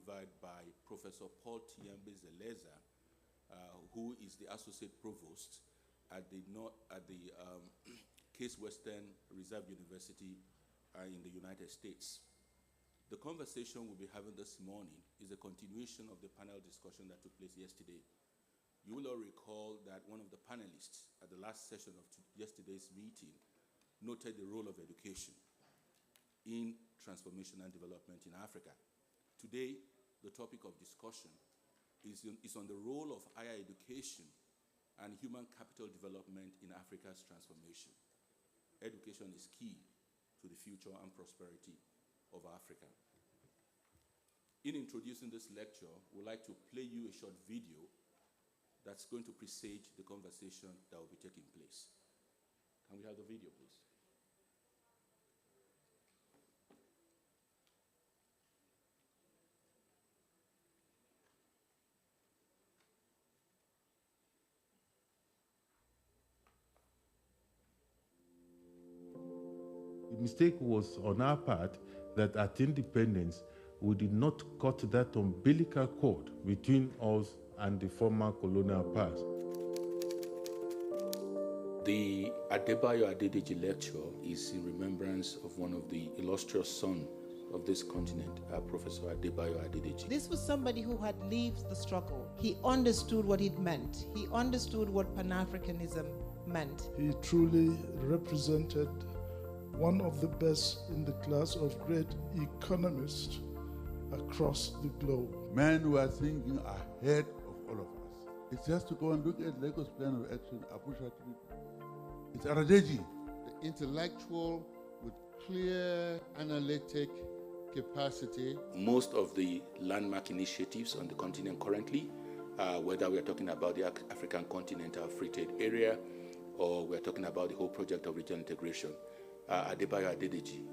delivered by Professor Paul Tiyambe Zaleza, who is the Associate Provost at the Case Western Reserve University in the United States. The conversation we'll be having this morning is a continuation of the panel discussion that took place yesterday. You will all recall that one of the panelists at the last session of yesterday's meeting noted the role of education in transformation and development in Africa. Today, the topic of discussion is on the role of higher education and human capital development in Africa's transformation. Education is key to the future and prosperity of Africa. In introducing this lecture, we'd like to play you a short video that's going to presage the conversation that will be taking place. Can we have the video, please? The mistake was on our part that at independence, we did not cut that umbilical cord between us and the former colonial past. The Adebayo Adedeji lecture is in remembrance of one of the illustrious sons of this continent, Professor Adebayo Adedeji. This was somebody who had lived the struggle. He understood what it meant. He understood what Pan-Africanism meant. He truly represented one of the best in the class of great economists across the globe. Men who are thinking ahead of all of us. It's just to go and look at Lagos Plan of Action, Abuja. It's Aradeji. The intellectual with clear analytic capacity. Most of the landmark initiatives on the continent currently, whether we are talking about the African Continental Free Trade Area or we are talking about the whole project of regional integration, Adebayo Adedeji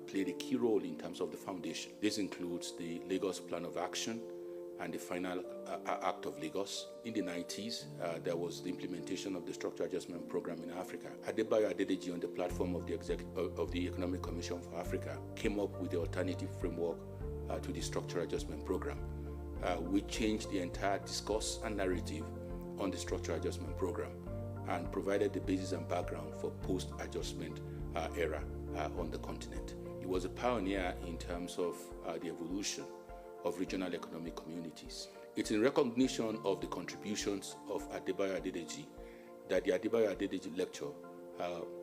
played a key role in terms of the foundation. This includes the Lagos Plan of Action and the final Act of Lagos. In the 90s, there was the implementation of the Structural Adjustment Program in Africa. Adebayo Adedeji, on the platform of the Economic Commission for Africa, came up with the alternative framework to the Structural Adjustment Program. We changed the entire discourse and narrative on the Structural Adjustment Program and provided the basis and background for post-adjustment era on the continent. He was a pioneer in terms of the evolution of regional economic communities. It's in recognition of the contributions of Adebayo Adedeji that the Adebayo Adedeji lecture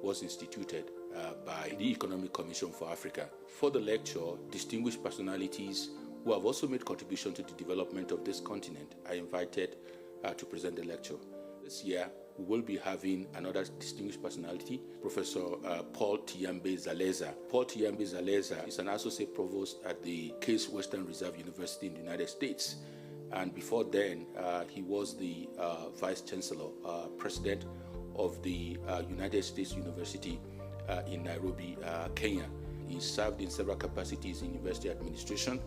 was instituted by the Economic Commission for Africa. For the lecture, distinguished personalities who have also made contribution to the development of this continent are invited to present the lecture. This year, we will be having another distinguished personality, Professor Paul Tiyambe Zaleza. Paul Tiyambe Zaleza is an associate provost at the Case Western Reserve University in the United States. And before then, he was the Vice Chancellor, President of the United States University in Nairobi, Kenya. He served in several capacities in university administration,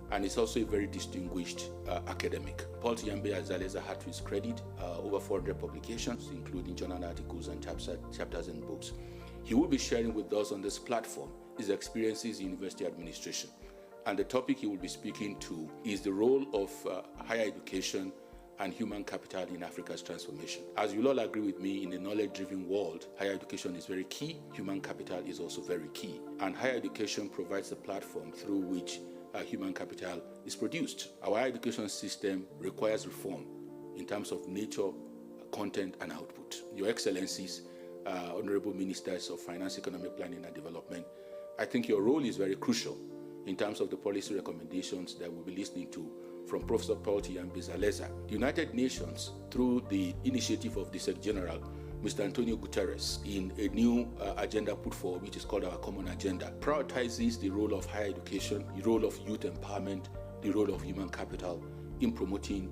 and is also a very distinguished academic. Paul Tiyambe Zaleza had to his credit over 400 publications, including journal articles and chapters and books. He will be sharing with us on this platform his experiences in university administration. And the topic he will be speaking to is the role of higher education and human capital in Africa's transformation. As you'll all agree with me, in a knowledge-driven world, higher education is very key, human capital is also very key. And higher education provides a platform through which human capital is produced. Our higher education system requires reform in terms of nature, content, and output. Your Excellencies, Honorable Ministers of Finance, Economic Planning and Development, I think your role is very crucial in terms of the policy recommendations that we'll be listening to from Professor Paul Tiyambe Zaleza. The United Nations, through the initiative of the Secretary General, Mr. Antonio Guterres, in a new agenda put forward, which is called our Common Agenda, prioritizes the role of higher education, the role of youth empowerment, the role of human capital in promoting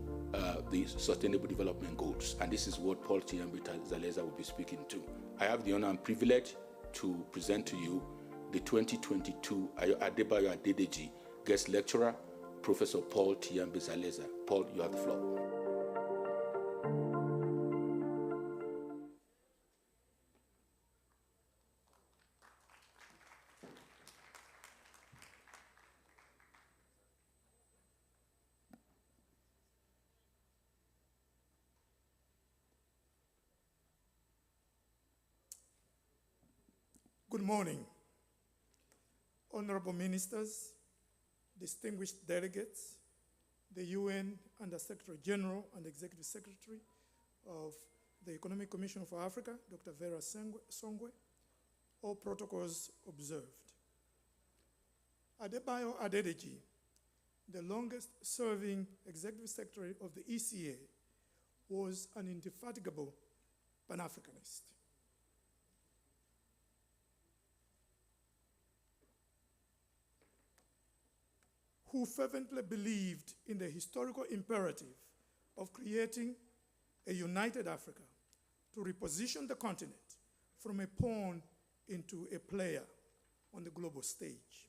the Sustainable Development Goals. And this is what Paul Tiyambe Zaleza will be speaking to. I have the honor and privilege to present to you the 2022 Adebayo Adedeji Guest Lecturer, Professor Paul Tiyambe Zaleza. Paul, you have the floor. Good morning, honorable ministers, distinguished delegates, the UN Under-Secretary General and Executive Secretary of the Economic Commission for Africa, Dr. Vera Songwe, all protocols observed. Adebayo Adedeji, the longest serving Executive Secretary of the ECA, was an indefatigable Pan-Africanist. Who fervently believed in the historical imperative of creating a united Africa to reposition the continent from a pawn into a player on the global stage.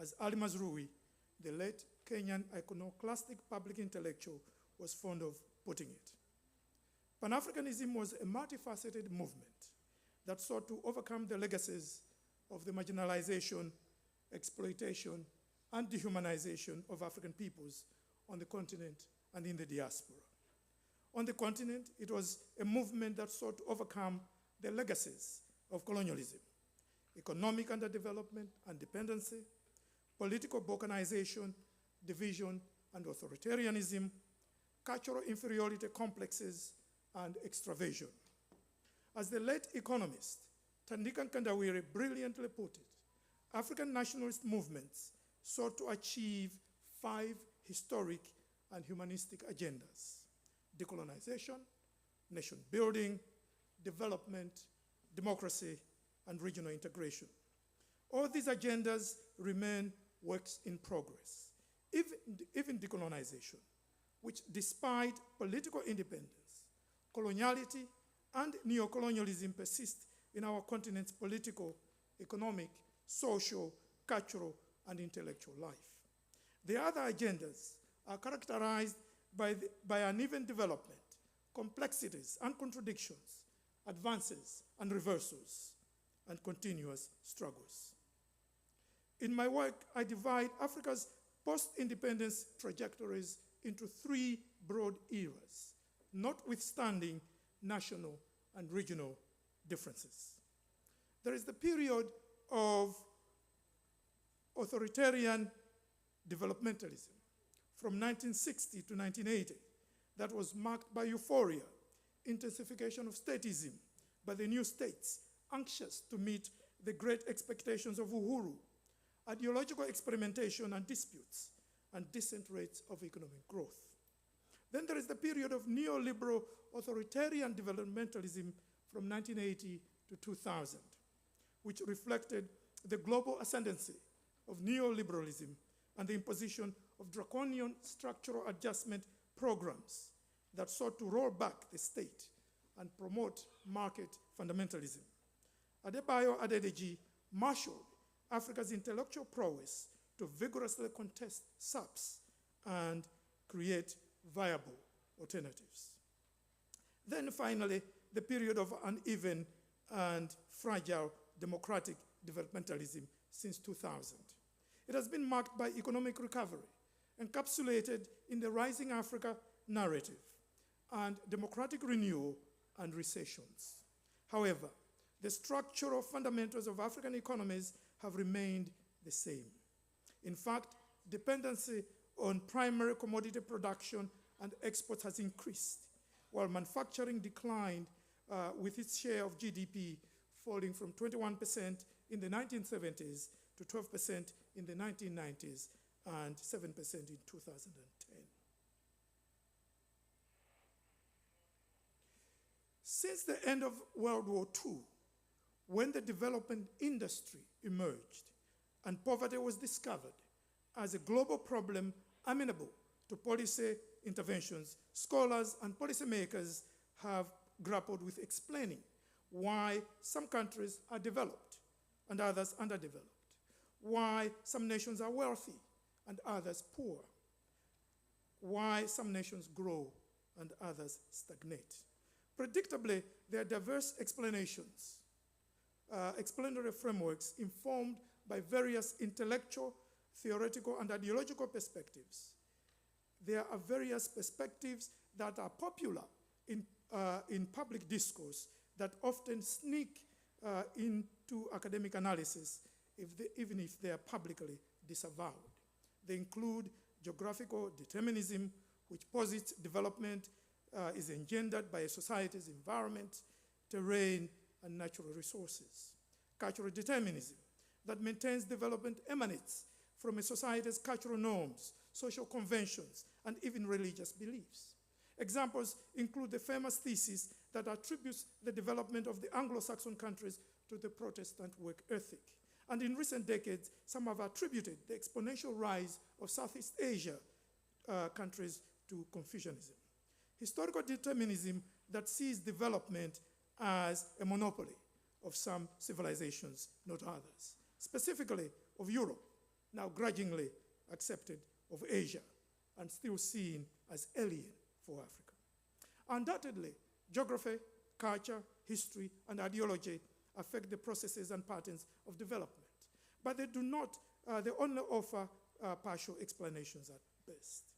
As Ali Mazrui, the late Kenyan iconoclastic public intellectual, was fond of putting it. Pan-Africanism was a multifaceted movement that sought to overcome the legacies of the marginalization, exploitation, and dehumanization of African peoples on the continent and in the diaspora. On the continent, it was a movement that sought to overcome the legacies of colonialism, economic underdevelopment and dependency, political balkanization, division and authoritarianism, cultural inferiority complexes, and extraversion. As the late economist Thandika Nkandawire brilliantly put it, African nationalist movements sought to achieve 5 historic and humanistic agendas: decolonization, nation building, development, democracy, and regional integration. All these agendas remain works in progress. Even decolonization, which despite political independence, coloniality, and neocolonialism persist in our continent's political, economic, social, cultural, and intellectual life. The other agendas are characterized by uneven development, complexities and contradictions, advances and reversals, and continuous struggles. In my work, I divide Africa's post-independence trajectories into 3 broad eras, notwithstanding national and regional differences. There is the period of authoritarian developmentalism from 1960 to 1980 that was marked by euphoria, intensification of statism by the new states, anxious to meet the great expectations of Uhuru, ideological experimentation and disputes, and decent rates of economic growth. Then there is the period of neoliberal authoritarian developmentalism from 1980 to 2000, which reflected the global ascendancy of neoliberalism and the imposition of draconian structural adjustment programs that sought to roll back the state and promote market fundamentalism. Adebayo Adedeji marshaled Africa's intellectual prowess to vigorously contest SAPs and create viable alternatives. Then finally, the period of uneven and fragile democratic developmentalism since 2000. It has been marked by economic recovery, encapsulated in the Rising Africa narrative, and democratic renewal and recessions. However, the structural fundamentals of African economies have remained the same. In fact, dependency on primary commodity production and exports has increased, while manufacturing declined with its share of GDP falling from 21% in the 1970s to 12% in the 1990s and 7% in 2010. Since the end of World War II, when the development industry emerged and poverty was discovered as a global problem amenable to policy interventions, scholars and policymakers have grappled with explaining why some countries are developed and others underdeveloped, why some nations are wealthy and others poor, why some nations grow and others stagnate. Predictably, there are diverse explanations, explanatory frameworks informed by various intellectual, theoretical, and ideological perspectives. There are various perspectives that are popular in public discourse that often sneak into to academic analysis, even if they are publicly disavowed. They include geographical determinism, which posits development is engendered by a society's environment, terrain, and natural resources. Cultural determinism, that maintains development emanates from a society's cultural norms, social conventions, and even religious beliefs. Examples include the famous thesis that attributes the development of the Anglo-Saxon countries to the Protestant work ethic. And in recent decades, some have attributed the exponential rise of Southeast Asia countries to Confucianism. Historical determinism that sees development as a monopoly of some civilizations, not others. Specifically of Europe, now grudgingly accepted of Asia, and still seen as alien for Africa. Undoubtedly, geography, culture, history, and ideology affect the processes and patterns of development, but they only offer partial explanations at best.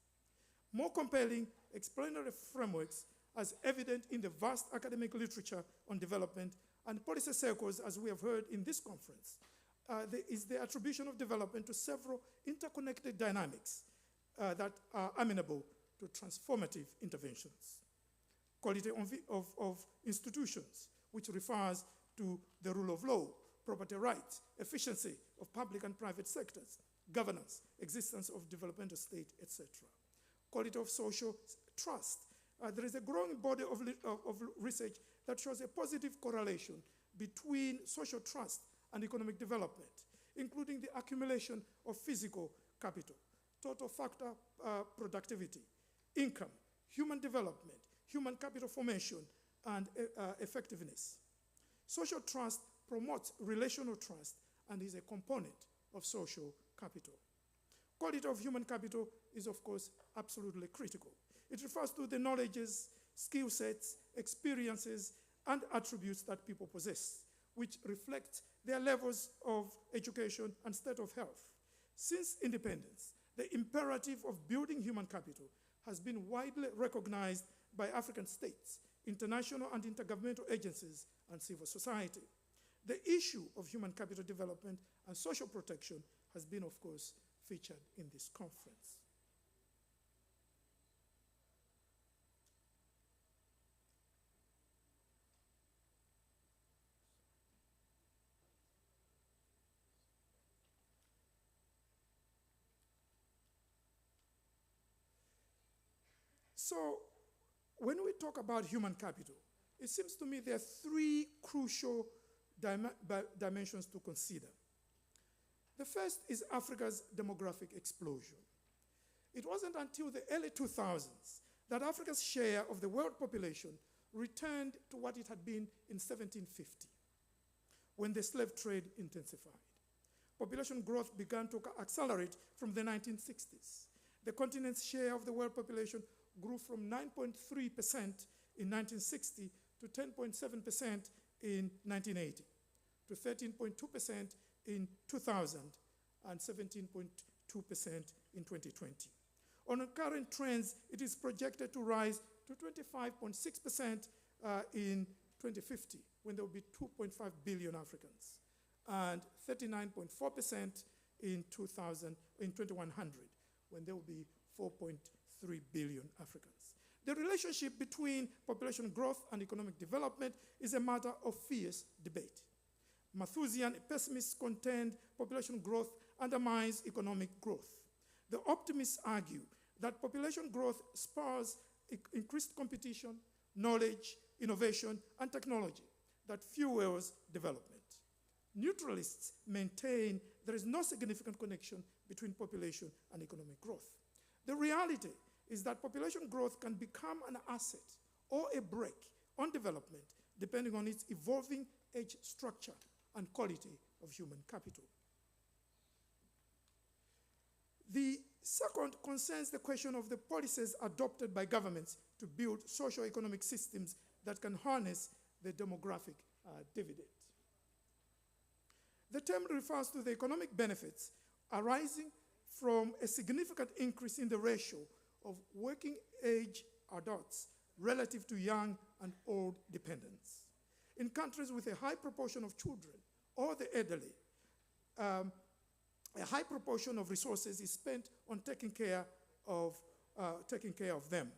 More compelling explanatory frameworks, as evident in the vast academic literature on development and policy circles, as we have heard in this conference, is the attribution of development to several interconnected dynamics that are amenable to transformative interventions. Quality of institutions, which refers to the rule of law, property rights, efficiency of public and private sectors, governance, existence of developmental state, etc. Quality of social trust. There is a growing body of research that shows a positive correlation between social trust and economic development, including the accumulation of physical capital, total factor productivity, income, human development, human capital formation, and effectiveness. Social trust promotes relational trust and is a component of social capital. Quality of human capital is, of course, absolutely critical. It refers to the knowledges, skill sets, experiences, and attributes that people possess, which reflect their levels of education and state of health. Since independence, the imperative of building human capital has been widely recognized by African states, international and intergovernmental agencies, and civil society. The issue of human capital development and social protection has been, of course, featured in this conference. So, when we talk about human capital, it seems to me there are three crucial dimensions to consider. The first is Africa's demographic explosion. It wasn't until the early 2000s that Africa's share of the world population returned to what it had been in 1750, when the slave trade intensified. Population growth began to accelerate from the 1960s. The continent's share of the world population grew from 9.3% in 1960 to 10.7% in 1980, to 13.2% in 2000, and 17.2% in 2020. On current trends, it is projected to rise to 25.6% in 2050, when there will be 2.5 billion Africans, and 39.4% in 2100, when there will be 4.3 billion Africans. The relationship between population growth and economic development is a matter of fierce debate. Malthusian pessimists contend population growth undermines economic growth. The optimists argue that population growth spurs increased competition, knowledge, innovation, and technology that fuels development. Neutralists maintain there is no significant connection between population and economic growth. The reality is that population growth can become an asset or a brake on development depending on its evolving age structure and quality of human capital. The second concerns the question of the policies adopted by governments to build socio-economic systems that can harness the demographic dividend. The term refers to the economic benefits arising from a significant increase in the ratio of working-age adults relative to young and old dependents. In countries with a high proportion of children, or the elderly, a high proportion of resources is spent on taking care of them,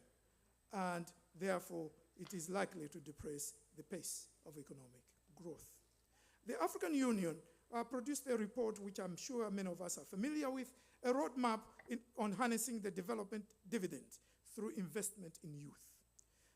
and therefore it is likely to depress the pace of economic growth. The African Union produced a report which I'm sure many of us are familiar with, a roadmap on harnessing the development dividend through investment in youth,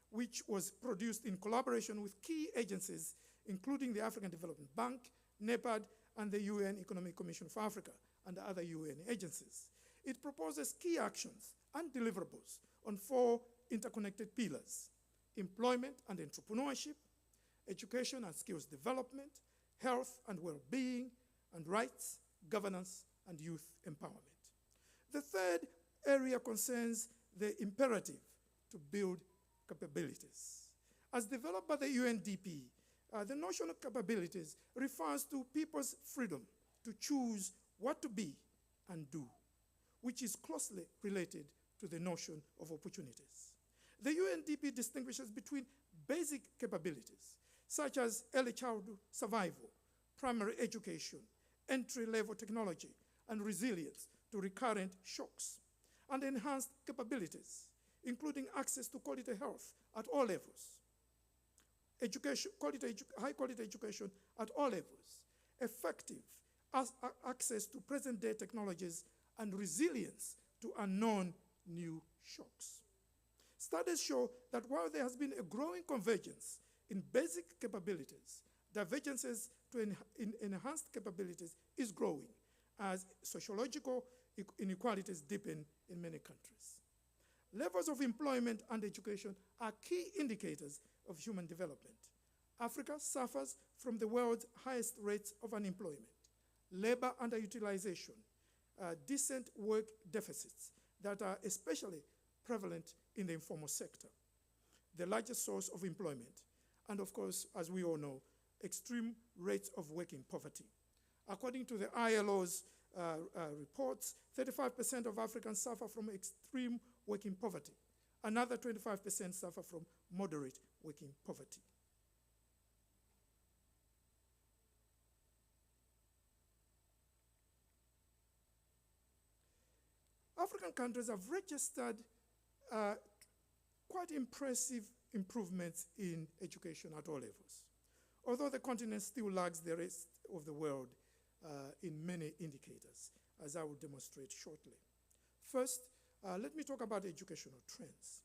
which was produced in collaboration with key agencies, including the African Development Bank, NEPAD, and the UN Economic Commission for Africa, and other UN agencies. It proposes key actions and deliverables on 4 interconnected pillars: employment and entrepreneurship, education and skills development, health and well-being, and rights, governance, and youth empowerment. The third area concerns the imperative to build capabilities. As developed by the UNDP, the notion of capabilities refers to people's freedom to choose what to be and do, which is closely related to the notion of opportunities. The UNDP distinguishes between basic capabilities, such as early childhood survival, primary education, entry-level technology, and resilience to recurrent shocks, and enhanced capabilities, including access to quality health at all levels, high-quality education at all levels, effective access to present-day technologies, and resilience to unknown new shocks. Studies show that while there has been a growing convergence in basic capabilities, divergences to enhanced capabilities is growing as sociological inequalities deepen in many countries. Levels of employment and education are key indicators of human development. Africa suffers from the world's highest rates of unemployment, labor underutilization, decent work deficits that are especially prevalent in the informal sector, the largest source of employment, and of course, as we all know, extreme rates of working poverty. According to the ILO's reports, 35% of Africans suffer from extreme working poverty. Another 25% suffer from moderate working poverty. African countries have registered quite impressive improvements in education at all levels, although the continent still lags the rest of the world in many indicators, as I will demonstrate shortly. First, let me talk about educational trends.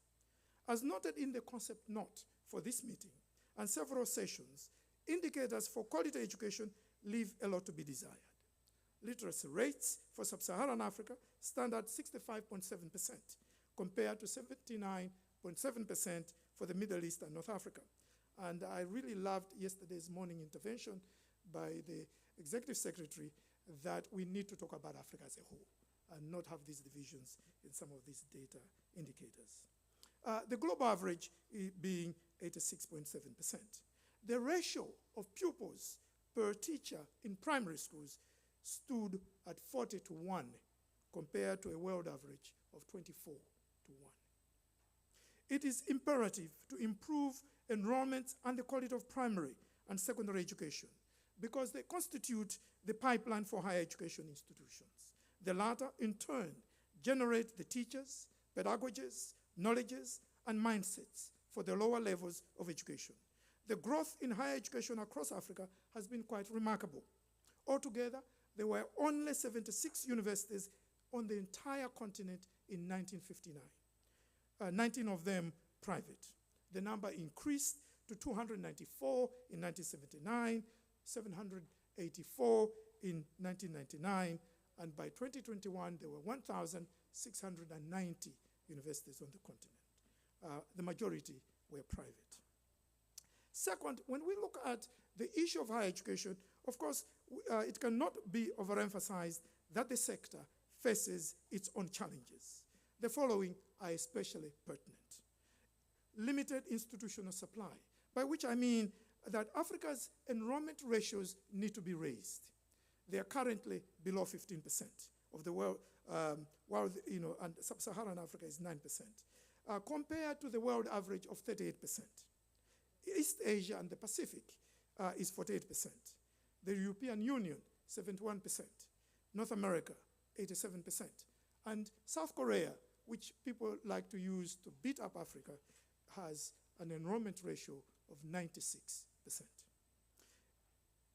As noted in the concept note for this meeting and several sessions, indicators for quality education leave a lot to be desired. Literacy rates for sub-Saharan Africa stand at 65.7% compared to 79.7% for the Middle East and North Africa. And I really loved yesterday's morning intervention by the Executive Secretary that we need to talk about Africa as a whole and not have these divisions in some of these data indicators. The global average being 86.7%. The ratio of pupils per teacher in primary schools stood at 40 to 1 compared to a world average of 24 to 1. It is imperative to improve enrollment and the quality of primary and secondary education because they constitute the pipeline for higher education institutions. The latter, in turn, generate the teachers, pedagogies, knowledges, and mindsets for the lower levels of education. The growth in higher education across Africa has been quite remarkable. Altogether, there were only 76 universities on the entire continent in 1959, 19 of them private. The number increased to 294 in 1979, 784 in 1999, and by 2021, there were 1,690 universities on the continent. The majority were private. Second, when we look at the issue of higher education, of course, it cannot be overemphasized that the sector faces its own challenges. The following are especially pertinent. Limited institutional supply, by which I mean that Africa's enrollment ratios need to be raised. They are currently below 15% of the world, while and sub-Saharan Africa is 9%, compared to the world average of 38%. East Asia and the Pacific is 48%. The European Union, 71%. North America, 87%. And South Korea, which people like to use to beat up Africa, has an enrollment ratio of 96%.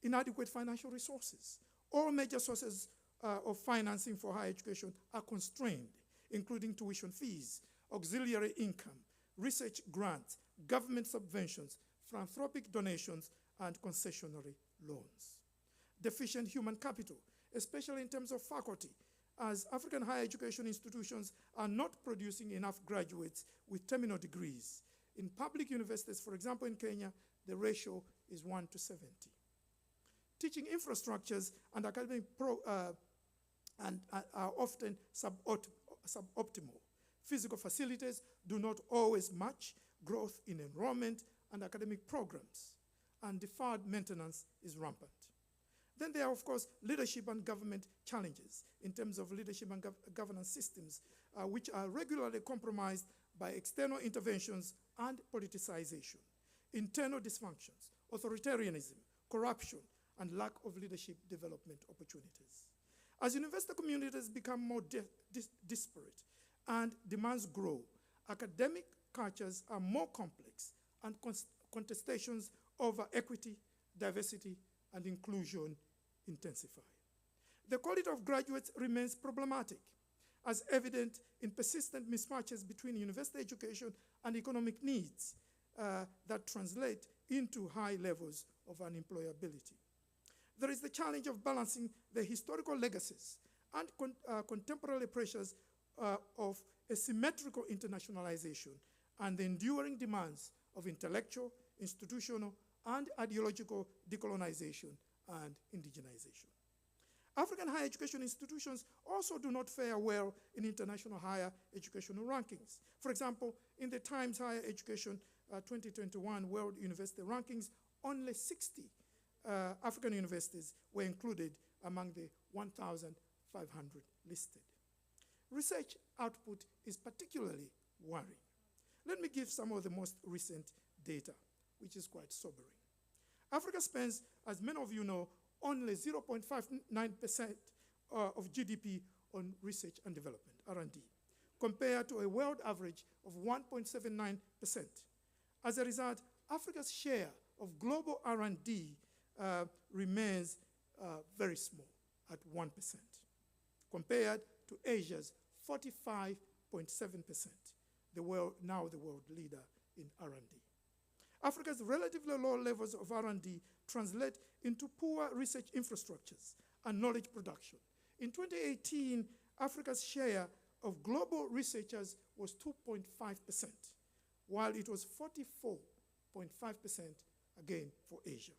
Inadequate financial resources. All major sources of financing for higher education are constrained, including tuition fees, auxiliary income, research grants, government subventions, philanthropic donations, and concessionary loans. Deficient human capital, especially in terms of faculty, as African higher education institutions are not producing enough graduates with terminal degrees. In public universities, for example, in Kenya, the ratio is 1 to 70. Teaching infrastructures and academic are often suboptimal. Physical facilities do not always match growth in enrollment and academic programs, and deferred maintenance is rampant. Then there are, of course, leadership and government challenges in terms of leadership and governance systems, which are regularly compromised by external interventions and politicization, internal dysfunctions, authoritarianism, corruption, and lack of leadership development opportunities. As university communities become more disparate and demands grow, academic cultures are more complex and contestations over equity, diversity, and inclusion intensify. The quality of graduates remains problematic, as evident in persistent mismatches between university education and economic needs that translate into high levels of unemployability. There is the challenge of balancing the historical legacies and contemporary pressures of asymmetrical internationalization and the enduring demands of intellectual, institutional, and ideological decolonization and indigenization. African higher education institutions also do not fare well in international higher educational rankings. For example, in the Times Higher Education 2021 World University Rankings, only 60 African universities were included among the 1,500 listed. Research output is particularly worrying. Let me give some of the most recent data, which is quite sobering. Africa spends, as many of you know, only 0.59% of GDP on research and development, R&D, compared to a world average of 1.79%. As a result, Africa's share of global R&D remains very small at 1%, compared to Asia's 45.7%, now the world leader in R&D. Africa's relatively low levels of R&D translate into poor research infrastructures and knowledge production. In 2018, Africa's share of global researchers was 2.5%, while it was 44.5% again for Asia.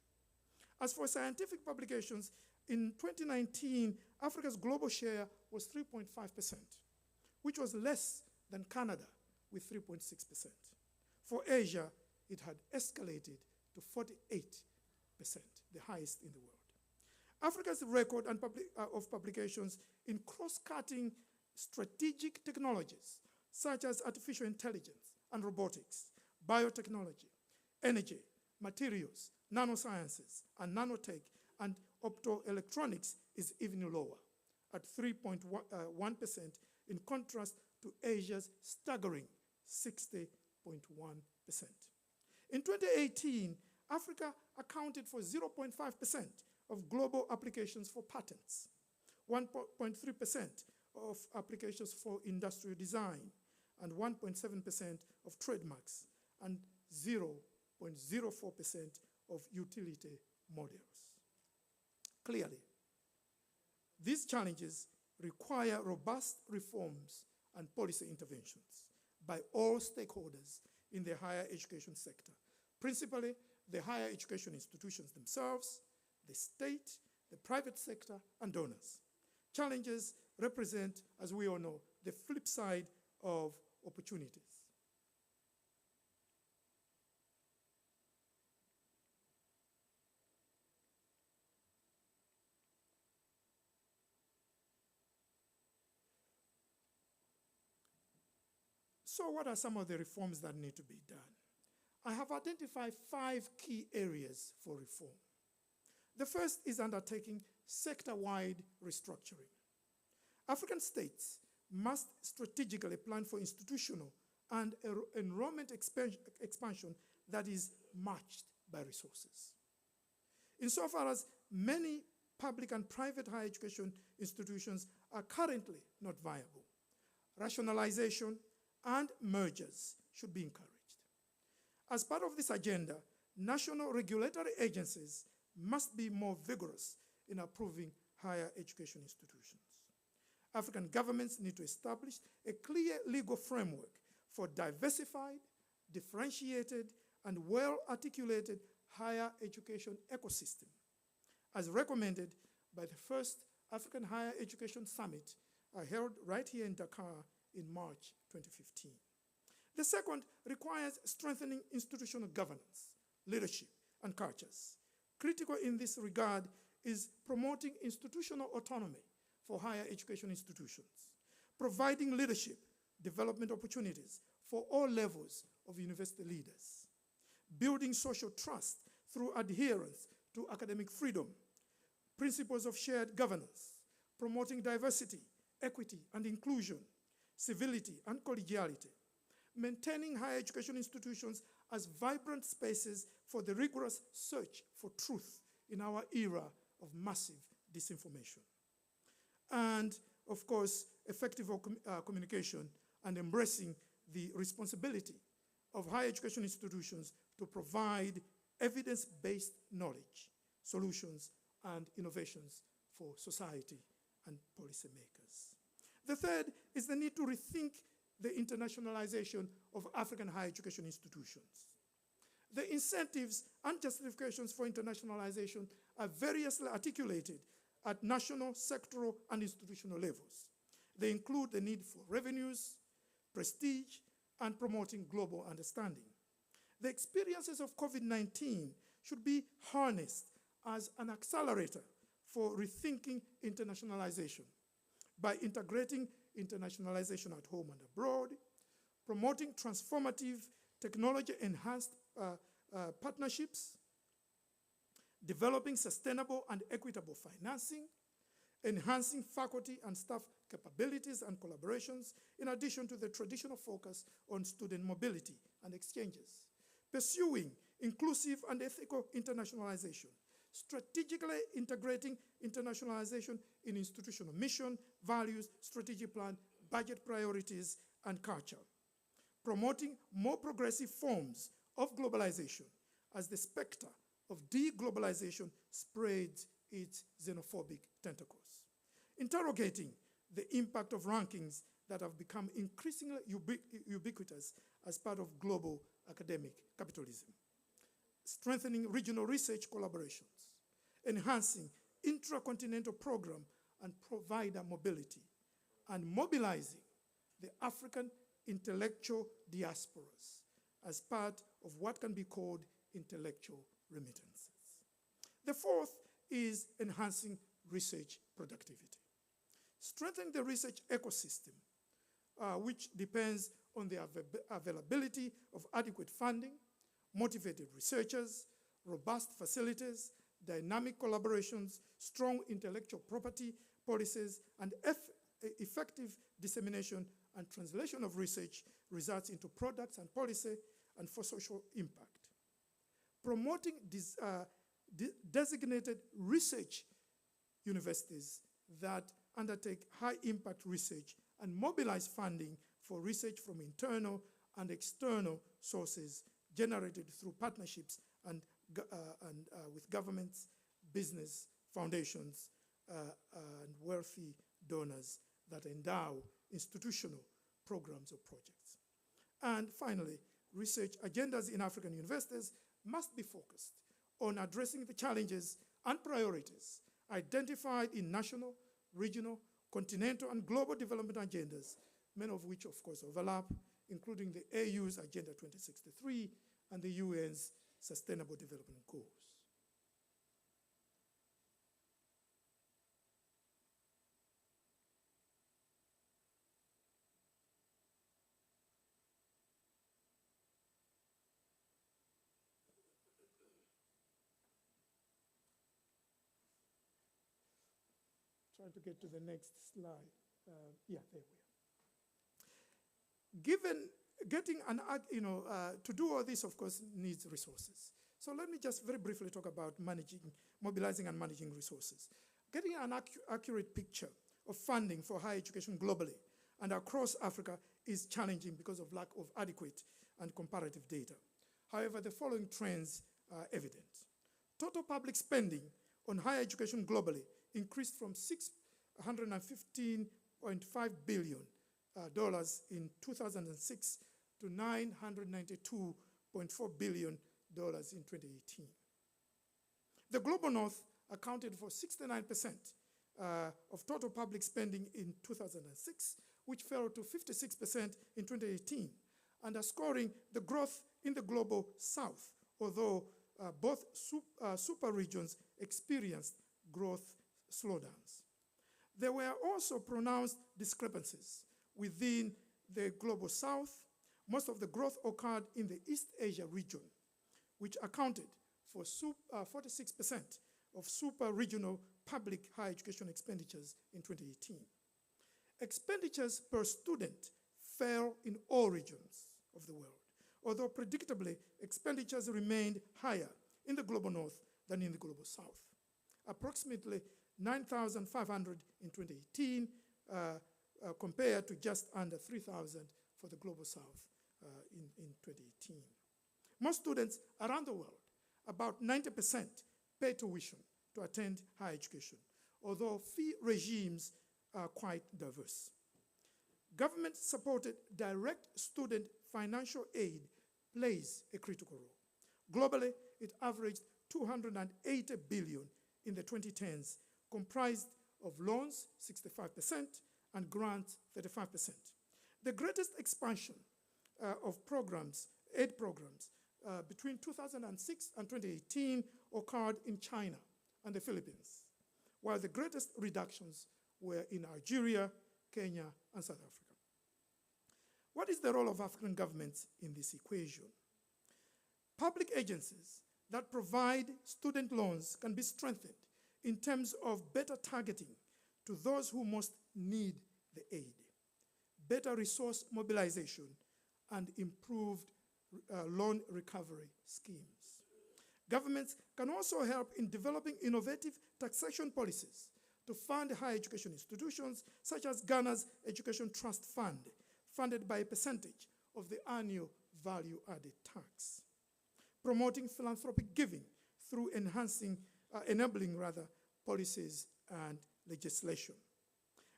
As for scientific publications, in 2019, Africa's global share was 3.5%, which was less than Canada with 3.6%. For Asia, it had escalated to 48%, the highest in the world. Africa's record of publications in cross-cutting strategic technologies, such as artificial intelligence and robotics, biotechnology, energy, materials, nanosciences, and nanotech, and optoelectronics is even lower, at 3.1%, in contrast to Asia's staggering 60.1%. In 2018, Africa accounted for 0.5% of global applications for patents, 1.3% of applications for industrial design, and 1.7% of trademarks, and 0.04% of utility models. Clearly, these challenges require robust reforms and policy interventions by all stakeholders in the higher education sector, principally the higher education institutions themselves, the state, the private sector, and donors. Challenges represent, as we all know, the flip side of opportunities. So what are some of the reforms that need to be done? I have identified 5 key areas for reform. The first is undertaking sector-wide restructuring. African states must strategically plan for institutional and enrollment expansion that is matched by resources. Insofar as many public and private higher education institutions are currently not viable, rationalization and mergers should be encouraged. As part of this agenda, national regulatory agencies must be more vigorous in approving higher education institutions. African governments need to establish a clear legal framework for diversified, differentiated, and well-articulated higher education ecosystem, as recommended by the first African Higher Education Summit held right here in Dakar in March 2015. The second requires strengthening institutional governance, leadership, and cultures. Critical in this regard is promoting institutional autonomy for higher education institutions, providing leadership development opportunities for all levels of university leaders, building social trust through adherence to academic freedom, principles of shared governance, promoting diversity, equity, and inclusion, civility, and collegiality, maintaining higher education institutions as vibrant spaces for the rigorous search for truth in our era of massive disinformation. And, of course, effective communication and embracing the responsibility of higher education institutions to provide evidence-based knowledge, solutions, and innovations for society and policymakers. The third is the need to rethink the internationalization of African higher education institutions. The incentives and justifications for internationalization are variously articulated at national, sectoral, and institutional levels. They include the need for revenues, prestige, and promoting global understanding. The experiences of COVID-19 should be harnessed as an accelerator for rethinking internationalization by integrating internationalization at home and abroad, promoting transformative technology-enhanced partnerships, developing sustainable and equitable financing, enhancing faculty and staff capabilities and collaborations, in addition to the traditional focus on student mobility and exchanges, pursuing inclusive and ethical internationalization, strategically integrating internationalization in institutional mission, values, strategic plan, budget priorities, and culture, promoting more progressive forms of globalization as the specter of deglobalization spreads its xenophobic tentacles, interrogating the impact of rankings that have become increasingly ubiquitous as part of global academic capitalism, strengthening regional research collaborations, enhancing intracontinental program and provider mobility, and mobilizing the African intellectual diasporas as part of what can be called intellectual remittances. The fourth is enhancing research productivity. Strengthening the research ecosystem, which depends on the availability of adequate funding, motivated researchers, robust facilities, dynamic collaborations, strong intellectual property policies, and effective dissemination and translation of research results into products and policy and for social impact. Promoting designated research universities that undertake high-impact research and mobilize funding for research from internal and external sources generated through partnerships and with governments, business, foundations, and wealthy donors that endow institutional programs or projects. And finally, research agendas in African universities must be focused on addressing the challenges and priorities identified in national, regional, continental, and global development agendas, many of which, of course, overlap, including the AU's Agenda 2063 and the UN's Sustainable Development Goals. trying to get to the next slide. Yeah, there we are. Given getting to do all this, of course, needs resources. So let me just very briefly talk about mobilizing and managing resources. Getting an accurate picture of funding for higher education globally and across Africa is challenging because of lack of adequate and comparative data. However, the following trends are evident. Total public spending on higher education globally increased from $615.5 billion in 2006 to $992.4 billion in 2018. The Global North accounted for 69% of total public spending in 2006, which fell to 56% in 2018, underscoring the growth in the Global South, although both super regions experienced growth slowdowns. There were also pronounced discrepancies within the Global South. Most of the growth occurred in the East Asia region, which accounted for 46% of super-regional public higher education expenditures in 2018. Expenditures per student fell in all regions of the world, although predictably, expenditures remained higher in the Global North than in the Global South. Approximately 9,500 in 2018 compared to just under 3,000 for the Global South in 2018. Most students around the world, about 90%, pay tuition to attend higher education, although fee regimes are quite diverse. Government-supported direct student financial aid plays a critical role. Globally, it averaged $280 billion in the 2010s, comprised of loans, 65%, and grants, 35%. The greatest expansion of programs, aid programs, between 2006 and 2018 occurred in China and the Philippines, while the greatest reductions were in Algeria, Kenya, and South Africa. What is the role of African governments in this equation? Public agencies that provide student loans can be strengthened in terms of better targeting to those who most need the aid, better resource mobilization, and improved loan recovery schemes. Governments can also help in developing innovative taxation policies to fund higher education institutions, such as Ghana's Education Trust Fund, funded by a percentage of the annual value-added tax. Promoting philanthropic giving through enabling policies and legislation.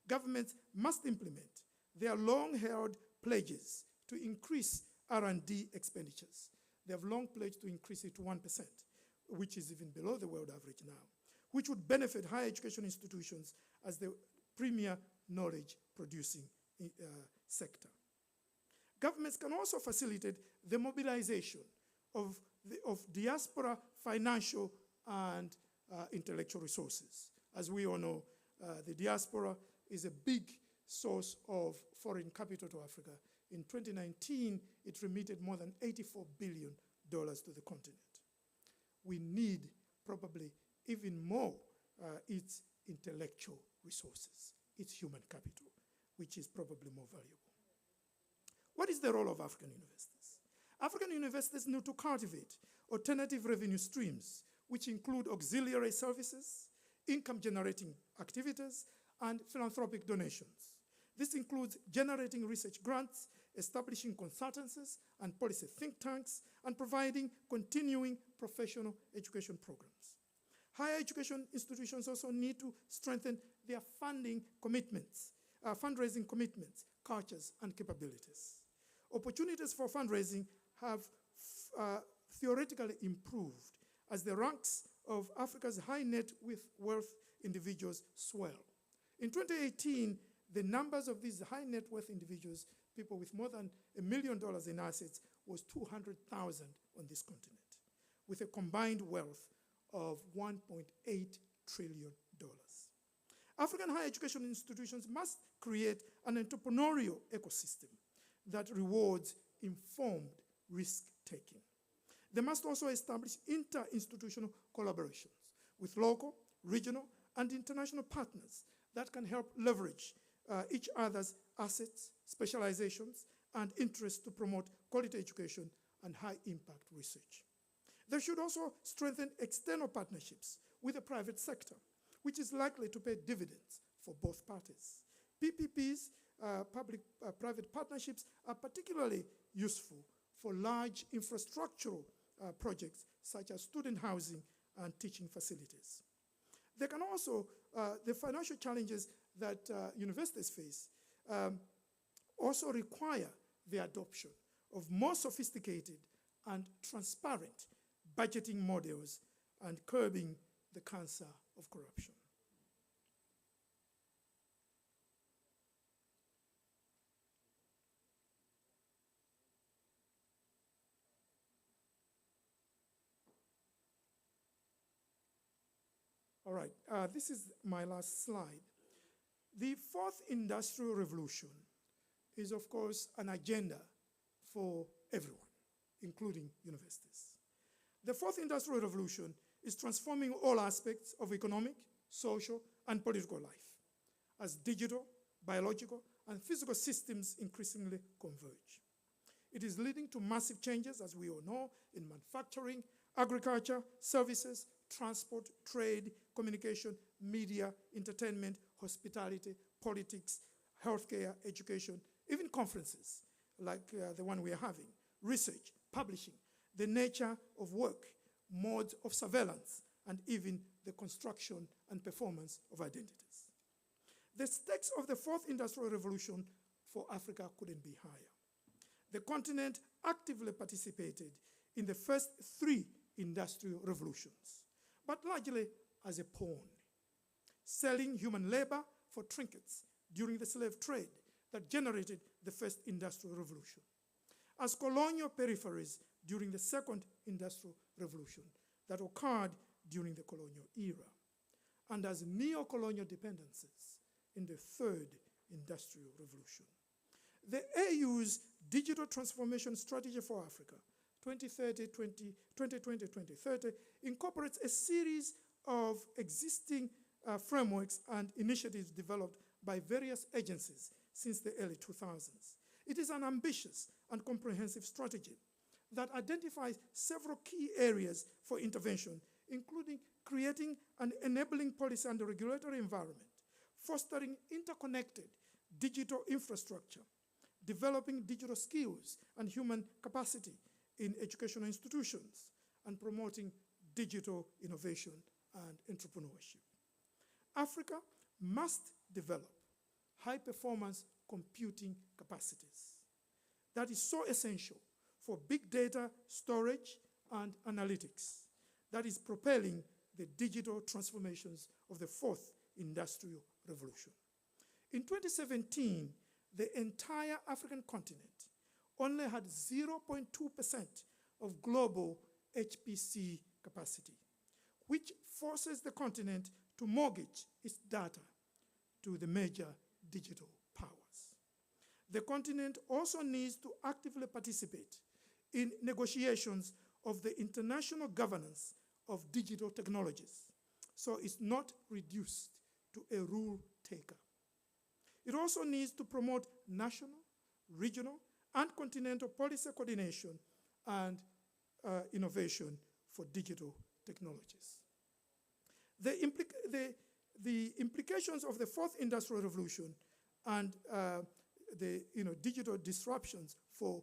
Governments must implement their long-held pledges to increase R&D expenditures. They have long pledged to increase it to 1%, which is even below the world average now, which would benefit higher education institutions as the premier knowledge-producing sector. Governments can also facilitate the mobilization of diaspora financial and intellectual resources. As we all know, the diaspora is a big source of foreign capital to Africa. In 2019, it remitted more than $84 billion to the continent. We need probably even more its intellectual resources, its human capital, which is probably more valuable. What is the role of African universities? African universities need to cultivate alternative revenue streams, which include auxiliary services, income-generating activities, and philanthropic donations. This includes generating research grants, establishing consultancies and policy think tanks, and providing continuing professional education programs. Higher education institutions also need to strengthen their funding commitments, fundraising commitments, cultures, and capabilities. Opportunities for fundraising have theoretically improved as the ranks of Africa's high net worth individuals swell. In 2018, the numbers of these high net worth individuals, people with more than $1 million in assets, was 200,000 on this continent, with a combined wealth of $1.8 trillion. African higher education institutions must create an entrepreneurial ecosystem that rewards informed risk-taking. They must also establish inter-institutional collaborations with local, regional, and international partners that can help leverage each other's assets, specializations, and interests to promote quality education and high-impact research. They should also strengthen external partnerships with the private sector, which is likely to pay dividends for both parties. PPPs, public-private partnerships, are particularly useful for large infrastructural projects such as student housing and teaching facilities. They can also, the financial challenges that universities face also require the adoption of more sophisticated and transparent budgeting models and curbing the cancer of corruption. All right, this is my last slide. The fourth industrial revolution is, of course, an agenda for everyone, including universities. The fourth industrial revolution is transforming all aspects of economic, social, and political life as digital, biological, and physical systems increasingly converge. It is leading to massive changes, as we all know, in manufacturing, agriculture, services, transport, trade, communication, media, entertainment, hospitality, politics, healthcare, education, even conferences like the one we are having, research, publishing, the nature of work, modes of surveillance, and even the construction and performance of identities. The stakes of the fourth industrial revolution for Africa couldn't be higher. The continent actively participated in the first three industrial revolutions, but largely as a pawn, selling human labor for trinkets during the slave trade that generated the first industrial revolution, as colonial peripheries during the second industrial revolution that occurred during the colonial era, and as neo-colonial dependencies in the third industrial revolution. The AU's Digital Transformation Strategy for Africa, 2020-2030, incorporates a series of existing frameworks and initiatives developed by various agencies since the early 2000s. It is an ambitious and comprehensive strategy that identifies several key areas for intervention, including creating an enabling policy and regulatory environment, fostering interconnected digital infrastructure, developing digital skills and human capacity in educational institutions, and promoting digital innovation and entrepreneurship. Africa must develop high-performance computing capacities. That is so essential for big data storage and analytics that is propelling the digital transformations of the fourth industrial revolution. In 2017, the entire African continent only had 0.2% of global HPC capacity, which forces the continent to mortgage its data to the major digital powers. The continent also needs to actively participate in negotiations of the international governance of digital technologies, so it's not reduced to a rule taker. It also needs to promote national, regional, and continental policy coordination and innovation for digital technologies. The implications of the fourth industrial revolution and the digital disruptions for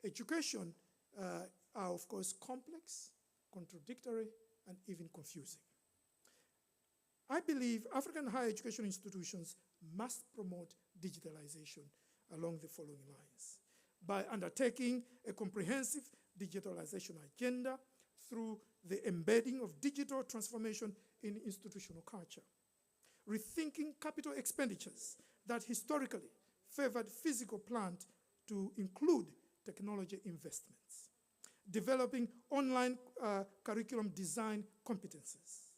education are, of course, complex, contradictory, and even confusing. I believe African higher education institutions must promote digitalization along the following lines: by undertaking a comprehensive digitalization agenda through the embedding of digital transformation in institutional culture, rethinking capital expenditures that historically favored physical plant to include technology investments, developing online curriculum design competencies,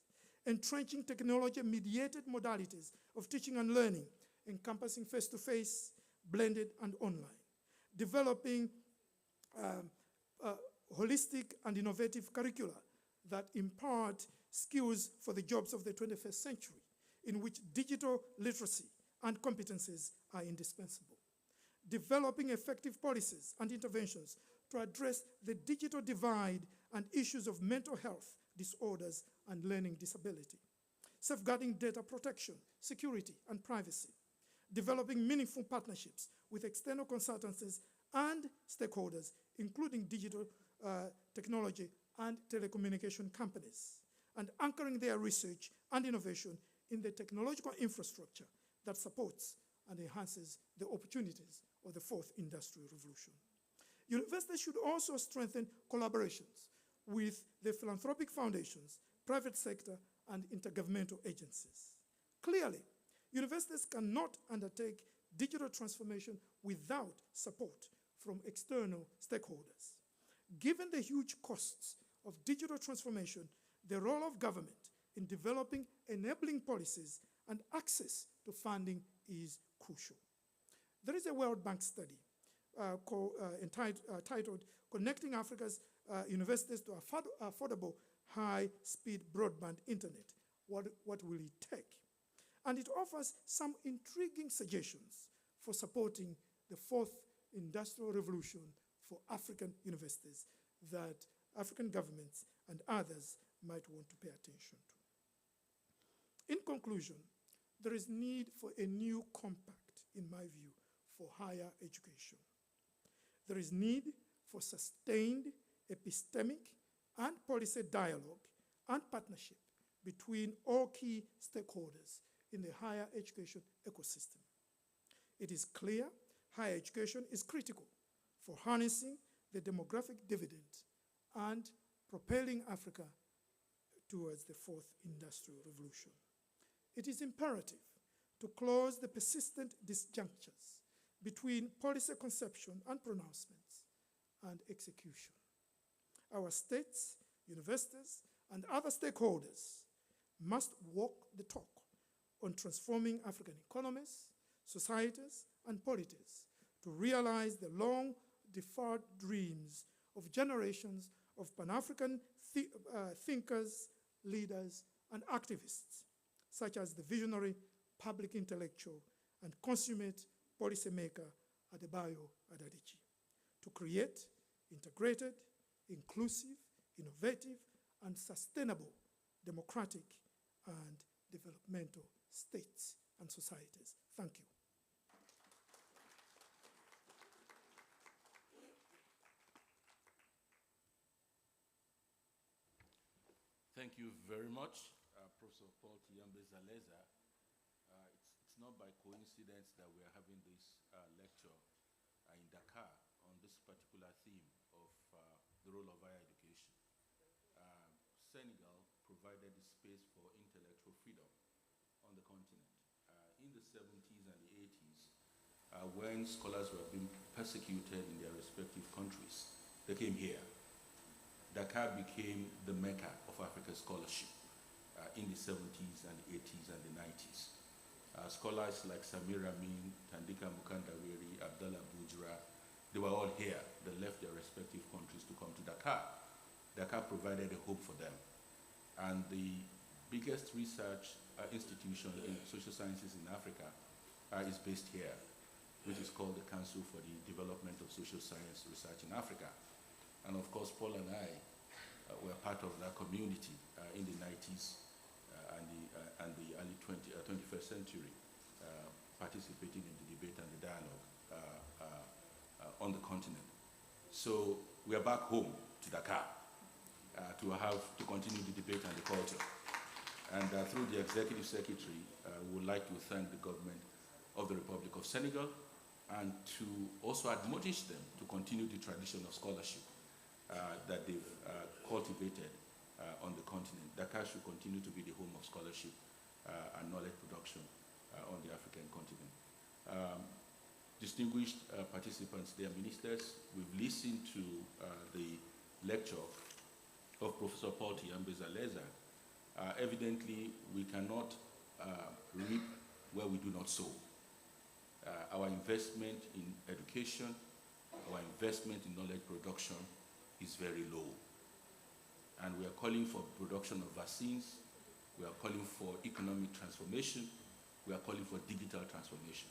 entrenching technology-mediated modalities of teaching and learning, encompassing face-to-face, blended, and online, developing holistic and innovative curricula that impart skills for the jobs of the 21st century, in which digital literacy and competencies are indispensable. Developing effective policies and interventions to address the digital divide and issues of mental health disorders and learning disability. Safeguarding data protection, security, and privacy. Developing meaningful partnerships with external consultancies and stakeholders, including digital technology and telecommunication companies, and anchoring their research and innovation in the technological infrastructure that supports and enhances the opportunities of the fourth industrial revolution. Universities should also strengthen collaborations with the philanthropic foundations, private sector, and intergovernmental agencies. Clearly, universities cannot undertake digital transformation without support from external stakeholders. Given the huge costs of digital transformation, the role of government in developing enabling policies and access to funding is crucial. There is a World Bank study titled Connecting Africa's Universities to Affordable High-Speed Broadband Internet. What will it take? And it offers some intriguing suggestions for supporting the fourth industrial revolution for African universities that African governments and others might want to pay attention to. In conclusion, there is need for a new compact, in my view, for higher education. There is need for sustained epistemic and policy dialogue and partnership between all key stakeholders in the higher education ecosystem. It is clear higher education is critical for harnessing the demographic dividend and propelling Africa towards the fourth industrial revolution. It is imperative to close the persistent disjunctures between policy conception and pronouncements and execution. Our states, universities, and other stakeholders must walk the talk on transforming African economies, societies, and polities to realize the long-deferred dreams of generations of Pan-African thinkers, leaders, and activists, such as the visionary public intellectual and consummate policymaker Adebayo Adadichi, to create integrated, inclusive, innovative, and sustainable democratic and developmental states and societies. Thank you. Thank you very much, Professor Paul Tyambe Zaleza. It's not by coincidence that we are having this lecture in Dakar on this particular theme of the role of higher education. Senegal provided the space for intellectual freedom on the continent. In the 70s and the 80s, when scholars were being persecuted in their respective countries, they came here. Dakar became the mecca of African scholarship in the 70s and the 80s and the 90s. Scholars like Samir Amin, Tandika Mukandaweri, Abdallah Bujra, they were all here. They left their respective countries to come to Dakar. Dakar provided a hope for them. And the biggest research institution in social sciences in Africa is based here, which is called the Council for the Development of Social Science Research in Africa. And of course, Paul and I were part of that community in the 90s and the early 21st century, participating in the debate and the dialogue on the continent. So we are back home to Dakar to continue the debate and the culture. And through the Executive Secretary, we would like to thank the government of the Republic of Senegal and to also admonish them to continue the tradition of scholarship that they've cultivated on the continent. Dakar should continue to be the home of scholarship and knowledge production on the African continent. Distinguished participants, dear ministers, we've listened to the lecture of Professor Paul Tyambe Zaleza. Evidently, we cannot reap where we do not sow. Our investment in education, our investment in knowledge production is very low. And we are calling for production of vaccines, We are calling for economic transformation. We are calling for digital transformation.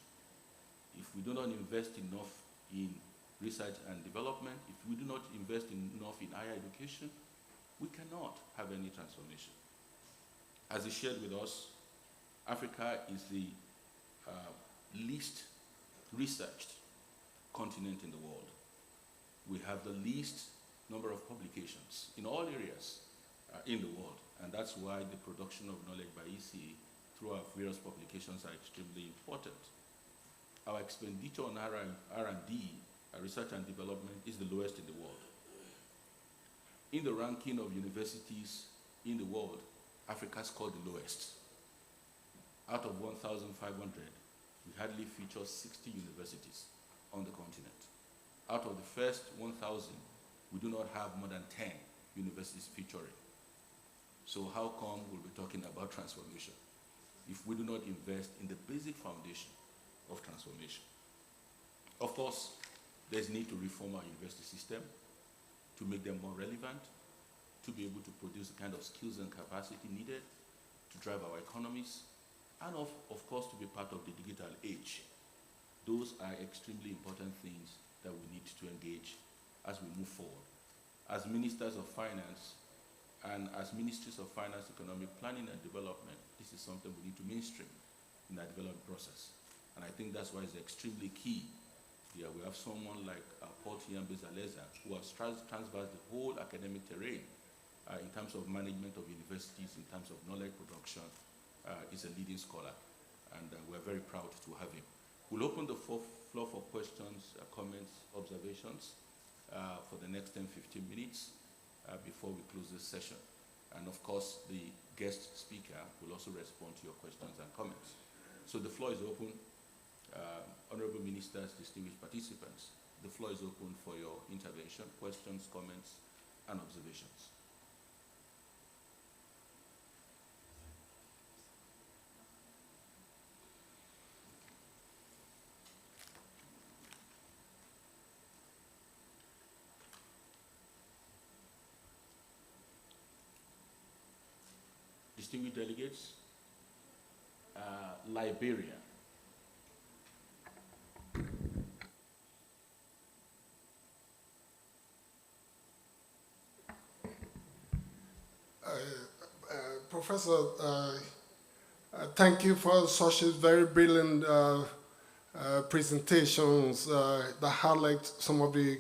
If we do not invest enough in research and development, if we do not invest enough in higher education, we cannot have any transformation. As he shared with us, Africa is the least researched continent in the world. We have the least number of publications in all areas in the world, and that's why the production of knowledge by ECA through our various publications are extremely important. Our expenditure on R&D, research and development, is the lowest in the world. In the ranking of universities in the world, Africa scored the lowest. Out of 1,500, we hardly feature 60 universities on the continent. Out of the first 1,000, we do not have more than 10 universities featuring. So how come we'll be talking about transformation if we do not invest in the basic foundation of transformation? Of course, there's need to reform our university system to make them more relevant, to be able to produce the kind of skills and capacity needed to drive our economies, and of course to be part of the digital age. Those are extremely important things that we need to engage as we move forward. As ministers of finance and as ministries of finance, economic planning and development, this is something we need to mainstream in our development process. And I think that's why it's extremely key. Here we have someone like Paul Tiyambe-Zaleza, who has traversed the whole academic terrain in terms of management of universities, in terms of knowledge production. Is a leading scholar, and we're very proud to have him. We'll open the floor for questions, comments, observations for the next 10-15 minutes before we close this session. And of course, the guest speaker will also respond to your questions and comments. So the floor is open. Honorable ministers, distinguished participants, the floor is open for your intervention, questions, comments, and observations. Distinguished delegates, Liberia. Professor, thank you for such a very brilliant presentations that highlight some of the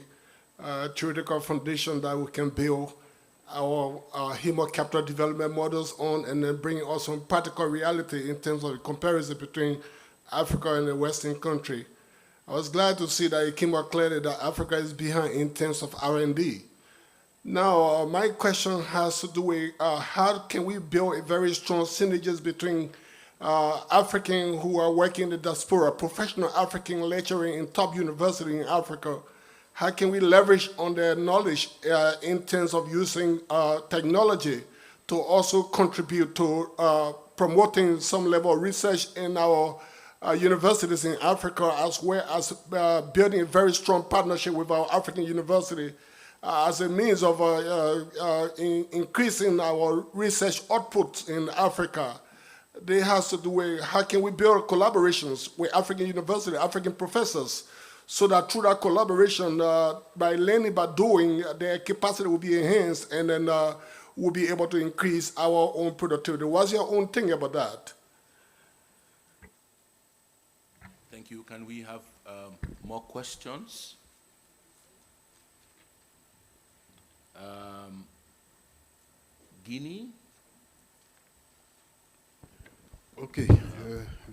theoretical foundation that we can build our human capital development models on, and then bring also practical reality in terms of the comparison between Africa and a Western country. I was glad to see that it came out clearly that Africa is behind in terms of R&D. Now, my question has to do with how can we build a very strong synergies between Africans who are working in the diaspora, professional African lecturing in top university in Africa. How can we leverage on their knowledge in terms of using technology to also contribute to promoting some level of research in our universities in Africa, as well as building a very strong partnership with our African university as a means of increasing our research output in Africa. They have to do with how can we build collaborations with African university, African professors, so that through that collaboration, by learning, by doing, their capacity will be enhanced, and then we'll be able to increase our own productivity. What's your own thing about that? Thank you. Can we have more questions? Guinea. Ok.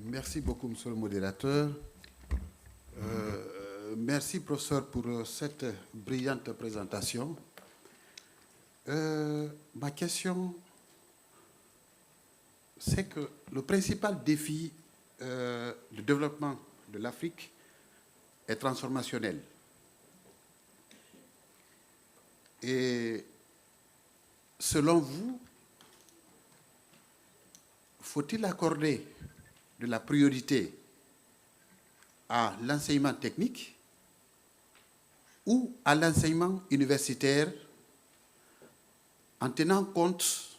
Merci beaucoup, monsieur le modérateur. Merci, professeur, pour cette brillante présentation. Ma question, c'est que le principal défi du développement de l'Afrique est transformationnel. Et selon vous, faut-il accorder de la priorité à l'enseignement technique ou à l'enseignement universitaire en tenant compte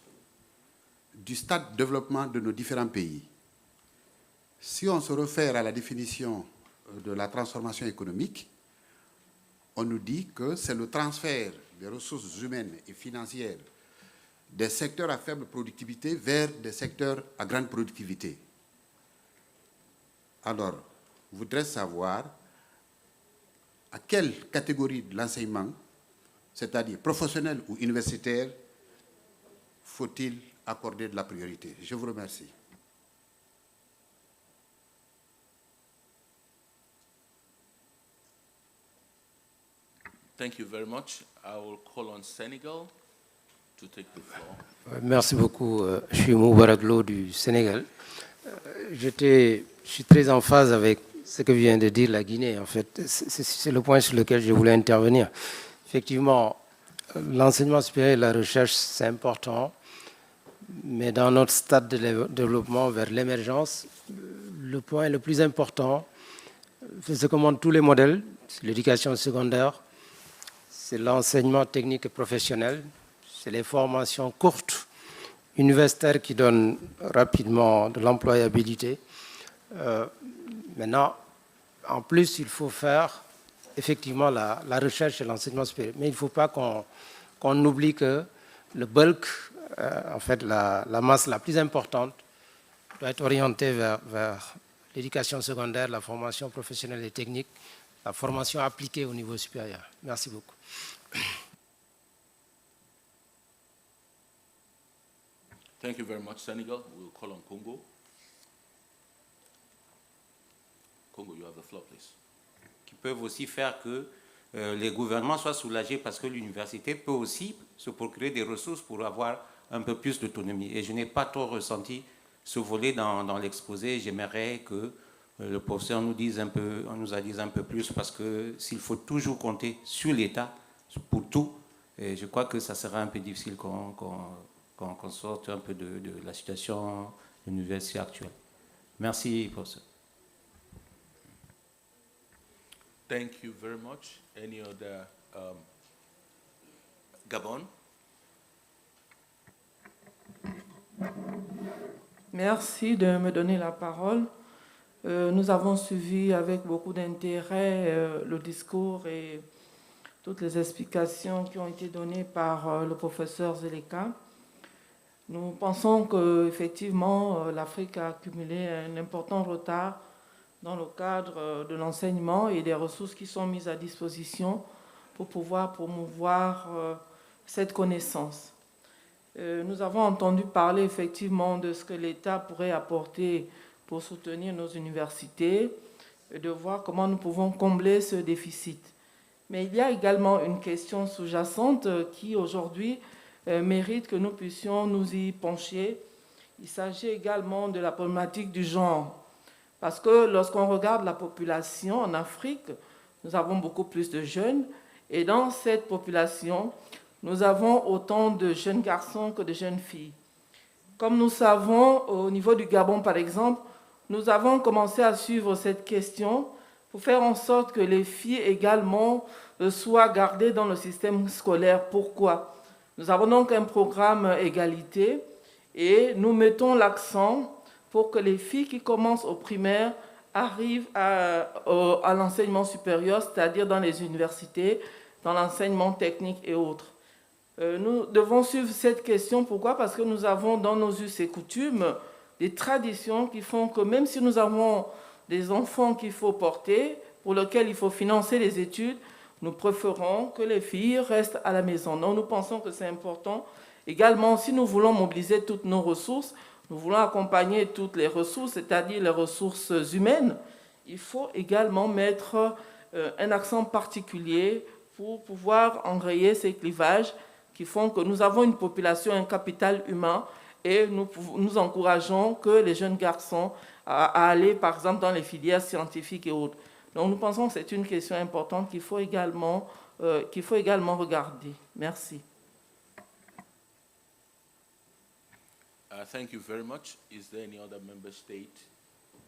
du stade de développement de nos différents pays. Si on se réfère à la définition de la transformation économique, on nous dit que c'est le transfert des ressources humaines et financières des secteurs à faible productivité vers des secteurs à grande productivité. Alors, je voudrais savoir à quelle catégorie de l'enseignement, c'est-à-dire professionnel ou universitaire, faut-il accorder de la priorité? Je vous remercie. Thank you very much. I will call on Senegal to take the floor. Merci beaucoup. Je suis Moubarak Lo du Sénégal. Je suis très en phase avec ce que vient de dire la Guinée. En fait, c'est le point sur lequel je voulais intervenir. Effectivement, l'enseignement supérieur et la recherche, c'est important. Mais dans notre stade de développement vers l'émergence, le point le plus important, c'est ce que montrent tous les modèles, c'est l'éducation secondaire, c'est l'enseignement technique et professionnel, c'est les formations courtes, universitaires qui donnent rapidement de l'employabilité. Maintenant, en plus, il faut faire effectivement la recherche et l'enseignement supérieur. Mais il ne faut pas qu'on oublie que le bulk, en fait, la masse la plus importante doit être orientée vers l'éducation secondaire, la formation professionnelle et technique, la formation appliquée au niveau supérieur. Merci beaucoup. Thank you very much, Senegal. We'll call on Congo. Congo, you have the floor, please. Qui peuvent aussi faire que les gouvernements soient soulagés parce que l'université peut aussi se procurer des ressources pour avoir un peu plus d'autonomie. Et je n'ai pas trop ressenti ce volet dans l'exposé. J'aimerais que le professeur nous a dit un peu plus parce que s'il faut toujours compter sur l'État pour tout, et je crois que ça sera un peu difficile qu'on sorte un peu de la situation de l'université actuelle. Merci, professeur. Thank you very much. Any other? Gabon? Merci de me donner la parole. Nous avons suivi avec beaucoup d'intérêt le discours et toutes les explications qui ont été données par le professeur Zeleka. Nous pensons qu'effectivement, l'Afrique a accumulé un important retard dans le cadre de l'enseignement et des ressources qui sont mises à disposition pour pouvoir promouvoir cette connaissance. Nous avons entendu parler effectivement de ce que l'État pourrait apporter pour soutenir nos universités et de voir comment nous pouvons combler ce déficit. Mais il y a également une question sous-jacente qui aujourd'hui mérite que nous puissions nous y pencher. Il s'agit également de la problématique du genre. Parce que lorsqu'on regarde la population en Afrique, nous avons beaucoup plus de jeunes. Et dans cette population, nous avons autant de jeunes garçons que de jeunes filles. Comme nous savons, au niveau du Gabon, par exemple, nous avons commencé à suivre cette question pour faire en sorte que les filles également soient gardées dans le système scolaire. Pourquoi? Nous avons donc un programme égalité et nous mettons l'accent pour que les filles qui commencent au primaire arrivent à l'enseignement supérieur, c'est-à-dire dans les universités, dans l'enseignement technique et autres. Nous devons suivre cette question. Pourquoi? Parce que nous avons dans nos us et coutumes des traditions qui font que même si nous avons des enfants qu'il faut porter, pour lesquels il faut financer les études, nous préférons que les filles restent à la maison. Donc nous pensons que c'est important. Également, si nous voulons mobiliser toutes nos ressources, nous voulons accompagner toutes les ressources, c'est-à-dire les ressources humaines, il faut également mettre un accent particulier pour pouvoir enrayer ces clivages qui font que nous avons une population, un capital humain, et nous encourageons que les jeunes garçons à aller, par exemple, dans les filières scientifiques et autres. Donc nous pensons que c'est une question importante qu'il faut également regarder. Merci. Thank you very much. Is there any other member state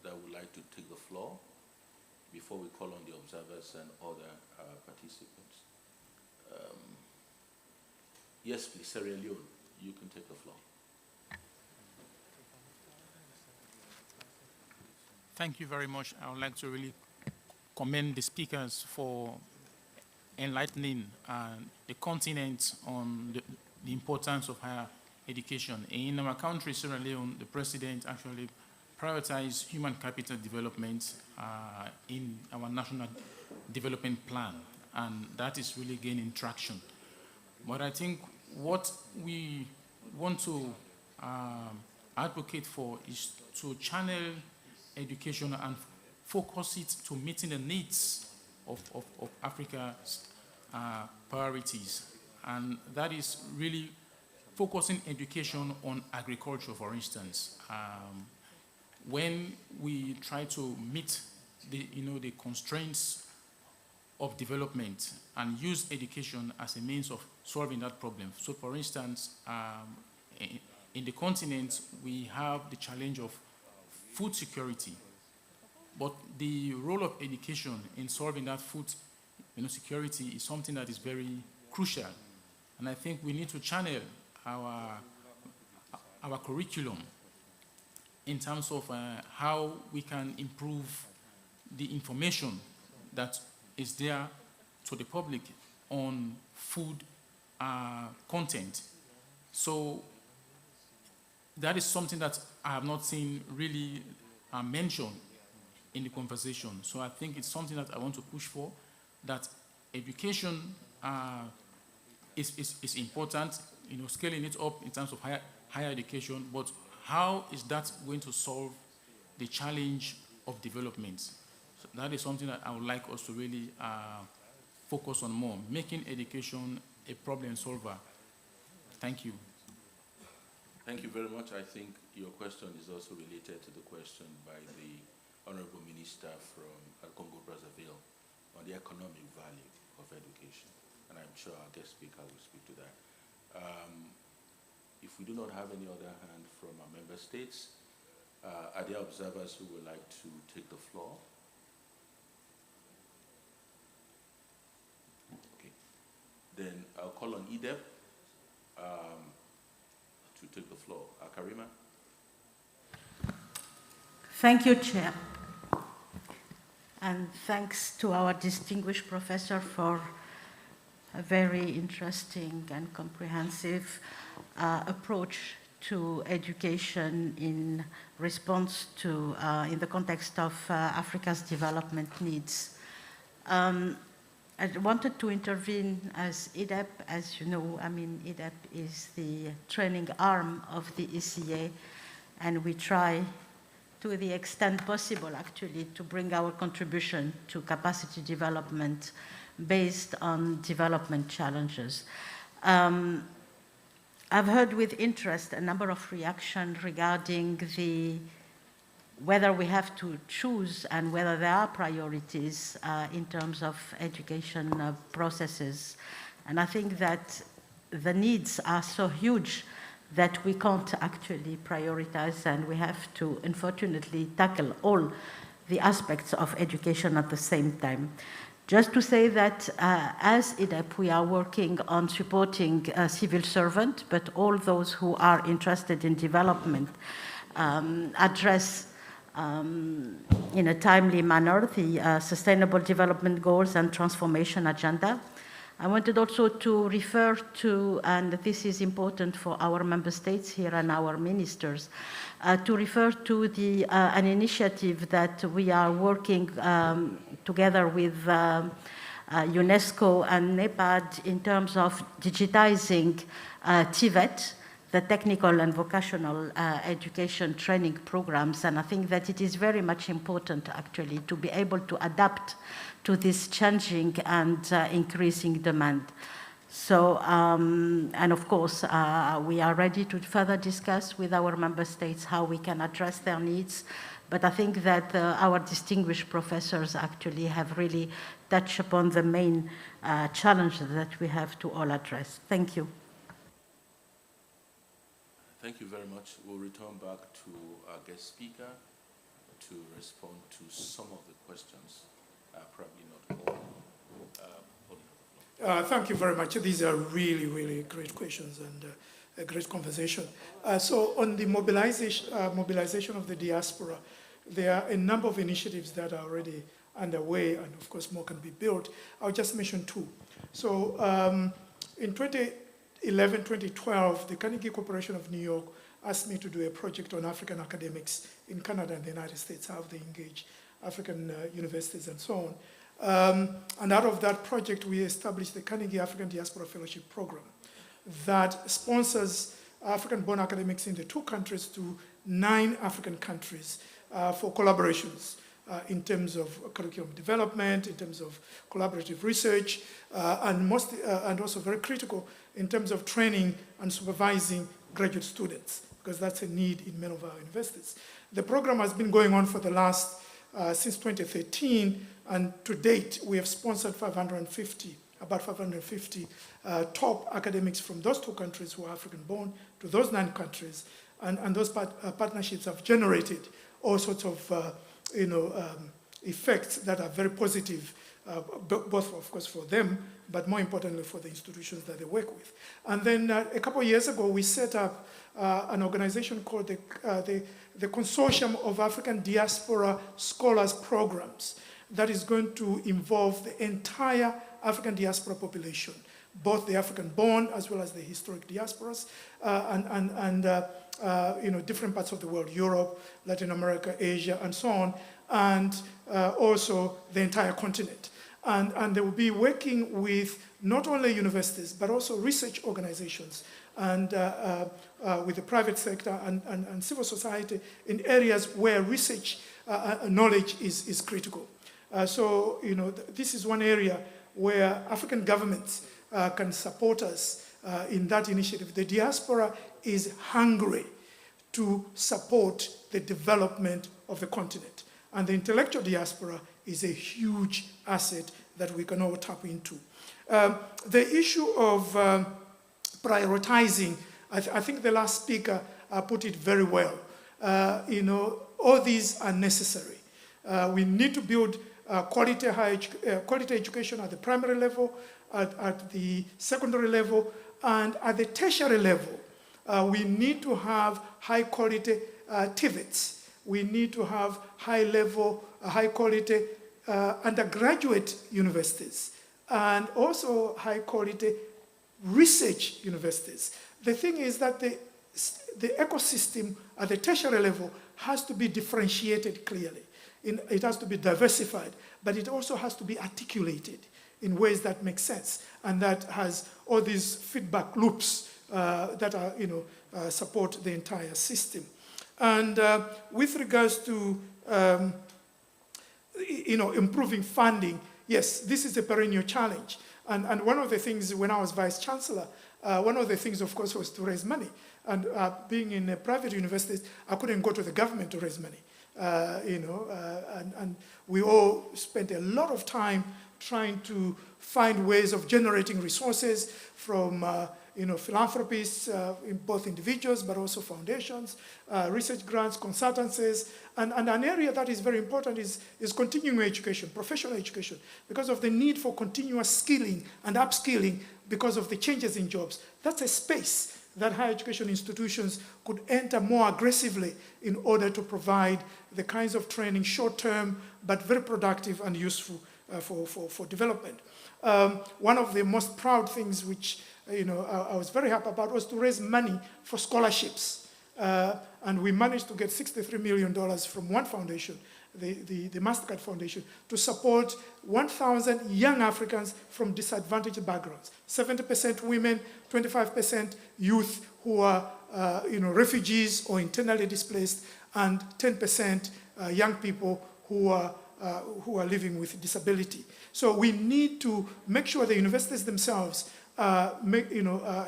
that would like to take the floor before we call on the observers and other participants? Yes, please, Sierra Leone, you can take the floor. Thank you very much. I would like to really commend the speakers for enlightening the continent on the importance of higher education. In our country, Sierra Leone, the president actually prioritized human capital development in our national development plan, and that is really gaining traction. But I think what we want to advocate for is to channel education and focus it to meeting the needs of Africa's priorities. And that is really focusing education on agriculture, for instance. When we try to meet the constraints of development and use education as a means of solving that problem. So for instance, in the continent, we have the challenge of food security, but the role of education in solving that food security is something that is very crucial. And I think we need to channel our curriculum in terms of how we can improve the information that is there to the public on food content. So that is something that I have not seen really mentioned in the conversation. So I think it's something that I want to push for, that education is important, scaling it up in terms of higher education, but how is that going to solve the challenge of development? So that is something that I would like us to really focus on more, making education a problem solver. Thank you. Thank you very much. I think your question is also related to the question by the Honorable Minister from Congo-Brazzaville on the economic value of education. And I'm sure our guest speaker will speak to that. If we do not have any other hand from our member states, are there observers who would like to take the floor? Okay. Then I'll call on EDEP to take the floor. Karima? Thank you, Chair. And thanks to our distinguished professor for a very interesting and comprehensive approach to education in response to, in the context of Africa's development needs. I wanted to intervene as EDEP. As you know, EDEP is the training arm of the ECA, and we try to the extent possible, actually, to bring our contribution to capacity development based on development challenges. I've heard with interest a number of reactions regarding whether we have to choose and whether there are priorities in terms of education processes. And I think that the needs are so huge that we can't actually prioritize, and we have to, unfortunately, tackle all the aspects of education at the same time. Just to say that as EDEP, we are working on supporting civil servants, but all those who are interested in development address in a timely manner the Sustainable Development Goals and Transformation Agenda. I wanted also to refer to, and this is important for our member states here and our ministers, to refer to an initiative that we are working together with UNESCO and NEPAD in terms of digitizing TVET, the technical and vocational education training programs. And I think that it is very much important, actually, to be able to adapt to this changing and increasing demand. So, and of course, we are ready to further discuss with our member states how we can address their needs. But I think that our distinguished professors actually have really touched upon the main challenges that we have to all address. Thank you. Thank you very much. We'll return back to our guest speaker to respond to some of the questions, probably not all. Thank you very much. These are really, really great questions and a great conversation. So on the mobilization of the diaspora, there are a number of initiatives that are already underway, and of course more can be built. I'll just mention two. So in 2011, 2012, the Carnegie Corporation of New York asked me to do a project on African academics in Canada and the United States, how they engage African universities and so on. And out of that project, we established the Carnegie African Diaspora Fellowship Program that sponsors African-born academics in the two countries to 9 African countries for collaborations in terms of curriculum development, in terms of collaborative research, and also very critical in terms of training and supervising graduate students, because that's a need in many of our universities. The program has been going on for the last, since 2013, and to date, we have sponsored about 550 top academics from those two countries who are African-born to those 9 countries, and those partnerships have generated all sorts of effects that are very positive, both, of course, for them, but more importantly for the institutions that they work with. And then a couple of years ago, we set up an organization called the Consortium of African Diaspora Scholars Programs that is going to involve the entire African diaspora population, both the African-born as well as the historic diasporas, and different parts of the world, Europe, Latin America, Asia, and so on, and also the entire continent. And they will be working with not only universities, but also research organizations and with the private sector and civil society in areas where research knowledge is critical. So, this is one area where African governments can support us in that initiative. The diaspora is hungry to support the development of the continent. And the intellectual diaspora is a huge asset that we can all tap into. The issue of prioritizing, I think the last speaker put it very well. All these are necessary. We need to build quality education at the primary level, at the secondary level, and at the tertiary level. We need to have high-quality TVETs. We need to have high-quality undergraduate universities, and also high-quality research universities. The thing is that the ecosystem at the tertiary level has to be differentiated clearly. It has to be diversified, but it also has to be articulated in ways that make sense, and that has all these feedback loops that are, support the entire system. And with regards to improving funding, yes, this is a perennial challenge. And one of the things, when I was vice chancellor, one of the things, of course, was to raise money. And being in a private university, I couldn't go to the government to raise money. And we all spent a lot of time trying to find ways of generating resources from philanthropists, both individuals, but also foundations, research grants, consultancies, and an area that is very important is continuing education, professional education, because of the need for continuous skilling and upskilling because of the changes in jobs. That's a space that higher education institutions could enter more aggressively in order to provide the kinds of training, short-term, but very productive and useful for development. One of the most proud things which I was very happy about was to raise money for scholarships. And we managed to get $63 million from one foundation, the MasterCard Foundation, to support 1,000 young Africans from disadvantaged backgrounds. 70% women, 25% youth who are refugees or internally displaced, and 10% young people who are living with disability. So we need to make sure the universities themselves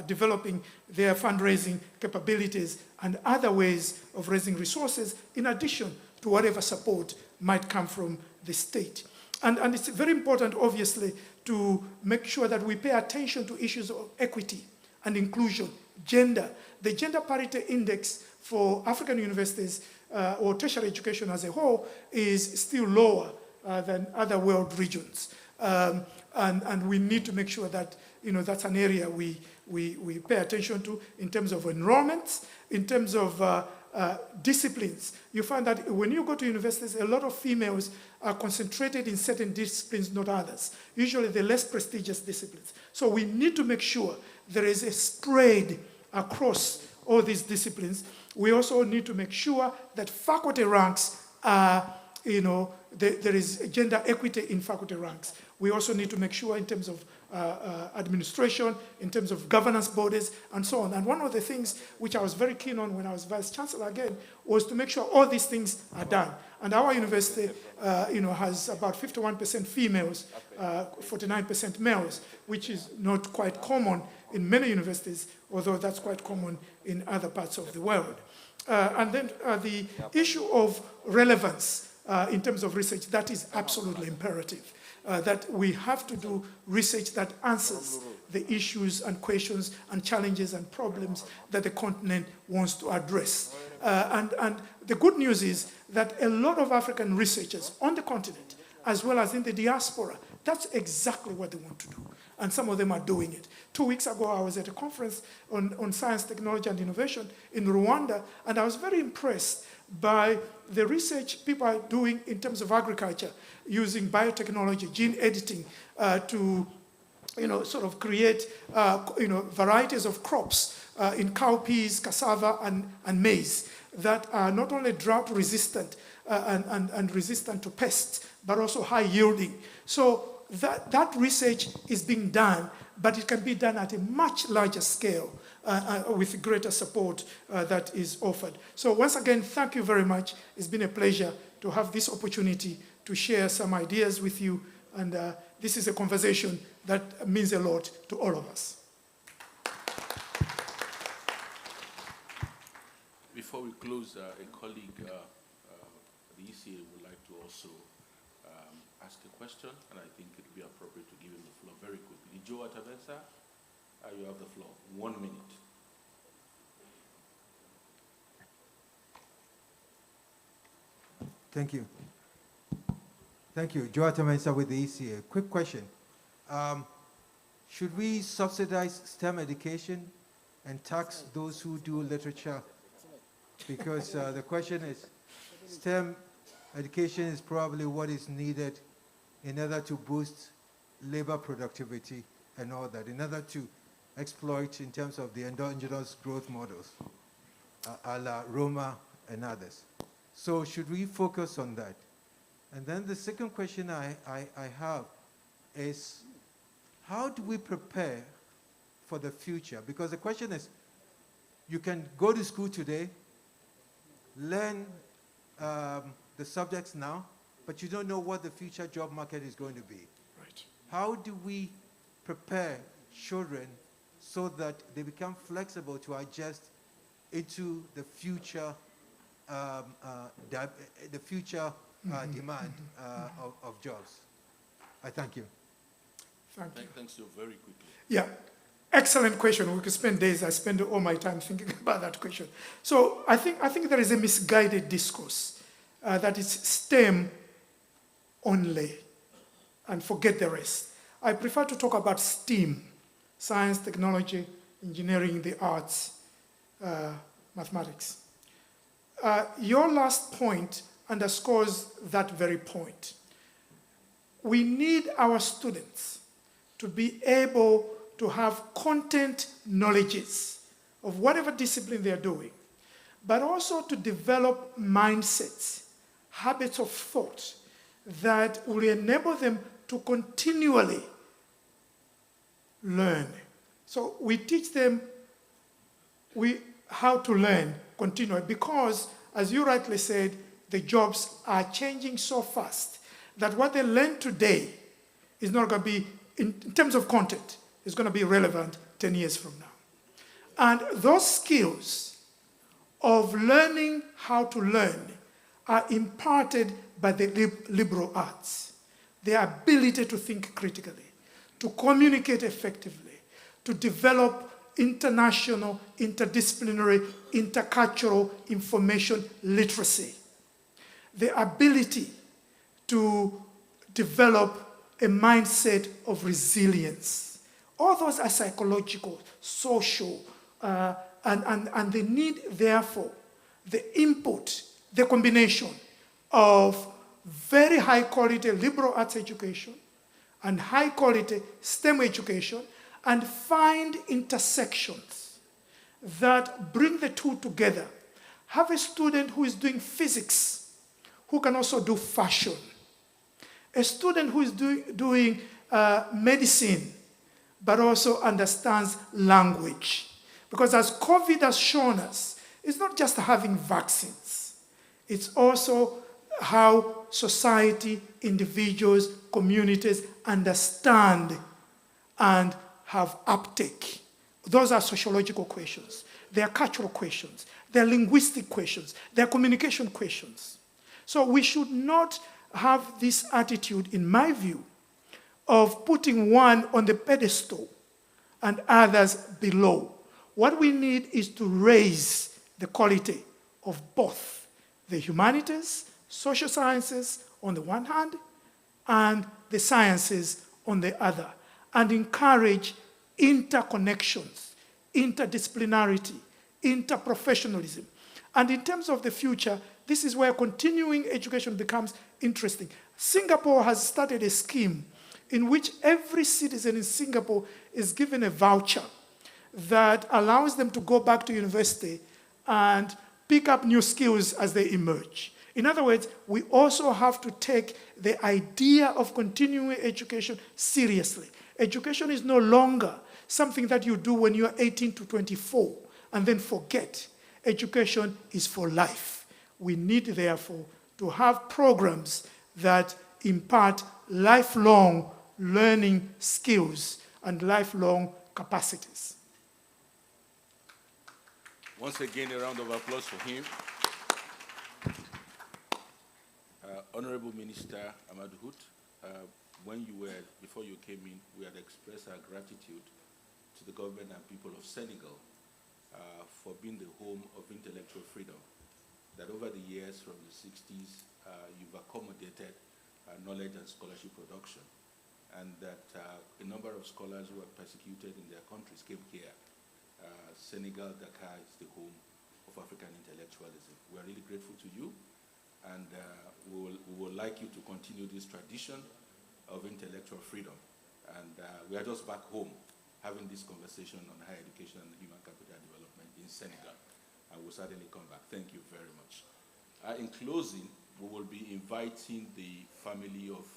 developing their fundraising capabilities and other ways of raising resources in addition to whatever support might come from the state. And it's very important, obviously, to make sure that we pay attention to issues of equity and inclusion, gender. The Gender Parity Index for African universities or tertiary education as a whole is still lower than other world regions. And we need to make sure that that's an area we pay attention to in terms of enrollment, in terms of disciplines. You find that when you go to universities, a lot of females are concentrated in certain disciplines, not others. Usually the less prestigious disciplines. So we need to make sure there is a spread across all these disciplines. We also need to make sure that faculty ranks are, there is gender equity in faculty ranks. We also need to make sure in terms of administration, in terms of governance bodies, and so on. And one of the things which I was very keen on when I was Vice Chancellor again was to make sure all these things are done. And our university, has about 51% females, 49% males, which is not quite common in many universities, although that's quite common in other parts of the world. And then the issue of relevance in terms of research, that is absolutely imperative. That we have to do research that answers the issues and questions and challenges and problems that the continent wants to address. And the good news is that a lot of African researchers on the continent, as well as in the diaspora, that's exactly what they want to do. And some of them are doing it. 2 weeks ago, I was at a conference on science, technology, and innovation in Rwanda, and I was very impressed by the research people are doing in terms of agriculture, using biotechnology, gene editing, to sort of create varieties of crops in cowpeas, cassava, and maize that are not only drought resistant and resistant to pests, but also high yielding. So that research is being done, but it can be done at a much larger scale with greater support that is offered. So once again, thank you very much. It's been a pleasure to have this opportunity to share some ideas with you. And this is a conversation that means a lot to all of us. Before we close, a colleague at the ECA would like to also ask a question, and I think it would be appropriate to give him the floor very quickly. Joe Atabensa, you have the floor. 1 minute. Thank you. Thank you. Joe Atabensa with the ECA. Quick question. Should we subsidize STEM education and tax those who do literature? Because the question is, STEM education is probably what is needed in order to boost labor productivity and all that, in order to exploit in terms of the endogenous growth models, a la Roma and others. So should we focus on that? And then the second question I have is, how do we prepare for the future? Because the question is, you can go to school today, learn the subjects now, but you don't know what the future job market is going to be. Right. How do we prepare children so that they become flexible to adjust into the future demand of jobs? I thank you. Thank you. Thanks, Joe, very quickly. Yeah, excellent question. We could spend days. I spend all my time thinking about that question. So I think there is a misguided discourse that is STEM only and forget the rest. I prefer to talk about STEAM, science, technology, engineering, the arts, mathematics. Your last point underscores that very point. We need our students to be able to have content knowledges of whatever discipline they're doing, but also to develop mindsets, habits of thought that will enable them to continually learn. So we teach them how to learn continually because, as you rightly said, the jobs are changing so fast that what they learn today is not going to be, in terms of content, is going to be relevant 10 years from now. And those skills of learning how to learn are imparted by the liberal arts. The ability to think critically, to communicate effectively, to develop international, interdisciplinary, intercultural information literacy. The ability to develop a mindset of resilience, All those are psychological, social, and they need, therefore, the input, the combination of very high quality liberal arts education and high quality STEM education, and find intersections that bring the two together. Have a student who is doing physics, who can also do fashion. A student who is doing medicine, but also understands language. Because as COVID has shown us, it's not just having vaccines. It's also how society, individuals, communities understand and have uptake. Those are sociological questions. They are cultural questions. They are linguistic questions. They are communication questions. So we should not have this attitude, in my view, of putting one on the pedestal and others below. What we need is to raise the quality of both the humanities, social sciences on the one hand, and the sciences on the other, and encourage interconnections, interdisciplinarity, interprofessionalism. And in terms of the future, this is where continuing education becomes interesting. Singapore has started a scheme in which every citizen in Singapore is given a voucher that allows them to go back to university and pick up new skills as they emerge. In other words, we also have to take the idea of continuing education seriously. Education is no longer something that you do when you're 18 to 24 and then forget. Education is for life. We need, therefore, to have programs that impart lifelong learning skills and lifelong capacities. Once again, a round of applause for him. Honorable Minister Amadou Hout, before you came in, we had expressed our gratitude to the government and people of Senegal for being the home of intellectual freedom. That over the years, from the 60s, you've accommodated knowledge and scholarship production, and that a number of scholars who were persecuted in their countries came here. Senegal, Dakar is the home of African intellectualism. We are really grateful to you, and we would like you to continue this tradition of intellectual freedom. And we are just back home having this conversation on higher education and human capital development in Senegal. And we'll certainly come back. Thank you very much. In closing, we will be inviting the family of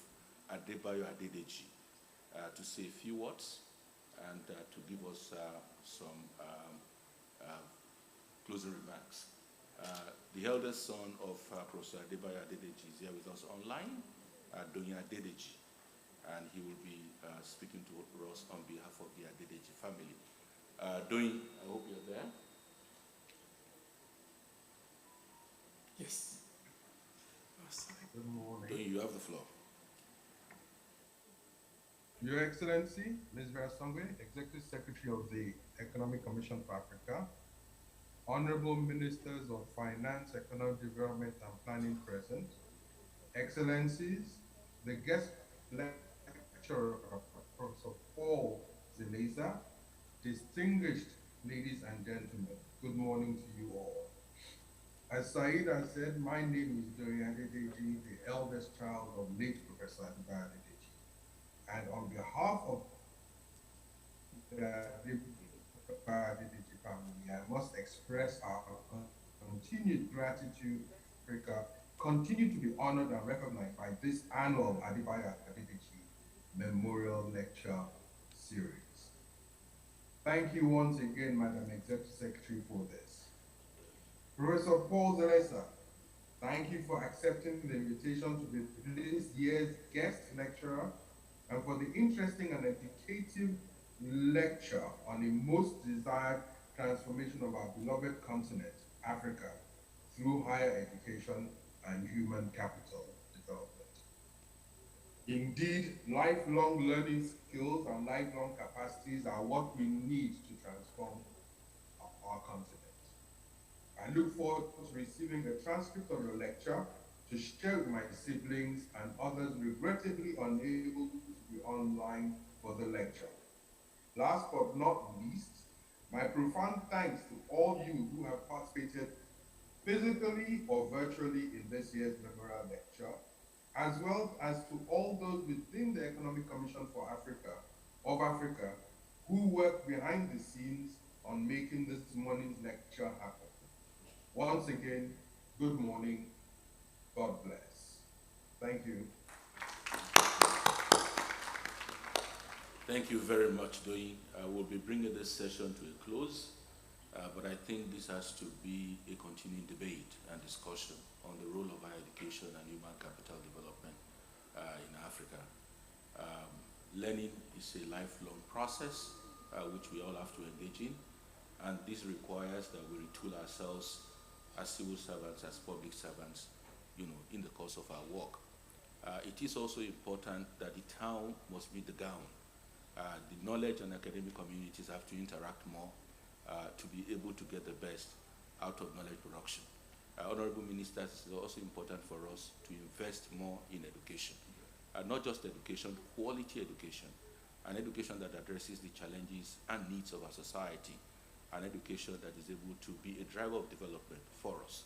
Adebayo Adedeji to say a few words and to give us some closing remarks. The eldest son of Professor Adebayo Adedeji is here with us online, Doyin Adedeji, and he will be speaking to us on behalf of the Adedeji family. Doyin, I hope you're there. Yes. Good morning. Doyin, you have the floor. Your Excellency, Ms. Vera Songwe, Executive Secretary of the Economic Commission for Africa, Honorable Ministers of Finance, Economic Development and Planning present, Excellencies, the guest lecturer, Professor Paul Zeleza, distinguished ladies and gentlemen, good morning to you all. As Said has said, my name is Doyin Adedeji, the eldest child of late Professor Adebayo Adedeji. And on behalf of the Adedeji family, I must express our continued gratitude. Africa continue to be honored and recognized by this annual Adebayo Adedeji Memorial Lecture Series. Thank you once again, Madam Executive Secretary, for this. Professor Paul Zeleza, thank you for accepting the invitation to be this year's guest lecturer and for the interesting and educative lecture on the most desired transformation of our beloved continent, Africa, through higher education and human capital development. Indeed, lifelong learning skills and lifelong capacities are what we need to transform our continent. I look forward to receiving the transcript of your lecture to share with my siblings and others regrettably unable to be online for the lecture. Last but not least, my profound thanks to all you who have participated physically or virtually in this year's memorial lecture, as well as to all those within the Economic Commission for Africa, of Africa, who worked behind the scenes on making this morning's lecture happen. Once again, good morning. God bless. Thank you. Thank you very much, Doyin. We'll be bringing this session to a close, but I think this has to be a continuing debate and discussion on the role of higher education and human capital development in Africa. Learning is a lifelong process which we all have to engage in, and this requires that we retool ourselves as civil servants, as public servants, in the course of our work. It is also important that the town must meet the gown. The knowledge and academic communities have to interact more to be able to get the best out of knowledge production. Honorable Ministers, it is also important for us to invest more in education. Not just education, quality education, an education that addresses the challenges and needs of our society, an education that is able to be a driver of development for us.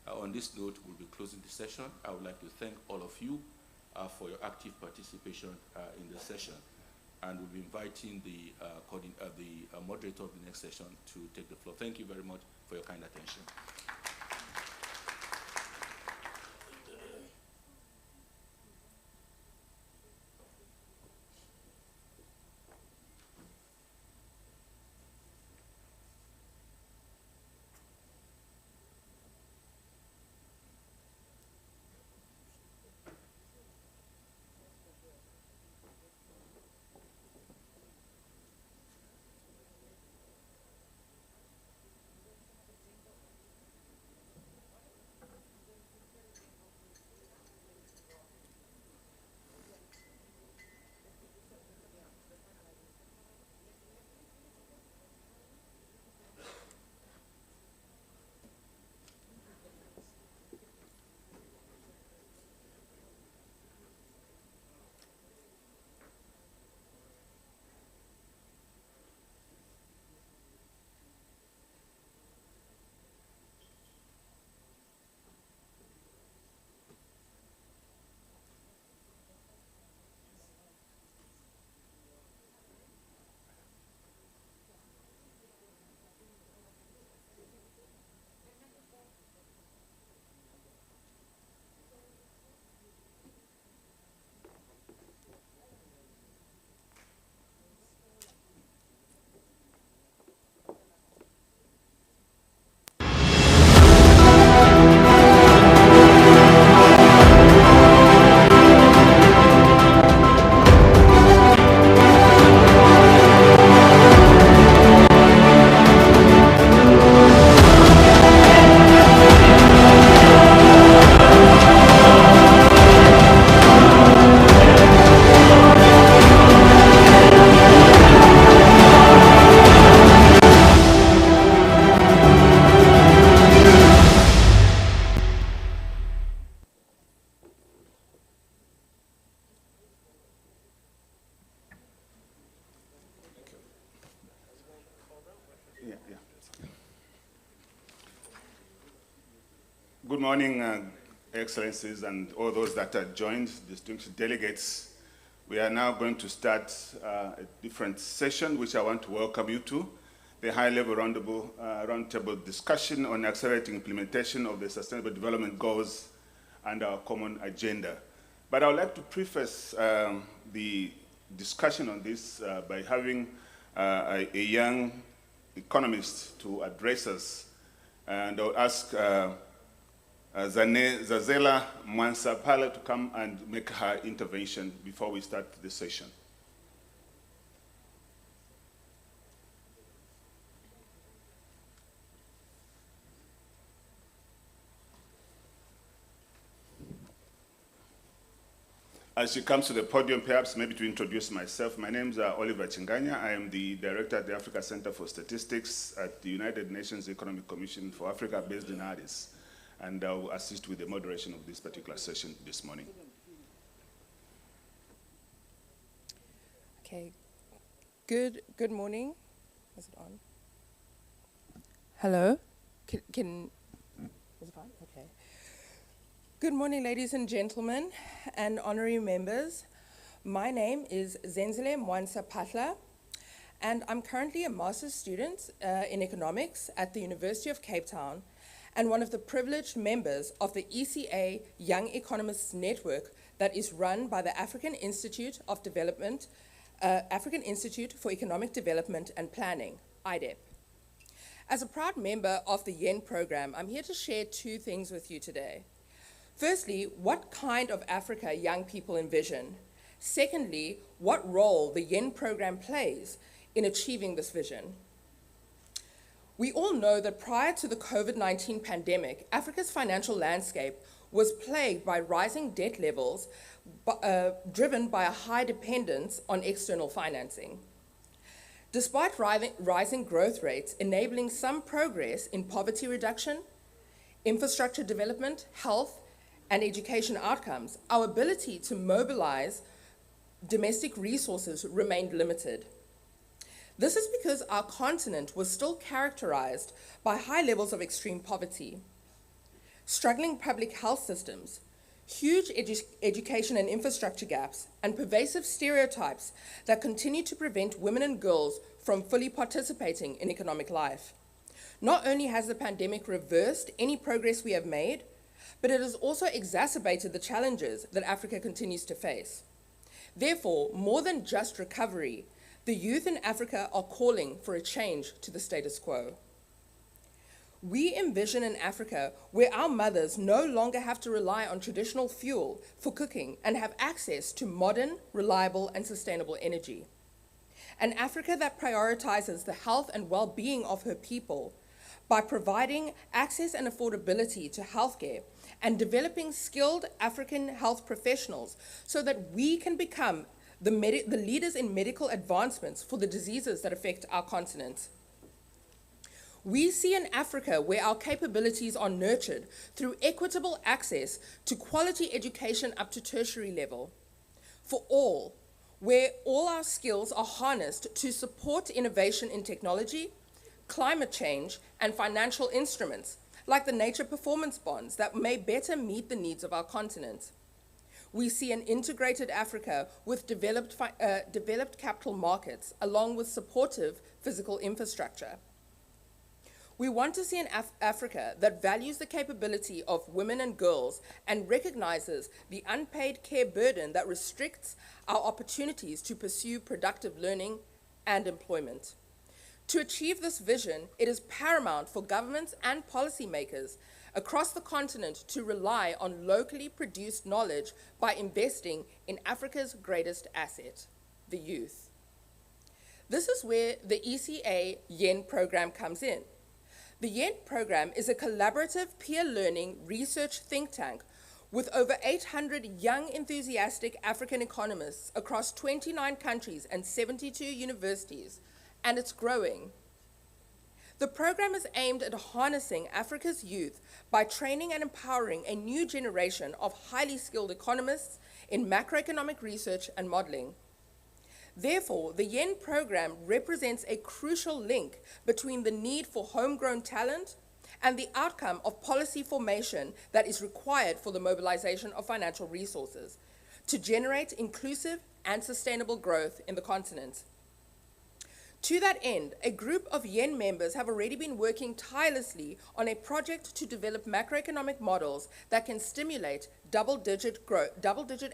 On this note, we'll be closing the session. I would like to thank all of you for your active participation in the session. And we'll be inviting the moderator of the next session to take the floor. Thank you very much for your kind attention. Good morning, Excellencies, and all those that are joined, distinguished delegates. We are now going to start a different session, which I want to welcome you to, the high-level roundtable discussion on accelerating implementation of the Sustainable Development Goals and our common agenda. But I would like to preface the discussion on this by having a young economist to address us, and I'll ask Zazela Mwansapala to come and make her intervention before we start the session. As she comes to the podium, perhaps maybe to introduce myself. My name is Oliver Chinganya. I am the director at the Africa Center for Statistics at the United Nations Economic Commission for Africa, based in Addis. And I will assist with the moderation of this particular session this morning. Okay. Good morning. Is it on? Hello? Is it on? Okay. Good morning, ladies and gentlemen and honorary members. My name is Zenzile Mwansa Patla, and I'm currently a master's student in economics at the University of Cape Town and one of the privileged members of the ECA Young Economists Network that is run by the African Institute of Development, African Institute for Economic Development and Planning, IDEP. As a proud member of the YEN program, I'm here to share two things with you today. Firstly, what kind of Africa young people envision? Secondly, what role the YEN program plays in achieving this vision. We all know that prior to the COVID-19 pandemic, Africa's financial landscape was plagued by rising debt levels driven by a high dependence on external financing. Despite rising growth rates enabling some progress in poverty reduction, infrastructure development, health, and education outcomes, our ability to mobilize domestic resources remained limited. This is because our continent was still characterized by high levels of extreme poverty, struggling public health systems, huge education and infrastructure gaps, and pervasive stereotypes that continue to prevent women and girls from fully participating in economic life. Not only has the pandemic reversed any progress we have made, but it has also exacerbated the challenges that Africa continues to face. Therefore, more than just recovery, the youth in Africa are calling for a change to the status quo. We envision an Africa where our mothers no longer have to rely on traditional fuel for cooking and have access to modern, reliable, and sustainable energy. An Africa that prioritizes the health and well-being of her people by providing access and affordability to healthcare and developing skilled African health professionals so that we can become the leaders in medical advancements for the diseases that affect our continent. We see an Africa where our capabilities are nurtured through equitable access to quality education up to tertiary level for all, where all our skills are harnessed to support innovation in technology, climate change, and financial instruments like the nature performance bonds that may better meet the needs of our continent. We see an integrated Africa with developed capital markets along with supportive physical infrastructure. We want to see an Africa that values the capability of women and girls and recognizes the unpaid care burden that restricts our opportunities to pursue productive learning and employment. To achieve this vision, it is paramount for governments and policymakers across the continent to rely on locally produced knowledge by investing in Africa's greatest asset, the youth. This is where the ECA YEN program comes in. The YEN program is a collaborative peer learning research think tank with over 800 young enthusiastic African economists across 29 countries and 72 universities, and it's growing. The program is aimed at harnessing Africa's youth by training and empowering a new generation of highly skilled economists in macroeconomic research and modeling. Therefore, the YEN program represents a crucial link between the need for homegrown talent and the outcome of policy formation that is required for the mobilization of financial resources to generate inclusive and sustainable growth in the continent. To that end, a group of YEN members have already been working tirelessly on a project to develop macroeconomic models that can stimulate double-digit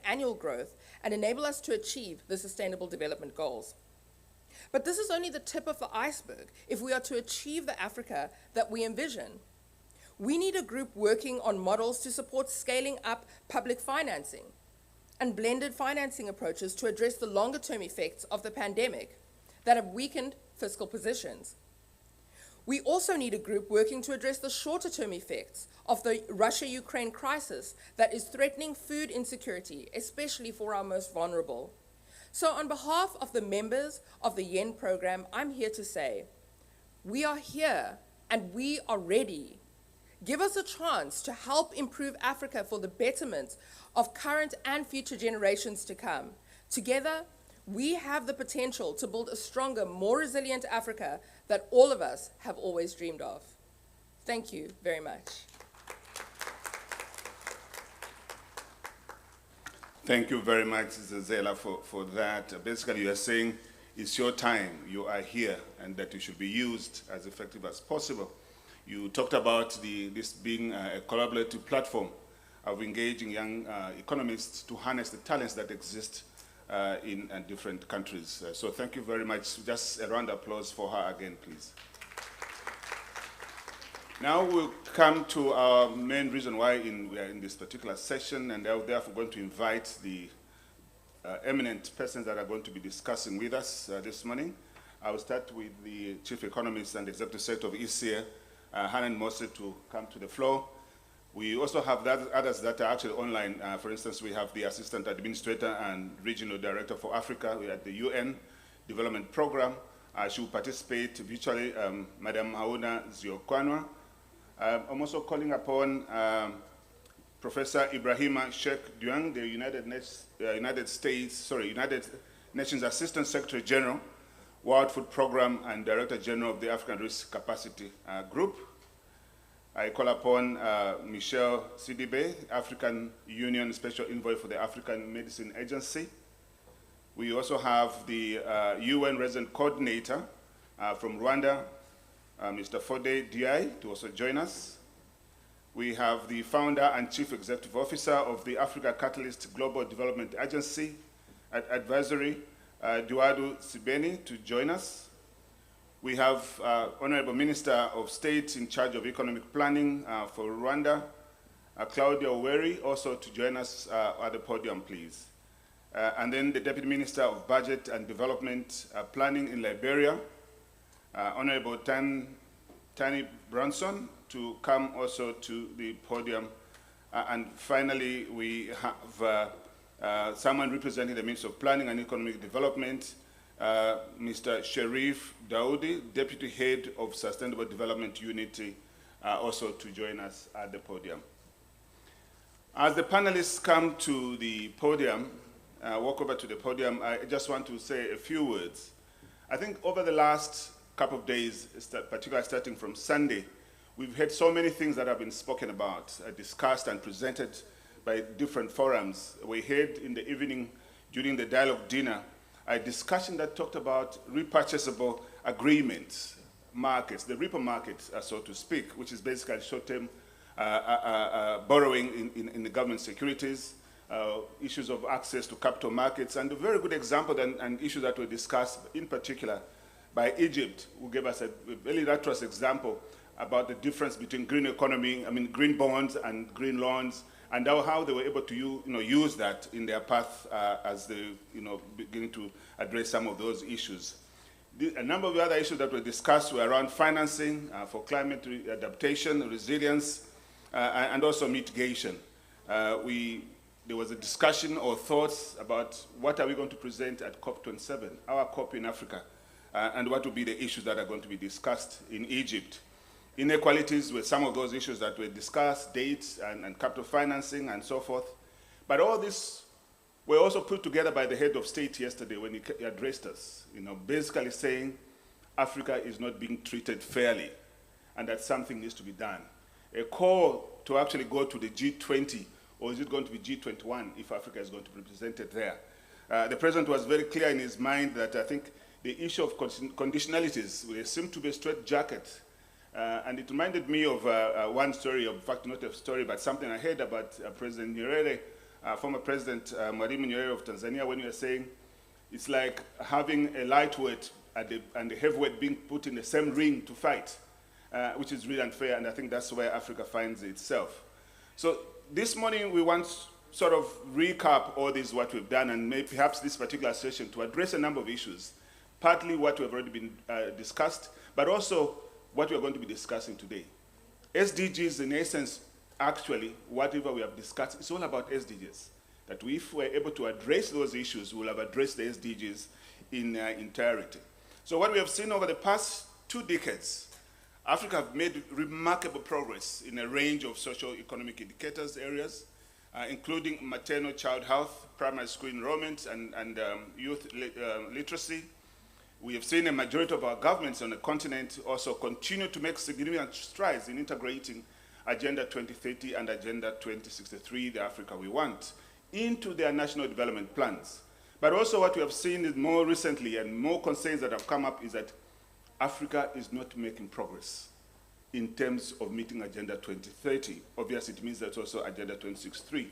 annual growth and enable us to achieve the Sustainable Development Goals. But this is only the tip of the iceberg if we are to achieve the Africa that we envision. We need a group working on models to support scaling up public financing and blended financing approaches to address the longer-term effects of the pandemic that have weakened fiscal positions. We also need a group working to address the shorter-term effects of the Russia-Ukraine crisis that is threatening food insecurity, especially for our most vulnerable. So on behalf of the members of the YEN program, I'm here to say, we are here and we are ready. Give us a chance to help improve Africa for the betterment of current and future generations to come. Together, We have the potential to build a stronger, more resilient Africa that all of us have always dreamed of. Thank you very much. Thank you very much, Zenzela, for that. Basically, you are saying it's your time, you are here, and that you should be used as effective as possible. You talked about this being a collaborative platform of engaging young economists to harness the talents that exist in different countries. So thank you very much. Just a round of applause for her again, please. Now we'll come to our main reason why we are in this particular session, and I'm therefore going to invite the eminent persons that are going to be discussing with us this morning. I will start with the Chief Economist and Executive Secretary of ECA, Hanan Mose, to come to the floor. We also have others that are actually online. For instance, we have the Assistant Administrator and Regional Director for Africa. We are at the UN Development Program. She will participate virtually, Madam Hauna Ziokwanwa. I'm also calling upon Professor Ibrahima Sheikh Duang, the United Nations Assistant Secretary General, World Food Program and Director General of the African Risk Capacity Group. I call upon Michelle Sidibe, African Union Special Envoy for the African Medicine Agency. We also have the UN Resident Coordinator from Rwanda, Mr. Fode Diai, to also join us. We have the Founder and Chief Executive Officer of the Africa Catalyst Global Development Agency Advisory, Duadu Sibeni, to join us. We have Honorable Minister of State in charge of economic planning for Rwanda, Claudia Oweri, also to join us at the podium, please. And then the Deputy Minister of Budget and Development Planning in Liberia, Honorable Tani Branson, to come also to the podium. And finally, we have someone representing the Ministry of Planning and Economic Development, Mr. Sherif Daoudi, Deputy Head of Sustainable Development Unity, also to join us at the podium. As the panelists come to the podium, walk over to the podium, I just want to say a few words. I think over the last couple of days, particularly starting from Sunday, we've had so many things that have been spoken about, discussed and presented by different forums. We had in the evening, during the dialogue dinner, a discussion that talked about repurchasable agreements, markets, the repo market, so to speak, which is basically short-term borrowing in the government securities, issues of access to capital markets, and a very good example and issues that were discussed in particular by Egypt, who gave us a very illustrious example about the difference between green economy, green bonds and green loans, and how they were able to use that in their path as they beginning to address some of those issues. A number of the other issues that were discussed were around financing for climate adaptation, resilience, and also mitigation. There was a discussion or thoughts about what are we going to present at COP27, our COP in Africa, and what will be the issues that are going to be discussed in Egypt. Inequalities were some of those issues that were discussed, dates and capital financing and so forth. But all this were also put together by the head of state yesterday when he addressed us, basically saying Africa is not being treated fairly and that something needs to be done. A call to actually go to the G20, or is it going to be G21 if Africa is going to be represented there? The president was very clear in his mind that I think the issue of conditionalities seemed to be a straitjacket. And it reminded me of one story, in fact, not a story, but something I heard about President Nyerere, former President Mwalimu Nyerere of Tanzania, when he was saying it's like having a lightweight and a heavyweight being put in the same ring to fight, which is really unfair, and I think that's where Africa finds itself. So this morning we want to sort of recap all this, what we've done, and maybe perhaps this particular session to address a number of issues, partly what we've already been discussed, but also what we're going to be discussing today. SDGs, in essence, actually, whatever we have discussed, it's all about SDGs. That if we're able to address those issues, we'll have addressed the SDGs in entirety. So what we have seen over the past 2 decades, Africa have made remarkable progress in a range of socio-economic indicators areas. including maternal child health, primary school enrollment, and youth literacy. We have seen a majority of our governments on the continent also continue to make significant strides in integrating Agenda 2030 and Agenda 2063, the Africa we want, into their national development plans. But also what we have seen is more recently and more concerns that have come up is that Africa is not making progress in terms of meeting Agenda 2030. Obviously, it means that's also Agenda 2063.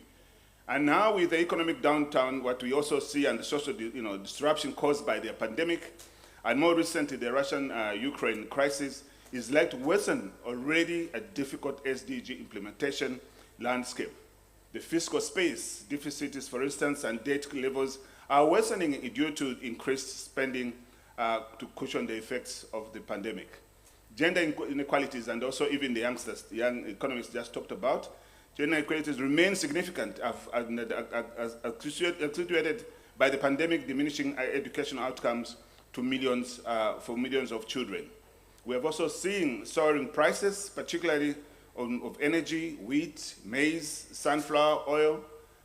And now with the economic downturn, what we also see and the social disruption caused by the pandemic, and more recently the Russian-Ukraine crisis, is likely to worsen already a difficult SDG implementation landscape. The fiscal space deficits, for instance, and debt levels are worsening due to increased spending to cushion the effects of the pandemic. Gender inequalities, and also even the young economists just talked about, gender inequalities remain significant as accentuated by the pandemic, diminishing educational outcomes to for millions of children. We have also seen soaring prices, particularly of energy, wheat, maize, sunflower oil,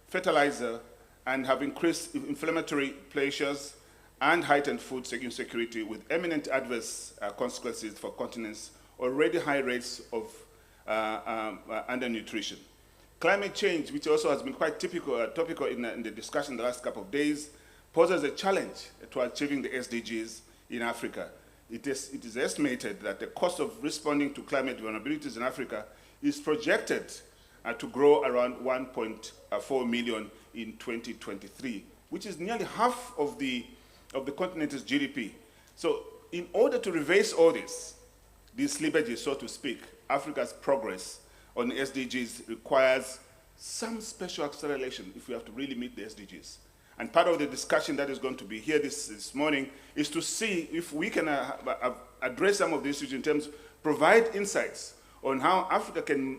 fertilizer, and have increased inflammatory pressures and heightened food insecurity with eminent adverse consequences for continents already high rates of undernutrition. Climate change, which also has been quite topical in the discussion the last couple of days, poses a challenge to achieving the SDGs in Africa. It is estimated that the cost of responding to climate vulnerabilities in Africa is projected to grow around 1.4 million in 2023, which is nearly half of the continent's GDP. So in order to reverse all this, these slippages, so to speak, Africa's progress on the SDGs requires some special acceleration if we have to really meet the SDGs. And part of the discussion that is going to be here this morning is to see if we can address some of these issues in terms of provide insights on how Africa can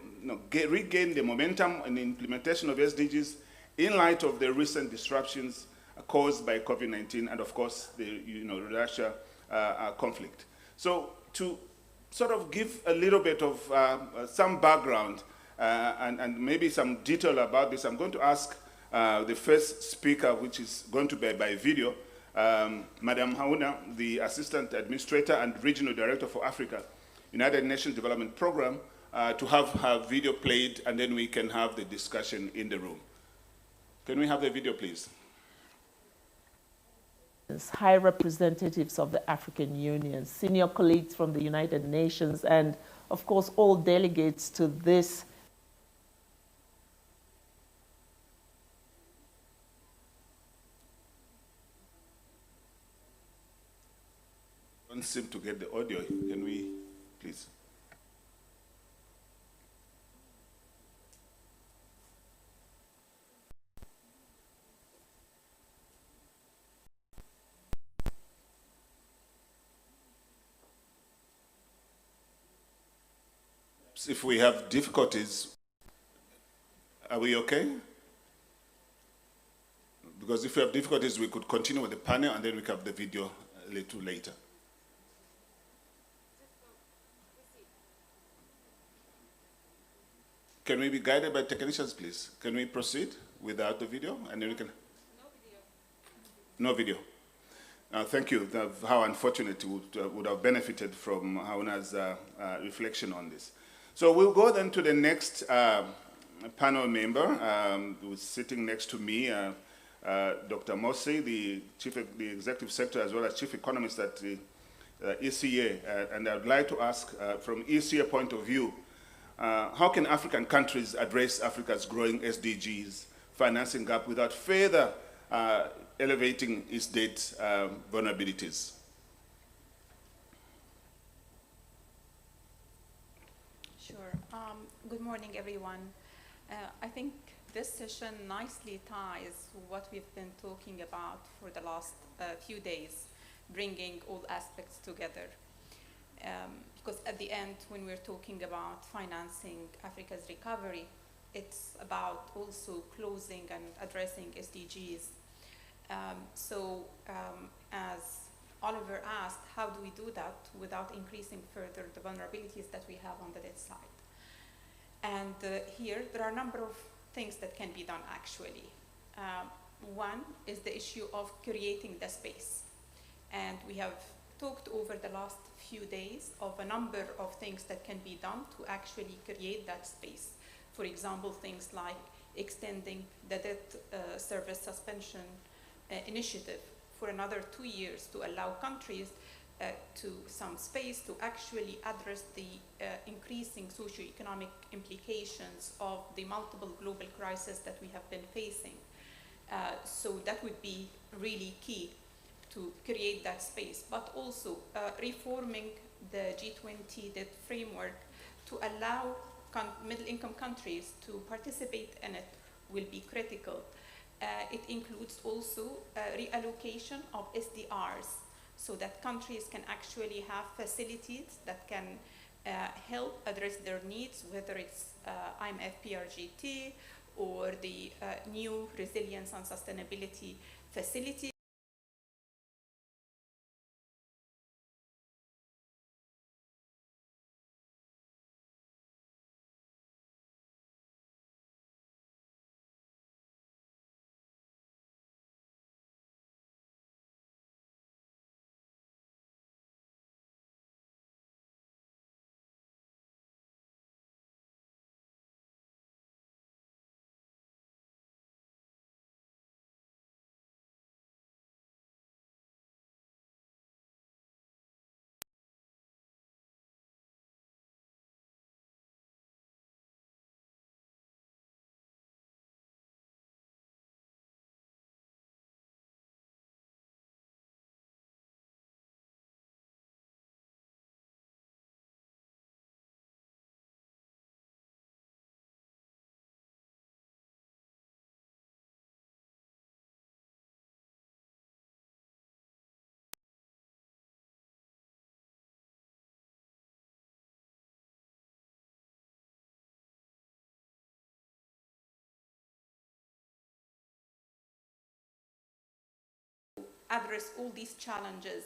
regain the momentum and the implementation of SDGs in light of the recent disruptions caused by COVID-19 and, of course, the Russia conflict. So to sort of give a little bit of some background and maybe some detail about this, I'm going to ask the first speaker, which is going to be by video, Madam Hauna, the Assistant Administrator and Regional Director for Africa, United Nations Development Program, to have her video played, and then we can have the discussion in the room. Can we have the video, please? High representatives of the African Union, senior colleagues from the United Nations, and of course all delegates to this don't seem to get the audio. Can we, please? If we have difficulties, are we okay? Because if we have difficulties, we could continue with the panel and then we can have the video a little later. Can we be guided by technicians, please? Can we proceed without the video? And then we can... No video. Thank you. How unfortunate would have benefited from Hauna's reflection on this. So we'll go then to the next panel member who's sitting next to me, Dr. Mosi, the Executive Secretary as well as Chief Economist at the ECA. And I'd like to ask, from ECA point of view, how can African countries address Africa's growing SDGs financing gap without further elevating its debt vulnerabilities? Sure. Good morning, everyone. I think this session nicely ties what we've been talking about for the last few days, bringing all aspects together. Because at the end, when we're talking about financing Africa's recovery, it's about also closing and addressing SDGs. As Oliver asked, how do we do that without increasing further the vulnerabilities that we have on the debt side? And here, there are a number of things that can be done actually. One is the issue of creating the space. And we have talked over the last few days of a number of things that can be done to actually create that space. For example, things like extending the debt service suspension initiative for another 2 years to allow countries to some space to actually address the increasing socioeconomic implications of the multiple global crises that we have been facing. So that would be really key to create that space, but also reforming the G20 debt framework to allow middle-income countries to participate in it will be critical. It includes also reallocation of SDRs so that countries can actually have facilities that can help address their needs, whether it's IMF PRGT or the new resilience and sustainability facility. Address all these challenges.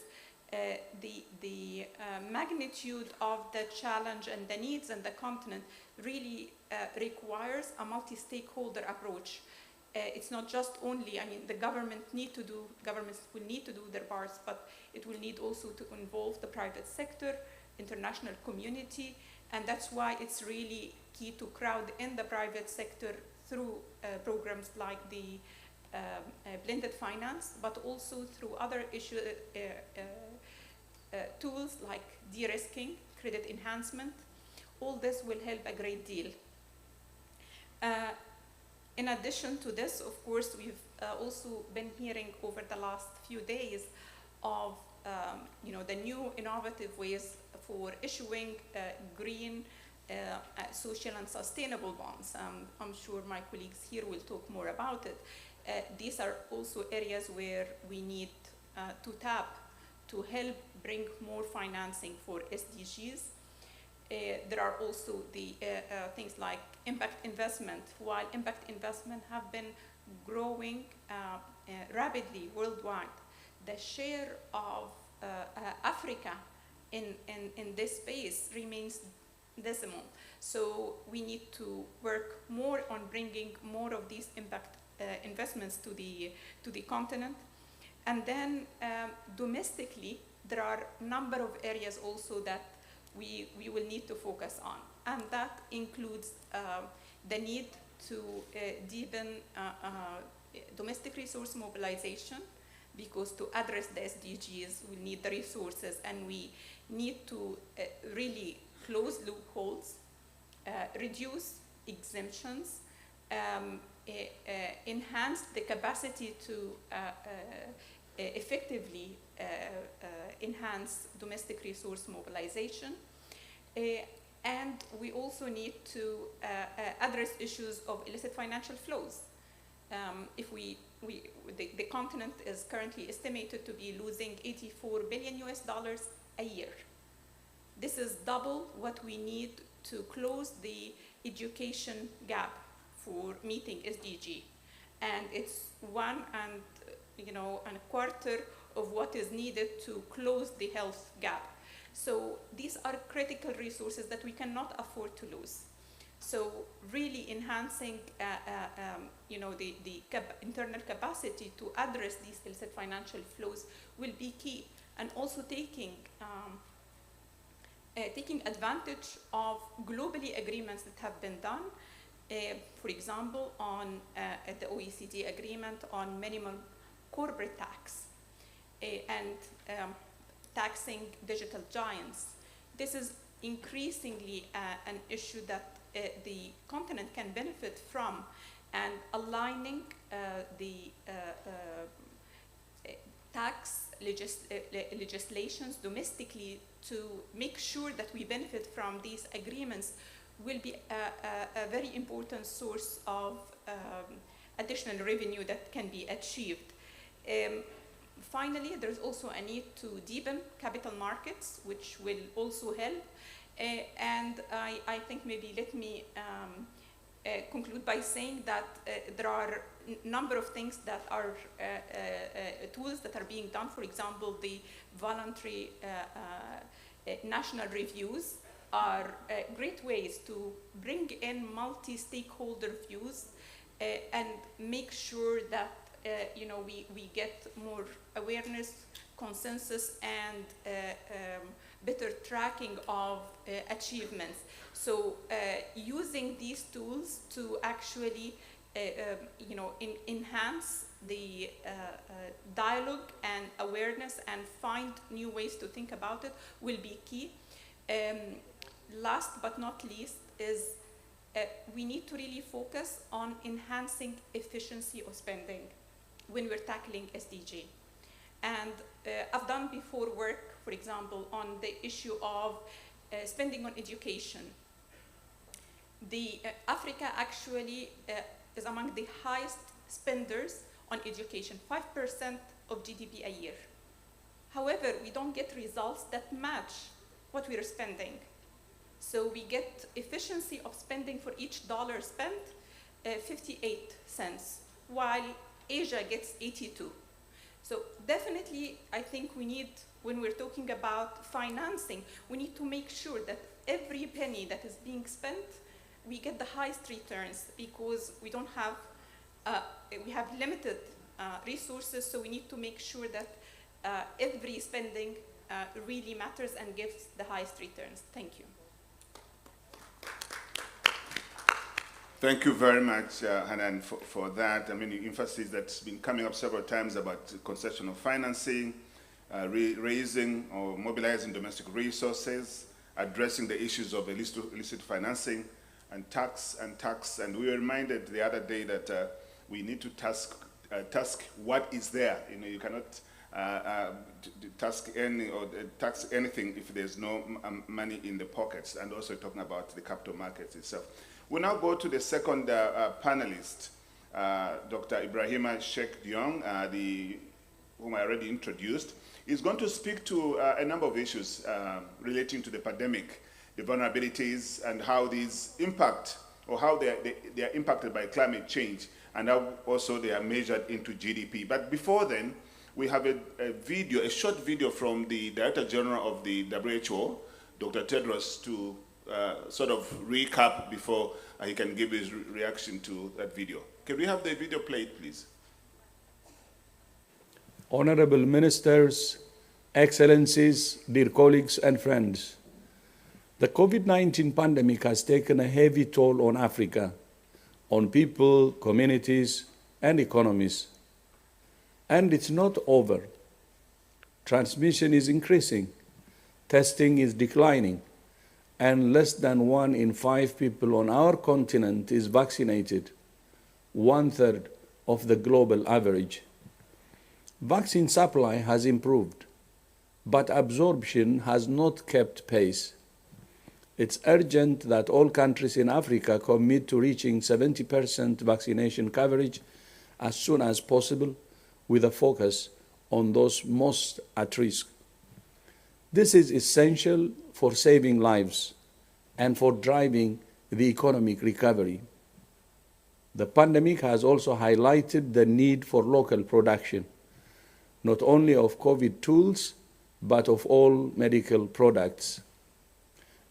The magnitude of the challenge and the needs in the continent really requires a multi-stakeholder approach. It's not just only, I mean, the governments will need to do their parts, but it will need also to involve the private sector, international community, and that's why it's really key to crowd in the private sector through programs like the blended finance, but also through other tools like de-risking, credit enhancement. All this will help a great deal. In addition to this, of course, we've also been hearing over the last few days of the new innovative ways for issuing green, social and sustainable bonds. I'm sure my colleagues here will talk more about it. These are also areas where we need to tap to help bring more financing for SDGs. There are also the things like impact investment. While impact investment have been growing rapidly worldwide, the share of Africa in this space remains decimal. So we need to work more on bringing more of these impact investments to the continent. And then domestically, there are a number of areas also that we will need to focus on. And that includes the need to deepen domestic resource mobilization, because to address the SDGs, we need the resources, and we need to really close loopholes, reduce exemptions, enhance the capacity to effectively enhance domestic resource mobilization. And we also need to address issues of illicit financial flows. The continent is currently estimated to be losing $84 billion a year. This is double what we need to close the education gap for meeting SDG, and it's 1 1/4 of what is needed to close the health gap. So these are critical resources that we cannot afford to lose. So really enhancing you know, the internal capacity to address these illicit financial flows will be key, and also taking advantage of globally agreements that have been done, for example, on the OECD agreement on minimum corporate tax and taxing digital giants. This is increasingly an issue that the continent can benefit from, and aligning the tax legislations domestically to make sure that we benefit from these agreements will be a very important source of additional revenue that can be achieved. Finally, there's also a need to deepen capital markets, which will also help. And I think maybe let me conclude by saying that there are a number of things that are tools that are being done. For example, the voluntary national reviews are great ways to bring in multi-stakeholder views and make sure that you know, we get more awareness, consensus, and better tracking of achievements. So using these tools to actually you know, enhance the dialogue and awareness and find new ways to think about it will be key. Last but not least is we need to really focus on enhancing efficiency of spending when we're tackling SDG. And I've done before work, for example, on the issue of spending on education. Africa actually is among the highest spenders on education, 5% of GDP a year. However, we don't get results that match what we are spending. So we get efficiency of spending for each dollar spent, 58 cents, while Asia gets 82. So definitely, I think we need, when we're talking about financing, we need to make sure that every penny that is being spent, we get the highest returns, because we don't have, we have limited resources, so we need to make sure that every spending really matters and gives the highest returns. Thank you. Thank you very much, Hanan, for that. I mean, the emphasis that's been coming up several times about concessional financing, raising or mobilizing domestic resources, addressing the issues of illicit financing, and tax. And we were reminded the other day that we need to task what is there. You know, you cannot tax anything if there's no money in the pockets, and also talking about the capital markets itself. We'll now go to the second panelist, Dr. Ibrahima Sheikh Diong, whom I already introduced. He's going to speak to a number of issues relating to the pandemic, the vulnerabilities, and how these impact, or how they are impacted by climate change, and how also they are measured into GDP. But before then, we have a short video from the Director General of the WHO, Dr. Tedros, to sort of recap before he can give his reaction to that video. Can we have the video played, please? Honorable Ministers, Excellencies, dear colleagues and friends, the COVID-19 pandemic has taken a heavy toll on Africa, on people, communities, and economies. And it's not over. Transmission is increasing, testing is declining, and less than 1 in 5 people on our continent is vaccinated, 1/3 of the global average. Vaccine supply has improved, but absorption has not kept pace. It's urgent that all countries in Africa commit to reaching 70% vaccination coverage as soon as possible, with a focus on those most at risk. This is essential for saving lives and for driving the economic recovery. The pandemic has also highlighted the need for local production, not only of COVID tools, but of all medical products.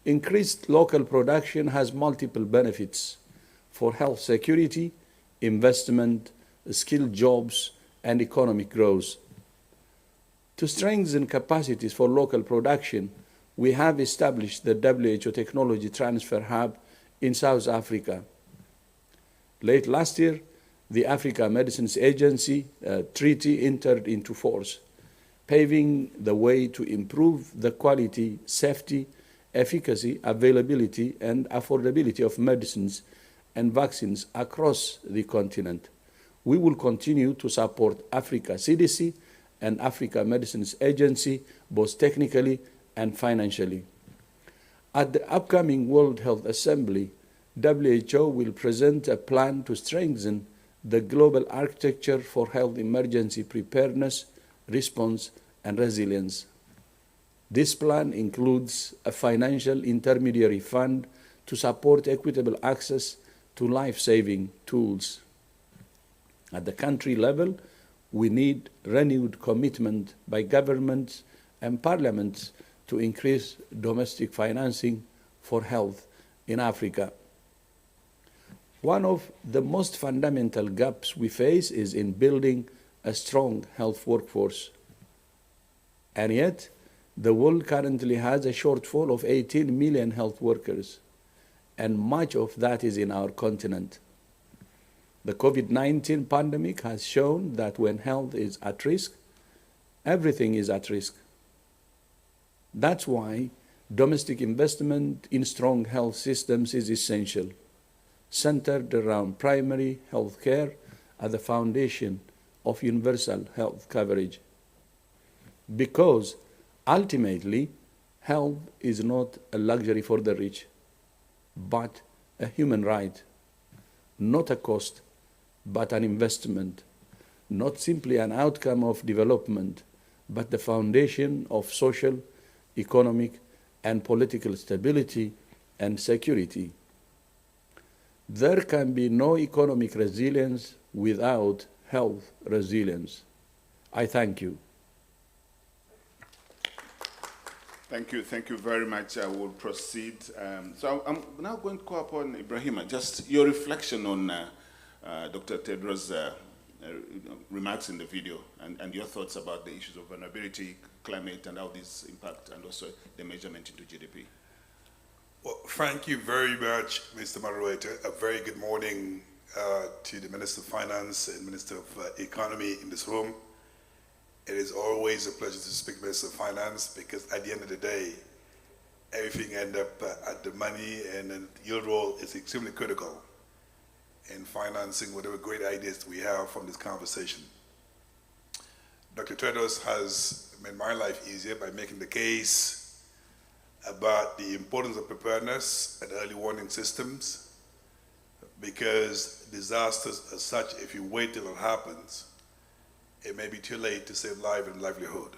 Increased local production has multiple benefits for health security, investment, skilled jobs, and economic growth. To strengthen capacities for local production, we have established the WHO Technology Transfer Hub in South Africa. Late last year, the Africa Medicines Agency treaty entered into force, paving the way to improve the quality, safety, efficacy, availability, and affordability of medicines and vaccines across the continent. We will continue to support Africa CDC and Africa Medicines Agency, both technically and financially. At the upcoming World Health Assembly, WHO will present a plan to strengthen the global architecture for health emergency preparedness, response, and resilience. This plan includes a financial intermediary fund to support equitable access to life-saving tools. At the country level, we need renewed commitment by governments and parliaments to increase domestic financing for health in Africa. One of the most fundamental gaps we face is in building a strong health workforce. And yet, the world currently has a shortfall of 18 million health workers, and much of that is in our continent. The COVID-19 pandemic has shown that when health is at risk, everything is at risk. That's why domestic investment in strong health systems is essential, centered around primary health care at the foundation of universal health coverage. Because ultimately, health is not a luxury for the rich, but a human right, not a cost, but an investment, not simply an outcome of development, but the foundation of social, economic, and political stability and security. There can be no economic resilience without health resilience. I thank you. Thank you very much. I will proceed. So I'm now going to call upon Ibrahima, just your reflection on Dr. Tedros' remarks in the video and your thoughts about the issues of vulnerability, climate, and how these impact, and also the measurement into GDP. Well, thank you very much, Mr. Moderator. A very good morning to the Minister of Finance and Minister of Economy in this room. It is always a pleasure to speak to Minister of Finance because at the end of the day, everything ends up at the money, and your role is extremely critical in financing whatever great ideas we have from this conversation. Dr. Tedros has made my life easier by making the case about the importance of preparedness and early warning systems, because disasters as such, if you wait till it happens, it may be too late to save life and livelihood.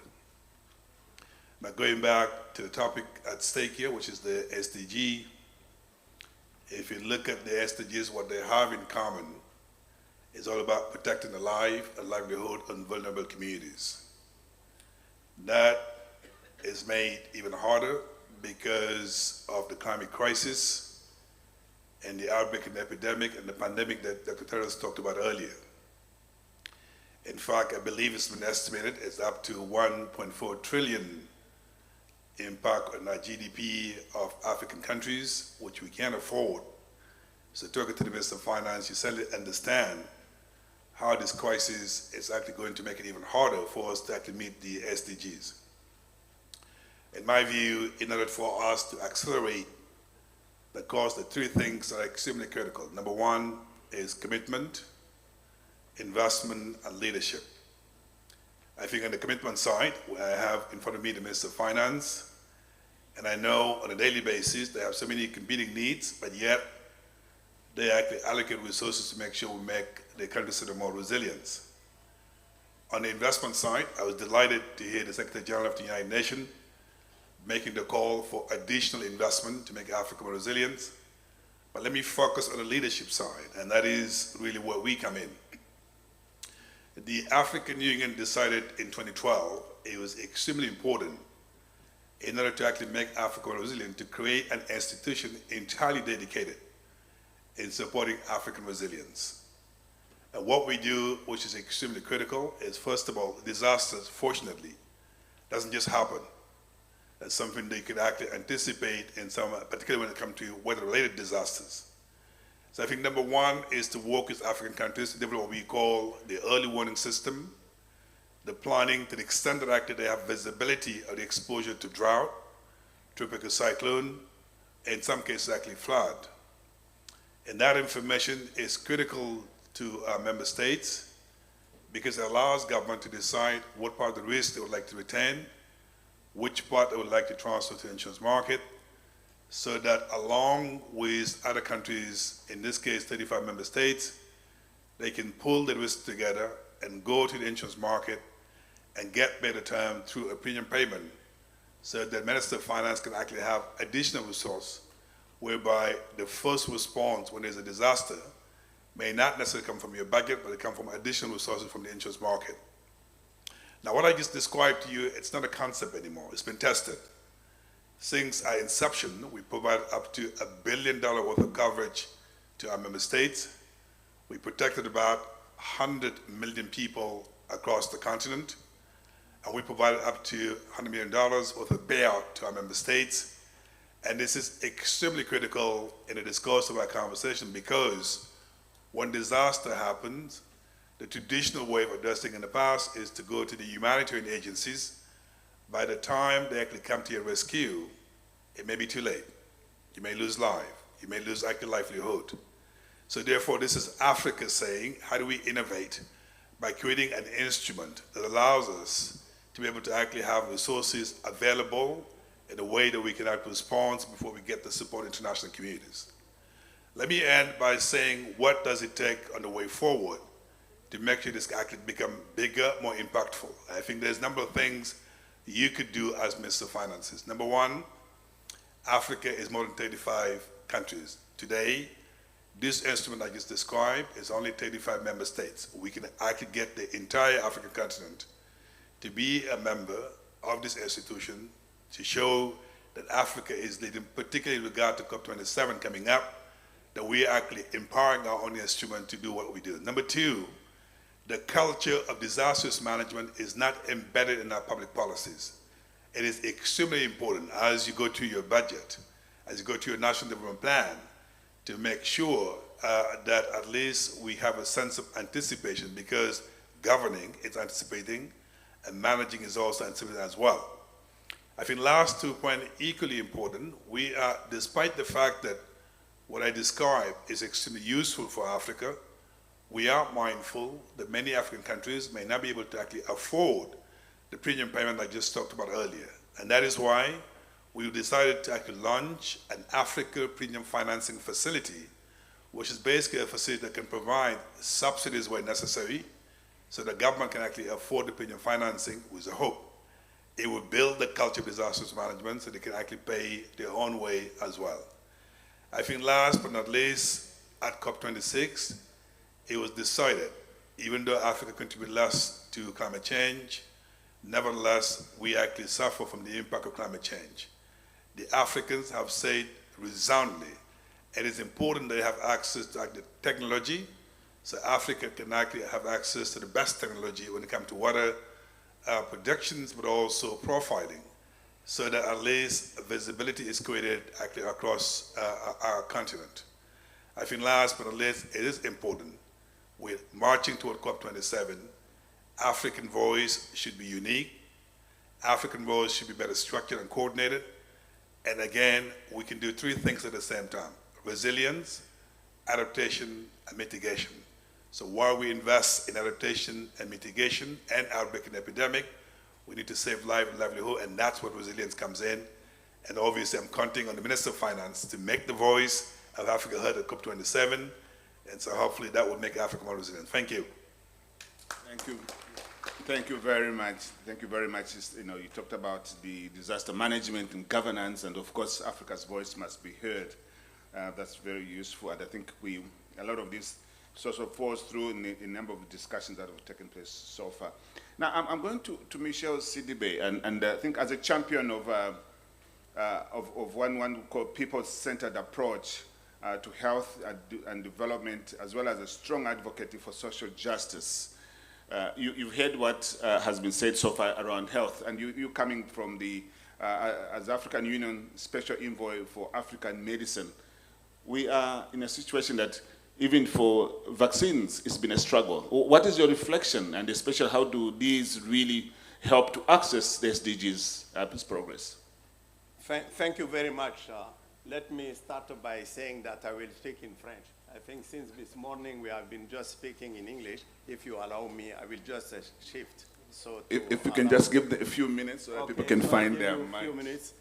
Now, going back to the topic at stake here, which is the SDG, if you look at the SDGs, what they have in common is all about protecting the life and livelihood of vulnerable communities. That is made even harder because of the climate crisis and the outbreak and the epidemic and the pandemic that Dr. Tedros talked about earlier. In fact, I believe it's been estimated it's up to 1.4 trillion impact on our GDP of African countries, which we can't afford. So talking to the Minister of Finance, you certainly understand how this crisis is actually going to make it even harder for us to actually meet the SDGs. In my view, in order for us to accelerate the course, the three things are extremely critical. Number one is commitment, investment, and leadership. I think on the commitment side, I have in front of me the Minister of Finance, and I know on a daily basis they have so many competing needs, but yet they actually allocate resources to make sure we make the country sort of more resilient. On the investment side, I was delighted to hear the Secretary General of the United Nations making the call for additional investment to make Africa more resilient. But let me focus on the leadership side, and that is really where we come in. The African Union decided in 2012 it was extremely important in order to actually make Africa more resilient, to create an institution entirely dedicated in supporting African resilience. And what we do, which is extremely critical, is first of all, disasters, fortunately, doesn't just happen. That's something that you could actually anticipate in some, particularly when it comes to weather-related disasters. So I think number one is to work with African countries to develop what we call the early warning system, the planning to the extent that actually they have visibility of the exposure to drought, tropical cyclone, in some cases actually flood. And that information is critical to our member states because it allows government to decide what part of the risk they would like to retain, which part they would like to transfer to the insurance market, so that along with other countries, in this case 35 member states, they can pull the risk together and go to the insurance market and get better terms through a premium payment so that the Minister of Finance can actually have additional resource whereby the first response when there's a disaster may not necessarily come from your budget, but it come from additional resources from the insurance market. Now, what I just described to you, it's not a concept anymore. It's been tested. Since our inception, we provided up to $1 billion worth of coverage to our member states. We protected about 100 million people across the continent, and we provided up to $100 million worth of payout to our member states. And this is extremely critical in the discourse of our conversation because when disaster happens, the traditional way of addressing in the past is to go to the humanitarian agencies. By the time they actually come to your rescue, it may be too late. You may lose life. You may lose actual livelihood. So therefore, this is Africa saying, how do we innovate by creating an instrument that allows us to be able to actually have resources available in a way that we can actually respond before we get the support international communities. Let me end by saying, what does it take on the way forward to make sure this actually become bigger, more impactful? I think there's a number of things you could do as Minister of Finances. Number one, Africa is more than 35 countries. Today, this instrument I just described is only 35 member states. We can actually get the entire African continent to be a member of this institution to show that Africa is leading, particularly in regard to COP27 coming up, that we are actually empowering our own instrument to do what we do. Number two, the culture of disastrous management is not embedded in our public policies. It is extremely important as you go through your budget, as you go through your national development plan, to make sure that at least we have a sense of anticipation, because governing is anticipating and managing is also anticipating as well. I think last 2 points equally important. We are, despite the fact that what I described is extremely useful for Africa, we are mindful that many African countries may not be able to actually afford the premium payment I just talked about earlier. And that is why we decided to actually launch an Africa Premium Financing Facility, which is basically a facility that can provide subsidies where necessary so the government can actually afford the premium financing with a hope. It will build the culture of disasters management so they can actually pay their own way as well. I think last but not least, at COP26, it was decided, even though Africa contributes less to climate change, nevertheless, we actually suffer from the impact of climate change. The Africans have said resoundingly, it is important they have access to the technology, so Africa can actually have access to the best technology when it comes to water predictions, but also profiling, so that at least visibility is created actually across our continent. I think last but not least, it is important, we're marching toward COP27, African voice should be unique, African voice should be better structured and coordinated, and again, we can do three things at the same time: resilience, adaptation, and mitigation. So while we invest in adaptation and mitigation and outbreak and epidemic, we need to save life and livelihood, and that's what resilience comes in. And obviously, I'm counting on the Minister of Finance to make the voice of Africa heard at COP27, and so hopefully that will make Africa more resilient. Thank you. Thank you. Thank you very much. Thank you very much. You know, you talked about the disaster management and governance, and of course, Africa's voice must be heard. That's very useful, and I think a lot of this sort of falls through in a number of discussions that have taken place so far. Now, I'm going to Michel Sidibe, and I think as a champion of of one called people-centered approach to health and development, as well as a strong advocacy for social justice. You've heard what has been said so far around health, and you coming from the, as African Union Special Envoy for African Medicine, we are in a situation that even for vaccines, it's been a struggle. What is your reflection, and especially how do these really help to access the SDGs peace progress? Thank you very much. Let me start by saying that I will speak in French. I think since this morning we have been just speaking in English. If you allow me, I will just shift. So if you can just give a few minutes so that people can find their minds. A few minds. minutes.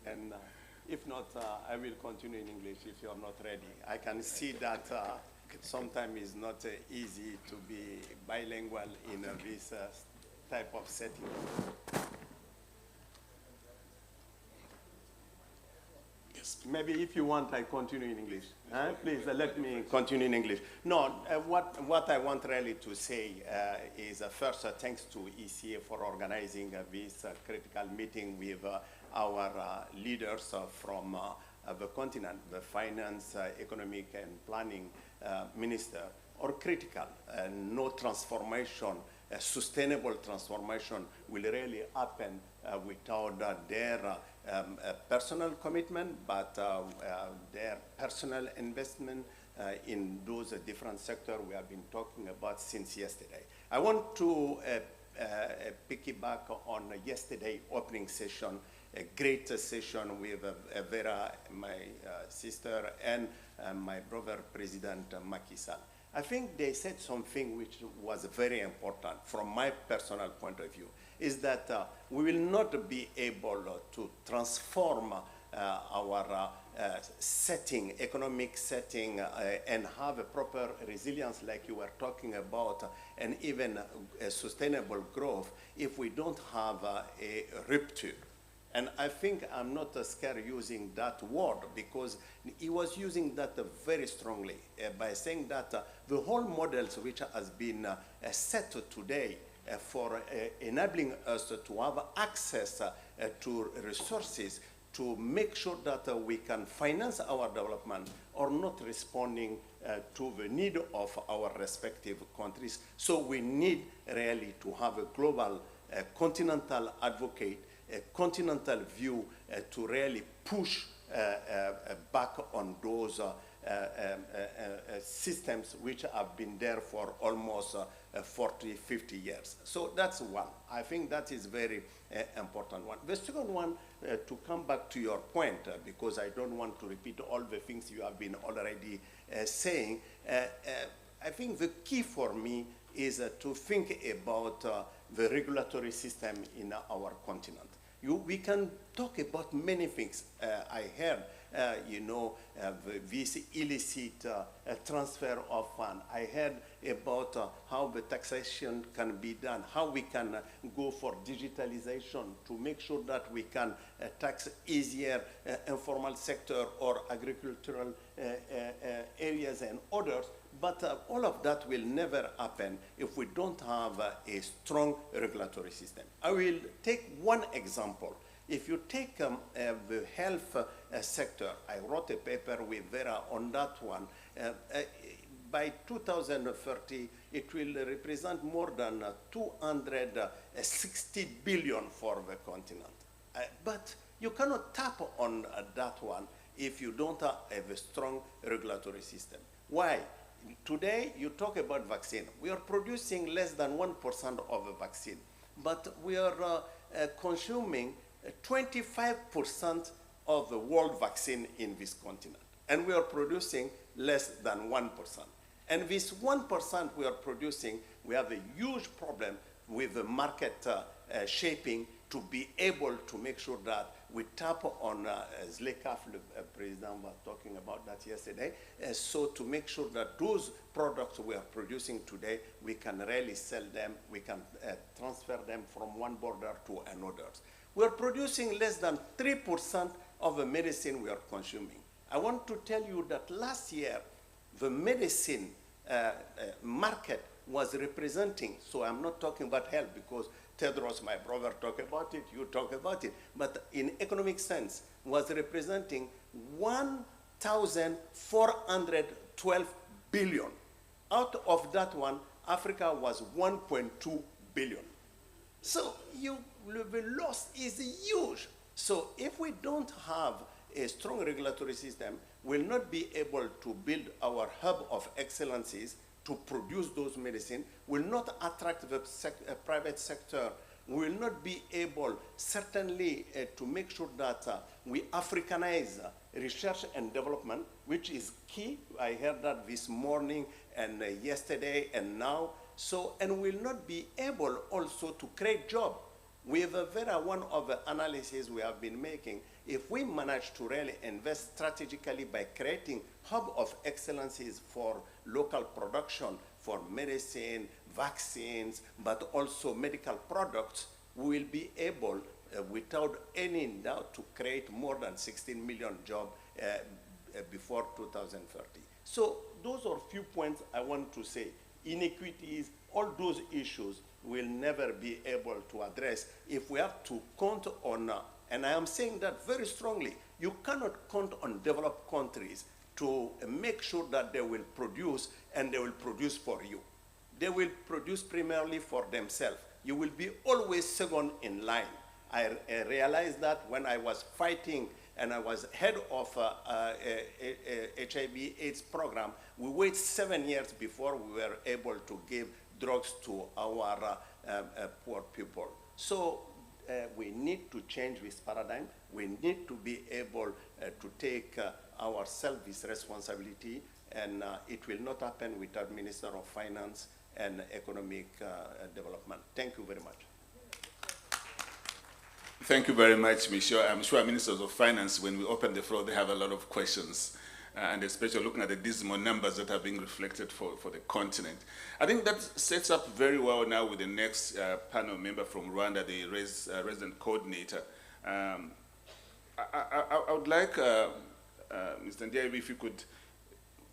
And if not, I will continue in English if you are not ready. I can see that sometimes it's not easy to be bilingual in this type of setting. Maybe if you want, I continue in English. Please let me continue in English. No, what I want really to say is first, thanks to ECA for organizing this critical meeting with our leaders from the continent, the finance, economic, and planning minister, are critical. No transformation, sustainable transformation will really happen without their personal commitment, but their personal investment in those different sectors we have been talking about since yesterday. I want to piggyback on yesterday's opening session, a great session with Vera, my sister, and my brother, President Macky Sall. I think they said something which was very important from my personal point of view, is that we will not be able to transform our setting, economic setting, and have a proper resilience like you were talking about, and even a sustainable growth if we don't have a rupture. And I think I'm not scared using that word, because he was using that very strongly by saying that the whole models which has been set today for enabling us to have access to resources to make sure that we can finance our development are not responding to the need of our respective countries. So we need really to have a global continental advocate, a continental view to really push back on those systems which have been there for almost 40, 50 years. So that's one. I think that is very important one. The second one, to come back to your point, because I don't want to repeat all the things you have been already saying, I think the key for me is to think about the regulatory system in our continent. We can talk about many things. I heard, this illicit transfer of funds. I heard about how the taxation can be done, how we can go for digitalization to make sure that we can tax easier informal sector or agricultural areas and others. But all of that will never happen if we don't have a strong regulatory system. I will take one example. If you take the health sector, I wrote a paper with Vera on that one. By 2030, it will represent more than 260 billion for the continent. But you cannot tap on that one if you don't have a strong regulatory system. Why? Today, you talk about vaccine. We are producing less than 1% of the vaccine, but we are consuming 25% of the world vaccine in this continent, and we are producing less than 1%. And this 1% we are producing, we have a huge problem with the market shaping to be able to make sure that we tap on, as ZLECAf, the president was talking about that yesterday, so to make sure that those products we are producing today, we can really sell them, we can transfer them from one border to another. We are producing less than 3% of the medicine we are consuming. I want to tell you that last year, the medicine market was representing, so I'm not talking about health because Tedros, my brother, talk about it, you talk about it. But in economic sense, was representing 1,412 billion. Out of that one, Africa was 1.2 billion. So the loss is huge. So if we don't have a strong regulatory system, we'll not be able to build our hub of excellencies to produce those medicines, will not attract the private sector, will not be able, certainly, to make sure that we Africanize research and development, which is key. I heard that this morning and yesterday and now. So, and will not be able also to create jobs. We have one of the analyses we have been making. If we manage to really invest strategically by creating hub of excellencies for local production, for medicine, vaccines, but also medical products, we will be able, without any doubt, to create more than 16 million jobs before 2030. So those are few points I want to say. Inequities, all those issues will never be able to address if we have to count on, and I am saying that very strongly, you cannot count on developed countries to make sure that they will produce, and they will produce for you. They will produce primarily for themselves. You will be always second in line. I realized that when I was fighting and I was head of HIV/AIDS program, we waited 7 years before we were able to give drugs to our poor people. So we need to change this paradigm. We need to be able to take our self-this responsibility, and it will not happen without Minister of Finance and Economic Development. Thank you very much. Thank you very much, Michel. I'm sure Ministers of Finance, when we open the floor, they have a lot of questions, and especially looking at the dismal numbers that are being reflected for the continent. I think that sets up very well now with the next panel member from Rwanda, the resident coordinator. I would like, Mr. Ndiaye, if you could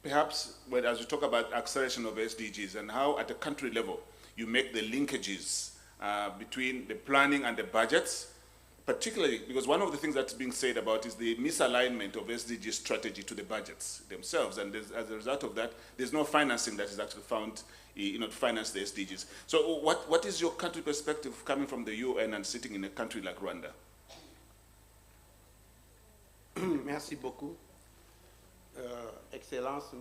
perhaps, as you talk about acceleration of SDGs and how at the country level you make the linkages between the planning and the budgets, particularly because one of the things that's being said about is the misalignment of SDG strategy to the budgets themselves, and as a result of that, there's no financing that is actually found to finance the SDGs. So what is your country perspective coming from the UN and sitting in a country like Rwanda? Merci beaucoup. Excellences,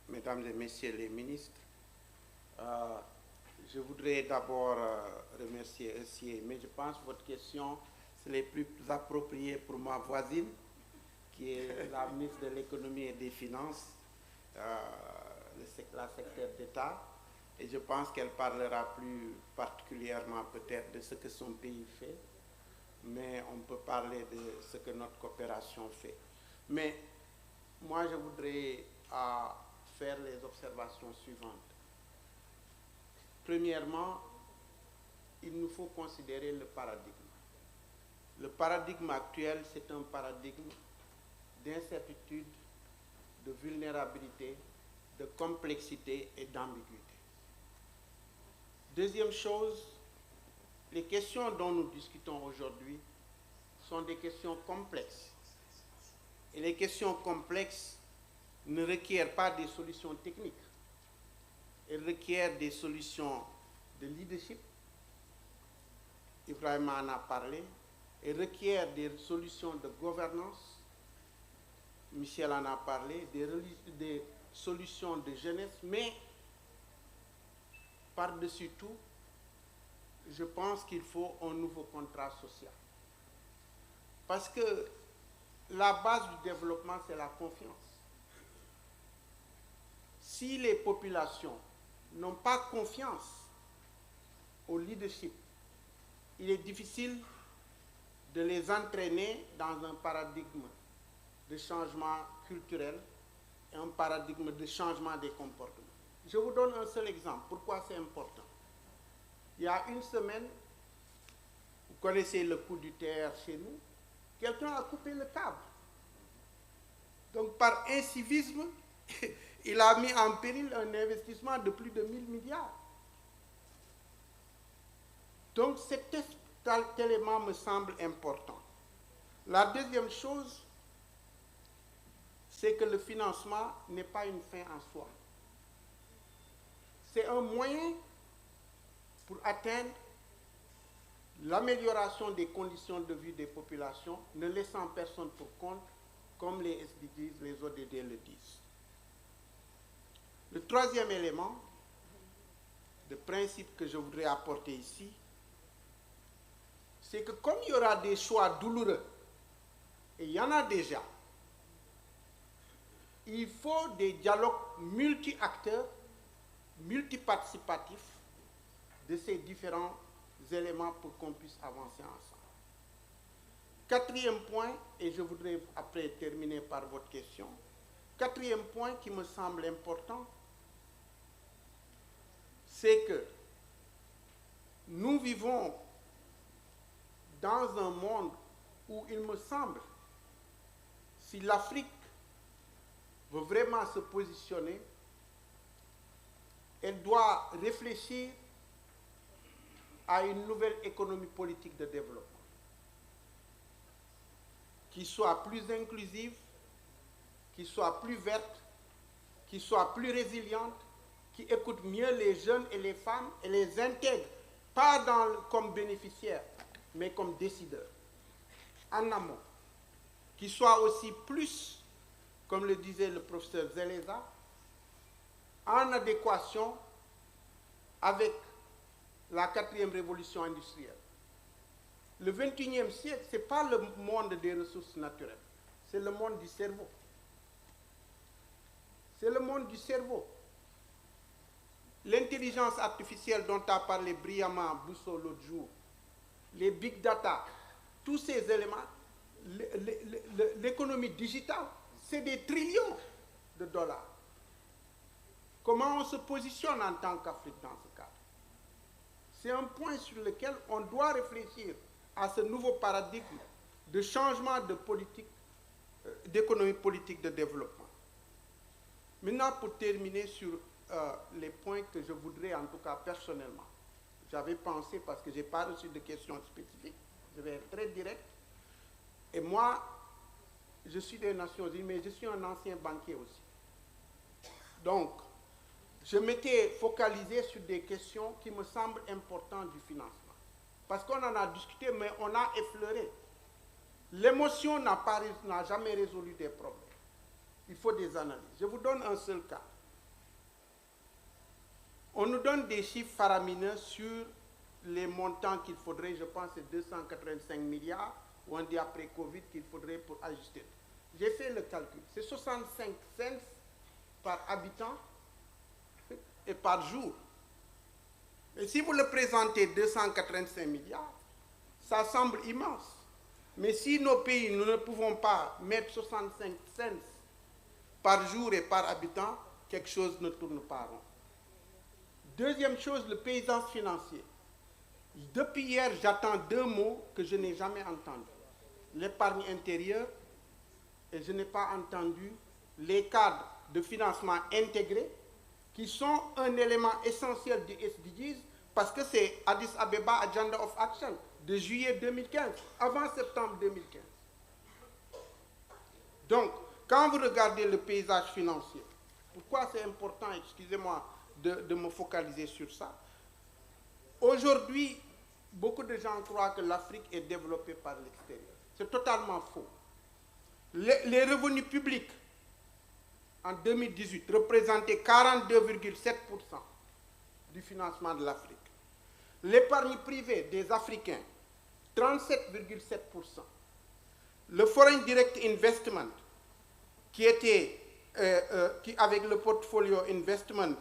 Mesdames et Messieurs les ministres, je voudrais d'abord remercier Essier, mais je pense que votre question, c'est les plus appropriées pour ma voisine, qui est la ministre de l'économie et des finances, la secrétaire d'État, et je pense qu'elle parlera plus particulièrement peut-être de ce que son pays fait, mais on peut parler de ce que notre coopération fait. Mais moi, je voudrais faire les observations suivantes. Premièrement, il nous faut considérer le paradigme. Le paradigme actuel, c'est un paradigme d'incertitude, de vulnérabilité, de complexité et d'ambiguïté. Deuxième chose, les questions dont nous discutons aujourd'hui sont des questions complexes. Et les questions complexes ne requièrent pas des solutions techniques. Elles requièrent des solutions de leadership. Ibrahim en a parlé. Elles requièrent des solutions de gouvernance. Michel en a parlé. Des solutions de jeunesse. Mais, par-dessus tout, je pense qu'il faut un nouveau contrat social. Parce que la base du développement, c'est la confiance. Si les populations n'ont pas confiance au leadership, il est difficile de les entraîner dans un paradigme de changement culturel et un paradigme de changement des comportements. Je vous donne un seul exemple. Pourquoi c'est important? Il y a une semaine, vous connaissez le coup du terre chez nous, quelqu'un a coupé le câble. Donc par incivisme, il a mis en péril un investissement de plus de 1000 milliards. Donc cet élément me semble important. La deuxième chose, c'est que le financement n'est pas une fin en soi. C'est un moyen pour atteindre l'amélioration des conditions de vie des populations, ne laissant personne pour compte, comme les SDGs, les ODD le disent. Le troisième élément de principe que je voudrais apporter ici, c'est que comme il y aura des choix douloureux, et il y en a déjà, il faut des dialogues multi-acteurs, multiparticipatifs de ces différents éléments pour qu'on puisse avancer ensemble. Quatrième point, et je voudrais après terminer par votre question, quatrième point qui me semble important, c'est que nous vivons dans un monde où il me semble, si l'Afrique veut vraiment se positionner, elle doit réfléchir à une nouvelle économie politique de développement qui soit plus inclusive, qui soit plus verte, qui soit plus résiliente, qui écoute mieux les jeunes et les femmes et les intègre, pas comme bénéficiaires, mais comme décideurs, en amont, qui soit aussi plus, comme le disait le professeur Zeleza, en adéquation avec la 4e révolution industrielle. Le 21e siècle, ce n'est pas le monde des ressources naturelles, c'est le monde du cerveau. C'est le monde du cerveau. L'intelligence artificielle dont a parlé brillamment Bousso l'autre jour, les big data, tous ces éléments, l'économie digitale, c'est des trillions de dollars. Comment on se positionne en tant qu'Afrique dans ce cadre? C'est un point sur lequel on doit réfléchir à ce nouveau paradigme de changement de politique, d'économie politique de développement. Maintenant, pour terminer sur les points que je voudrais, en tout cas personnellement, j'avais pensé, parce que je n'ai pas reçu de questions spécifiques, je vais être très direct. Et moi, je suis des Nations Unies, mais je suis un ancien banquier aussi. Donc, je m'étais focalisé sur des questions qui me semblent importantes du financement. Parce qu'on en a discuté, mais on a effleuré. L'émotion n'a jamais résolu des problèmes. Il faut des analyses. Je vous donne un seul cas. On nous donne des chiffres faramineux sur les montants qu'il faudrait, je pense c'est 285 milliards, ou on dit après Covid qu'il faudrait pour ajuster. J'ai fait le calcul. C'est 65 cents par habitant et par jour. Et si vous le présentez 285 milliards, ça semble immense. Mais si nos pays, nous ne pouvons pas mettre 65 cents par jour et par habitant, quelque chose ne tourne pas rond. Deuxième chose, le paysage financier. Depuis hier, j'attends deux mots que je n'ai jamais entendus. L'épargne intérieure, et je n'ai pas entendu les cadres de financement intégrés, qui sont un élément essentiel du SDGs, parce que c'est Addis Abeba Agenda of Action de juillet 2015, avant septembre 2015. Donc, quand vous regardez le paysage financier, pourquoi c'est important, excusez-moi de me focaliser sur ça. Aujourd'hui, beaucoup de gens croient que l'Afrique est développée par l'extérieur. C'est totalement faux. Les revenus publics, en 2018, représentaient 42,7% du financement de l'Afrique. L'épargne privée des Africains, 37,7%. Le Foreign Direct Investment, avec le portfolio investment,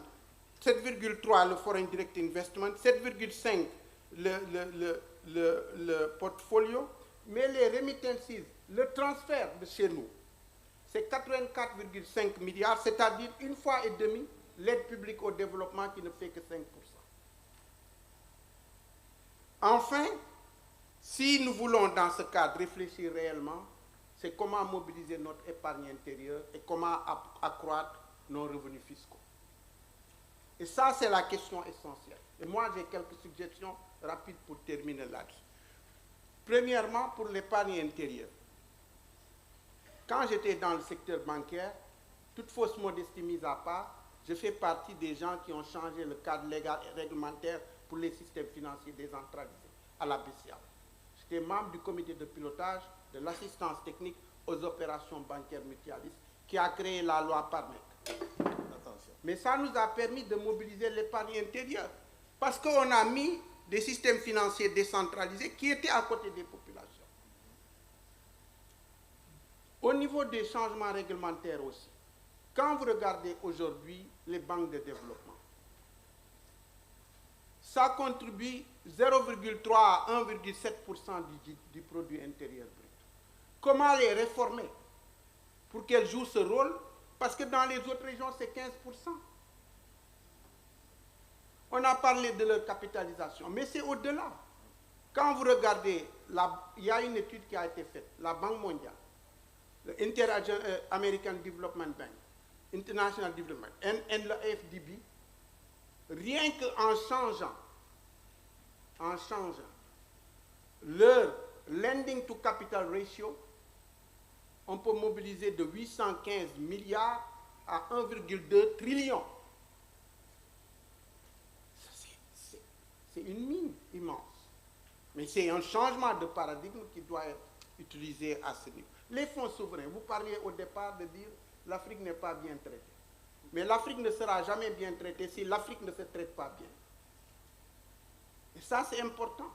7,3 le Foreign Direct Investment, 7,5 le portfolio, mais les remittances, le transfert de chez nous, c'est 84,5 milliards, c'est-à-dire une fois et demie l'aide publique au développement qui ne fait que 5%. Enfin, si nous voulons dans ce cadre réfléchir réellement, c'est comment mobiliser notre épargne intérieure et comment accroître nos revenus fiscaux. Et ça, c'est la question essentielle. Et moi, j'ai quelques suggestions rapide pour terminer là-dessus. Premièrement, pour l'épargne intérieure. Quand j'étais dans le secteur bancaire, toute fausse modestie mise à part, je fais partie des gens qui ont changé le cadre légal et réglementaire pour les systèmes financiers décentralisés à la BCA. J'étais membre du comité de pilotage de l'assistance technique aux opérations bancaires mutualistes qui a créé la loi PARMEC. Mais ça nous a permis de mobiliser l'épargne intérieure parce qu'on a mis des systèmes financiers décentralisés qui étaient à côté des populations. Au niveau des changements réglementaires aussi, quand vous regardez aujourd'hui les banques de développement, ça contribue 0,3 à 1,7% du produit intérieur brut. Comment les réformer pour qu'elles jouent ce rôle? Parce que dans les autres régions, c'est 15%. On a parlé de leur capitalisation, mais c'est au-delà. Quand vous regardez, il y a une étude qui a été faite, la Banque mondiale, le Inter-American Development Bank, International Development, et le FDB, rien qu'en changeant leur lending to capital ratio, on peut mobiliser de 815 milliards à 1,2 trillion. C'est une mine immense. Mais c'est un changement de paradigme qui doit être utilisé à ce niveau. Les fonds souverains, vous parliez au départ de dire l'Afrique n'est pas bien traitée. Mais l'Afrique ne sera jamais bien traitée si l'Afrique ne se traite pas bien. Et ça, c'est important.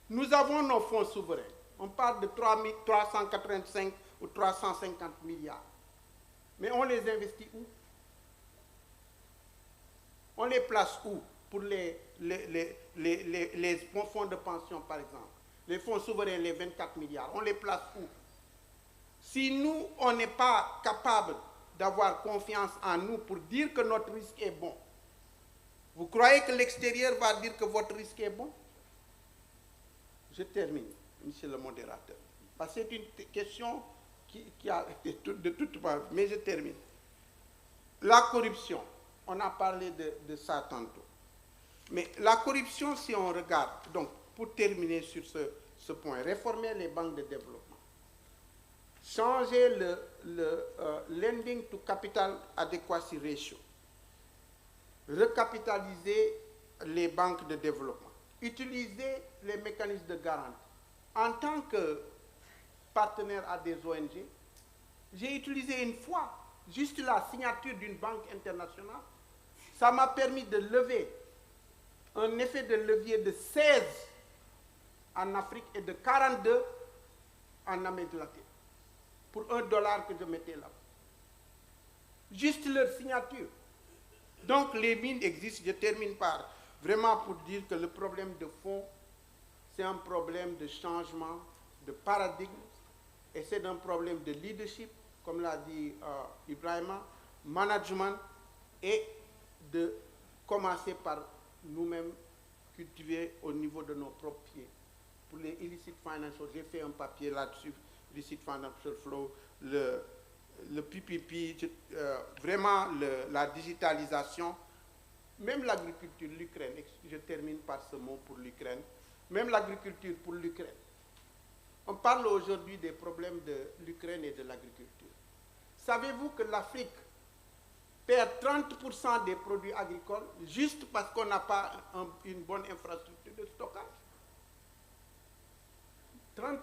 Nous avons nos fonds souverains. On parle de 385 ou 350 milliards. Mais on les investit où? On les place où? Pour les fonds de pension, par exemple. Les fonds souverains, les 24 milliards. On les place où? Si nous, on n'est pas capable d'avoir confiance en nous pour dire que notre risque est bon, vous croyez que l'extérieur va dire que votre risque est bon? Je termine, monsieur le modérateur. Parce que c'est une question qui a de toute part, mais je termine. La corruption, on a parlé de ça tantôt. Mais la corruption, si on regarde, donc pour terminer sur ce point, réformer les banques de développement, changer le lending to capital adequacy ratio, recapitaliser les banques de développement, utiliser les mécanismes de garantie. En tant que partenaire à des ONG, j'ai utilisé une fois juste la signature d'une banque internationale. Ça m'a permis de lever un effet de levier de 16 en Afrique et de 42 en Amérique latine pour $1 que je mettais là. Juste leur signature. Donc les mines existent. Je termine par vraiment pour dire que le problème de fond, c'est un problème de changement de paradigme et c'est un problème de leadership, comme l'a dit Ibrahima, management et de commencer par nous-mêmes cultiver au niveau de nos propres pieds. Pour les illicit financial, j'ai fait un papier là-dessus, illicit financial flow, le PPP, vraiment la digitalisation, même l'agriculture, l'Ukraine, je termine par ce mot pour l'Ukraine, même l'agriculture pour l'Ukraine. On parle aujourd'hui des problèmes de l'Ukraine et de l'agriculture. Savez-vous que l'Afrique perd 30% des produits agricoles juste parce qu'on n'a pas une bonne infrastructure de stockage? 30%.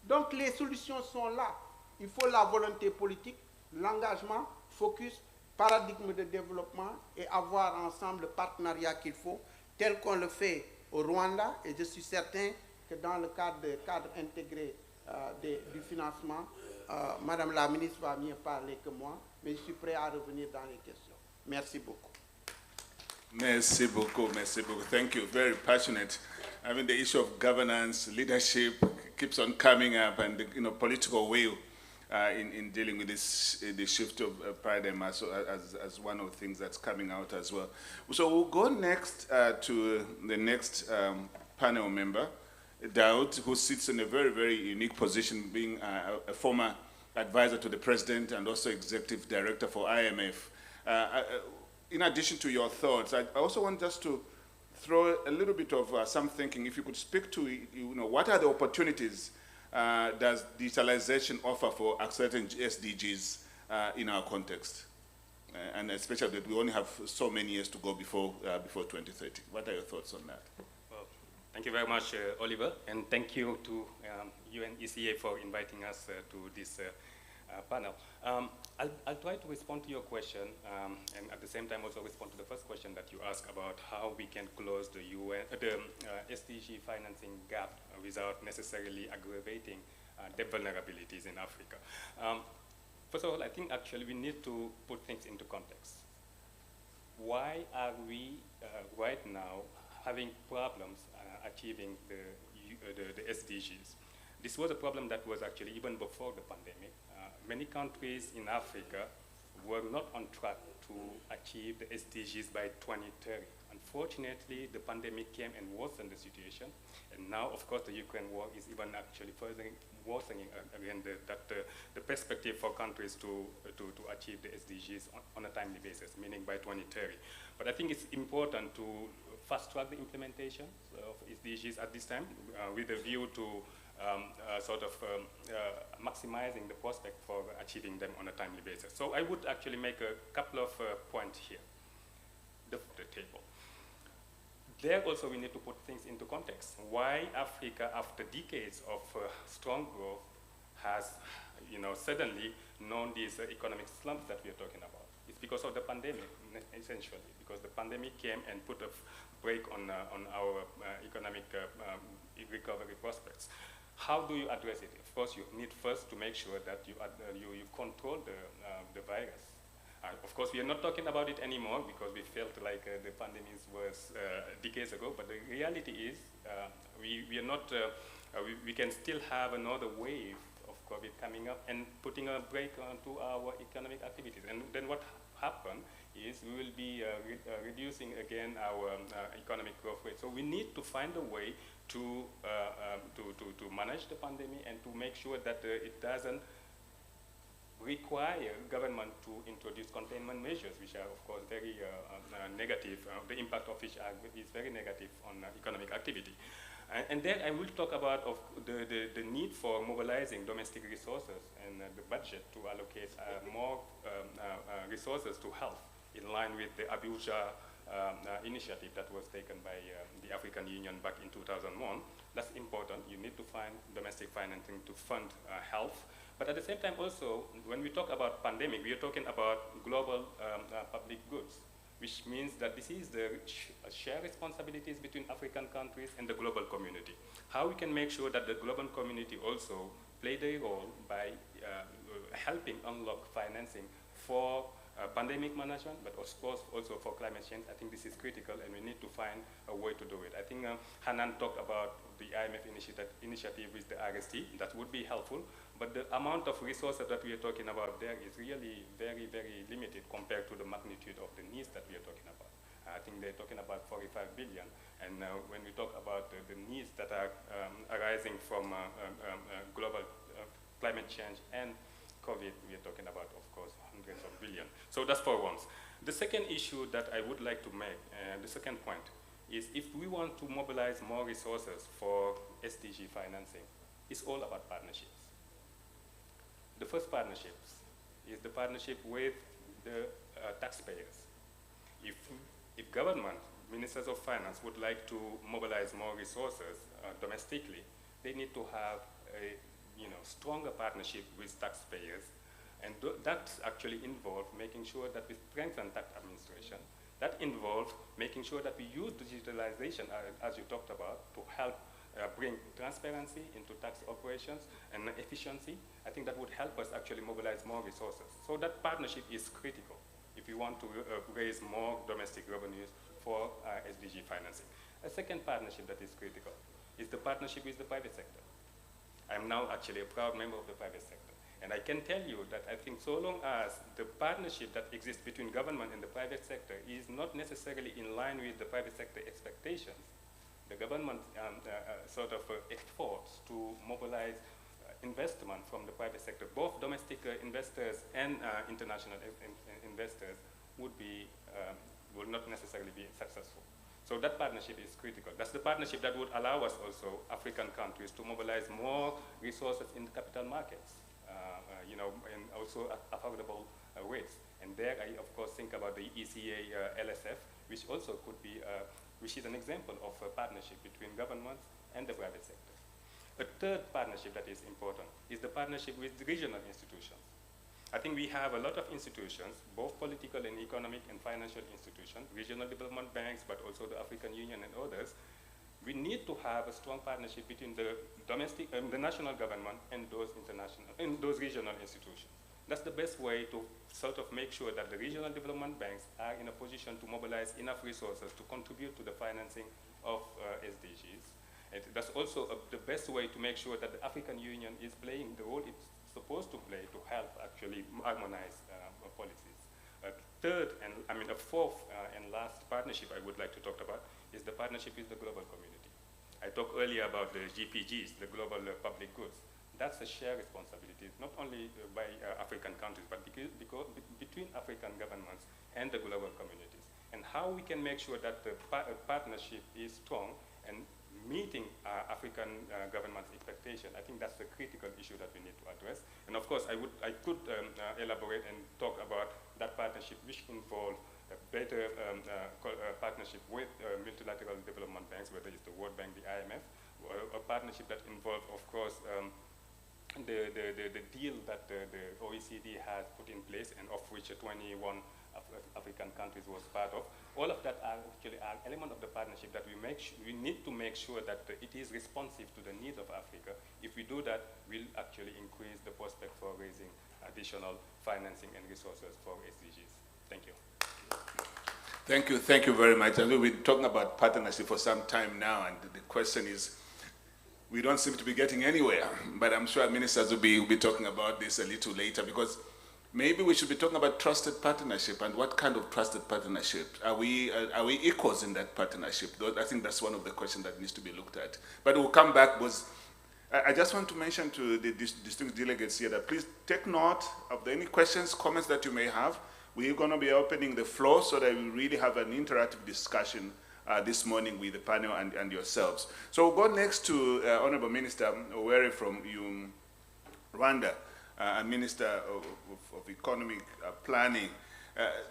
Donc les solutions sont là. Il faut la volonté politique, l'engagement, focus, paradigme de développement et avoir ensemble le partenariat qu'il faut, tel qu'on le fait au Rwanda. Et je suis certain que dans le cadre intégré du financement, Madame la ministre va mieux parler que moi, mais je suis prêt à revenir dans les questions. Merci beaucoup. Merci beaucoup, merci beaucoup. Thank you. Very passionate. I mean, the issue of governance, leadership keeps on coming up, and the political will in dealing with this the shift of paradigm as one of the things that's coming out as well. So we'll go next to the next panel member, Daoud, who sits in a very, very unique position, being a former advisor to the president and also executive director for IMF. In addition to your thoughts, I also want just to throw a little bit of some thinking. If you could speak to, what are the opportunities does digitalization offer for accelerating SDGs in our context? And especially that we only have so many years to go before 2030. What are your thoughts on that? Well, thank you very much, Oliver, and thank you to UNECA for inviting us to this panel. I'll try to respond to your question, and at the same time also respond to the first question that you asked about how we can close the SDG financing gap without necessarily aggravating the vulnerabilities in Africa. First of all, I think actually we need to put things into context. Why are we right now having problems achieving the SDGs? This was a problem that was actually even before the pandemic. Many countries in Africa were not on track to achieve the SDGs by 2030. Unfortunately, the pandemic came and worsened the situation. And now, of course, the Ukraine war is even actually further worsening again the perspective for countries to achieve the SDGs on a timely basis, meaning by 2030. But I think it's important to fast track the implementation of SDGs at this time with a view to maximizing the prospect for achieving them on a timely basis. So I would actually make a couple of points here, the table. There also we need to put things into context. Why Africa, after decades of strong growth, has suddenly known these economic slumps that we are talking about? It's because of the pandemic, essentially, because the pandemic came and put a brake on our economic recovery prospects. How do you address it? Of course, you need first to make sure that you control the virus. Of course, we are not talking about it anymore because we felt like the pandemic was decades ago, but the reality is we are not, we can still have another wave of COVID coming up and putting a brake onto our economic activities. And then what happened is we will be reducing again our economic growth rate. So we need to find a way to manage the pandemic and to make sure that it doesn't require government to introduce containment measures, which are, of course, very negative, the impact of which is very negative on economic activity. And then I will talk about the need for mobilizing domestic resources and the budget to allocate more resources to health in line with the Abuja initiative that was taken by the African Union back in 2001. That's important. You need to find domestic financing to fund health. But at the same time also, when we talk about pandemic, we are talking about global public goods, which means that this is the shared responsibilities between African countries and the global community. How we can make sure that the global community also play their role by helping unlock financing for pandemic management, but of course also for climate change. I think this is critical and we need to find a way to do it. I think Hanan talked about the IMF initiative with the RST. That would be helpful, but the amount of resources that we are talking about there is really very, very limited compared to the magnitude of the needs that we are talking about. I think they're talking about 45 billion, and when we talk about the needs that are arising from global climate change and COVID, we are talking about, of course, hundreds of billions. So that's for once. The second issue that I would like to make, the second point, is if we want to mobilize more resources for SDG financing, it's all about partnerships. The first partnerships is the partnership with the taxpayers. If government, ministers of finance would like to mobilize more resources domestically, they need to have a stronger partnership with taxpayers, and that actually involves making sure that we strengthen tax administration. That involves making sure that we use digitalization, as you talked about, to help bring transparency into tax operations and efficiency. I think that would help us actually mobilize more resources. So that partnership is critical if we want to raise more domestic revenues for SDG financing. A second partnership that is critical is the partnership with the private sector. I'm now actually a proud member of the private sector. And I can tell you that I think so long as the partnership that exists between government and the private sector is not necessarily in line with the private sector expectations, the government efforts to mobilize investment from the private sector, both domestic investors and international investors, will not necessarily be successful. So that partnership is critical. That's the partnership that would allow us also, African countries, to mobilize more resources in the capital markets, and also at affordable rates. And there I, of course, think about the ECA LSF, which also could be, which is an example of a partnership between governments and the private sector. A third partnership that is important is the partnership with the regional institutions. I think we have a lot of institutions, both political and economic and financial institutions, regional development banks, but also the African Union and others. We need to have a strong partnership between the domestic, the national government and those international, and those regional institutions. That's the best way to sort of make sure that the regional development banks are in a position to mobilize enough resources to contribute to the financing of SDGs. And that's also the best way to make sure that the African Union is playing the role it's supposed to play to help actually harmonize policies. Third, and I mean a fourth and last partnership I would like to talk about is the partnership with the global community. I talked earlier about the GPGs, the global public goods. That's a shared responsibility, not only by African countries, but between African governments and the global communities. And how we can make sure that the partnership is strong and meeting African government's expectation. I think that's the critical issue that we need to address. And of course, I could elaborate and talk about that partnership, which involves a better partnership with multilateral development banks, whether it's the World Bank, the IMF, or a partnership that involves, of course, the deal that the OECD has put in place, and of which 21 African countries was part of. All of that are actually an element of the partnership that we need to make sure that it is responsive to the needs of Africa. If we do that, we'll actually increase the prospect for raising additional financing and resources for SDGs. Thank you. Thank you very much. I know we've been talking about partnership for some time now, and the question is, we don't seem to be getting anywhere, but I'm sure ministers will be talking about this a little later, because maybe we should be talking about trusted partnership, and what kind of trusted partnership? Are we equals in that partnership? I think that's one of the questions that needs to be looked at. But we'll come back, because I just want to mention to the distinguished delegates here that please take note of any questions, comments that you may have. We're going to be opening the floor so that we really have an interactive discussion this morning with the panel and yourselves. So we'll go next to Honorable Minister Owere from Rwanda, Minister of Economic Planning.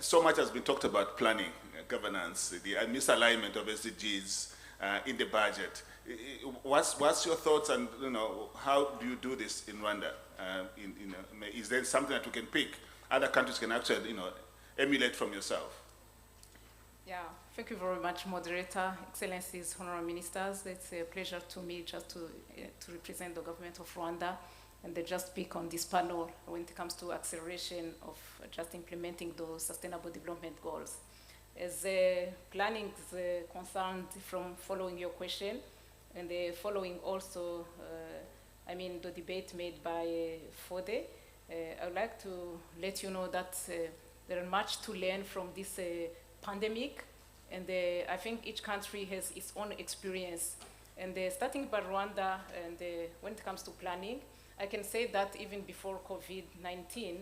So much has been talked about planning, governance, the misalignment of SDGs in the budget. What's your thoughts, and how do you do this in Rwanda? Is there something that we can pick? Other countries can actually emulate from yourself. Yeah, thank you very much, Moderator, Excellencies, Honorable Ministers. It's a pleasure to me just to represent the government of Rwanda and they just speak on this panel when it comes to acceleration of just implementing those sustainable development goals. As planning is concerned, from following your question and following also, the debate made by Fode, I would like to let you know that there is much to learn from this pandemic, and I think each country has its own experience. And starting by Rwanda, and when it comes to planning, I can say that even before COVID-19,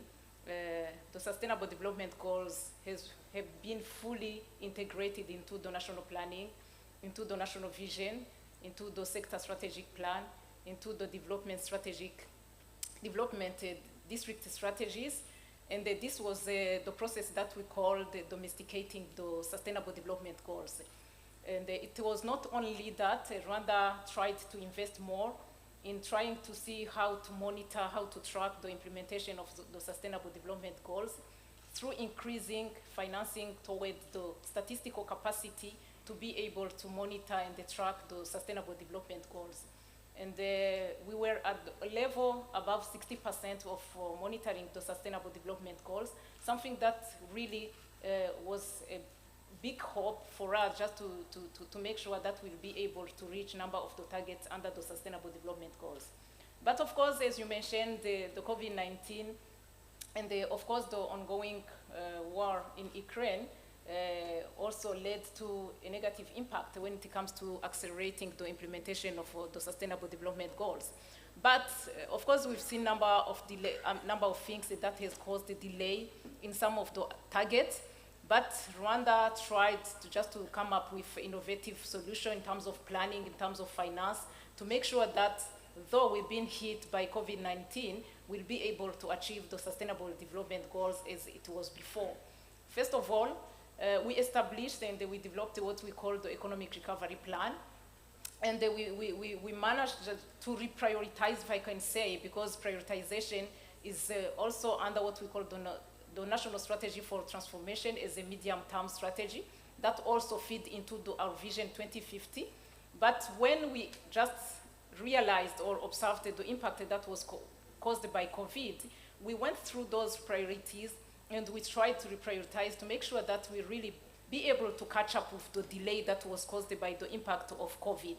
the Sustainable Development Goals have been fully integrated into the national planning, into the national vision, into the sector strategic plan, into the development district strategies. And this was the process that we called domesticating the Sustainable Development Goals. And it was not only that, Rwanda tried to invest more in trying to see how to monitor, how to track the implementation of the Sustainable Development Goals through increasing financing towards the statistical capacity to be able to monitor and track the Sustainable Development Goals. And we were at a level above 60% of monitoring the Sustainable Development Goals, something that really was a big hope for us just to make sure that we'll be able to reach a number of the targets under the Sustainable Development Goals. But of course, as you mentioned, the COVID-19 and of course the ongoing war in Ukraine also led to a negative impact when it comes to accelerating the implementation of the Sustainable Development Goals. But of course, we've seen number of things that has caused a delay in some of the targets. But Rwanda tried to come up with innovative solution in terms of planning, in terms of finance, to make sure that though we've been hit by COVID-19, we'll be able to achieve the Sustainable Development Goals as it was before. First of all, we established and we developed what we call the Economic Recovery Plan. And we managed to reprioritize, if I can say, because prioritization is also under what we call the National Strategy for Transformation as a medium-term strategy that also feed into our Vision 2050. But when we just realized or observed the impact that was caused by COVID, we went through those priorities and we tried to reprioritize to make sure that we really be able to catch up with the delay that was caused by the impact of COVID.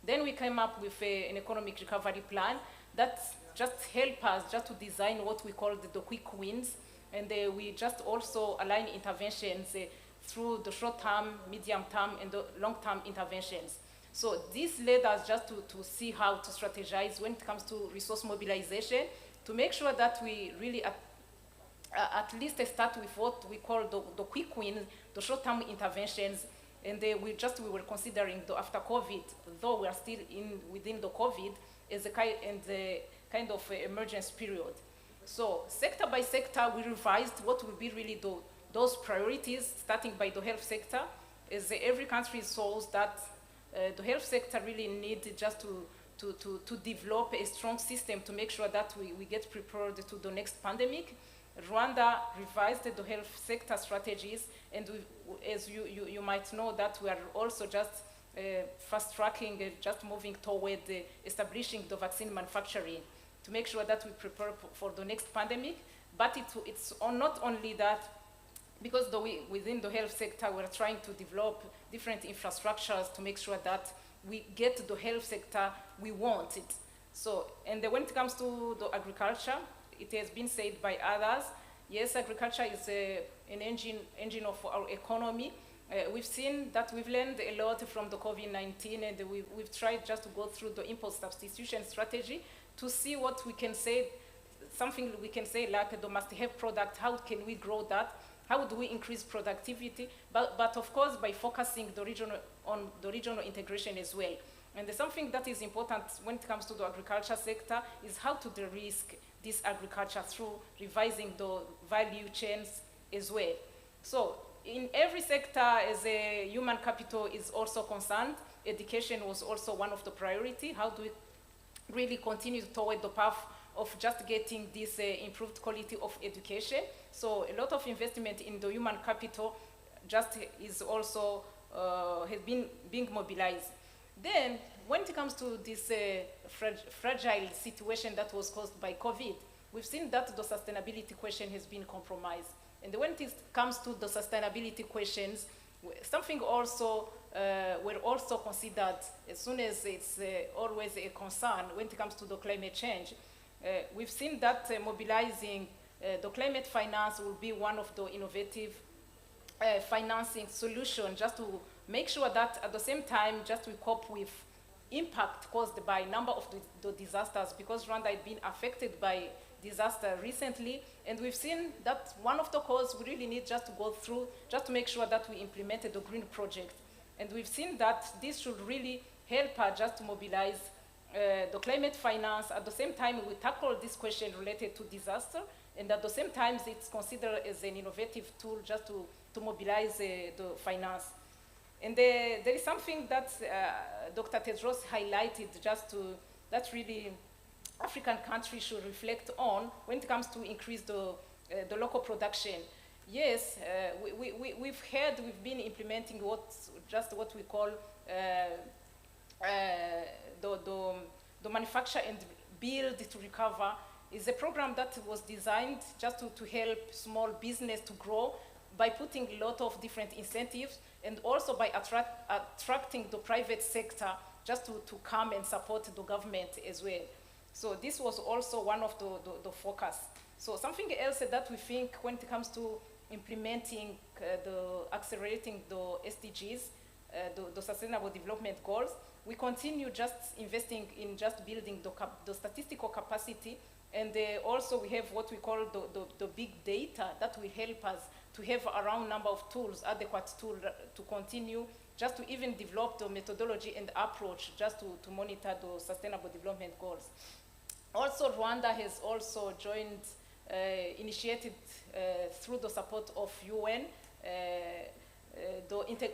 Then we came up with an economic recovery plan that just helped us just to design what we call the quick wins, and we just also align interventions through the short-term, medium-term, and the long-term interventions. So this led us just to see how to strategize when it comes to resource mobilization, to make sure that we really at least start with what we call the quick wins, the short-term interventions, and we were considering after COVID, though we are still within the COVID, as a kind of emergence period. So sector by sector, we revised what will be really those priorities, starting by the health sector, as every country saw that the health sector really needs just to develop a strong system to make sure that we get prepared to the next pandemic. Rwanda revised the health sector strategies, and as you might know that we are also just fast-tracking, just moving toward establishing the vaccine manufacturing to make sure that we prepare for the next pandemic. But it's not only that, because within the health sector, we're trying to develop different infrastructures to make sure that we get the health sector we want it. So, and when it comes to the agriculture, it has been said by others, yes, agriculture is an engine of our economy. We've seen that we've learned a lot from the COVID-19, and we've tried just to go through the import substitution strategy to see what we can say, something we can say like the must-have product, how can we grow that? How do we increase productivity? But of course, by focusing on the regional integration as well. And something that is important when it comes to the agriculture sector is how to de-risk this agriculture through revising the value chains as well. So in every sector, as a human capital is also concerned, education was also one of the priority. How do we really continue toward the path of just getting this improved quality of education? So a lot of investment in the human capital just is also has been being mobilized. Then, when it comes to this fragile situation that was caused by COVID, we've seen that the sustainability question has been compromised. And when it comes to the sustainability questions, something also were also considered as soon as it's always a concern when it comes to the climate change. We've seen that mobilizing the climate finance will be one of the innovative financing solutions, just to make sure that at the same time, just we cope with impact caused by a number of the disasters, because Rwanda had been affected by disaster recently, and we've seen that one of the causes we really need just to go through, just to make sure that we implemented the green project. And we've seen that this should really help us just to mobilize the climate finance. At the same time, we tackle this question related to disaster, and at the same time, it's considered as an innovative tool just to mobilize the finance. And there is something that Dr. Tedros highlighted that really African countries should reflect on when it comes to increase the local production. Yes, we've been implementing what we call the manufacture and build to recover. Is a program that was designed just to help small business to grow by putting a lot of different incentives, and also by attracting the private sector just to come and support the government as well. So this was also one of the focus. So something else that we think when it comes to implementing accelerating the SDGs, the Sustainable Development Goals, we continue just investing in just building the statistical capacity And also we have what we call the big data that will help us to have a round number of tools, adequate tools to continue, just to even develop the methodology and approach just to monitor the Sustainable Development Goals. Also, Rwanda has also joined, initiated through the support of UN,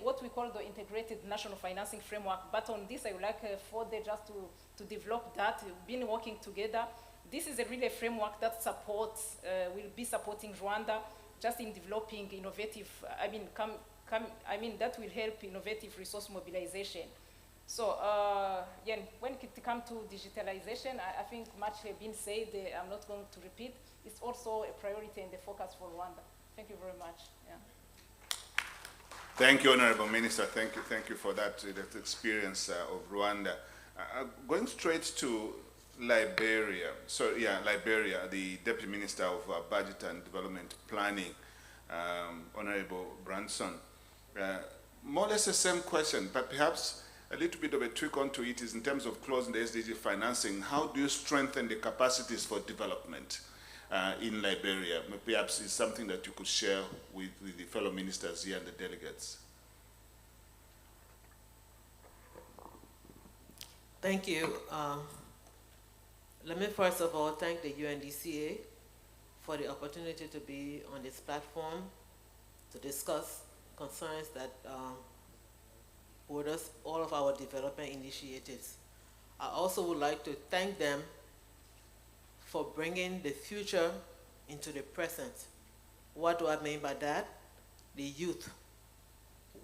what we call the Integrated National Financing Framework. But on this, I would like FODE just to develop that. We've been working together. This is a really framework that supports, will be supporting Rwanda just in developing innovative, that will help innovative resource mobilization. So, when it comes to digitalization, I think much has been said, I'm not going to repeat. It's also a priority and the focus for Rwanda. Thank you very much. Yeah. Thank you, Honorable Minister. Thank you for that experience of Rwanda. Going straight to Liberia. So, Liberia, the Deputy Minister of Budget and Development Planning, Honorable Branson. More or less the same question, but perhaps a little bit of a tweak onto it is in terms of closing the SDG financing. How do you strengthen the capacities for development in Liberia? Perhaps it's something that you could share with the fellow ministers here and the delegates. Thank you. Let me first of all thank the UNDCA for the opportunity to be on this platform to discuss concerns that borders all of our development initiatives. I also would like to thank them for bringing the future into the present. What do I mean by that? The youth.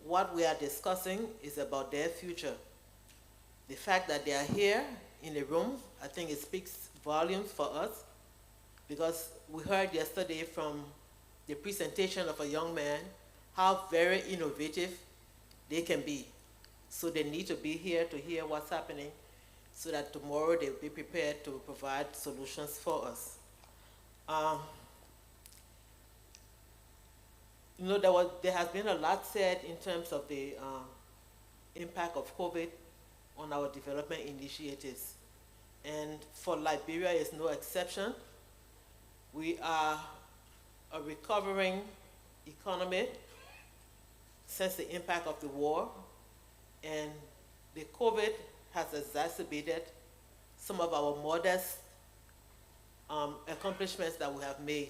What we are discussing is about their future. The fact that they are here in the room, I think it speaks volumes for us, because we heard yesterday from the presentation of a young man how very innovative they can be. So they need to be here to hear what's happening so that tomorrow they'll be prepared to provide solutions for us. There has been a lot said in terms of the impact of COVID on our development initiatives. And for Liberia, is no exception. We are a recovering economy since the impact of the war, and the COVID has exacerbated some of our modest accomplishments that we have made.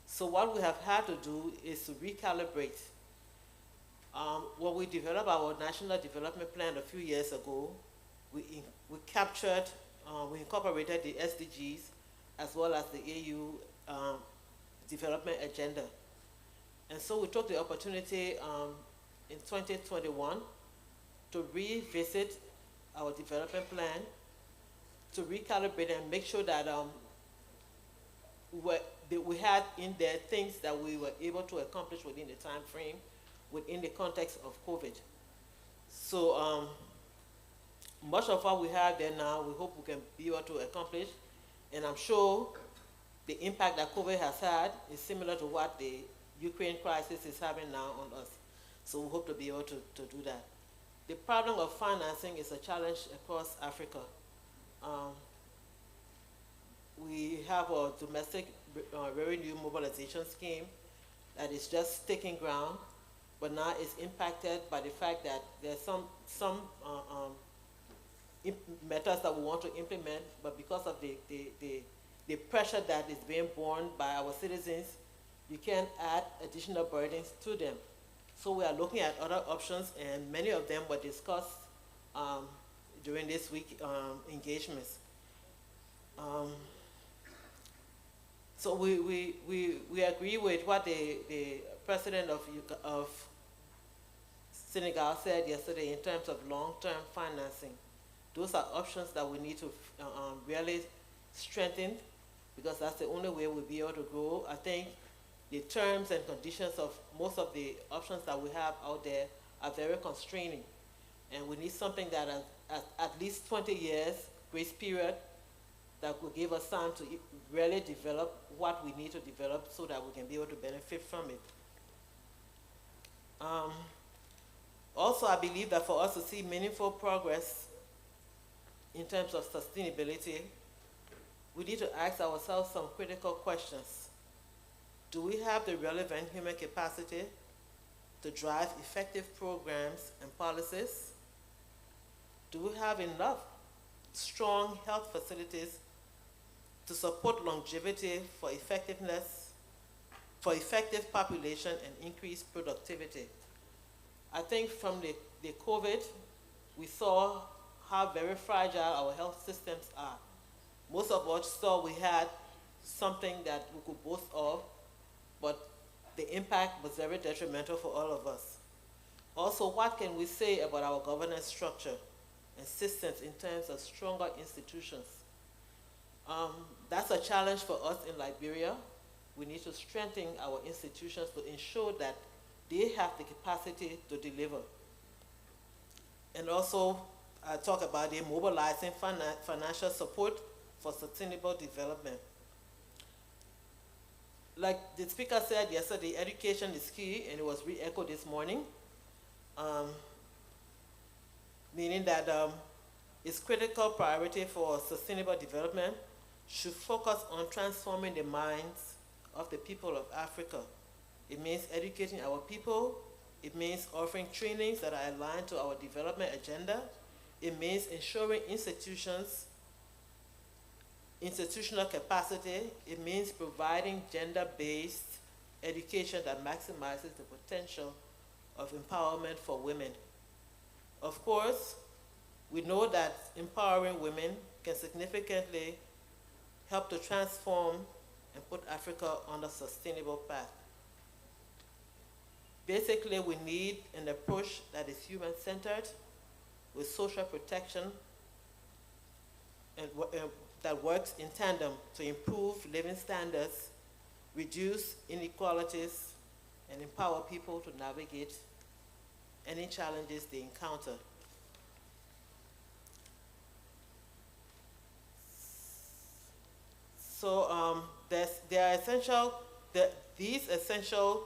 So what we have had to do is to recalibrate. When we developed our National Development Plan a few years ago, we incorporated the SDGs as well as the AU development agenda. And so we took the opportunity in 2021 to revisit our development plan, to recalibrate and make sure that we had in there things that we were able to accomplish within the time frame, within the context of COVID. So much of what we have there now, we hope we can be able to accomplish, and I'm sure the impact that COVID has had is similar to what the Ukraine crisis is having now on us. So we hope to be able to do that. The problem of financing is a challenge across Africa. We have a domestic revenue mobilization scheme that is just taking ground, but now it's impacted by the fact that there's some methods that we want to implement, but because of the pressure that is being borne by our citizens, you can't add additional burdens to them. So we are looking at other options, and many of them were discussed during this week engagements. So we agree with what the president of Senegal said yesterday in terms of long-term financing. Those are options that we need to really strengthen, because that's the only way we'll be able to grow. I think the terms and conditions of most of the options that we have out there are very constraining, and we need something that has at least 20 years grace period that will give us time to really develop what we need to develop so that we can be able to benefit from it. Also, I believe that for us to see meaningful progress in terms of sustainability, we need to ask ourselves some critical questions. Do we have the relevant human capacity to drive effective programs and policies? Do we have enough strong health facilities to support longevity for effectiveness, for effective population and increased productivity? I think from the COVID, we saw how very fragile our health systems are. Most of us thought we had something that we could boast of, but the impact was very detrimental for all of us. Also, what can we say about our governance structure and systems in terms of stronger institutions? That's a challenge for us in Liberia. We need to strengthen our institutions to ensure that they have the capacity to deliver. And also, talk about the mobilizing financial support for sustainable development. Like the speaker said yesterday, education is key, and it was re-echoed this morning, meaning that its critical priority for sustainable development should focus on transforming the minds of the people of Africa. It means educating our people. It means offering trainings that are aligned to our development agenda. It means ensuring institutional capacity. It means providing gender-based education that maximizes the potential of empowerment for women. Of course, we know that empowering women can significantly help to transform and put Africa on a sustainable path. Basically, we need an approach that is human-centered with social protection and that works in tandem to improve living standards, reduce inequalities, and empower people to navigate any challenges they encounter. So these essential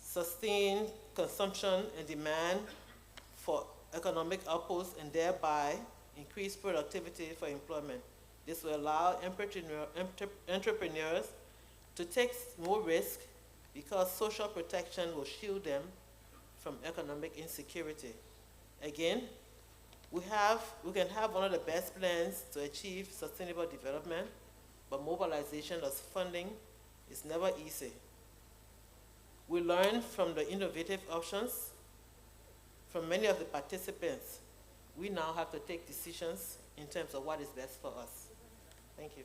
sustain consumption and demand for economic outputs and thereby increase productivity for employment. This will allow entrepreneurs to take more risk because social protection will shield them from economic insecurity. Again, we can have one of the best plans to achieve sustainable development, but mobilization of funding is never easy. We learn from the innovative options from many of the participants. We now have to take decisions in terms of what is best for us. Thank you.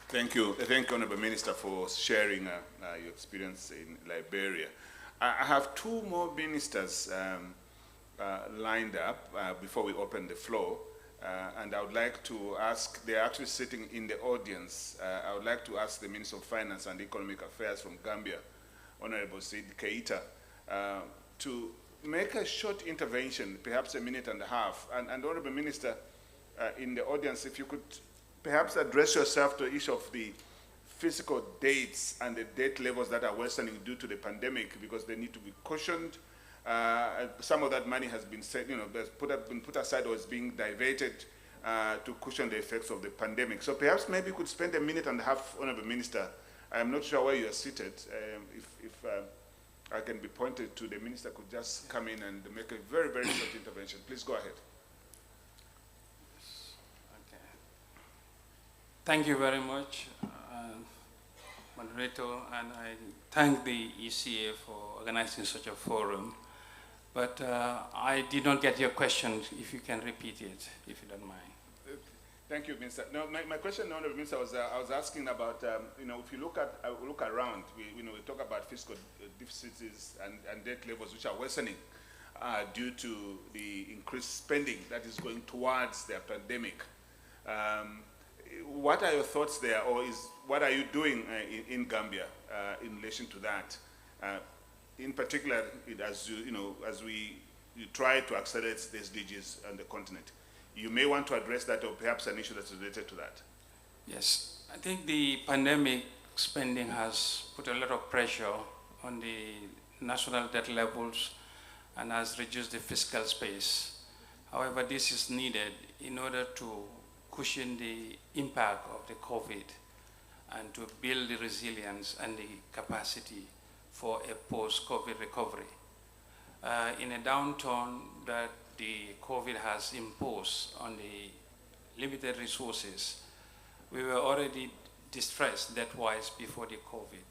Thank you. Thank you, Honorable Minister, for sharing your experience in Liberia. I have two more ministers lined up before we open the floor. And I would like to ask, they're actually sitting in the audience. I would like to ask the Minister of Finance and Economic Affairs from Gambia, Honorable Sid Keita, to make a short intervention, perhaps a minute and a half. And Honorable Minister, in the audience, if you could perhaps address yourself to each of the physical dates and the date levels that are worsening due to the pandemic, because they need to be cautioned. Some of that money has been set, been put aside or is being diverted to cushion the effects of the pandemic. So perhaps maybe you could spend a minute and a half, Honorable Minister. I am not sure where you are seated. If I can be pointed to, the Minister could just come in and make a very, very short intervention. Please go ahead. Okay. Thank you very much, Moderator, and I thank the ECA for organizing such a forum. But I did not get your question. If you can repeat it, if you don't mind. Thank you, Minister. No, my question, Honorable Minister, was I was asking about, if you look around, we talk about fiscal deficits and debt levels which are worsening due to the increased spending that is going towards the pandemic. What are your thoughts there, or what are you doing in Gambia in relation to that? In particular, as we try to accelerate the SDGs on the continent. You may want to address that, or perhaps an issue that's related to that. Yes, I think the pandemic spending has put a lot of pressure on the national debt levels and has reduced the fiscal space. However, this is needed in order to cushion the impact of the COVID and to build the resilience and the capacity for a post-COVID recovery. In a downturn that the COVID has imposed on the limited resources, we were already distressed debt-wise before the COVID.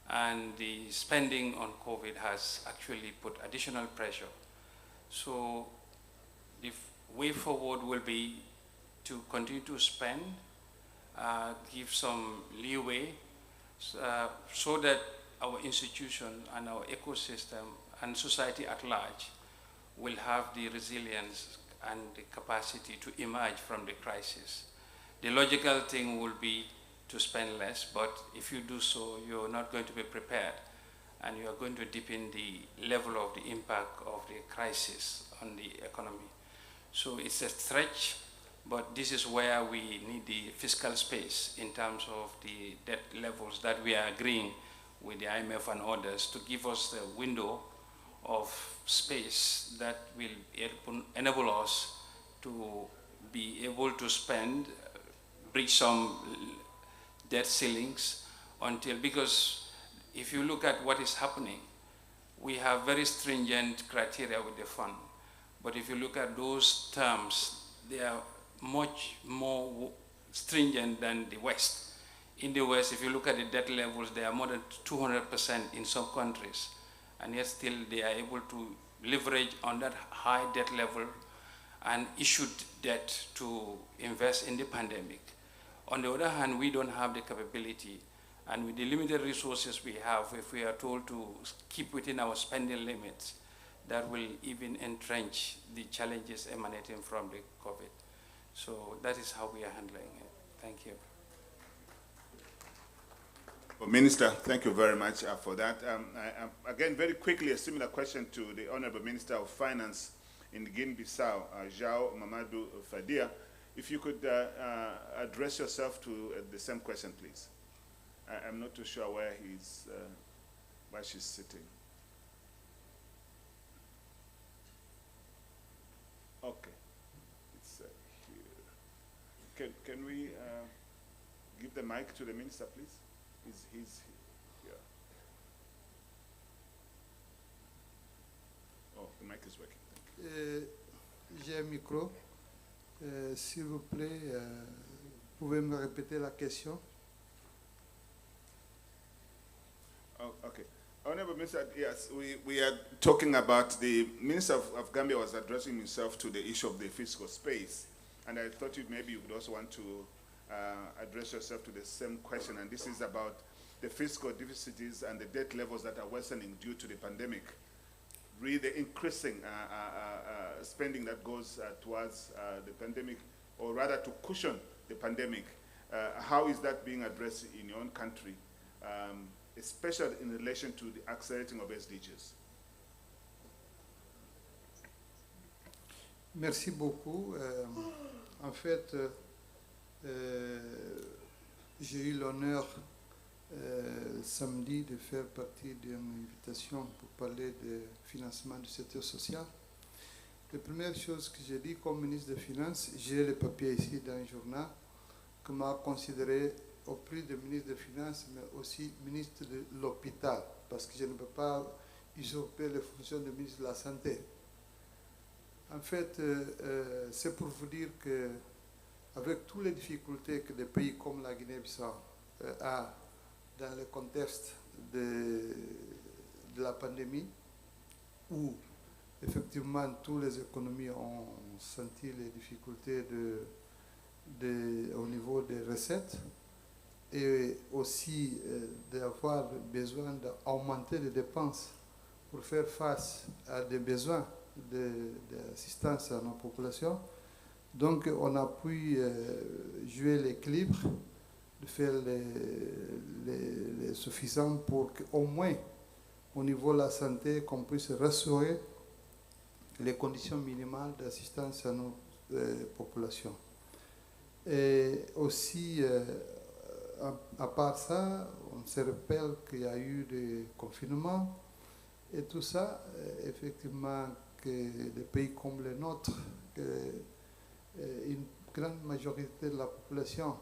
And the spending on COVID has actually put additional pressure. So the way forward will be to continue to spend, give some leeway, so that our institution and our ecosystem and society at large will have the resilience and the capacity to emerge from the crisis. The logical thing will be to spend less, but if you do so, you're not going to be prepared, and you are going to deepen the level of the impact of the crisis on the economy. So it's a stretch, but this is where we need the fiscal space in terms of the debt levels that we are agreeing with the IMF and others to give us the window of space that will enable us to be able to spend, reach some debt ceilings until, because if you look at what is happening, we have very stringent criteria with the fund. But if you look at those terms, they are much more stringent than the West. In the West, if you look at the debt levels, they are more than 200% in some countries. And yet still they are able to leverage on that high debt level and issued debt to invest in the pandemic. On the other hand, we don't have the capability, and with the limited resources we have, if we are told to keep within our spending limits, that will even entrench the challenges emanating from the COVID. So that is how we are handling it. Thank you. Well, Minister, thank you very much for that. Again, very quickly, a similar question to the Honorable Minister of Finance in Guinea-Bissau, João Mamadou Fadia. If you could address yourself to the same question, please. I'm not too sure where she's sitting. Okay, it's here. Can we give the mic to the minister, please? He's here. Oh, the mic is working. J'ai un micro. S'il vous plaît, pouvez me répéter la question? Oh, okay. Honorable Minister, yes, we are talking about the Minister of Gambia was addressing himself to the issue of the fiscal space, and I thought maybe you would also want to address yourself to the same question, and this is about the fiscal deficits and the debt levels that are worsening due to the pandemic. Really the increasing spending that goes towards the pandemic, or rather to cushion the pandemic. How is that being addressed in your own country, especially in relation to the accelerating of SDGs? Merci beaucoup. En fait, j'ai eu l'honneur samedi de faire partie d'une invitation pour parler de financement du secteur social. La première chose que j'ai dit comme ministre des Finances, j'ai le papier ici dans un journal, que m'a considéré au plus de ministre des Finances, mais aussi ministre de l'hôpital, parce que je ne peux pas usurper les fonctions de ministre de la Santé. En fait, c'est pour vous dire que avec toutes les difficultés que des pays comme la Guinée-Bissau a dans le contexte de la pandémie, où effectivement toutes les économies ont senti les difficultés au niveau des recettes, et aussi d'avoir besoin d'augmenter les dépenses pour faire face à des besoins d'assistance à nos populations. Donc on a pu jouer l'équilibre, de faire les suffisant pour qu'au moins au niveau de la santé, qu'on puisse rassurer les conditions minimales d'assistance à nos populations. Et aussi, à part ça, on se rappelle qu'il y a eu des confinements et tout ça, effectivement, que des pays comme le nôtre, grande majorité de la population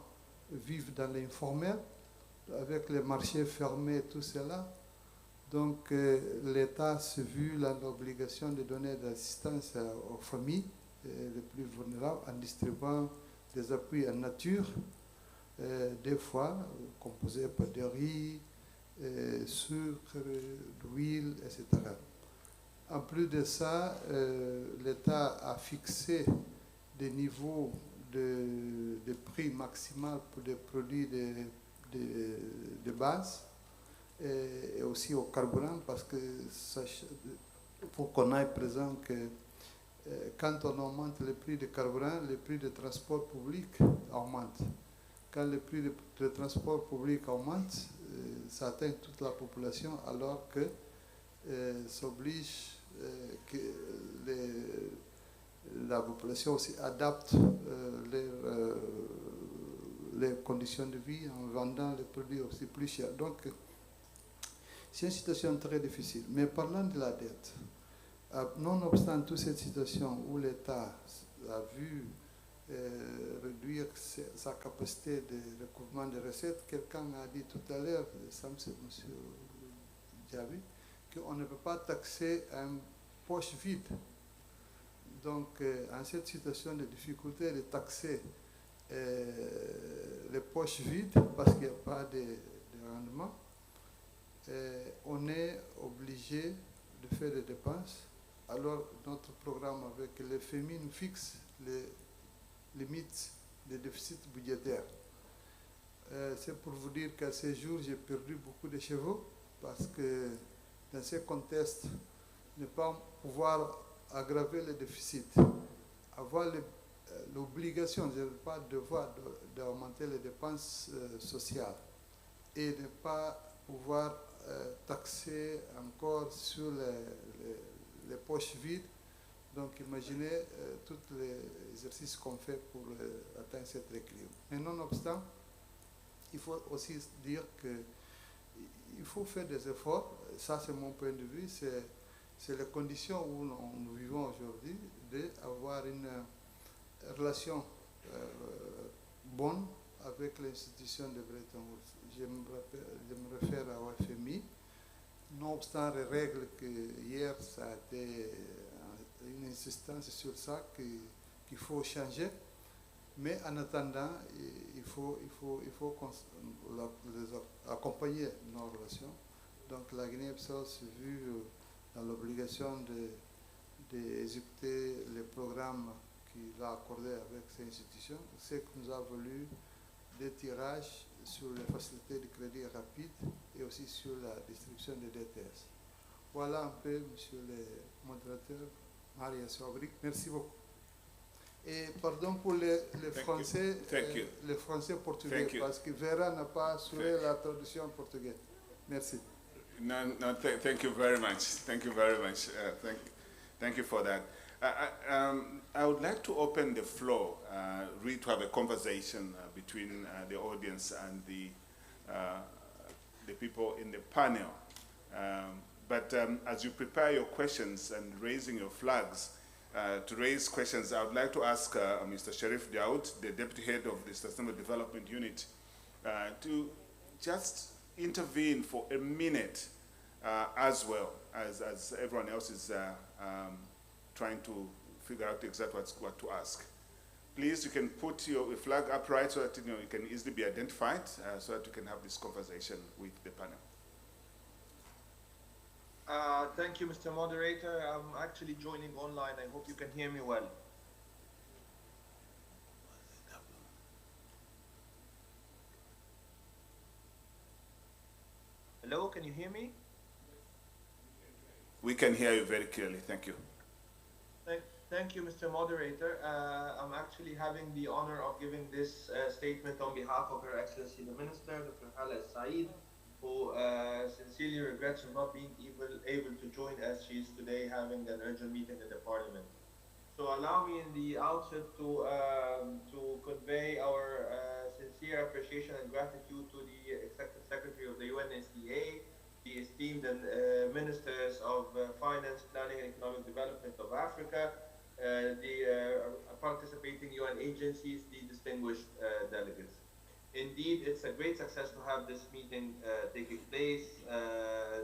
vivent dans l'informel, avec les marchés fermés, tout cela. Donc l'État s'est vu dans l'obligation de donner de l'assistance aux familles les plus vulnérables en distribuant des appuis en nature, des fois composés par de riz, sucre, d'huile, etc. En plus de ça, l'État a fixé des niveaux de prix maximal pour des produits de base et aussi au carburant, parce que faut qu'on ait présent que quand on augmente le prix de carburant, le prix de transport public augmente. Quand le prix de transport public augmente, ça atteint toute la population, alors que s'oblige que la population aussi adapte les conditions de vie en vendant les produits aussi plus chers. Donc, c'est une situation très difficile. Mais parlant de la dette, nonobstant toute cette situation où l'État a vu réduire sa capacité de recouvrement de recettes, quelqu'un a dit tout à l'heure, M. Diaby, qu'on ne peut pas taxer un poche vide. Donc, en cette situation de difficulté de taxer les poches vides, parce qu'il n'y a pas de rendement, on est obligé de faire des dépenses. Alors, notre programme avec le FMI nous fixe les limites des déficits budgétaires. C'est pour vous dire qu'à ces jours, j'ai perdu beaucoup de chevaux, parce que dans ce contexte, ne pas pouvoir aggraver le déficit, avoir l'obligation, je ne veux pas devoir d'augmenter les dépenses sociales et ne pas pouvoir taxer encore sur les poches vides. Donc imaginez tous les exercices qu'on fait pour atteindre cet équilibre. Mais nonobstant, il faut aussi dire qu'il faut faire des efforts. Ça, c'est mon point de vue. C'est les conditions où nous vivons aujourd'hui, d'avoir une relation bonne avec l'institution de Bretton Woods. Je me réfère au FMI. Nonobstant les règles que hier, ça a été une insistance sur ça qu'il faut changer. Mais en attendant, il faut les accompagner nos relations. Donc la Guinée-Bissau s'est vue dans l'obligation d'exécuter les programmes qu'il a accordés avec ces institutions. C'est que nous avons voulu des tirages sur les facilités de crédit rapide et aussi sur la distribution des DTS. Voilà un peu, monsieur le modérateur, Maria Sobrik. Merci beaucoup. Et pardon pour les Français, les Français portugais, parce que Vera n'a pas assuré la traduction en portugais. Merci. No, thank you very much. Thank you very much. Thank you for that. I would like to open the floor, really to have a conversation between the audience and the people in the panel. But as you prepare your questions and raising your flags, to raise questions, I would like to ask Mr. Sherif Daoud, the Deputy Head of the Sustainable Development Unit, to just intervene for a minute as well as everyone else is trying to figure out exactly what to ask. Please, you can put your flag upright so that you can easily be identified, so that you can have this conversation with the panel. Thank you, Mr. Moderator. I'm actually joining online. I hope you can hear me well. Hello, can you hear me? We can hear you very clearly. Thank you. Thank you, Mr. Moderator. I'm actually having the honor of giving this statement on behalf of Her Excellency the Minister, Dr. Hala Said, who sincerely regrets not being able to join as she is today having an urgent meeting in the Parliament. So allow me in the outset to convey our sincere appreciation and gratitude to the Executive Secretary of the UNSDA, the esteemed Ministers of Finance, Planning and Economic Development of Africa, the participating UN agencies, the distinguished delegates. Indeed, it's a great success to have this meeting taking place,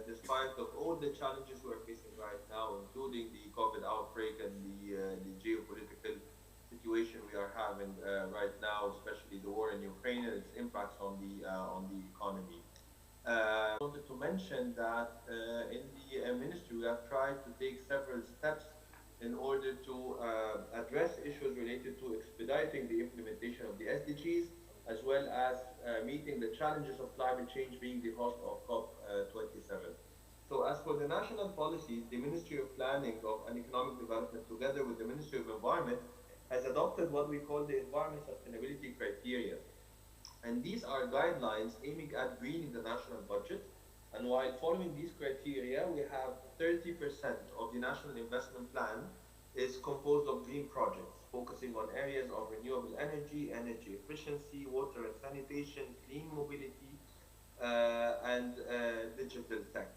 despite of all the challenges we're facing right now, including the COVID outbreak and the geopolitical situation we are having right now, especially the war in Ukraine and its impacts on the economy. I wanted to mention that in the ministry we have tried to take several steps in order to address issues related to expediting the implementation of the SDGs, as well as meeting the challenges of climate change, being the host of COP27. So as for the national policies, the Ministry of Planning and Economic Development, together with the Ministry of Environment, has adopted what we call the Environment Sustainability Criteria. And these are guidelines aiming at greening the national budget. And while following these criteria, we have 30% of the National Investment Plan is composed of green projects, focusing on areas of renewable energy, energy efficiency, water and sanitation, clean mobility, and digital tech.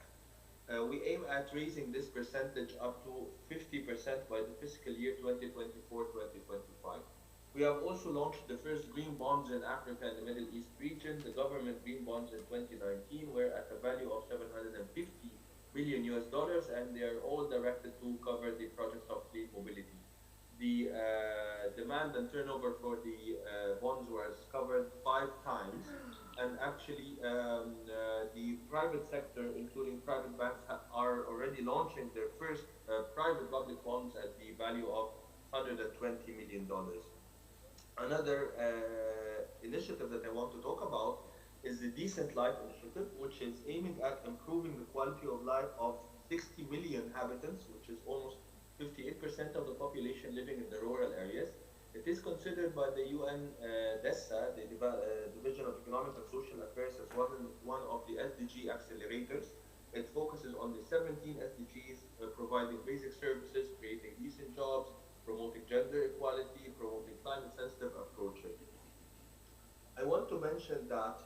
We aim at raising this percentage up to 50% by the fiscal year 2024-2025. We have also launched the first green bonds in Africa and the Middle East region. The government green bonds in 2019 were at a value of $750 billion US, and they are all directed to cover the projects of clean mobility. The demand and turnover for the bonds was covered 5 times, and actually the private sector, including private banks, are already launching their first private public bonds at the value of $120 million. Another initiative that I want to talk about is the Decent Life Initiative, which is aiming at improving the quality of life of 60 million inhabitants, which is almost 58% of the population living in the rural areas. It is considered by the UN DESA, the Division of Economic and Social Affairs, as one of the SDG accelerators. It focuses on the 17 SDGs, providing basic services, creating decent jobs, promoting gender equality, promoting climate-sensitive approaches. I want to mention that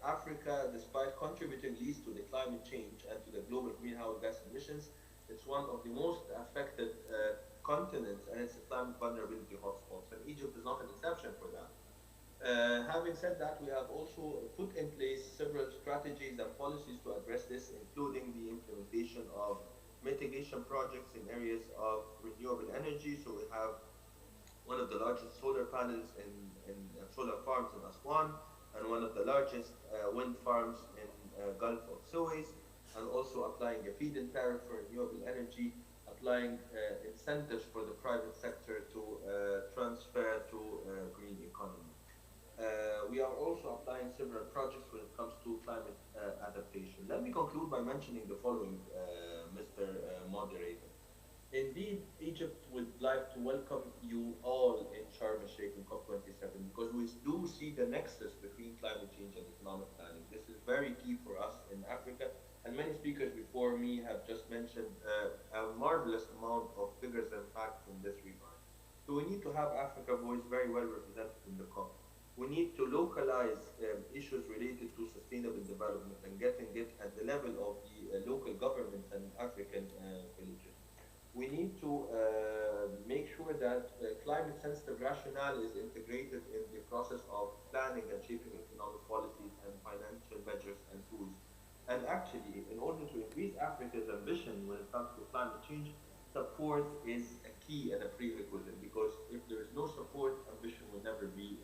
Africa, despite contributing least to the climate change and to the global greenhouse gas emissions, it's one of the most affected continents, and it's a climate vulnerability hotspots, and Egypt is not an exception for that. Having said that, we have also put in place several strategies and policies to address this, including the implementation of mitigation projects in areas of renewable energy. So we have one of the largest solar panels in solar farms in Aswan, and one of the largest wind farms in Gulf of Suez, and also applying a feed-in tariff for renewable energy, applying incentives for the private sector to transfer to green economy. We are also applying several projects when it comes to climate adaptation. Let me conclude by mentioning the following, Mr. Moderator. Indeed, Egypt would like to welcome you all in Sharm el-Sheikh in COP27, because we do see the nexus between climate change and economic planning. This is very key for us in Africa, and many speakers before me have just mentioned a marvelous amount of figures and facts in this regard. So we need to have Africa Voice very well represented in the COP. We need to localize issues related to sustainable development and getting it at the level of the local governments and African villages. We need to make sure that climate-sensitive rationale is integrated in the process of planning and shaping economic policies and financial measures and tools. And actually, in order to increase Africa's ambition when it comes to climate change, support is a key and a prerequisite, because if there is no support, ambition will never be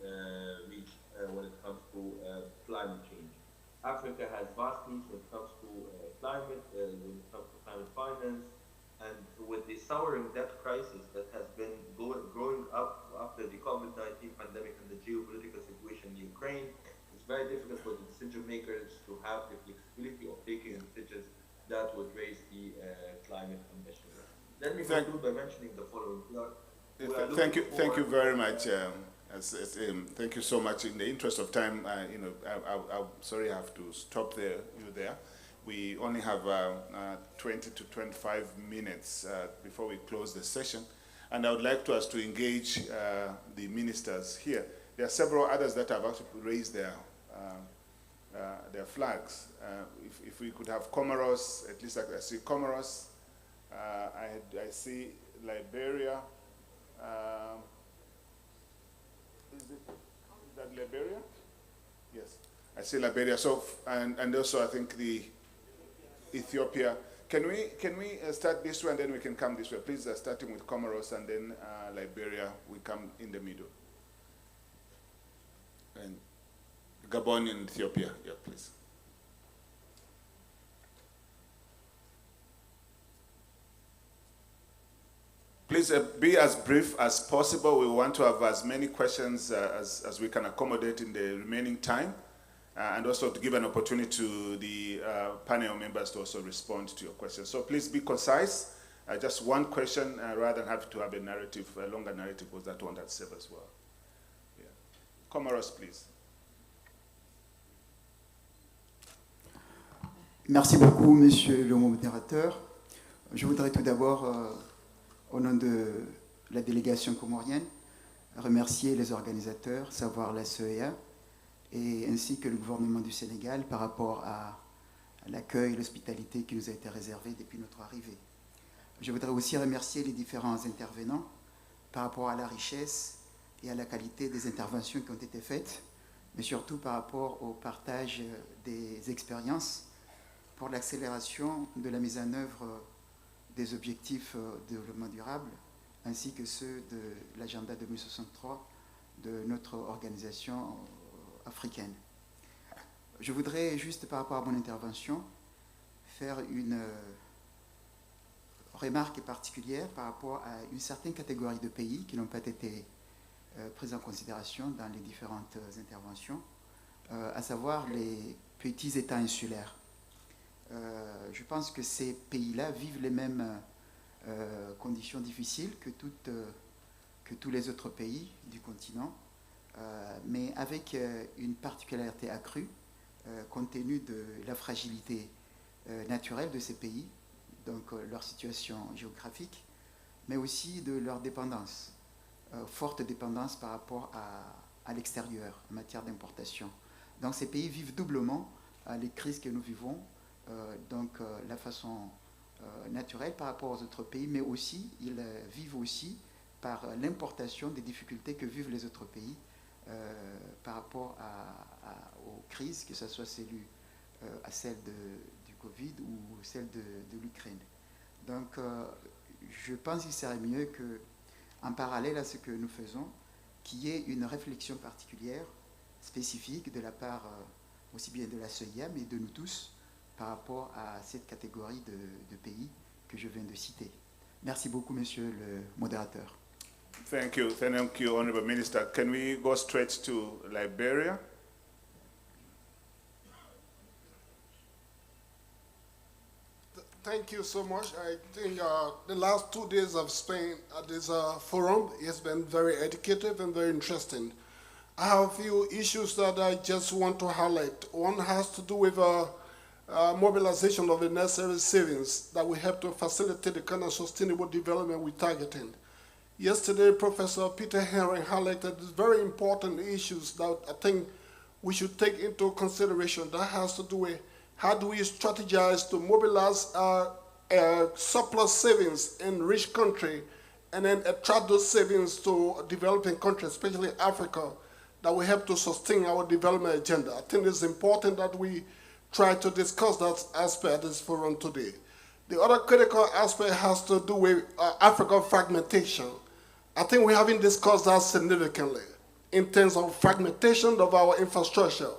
reached when it comes to climate change. Africa has vast needs when it comes to climate, when it comes to climate finance, and with the souring debt crisis that has been growing up after the COVID-19 pandemic and the geopolitical situation in Ukraine, it's very difficult for the decision makers to have the flexibility of taking decisions that would raise the climate ambition. Let me conclude by mentioning the following. Thank you very much. Thank you so much. In the interest of time, I'm sorry I have to stop you there. We only have 20 to 25 minutes before we close the session, and I would like us to engage the ministers here. There are several others that have actually raised their flags. If we could have Comoros, at least I see Comoros. I see Liberia. Is that Liberia? Yes, I see Liberia. So, and also I think the Ethiopia. Can we start this way and then we can come this way? Please, starting with Comoros and then Liberia, we come in the middle. And Gabon and Ethiopia, yeah, please. Please be as brief as possible. We want to have as many questions as we can accommodate in the remaining time, and also to give an opportunity to the panel members to also respond to your questions. So please be concise. Just one question rather than have to have a narrative, a longer narrative, because that one that serves as well. Yeah. Comoros, please. Merci beaucoup, Monsieur le modérateur. Je voudrais tout d'abord, au nom de la délégation comorienne, remercier les organisateurs, savoir la CEA, et ainsi que le gouvernement du Sénégal par rapport à l'accueil, l'hospitalité qui nous a été réservée depuis notre arrivée. Je voudrais aussi remercier les différents intervenants par rapport à la richesse et à la qualité des interventions qui ont été faites, mais surtout par rapport au partage des expériences pour l'accélération de la mise en œuvre des objectifs de développement durable, ainsi que ceux de l'agenda 2063 de notre organisation africaine. Je voudrais juste par rapport à mon intervention faire une remarque particulière par rapport à une certaine catégorie de pays qui n'ont pas été pris en considération dans les différentes interventions, à savoir les petits États insulaires. Je pense que ces pays-là vivent les mêmes conditions difficiles que tous les autres pays du continent, mais avec une particularité accrue, compte tenu de la fragilité naturelle de ces pays, donc leur situation géographique, mais aussi de leur dépendance, forte dépendance par rapport à l'extérieur en matière d'importation. Donc ces pays vivent doublement les crises que nous vivons, la façon naturelle par rapport aux autres pays, mais aussi ils vivent aussi par l'importation des difficultés que vivent les autres pays par rapport aux crises, que ce soit à celle du Covid ou celle de l'Ukraine. Donc je pense qu'il serait mieux qu'en parallèle à ce que nous faisons, qu'il y ait une réflexion particulière, spécifique de la part aussi bien de la CEIA, mais de nous tous, par rapport à cette catégorie de pays que je viens de citer. Merci beaucoup, Monsieur le modérateur. Thank you, Honorable Minister. Can we go straight to Liberia? Thank you so much. I think the last 2 days I've spent at this forum has been very educative and very interesting. I have a few issues that I just want to highlight. One has to do with mobilization of the necessary savings that will help to facilitate the kind of sustainable development we're targeting. Yesterday, Professor Peter Henry highlighted very important issues that I think we should take into consideration. That has to do with how do we strategize to mobilize surplus savings in rich country and then attract those savings to developing countries, especially Africa, that will help to sustain our development agenda. I think it's important that we try to discuss that aspect at this forum today. The other critical aspect has to do with African fragmentation. I think we haven't discussed that significantly in terms of fragmentation of our infrastructure.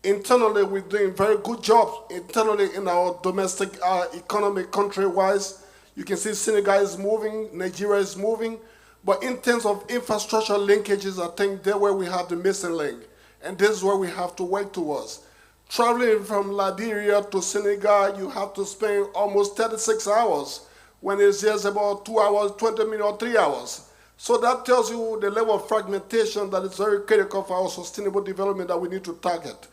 Internally, we're doing very good jobs internally in our domestic economy country-wise. You can see Senegal is moving, Nigeria is moving, but in terms of infrastructure linkages, I think that's where we have the missing link, and this is where we have to work towards. Traveling from Liberia to Senegal, you have to spend almost 36 hours when it's just about 2 hours, 20 minutes, or 3 hours. So that tells you the level of fragmentation that is very critical for our sustainable development that we need to target.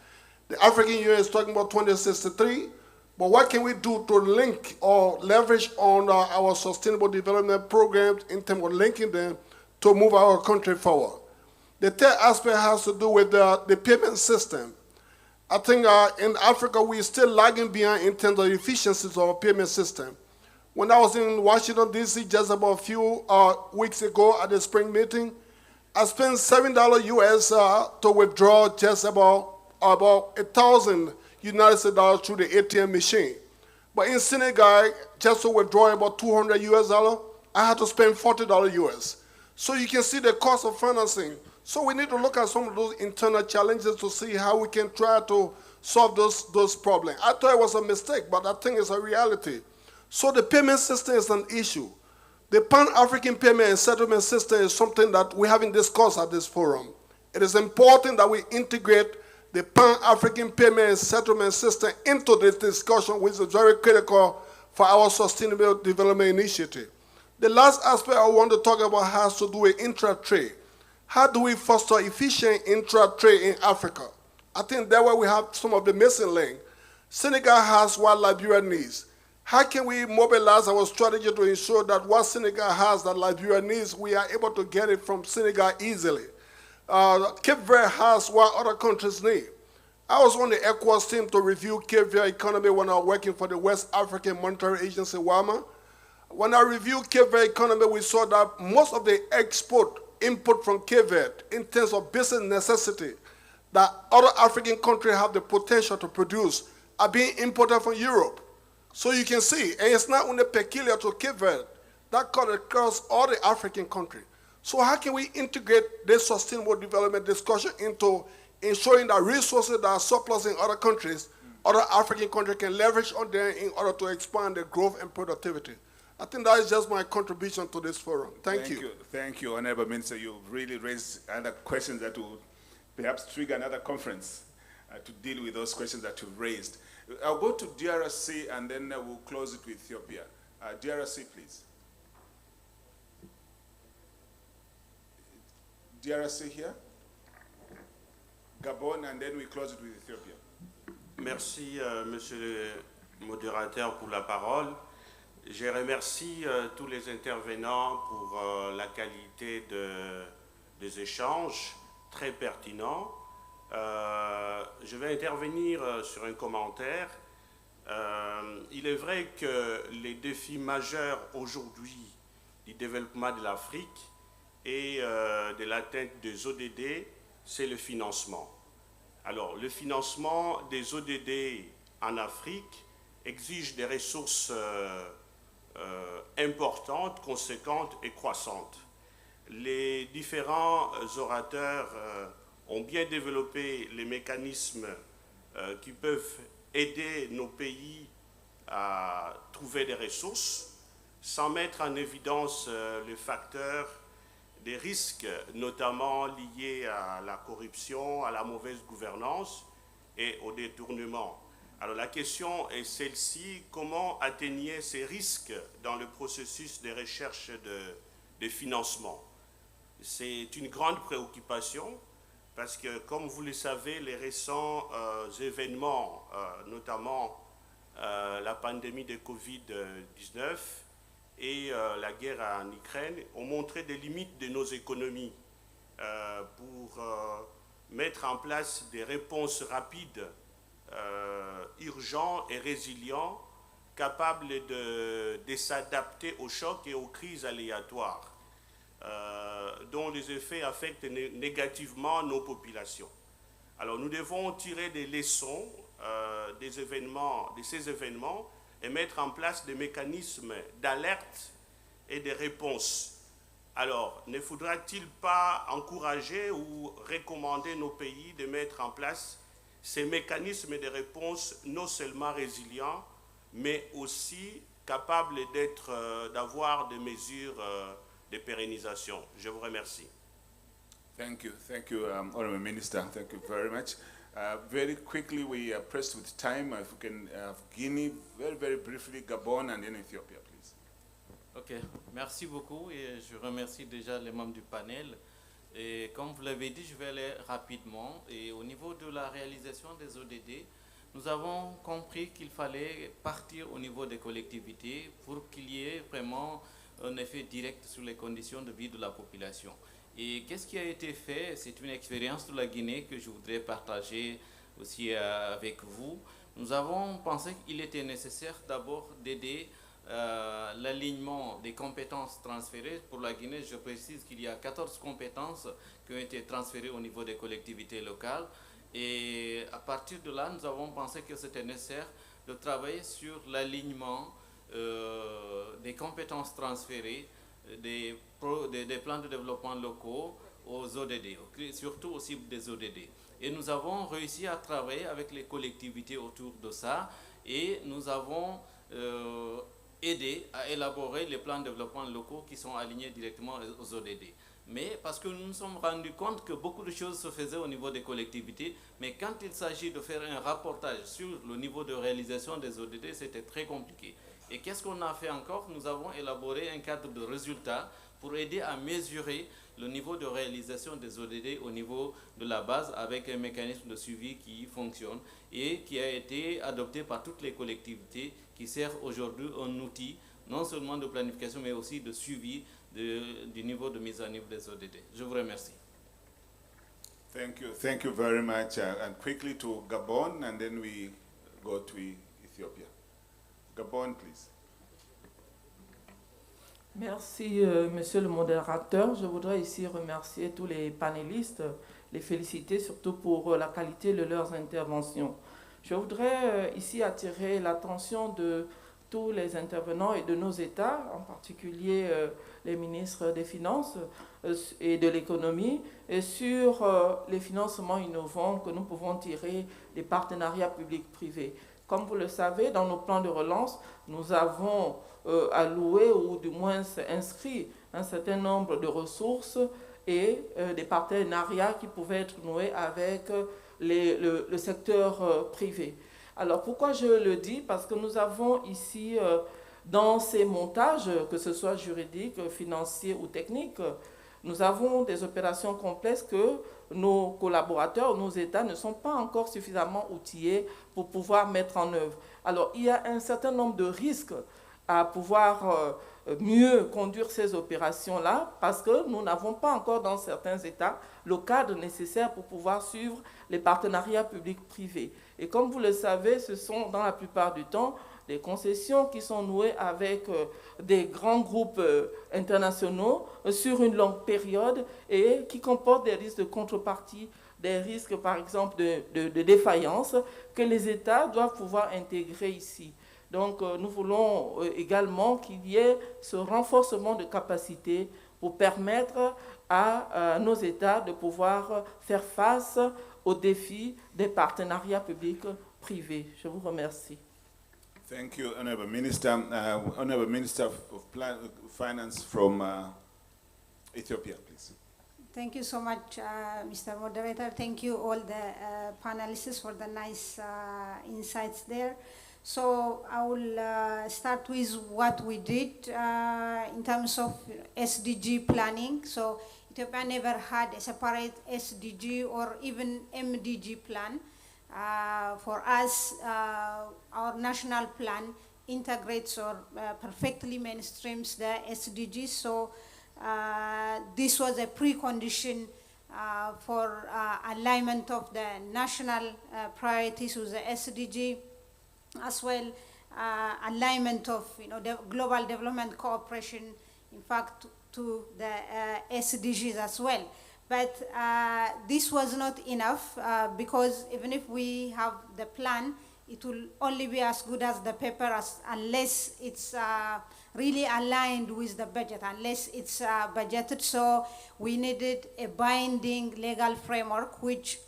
The African Union is talking about 2063, but what can we do to link or leverage on our sustainable development programs in terms of linking them to move our country forward? The third aspect has to do with the payment system. I think in Africa, we're still lagging behind in terms of the efficiencies of our payment system. When I was in Washington, D.C. just about a few weeks ago at the spring meeting, I spent $7 US to withdraw just about 1,000 United States dollars through the ATM machine. But in Senegal, just to withdraw about $200 US, I had to spend $40 US. So you can see the cost of financing. So we need to look at some of those internal challenges to see how we can try to solve those problems. I thought it was a mistake, but I think it's a reality. So the payment system is an issue. The Pan-African payment and settlement system is something that we haven't discussed at this forum. It is important that we integrate the Pan-African payment and settlement system into this discussion, which is very critical for our Sustainable Development Initiative. The last aspect I want to talk about has to do with intra-trade. How do we foster efficient intra-trade in Africa? I think that's where we have some of the missing link. Senegal has what Liberia needs. How can we mobilize our strategy to ensure that what Senegal has that Liberia needs, we are able to get it from Senegal easily? Cape Verde has what other countries need. I was on the ECOWAS team to review Cape Verde economy when I was working for the West African Monetary Agency, WAMA. When I reviewed Cape Verde economy, we saw that most of the input from Cape Verde in terms of business necessity that other African countries have the potential to produce are being imported from Europe. So you can see, and it's not only peculiar to Cape Verde, that cuts across all the African countries. So how can we integrate this sustainable development discussion into ensuring that resources that are surplus in other countries, other African countries can leverage on them in order to expand their growth and productivity? I think that is just my contribution to this forum. Thank you. Thank you, Honorable Minister. You've really raised other questions that will perhaps trigger another conference to deal with those questions that you've raised. I'll go to DRC and then we'll close it with Ethiopia. DRC, please. DRC here. Gabon, and then we close it with Ethiopia. Merci, Monsieur le modérateur, pour la parole. Je remercie tous les intervenants pour la qualité des échanges, très pertinents. Je vais intervenir sur un commentaire. Il est vrai que les défis majeurs aujourd'hui du développement de l'Afrique et de l'atteinte des ODD, c'est le financement. Alors, le financement des ODD en Afrique exige des ressources importantes, conséquentes et croissantes. Les différents orateurs ont bien développé les mécanismes qui peuvent aider nos pays à trouver des ressources, sans mettre en évidence les facteurs des risques, notamment liés à la corruption, à la mauvaise gouvernance et au détournement. Alors la question est celle-ci: comment atténuer ces risques dans le processus de recherche de financement? C'est une grande préoccupation parce que, comme vous le savez, les récents événements, notamment la pandémie de Covid-19 et la guerre en Ukraine, ont montré des limites de nos économies pour mettre en place des réponses rapides, urgents et résilients, capables de s'adapter aux chocs et aux crises aléatoires, dont les effets affectent négativement nos populations. Alors nous devons tirer des leçons de ces événements et mettre en place des mécanismes d'alerte et de réponse. Alors, ne faudra-t-il pas encourager ou recommander nos pays de mettre en place ces mécanismes de réponse non seulement résilients, mais aussi capables d'avoir des mesures de pérennisation? Je vous remercie. Thank you, Honourable Minister. Thank you very much. Very quickly, we are pressed with time. If we can have Guinea, very, very briefly, Gabon, and then Ethiopia, please. Ok, merci beaucoup et je remercie déjà les membres du panel. Et comme vous l'avez dit, je vais aller rapidement. Et au niveau de la réalisation des ODD, nous avons compris qu'il fallait partir au niveau des collectivités pour qu'il y ait vraiment un effet direct sur les conditions de vie de la population. Et qu'est-ce qui a été fait? C'est une expérience de la Guinée que je voudrais partager aussi avec vous. Nous avons pensé qu'il était nécessaire d'abord d'aider l'alignement des compétences transférées. Pour la Guinée, je précise qu'il y a 14 compétences qui ont été transférées au niveau des collectivités locales. Et à partir de là, nous avons pensé que c'était nécessaire de travailler sur l'alignement des compétences transférées des plans de développement locaux aux ODD, surtout aux cibles des ODD. Et nous avons réussi à travailler avec les collectivités autour de ça et nous avons aidé à élaborer les plans de développement locaux qui sont alignés directement aux ODD. Mais parce que nous nous sommes rendus compte que beaucoup de choses se faisaient au niveau des collectivités, mais quand il s'agit de faire un rapportage sur le niveau de réalisation des ODD, c'était très compliqué. Et qu'est-ce qu'on a fait encore? Nous avons élaboré un cadre de résultats pour aider à mesurer le niveau de réalisation des ODD au niveau de la base avec un mécanisme de suivi qui fonctionne et qui a été adopté par toutes les collectivités, qui sert aujourd'hui un outil non seulement de planification mais aussi de suivi du niveau de mise en œuvre des ODD. Je vous remercie. Thank you very much. And quickly to Gabon, and then we go to Ethiopia. Gabon, please. Merci, monsieur le modérateur. Je voudrais ici remercier tous les panélistes, les féliciter surtout pour la qualité de leurs interventions. Je voudrais ici attirer l'attention de tous les intervenants et de nos États, en particulier les ministres des Finances et de l'économie, et sur les financements innovants que nous pouvons tirer des partenariats publics-privés. Comme vous le savez, dans nos plans de relance, nous avons alloué ou du moins inscrit un certain nombre de ressources et des partenariats qui pouvaient être noués avec le secteur privé. Alors pourquoi je le dis? Parce que nous avons ici, dans ces montages, que ce soit juridiques, financiers ou techniques, nous avons des opérations complexes que nos collaborateurs, nos États ne sont pas encore suffisamment outillés pour pouvoir mettre en œuvre. Alors il y a un certain nombre de risques à pouvoir mieux conduire ces opérations-là parce que nous n'avons pas encore dans certains États le cadre nécessaire pour pouvoir suivre les partenariats publics-privés. Et comme vous le savez, ce sont dans la plupart du temps des concessions qui sont nouées avec des grands groupes internationaux sur une longue période et qui comportent des risques de contrepartie, des risques par exemple de défaillance que les États doivent pouvoir intégrer ici. Donc nous voulons également qu'il y ait ce renforcement de capacité pour permettre à nos États de pouvoir faire face aux défis des partenariats publics-privés. Je vous remercie. Thank you, Honorable Minister. Honorable Minister of Finance from Ethiopia, please. Thank you so much, Mr. Moderator. Thank you all the panelists for the nice insights there. So I will start with what we did in terms of SDG planning. So Ethiopia never had a separate SDG or even MDG plan. For us, our national plan integrates or perfectly mainstreams the SDGs. So this was a precondition for alignment of the national priorities with the SDG, as well alignment of the global development cooperation, in fact, to the SDGs as well. But this was not enough because even if we have the plan, it will only be as good as the paper unless it's really aligned with the budget, unless it's budgeted. So we needed a binding legal framework which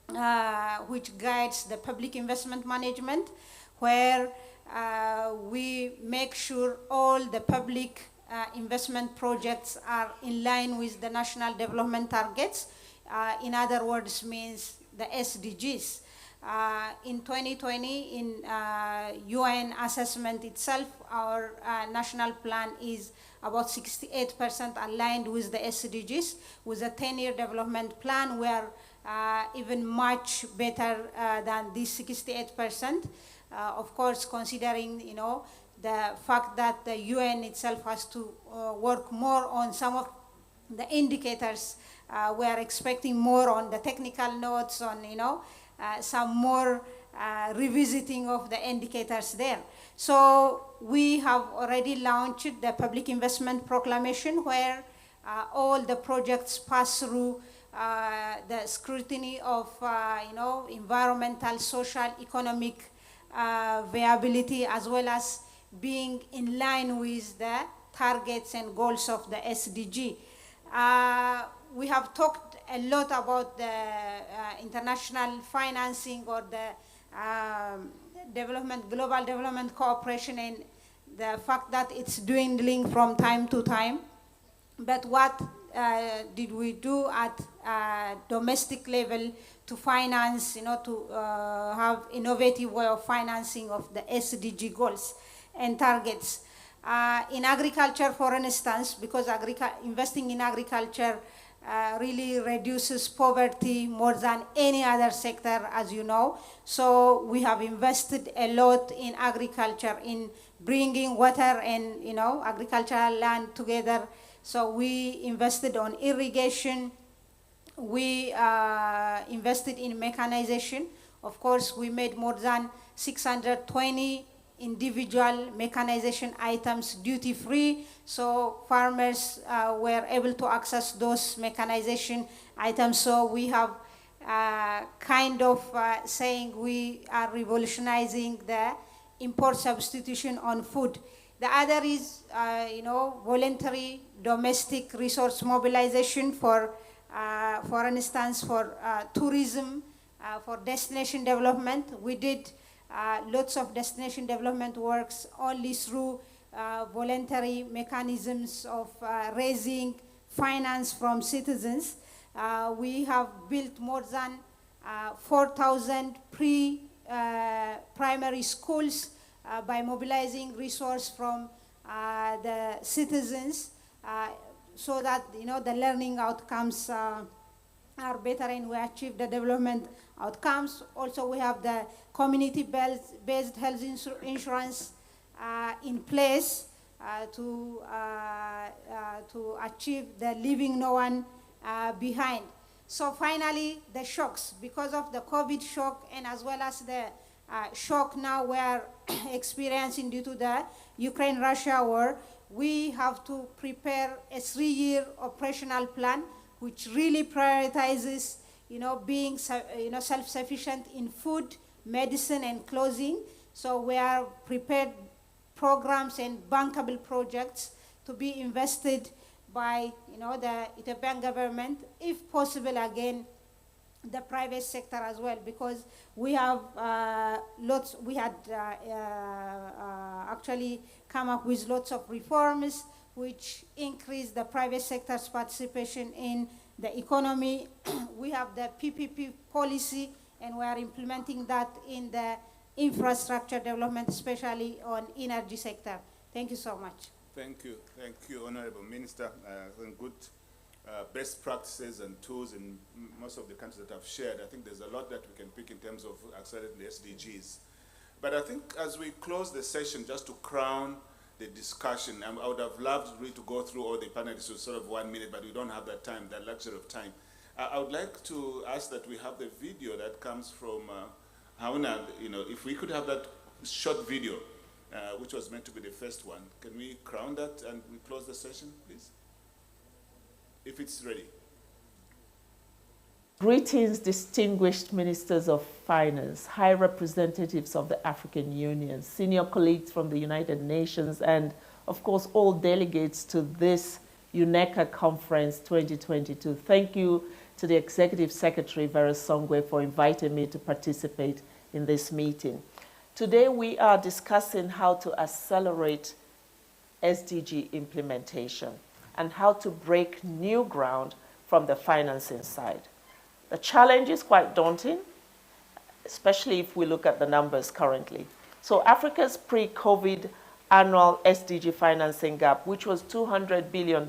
guides the public investment management, where we make sure all the public investment projects are in line with the national development targets. In other words, means the SDGs. In 2020, in UN assessment itself, our national plan is about 68% aligned with the SDGs. With a 10-year development plan, we are even much better than this 68%. Of course, considering the fact that the UN itself has to work more on some of the indicators, we are expecting more on the technical notes, on some more revisiting of the indicators there. So we have already launched the Public Investment Proclamation, where all the projects pass through the scrutiny of environmental, social, economic viability, as well as being in line with the targets and goals of the SDG. We have talked a lot about the international financing or the global development cooperation, and the fact that it's dwindling from time to time. But what did we do at domestic level to finance, to have innovative way of financing of the SDG goals and targets? In agriculture, for instance, because investing in agriculture really reduces poverty more than any other sector, as you know. So we have invested a lot in agriculture, in bringing water and agricultural land together. So we invested on irrigation. We invested in mechanization. Of course, we made more than 620 individual mechanization items duty-free, so farmers were able to access those mechanization items. So we have saying we are revolutionizing the import substitution on food. The other is, voluntary domestic resource mobilization for instance, for tourism, for destination development. We did lots of destination development works only through voluntary mechanisms of raising finance from citizens. We have built more than 4,000 primary schools by mobilizing resources from the citizens, so that the learning outcomes are better and we achieve the development outcomes. Also, we have the community-based health insurance in place to achieve the leaving no one behind. So finally, the shocks, because of the COVID shock and as well as the shock now we are experiencing due to the Ukraine-Russia war, we have to prepare a 3-year operational plan which really prioritizes, being self-sufficient in food, medicine, and clothing. So we are prepared programs and bankable projects to be invested by, the Ethiopian government, if possible, again, the private sector as well, because we have actually come up with lots of reforms which increase the private sector's participation in the economy. We have the PPP policy, and we are implementing that in the infrastructure development, especially on energy sector. Thank you so much. Thank you, Honorable Minister. Good best practices and tools in most of the countries that I've shared. I think there's a lot that we can pick in terms of accelerating the SDGs. But I think as we close the session, just to crown the discussion, I would have loved really to go through all the panelists with sort of 1 minute, but we don't have that time, that luxury of time. I would like to ask that we have the video that comes from Hauna, if we could have that short video, which was meant to be the first one. Can we crown that and we close the session, please? If it's ready. Greetings, distinguished ministers of finance, high representatives of the African Union, senior colleagues from the United Nations, and of course, all delegates to this UNECA Conference 2022. Thank you to the Executive Secretary, Vera Songwe, for inviting me to participate in this meeting. Today, we are discussing how to accelerate SDG implementation and how to break new ground from the financing side. The challenge is quite daunting, especially if we look at the numbers currently. So Africa's pre-COVID annual SDG financing gap, which was $200 billion,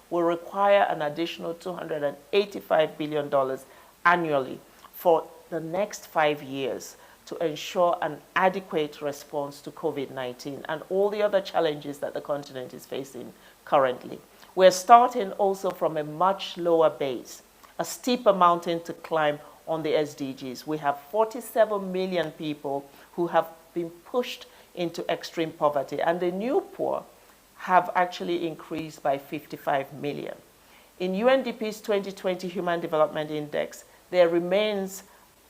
will require an additional $285 billion annually for the next 5 years to ensure an adequate response to COVID-19 and all the other challenges that the continent is facing currently. We're starting also from a much lower base, a steeper mountain to climb on the SDGs. We have 47 million people who have been pushed into extreme poverty, and the new poor have actually increased by 55 million. In UNDP's 2020 Human Development Index, there remains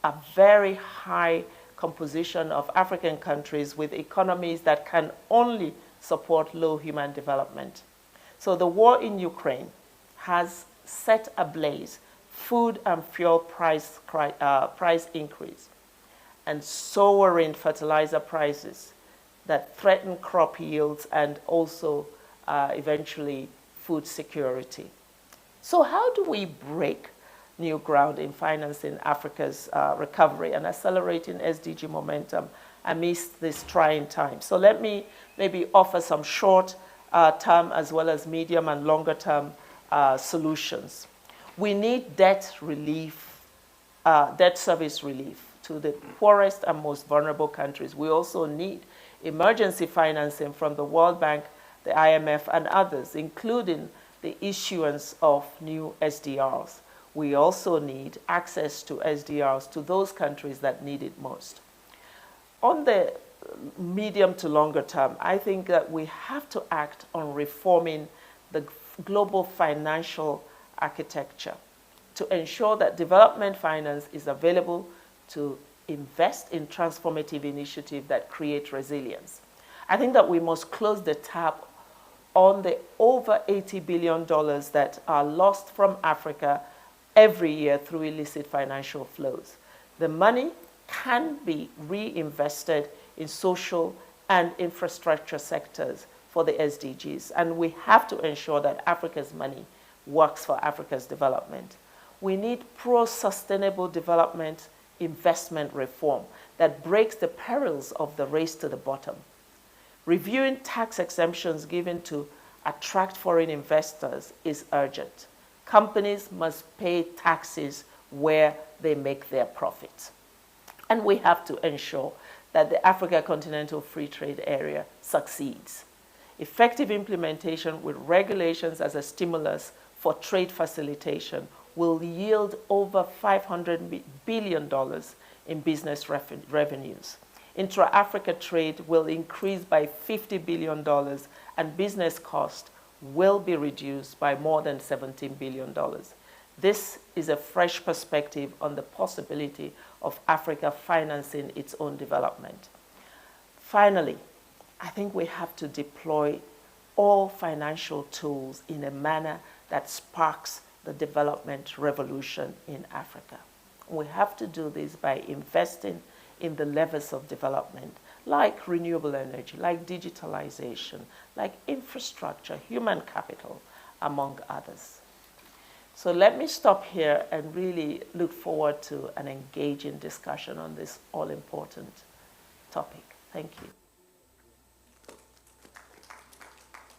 a very high composition of African countries with economies that can only support low human development. So the war in Ukraine has set ablaze food and fuel price increase and soaring fertilizer prices that threaten crop yields and also eventually food security. So how do we break new ground in financing Africa's recovery and accelerating SDG momentum amidst this trying time? So let me maybe offer some short-term as well as medium and longer-term solutions. We need debt service relief to the poorest and most vulnerable countries. We also need emergency financing from the World Bank, the IMF, and others, including the issuance of new SDRs. We also need access to SDRs to those countries that need it most. On the medium to longer term, I think that we have to act on reforming the global financial architecture to ensure that development finance is available to invest in transformative initiatives that create resilience. I think that we must close the tap on the over $80 billion that are lost from Africa every year through illicit financial flows. The money can be reinvested in social and infrastructure sectors for the SDGs, and we have to ensure that Africa's money works for Africa's development. We need pro-sustainable development investment reform that breaks the perils of the race to the bottom. Reviewing tax exemptions given to attract foreign investors is urgent. Companies must pay taxes where they make their profits. And we have to ensure that the Africa Continental Free Trade Area succeeds. Effective implementation with regulations as a stimulus for trade facilitation will yield over $500 billion in business revenues. Intra-Africa trade will increase by $50 billion, and business cost will be reduced by more than $17 billion. This is a fresh perspective on the possibility of Africa financing its own development. Finally, I think we have to deploy all financial tools in a manner that sparks the development revolution in Africa. We have to do this by investing in the levers of development, like renewable energy, like digitalization, like infrastructure, human capital, among others. So let me stop here and really look forward to an engaging discussion on this all-important topic. Thank you.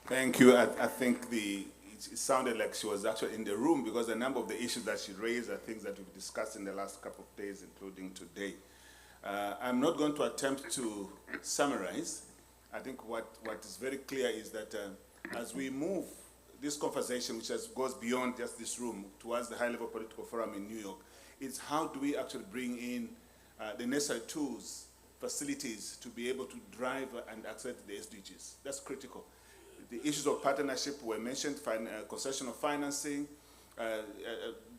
Thank you. I think it sounded like she was actually in the room, because a number of the issues that she raised are things that we've discussed in the last couple of days, including today. I'm not going to attempt to summarize. I think what is very clear is that as we move this conversation, which goes beyond just this room, towards the high-level political forum in New York, it's how do we actually bring in the necessary tools, facilities to be able to drive and accelerate the SDGs. That's critical. The issues of partnership were mentioned, concessional financing,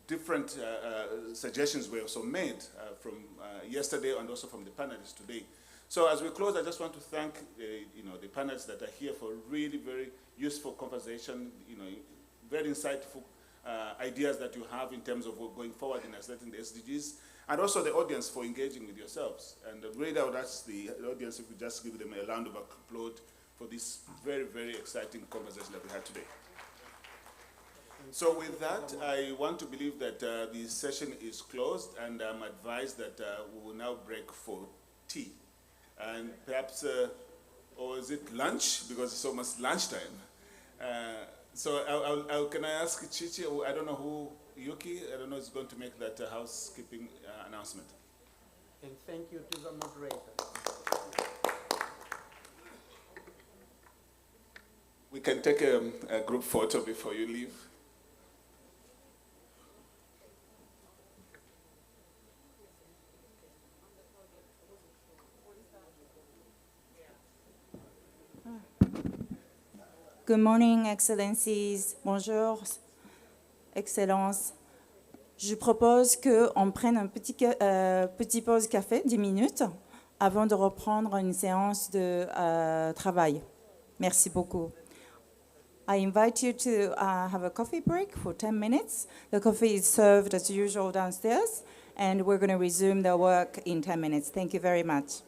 different suggestions were also made from yesterday and also from the panelists today. So as we close, I just want to thank the panelists that are here for really very useful conversation, very insightful ideas that you have in terms of going forward in accelerating the SDGs, and also the audience for engaging with yourselves. And really I would ask the audience if we just give them a round of applause for this very, very exciting conversation that we had today. So with that, I want to believe that the session is closed, and I'm advised that we will now break for tea. And perhaps, or is it lunch? Because it's almost lunchtime. So can I ask Chichi, I don't know who, Yuki, I don't know, is going to make that housekeeping announcement. And thank you to the moderator. We can take a group photo before you leave. Good morning, Excellencies. Bonjour, Excellences. Je propose qu'on prenne un petit pause café, 10 minutes, avant de reprendre une séance de travail. Merci beaucoup. I invite you to have a coffee break for 10 minutes. The coffee is served as usual downstairs, and we're going to resume the work in 10 minutes. Thank you very much.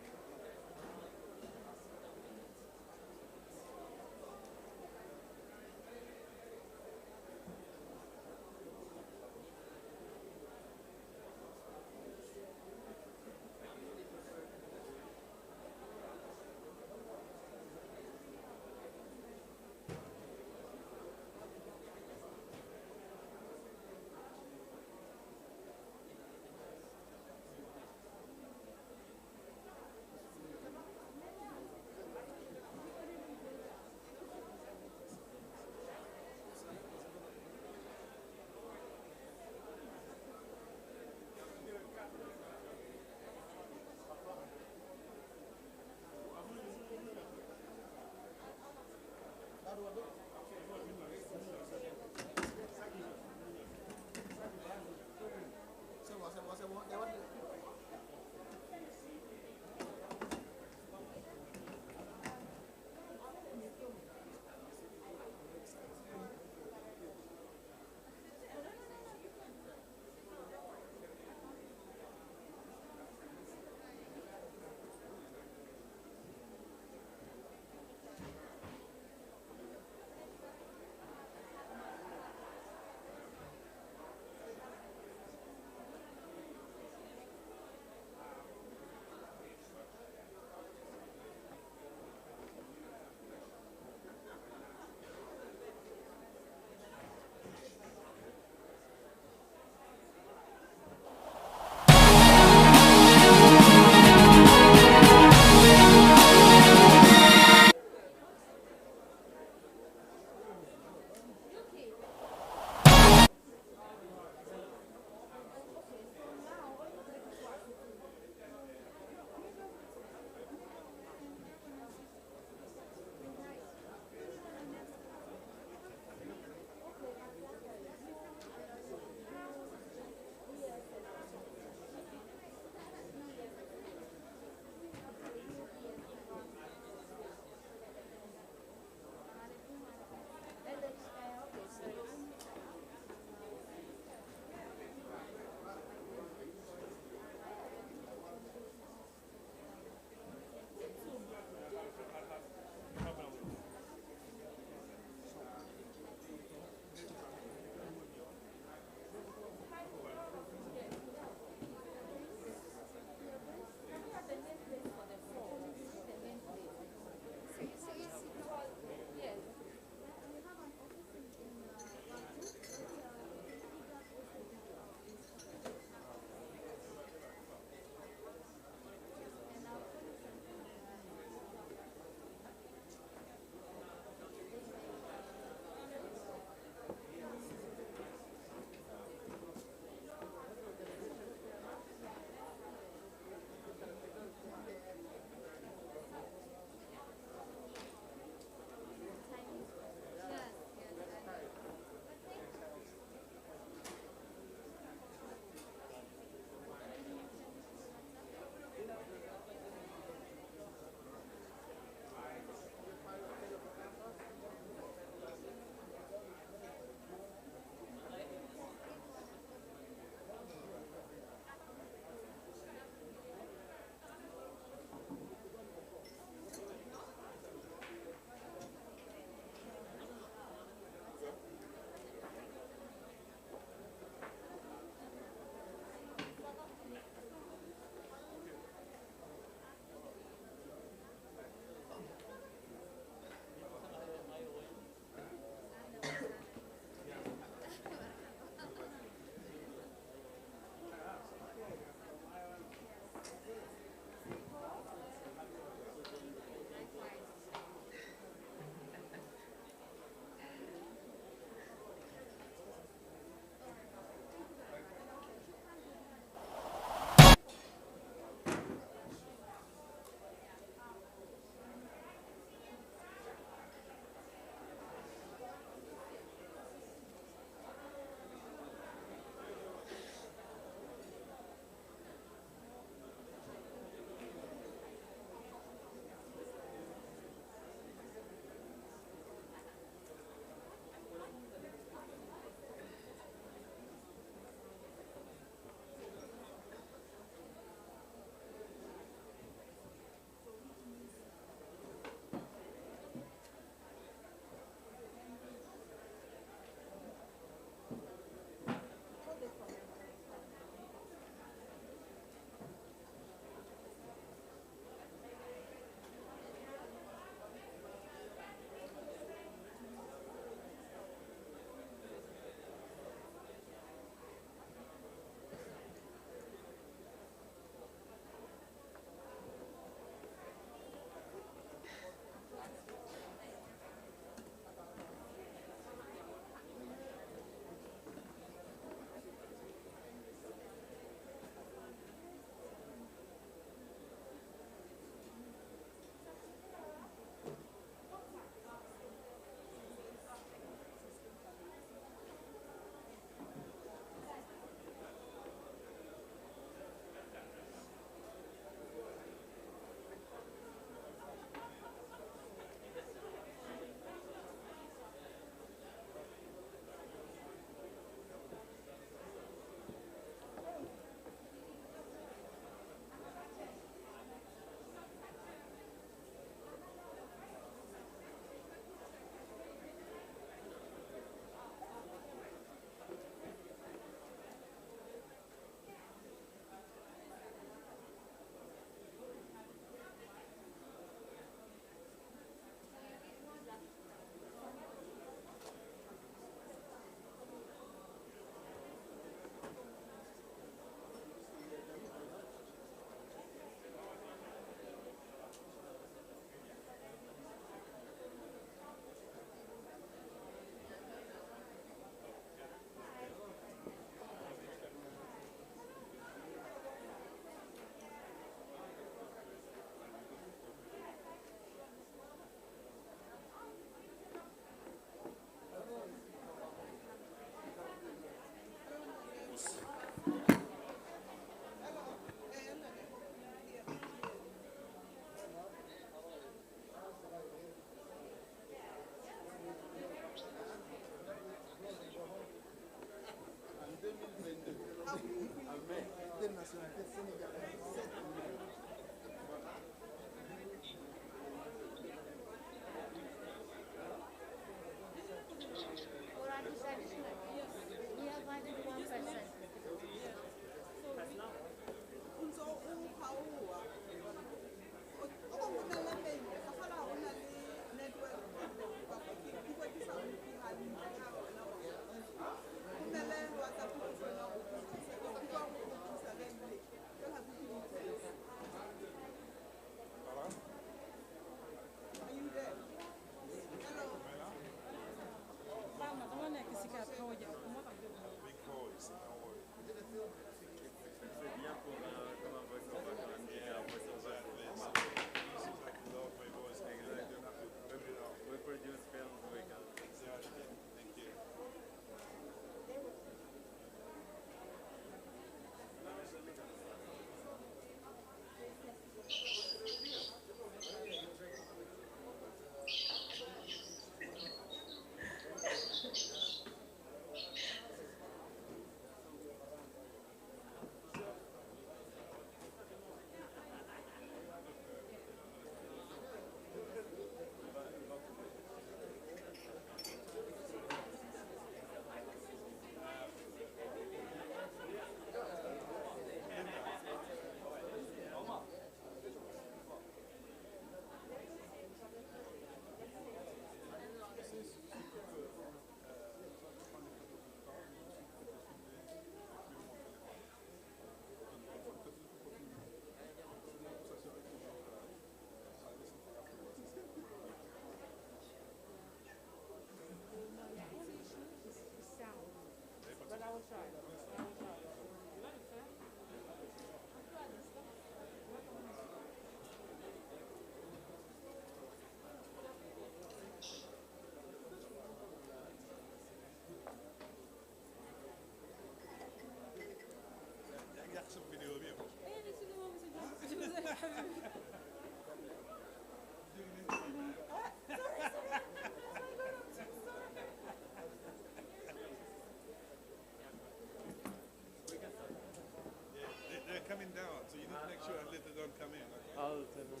They're coming down, so you need to make sure that they don't come in. Okay? I'll tell them.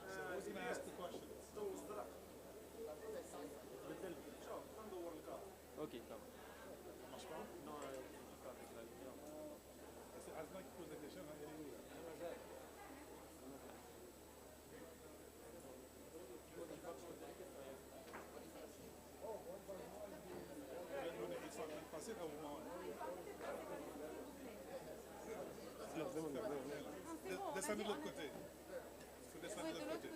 So who's going to ask the questions? Okay, tamam. No, I'd like to pose a question. Descendez de l'autre côté. Il faut descendre de l'autre côté.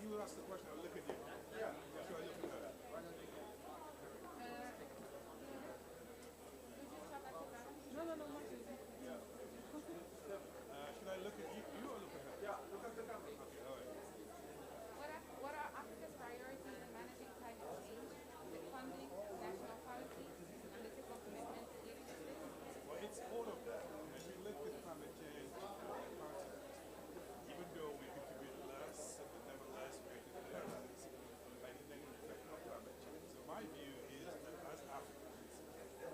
He will ask the question, I'll look at you. Yeah. Should I look at her? Should I look at you or look at her? Yeah, look at the camera. Okay, all right. What are Africa's priorities in managing climate change, with funding, national policies, and the typical commitment to leadership? Well, it's all of that. When we look at climate change context, even though we contribute less, but nevertheless we realize by the negative effect of climate change. So my view is that as Africans,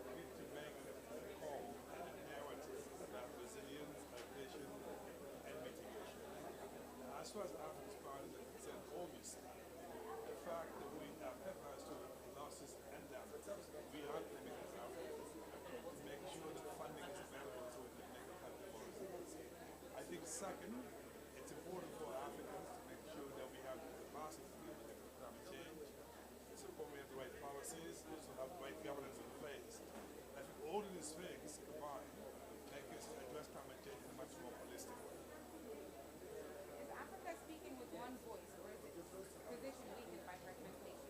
we need to make a call and a narrative about resilience, adaptation, and mitigation. As far as Africa's priorities are concerned, obviously, the fact that we have historic losses and damages, we are committed as Africans to make sure that funding is available so we can make a kind of policies. I think second, it's important for Africans to make sure that we have the capacity to deal with climate change, support we have the right policies, also have the right governance in place. I think all of these things combined make us address climate change in a much more holistic way. Is Africa speaking with one voice, or is its position weakened by fragmentation?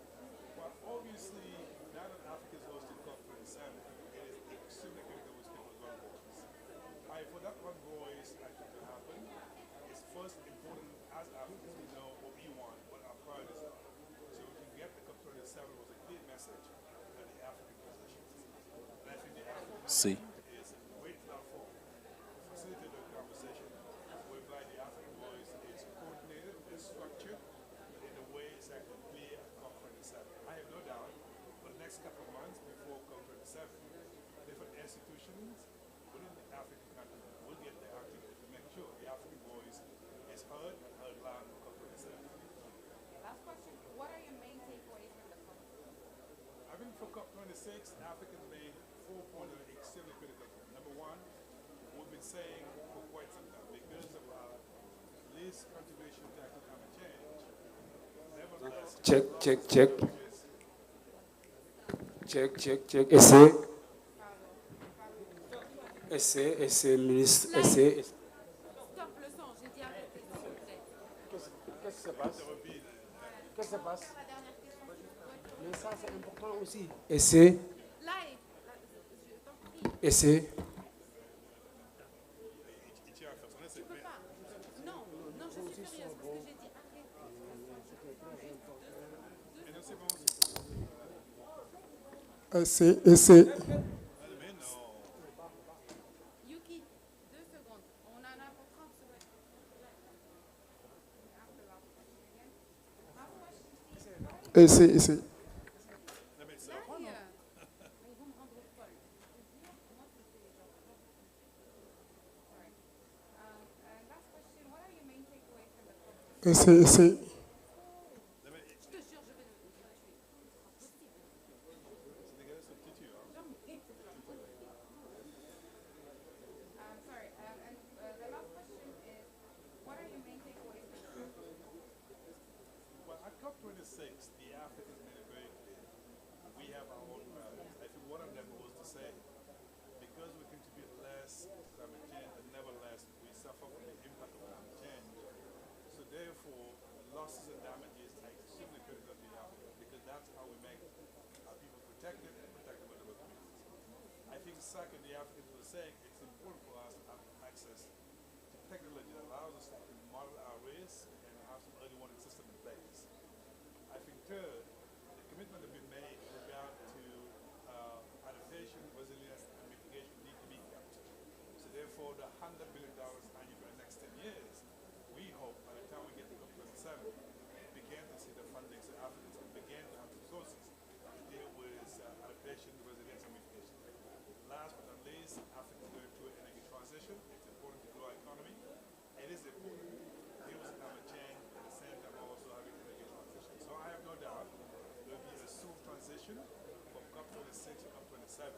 Well, obviously, now that Africa is hosting COP27, it is extremely critical we speak with one voice. For that one voice actually to happen, it's first important as Africans to know what we want, what our priorities are. So we can get the COP27 was a clear message of the African position. And I think the African Sí. is a great platform to facilitate the conversation whereby the African voice is coordinated, is structured, for COP26, Africans made 4 points that are extremely critical. Number one, we've been saying for quite some time, because of our least contribution to actual climate change, nevertheless, check. Essai, ministre, essai. Stop le son, j'ai dit arrêtez, s'il vous plaît. Qu'est-ce qui se passe? Qu'est-ce qui se passe? Mais ça, c'est important aussi. Essai. Essai. Tu peux pas. Non, je suis sérieuse parce que j'ai dit arrêtez. Essai. Yuki, 2 secondes. On en a pour 30 secondes. Essai. Essai. Sorry, and the last question is, what are your main takeaways from the conference? Well, at COP26, the Africans made it very clear. We have our own values. I think one of them was to say, because we contribute less to climate change, but nevertheless we suffer from the impact of climate change. So therefore, losses and damages are extremely critical to the Africans, because that's how we make our people protected and protect the vulnerable communities. I think second, the Africans were saying it's important for us to have access to technology that allows us to model our risk and have some early warning system in place. I think third, the commitment that we made in regard to adaptation, resilience, and mitigation need to be kept. So therefore, the $100 billion annually for the next 10 years, we hope by the time we get to COP27, begin to see the funding so Africans can begin to have resources to deal with adaptation, resilience, and mitigation. Last but not least, Africa is going through an energy transition. It's important to grow our economy. It is important to deal with climate change at the same time also having an energy transition. So I have no doubt there will be a smooth transition from COP26 to COP27.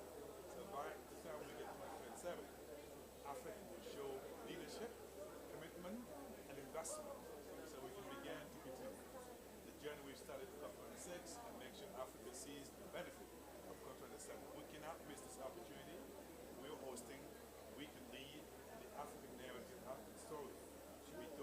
So by the time we get to COP27, Africa will show leadership, commitment, and investment so we can begin to continue the journey we've started with COP26 and make sure Africa sees the benefit of COP27. We cannot miss this opportunity. We're hosting, we can lead, the African narrative, African story should be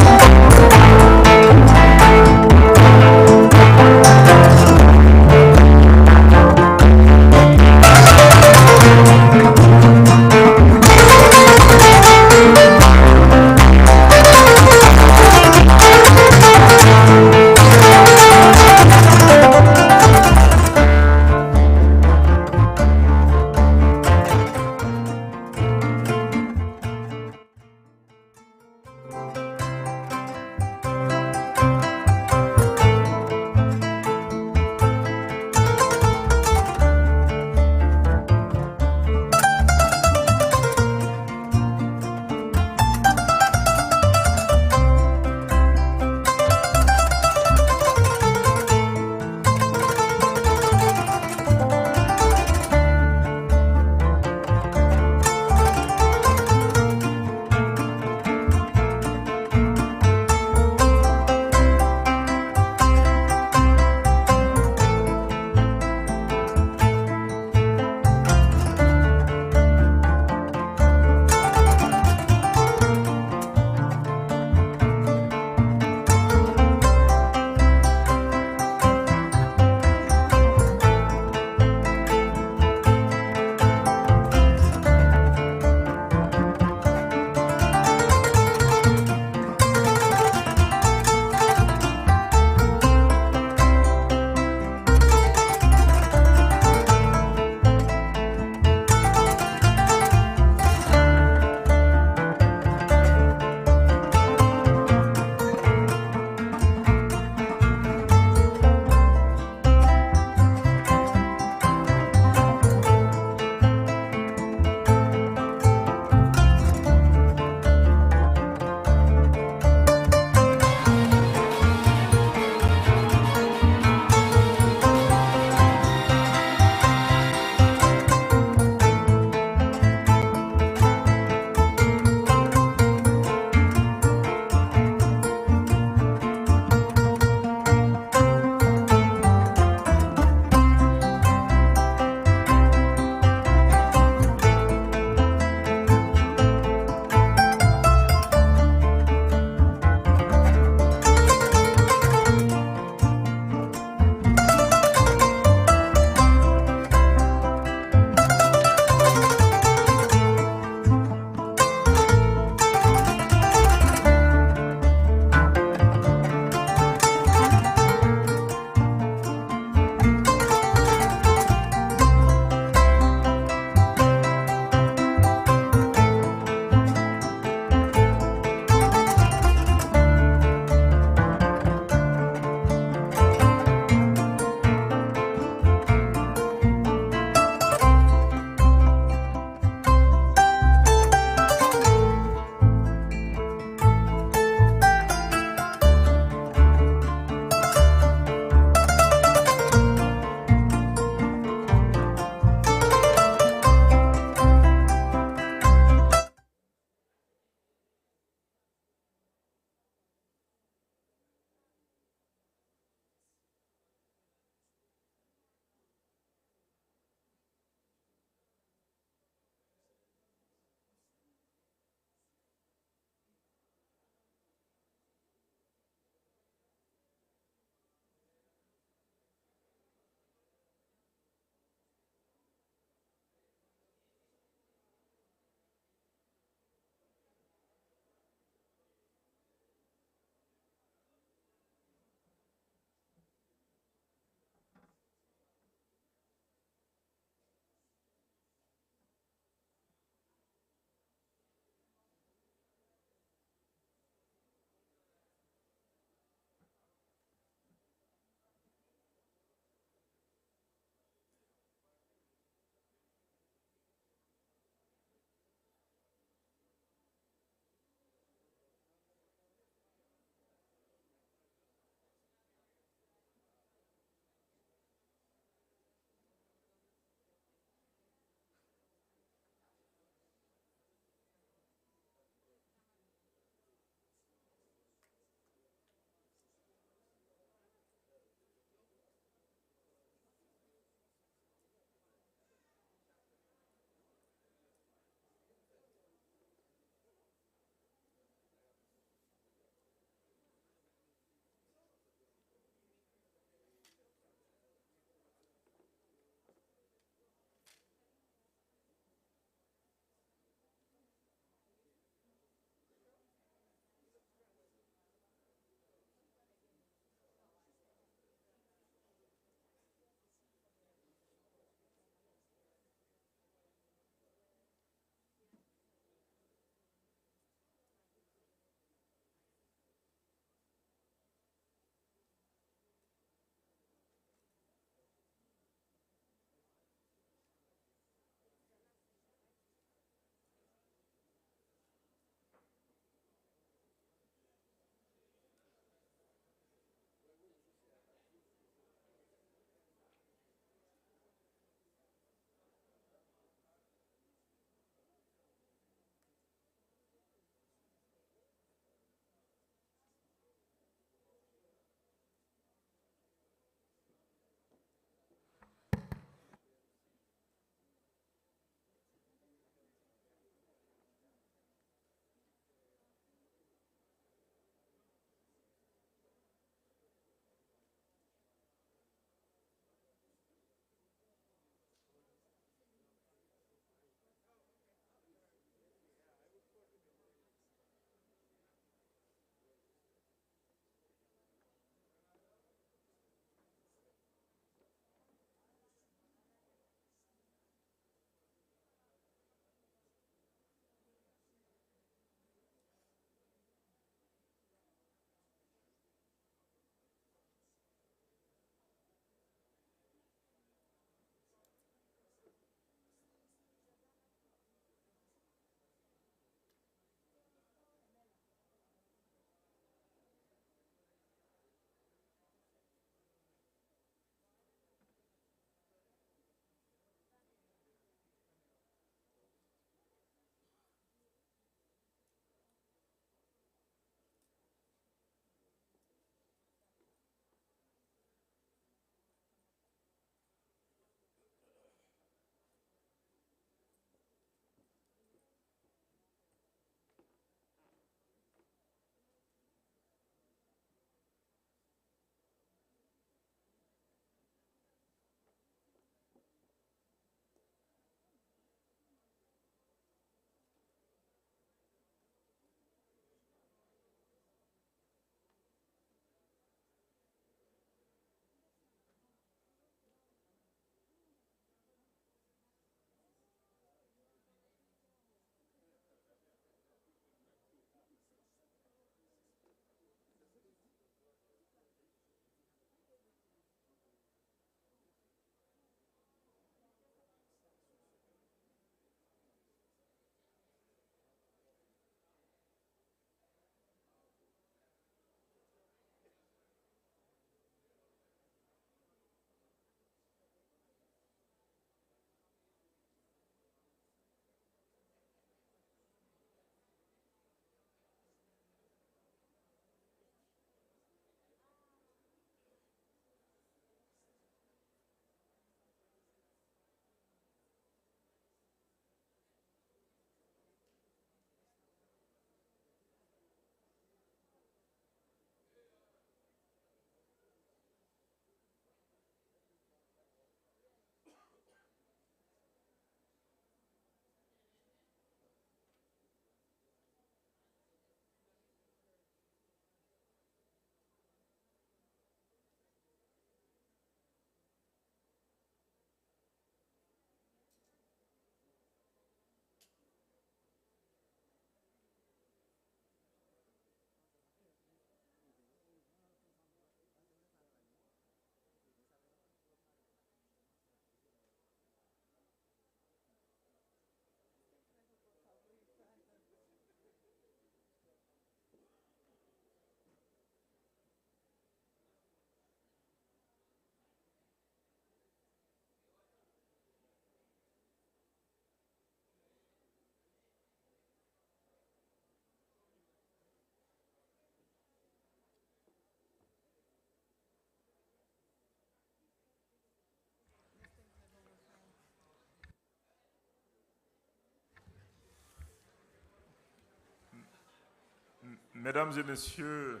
Mesdames et messieurs,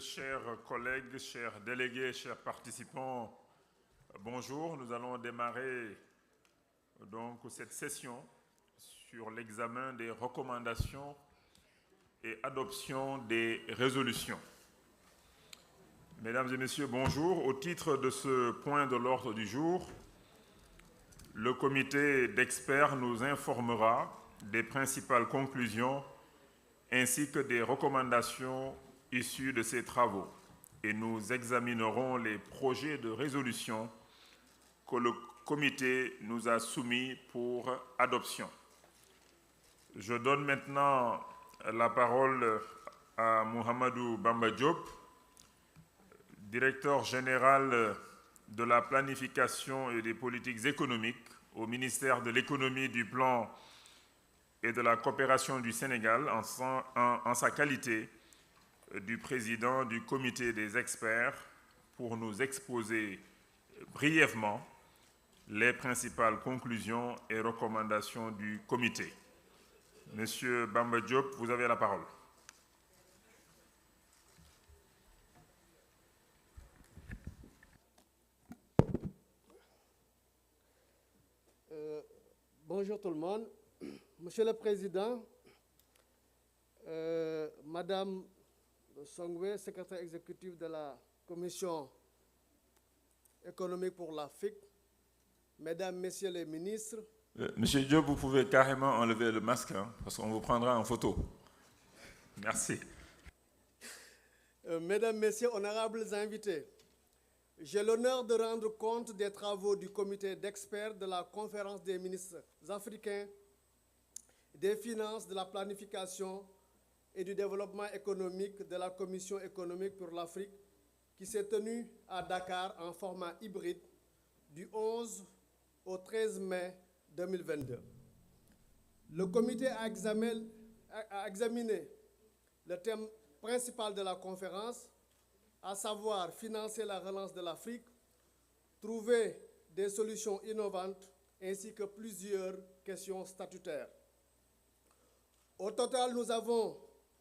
chers collègues, chers délégués, chers participants, bonjour. Nous allons démarrer donc cette session sur l'examen des recommandations et adoption des résolutions. Mesdames et messieurs, bonjour. Au titre de ce point de l'ordre du jour, le comité d'experts nous informera des principales conclusions ainsi que des recommandations issues de ces travaux. Et nous examinerons les projets de résolution que le comité nous a soumis pour adoption. Je donne maintenant la parole à Mouhamadou Bamba Diop, directeur général de la planification et des politiques économiques au ministère de l'économie, du plan et de la coopération du Sénégal en sa qualité du président du comité des experts pour nous exposer brièvement les principales conclusions et recommandations du comité. Monsieur Bamba Diop, vous avez la parole. Bonjour tout le monde. Monsieur le Président, Madame Songwe, secrétaire exécutive de la Commission économique pour l'Afrique, Mesdames, Messieurs les ministres. Monsieur Diop, vous pouvez carrément enlever le masque, hein, parce qu'on vous prendra en photo. Merci. Mesdames, Messieurs, honorables invités, j'ai l'honneur de rendre compte des travaux du comité d'experts de la conférence des ministres africains des finances, de la planification et du développement économique de la Commission économique pour l'Afrique qui s'est tenue à Dakar en format hybride du 11 au 13 mai 2022. Le comité a examiné le thème principal de la conférence, à savoir financer la relance de l'Afrique, trouver des solutions innovantes ainsi que plusieurs questions statutaires. Au total,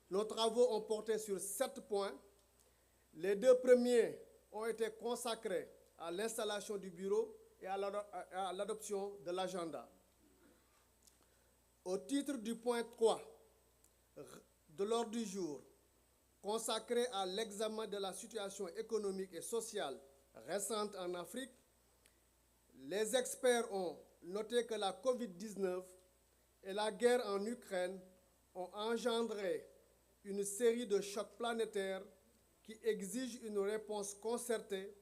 nos travaux ont porté sur 7 points. Les 2 premiers ont été consacrés à l'installation du bureau et à l'adoption de l'agenda. Au titre du point 3 de l'ordre du jour, consacré à l'examen de la situation économique et sociale récente en Afrique, les experts ont noté que la COVID-19 et la guerre en Ukraine ont engendré une série de chocs planétaires qui exigent une réponse concertée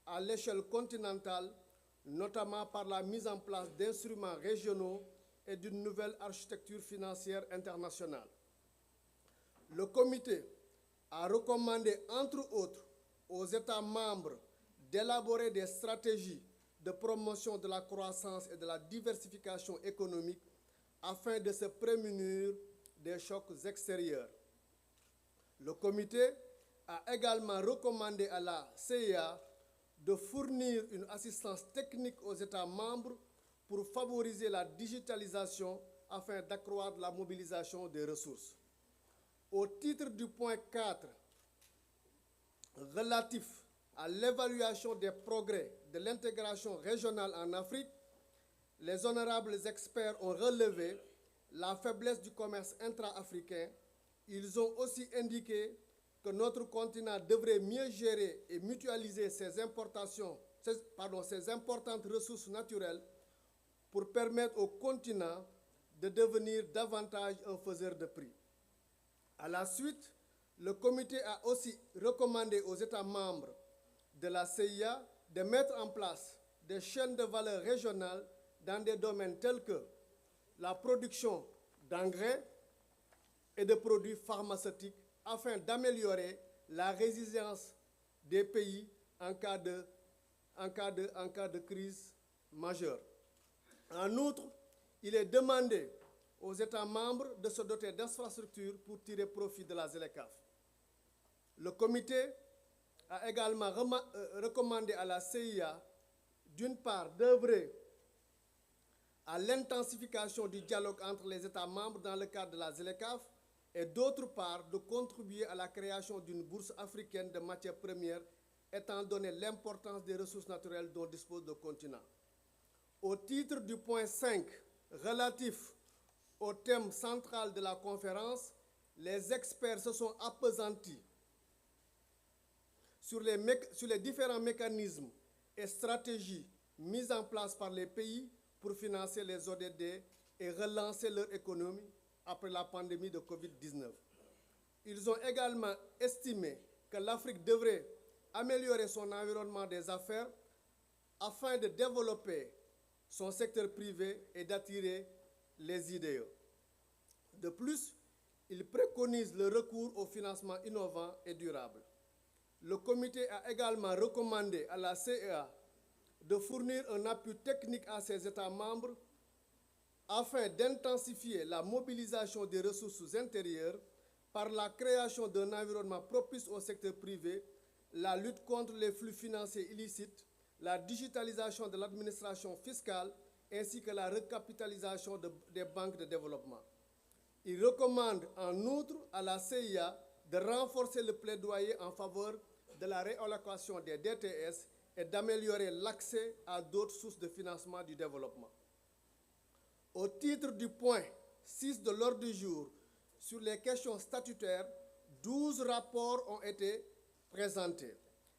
à l'échelle continentale, notamment par la mise en place d'instruments régionaux et d'une nouvelle architecture financière internationale. Le comité a recommandé, entre autres, aux États membres d'élaborer des stratégies de promotion de la croissance et de la diversification économique afin de se prémunir des chocs extérieurs. Le comité a également recommandé à la CIA de fournir une assistance technique aux États membres pour favoriser la digitalisation afin d'accroître la mobilisation des ressources. Au titre du point 4, relatif à l'évaluation des progrès de l'intégration régionale en Afrique, les honorables experts ont relevé la faiblesse du commerce intra-africain. Ils ont aussi indiqué que notre continent devrait mieux gérer et mutualiser ses importantes ressources naturelles pour permettre au continent de devenir davantage un faiseur de prix. À la suite, le comité a aussi recommandé aux États membres de la CIA de mettre en place des chaînes de valeur régionales dans des domaines tels que la production d'engrais et de produits pharmaceutiques afin d'améliorer la résilience des pays en cas de crise majeure. En outre, il est demandé aux États membres de se doter d'infrastructures pour tirer profit de la ZLECAf. Le comité a également recommandé à la CIA, d'une part, d'œuvrer à l'intensification du dialogue entre les États membres dans le cadre de la ZLECAf et d'autre part de contribuer à la création d'une bourse africaine de matières premières étant donné l'importance des ressources naturelles dont dispose le continent. Au titre du point 5 relatif au thème central de la conférence, les experts se sont appesantis sur les différents mécanismes et stratégies mises en place par les pays pour financer les ODD et relancer leur économie après la pandémie de Covid-19. Ils ont également estimé que l'Afrique devrait améliorer son environnement des affaires afin de développer son secteur privé et d'attirer les IDE. De plus, ils préconisent le recours au financement innovant et durable. Le comité a également recommandé à la CEA de fournir un appui technique à ses États membres afin d'intensifier la mobilisation des ressources intérieures par la création d'un environnement propice au secteur privé, la lutte contre les flux financiers illicites, la digitalisation de l'administration fiscale ainsi que la recapitalisation des banques de développement. Il recommande en outre à la CIA de renforcer le plaidoyer en faveur de la réallocation des DTS et d'améliorer l'accès à d'autres sources de financement du développement. Au titre du point 6 de l'ordre du jour sur les questions statutaires, 12 rapports ont été présentés.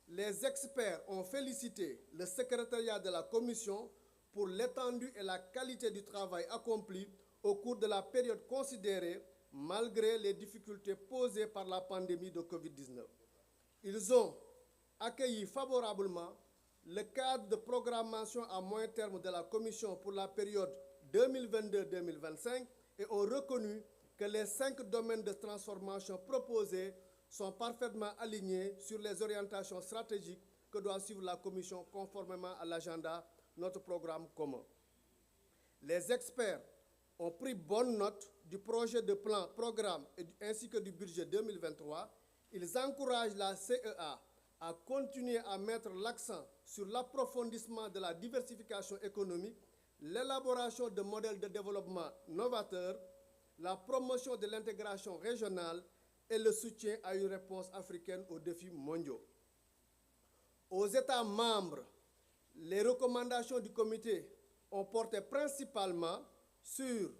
Les experts ont félicité le secrétariat de la Commission pour l'étendue et la qualité du travail accompli au cours de la période considérée, malgré les difficultés posées par la pandémie de Covid-19. Ils ont accueilli favorablement le cadre de programmation à moyen terme de la Commission pour la période 2022-2025 et ont reconnu que les 5 domaines de transformation proposés sont parfaitement alignés sur les orientations stratégiques que doit suivre la Commission conformément à l'agenda, notre programme commun. Les experts ont pris bonne note du projet de plan, programme ainsi que du budget 2023. Ils encouragent la CEA à continuer à mettre l'accent sur l'approfondissement de la diversification économique, l'élaboration de modèles de développement novateurs, la promotion de l'intégration régionale et le soutien à une réponse africaine aux défis mondiaux. Aux États membres, les recommandations du comité ont porté principalement sur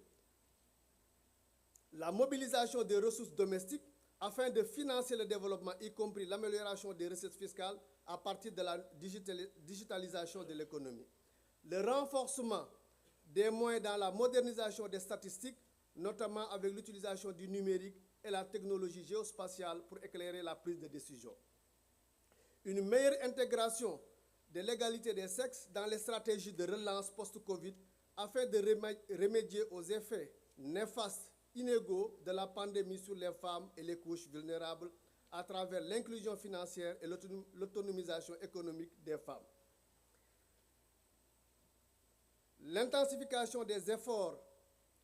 la mobilisation des ressources domestiques afin de financer le développement, y compris l'amélioration des recettes fiscales à partir de la digitalisation de l'économie. Le renforcement des moyens dans la modernisation des statistiques, notamment avec l'utilisation du numérique et la technologie géospatiale pour éclairer la prise de décision. Une meilleure intégration de l'égalité des sexes dans les stratégies de relance post-Covid afin de remédier aux effets néfastes inégaux de la pandémie sur les femmes et les couches vulnérables à travers l'inclusion financière et l'autonomisation économique des femmes. L'intensification des efforts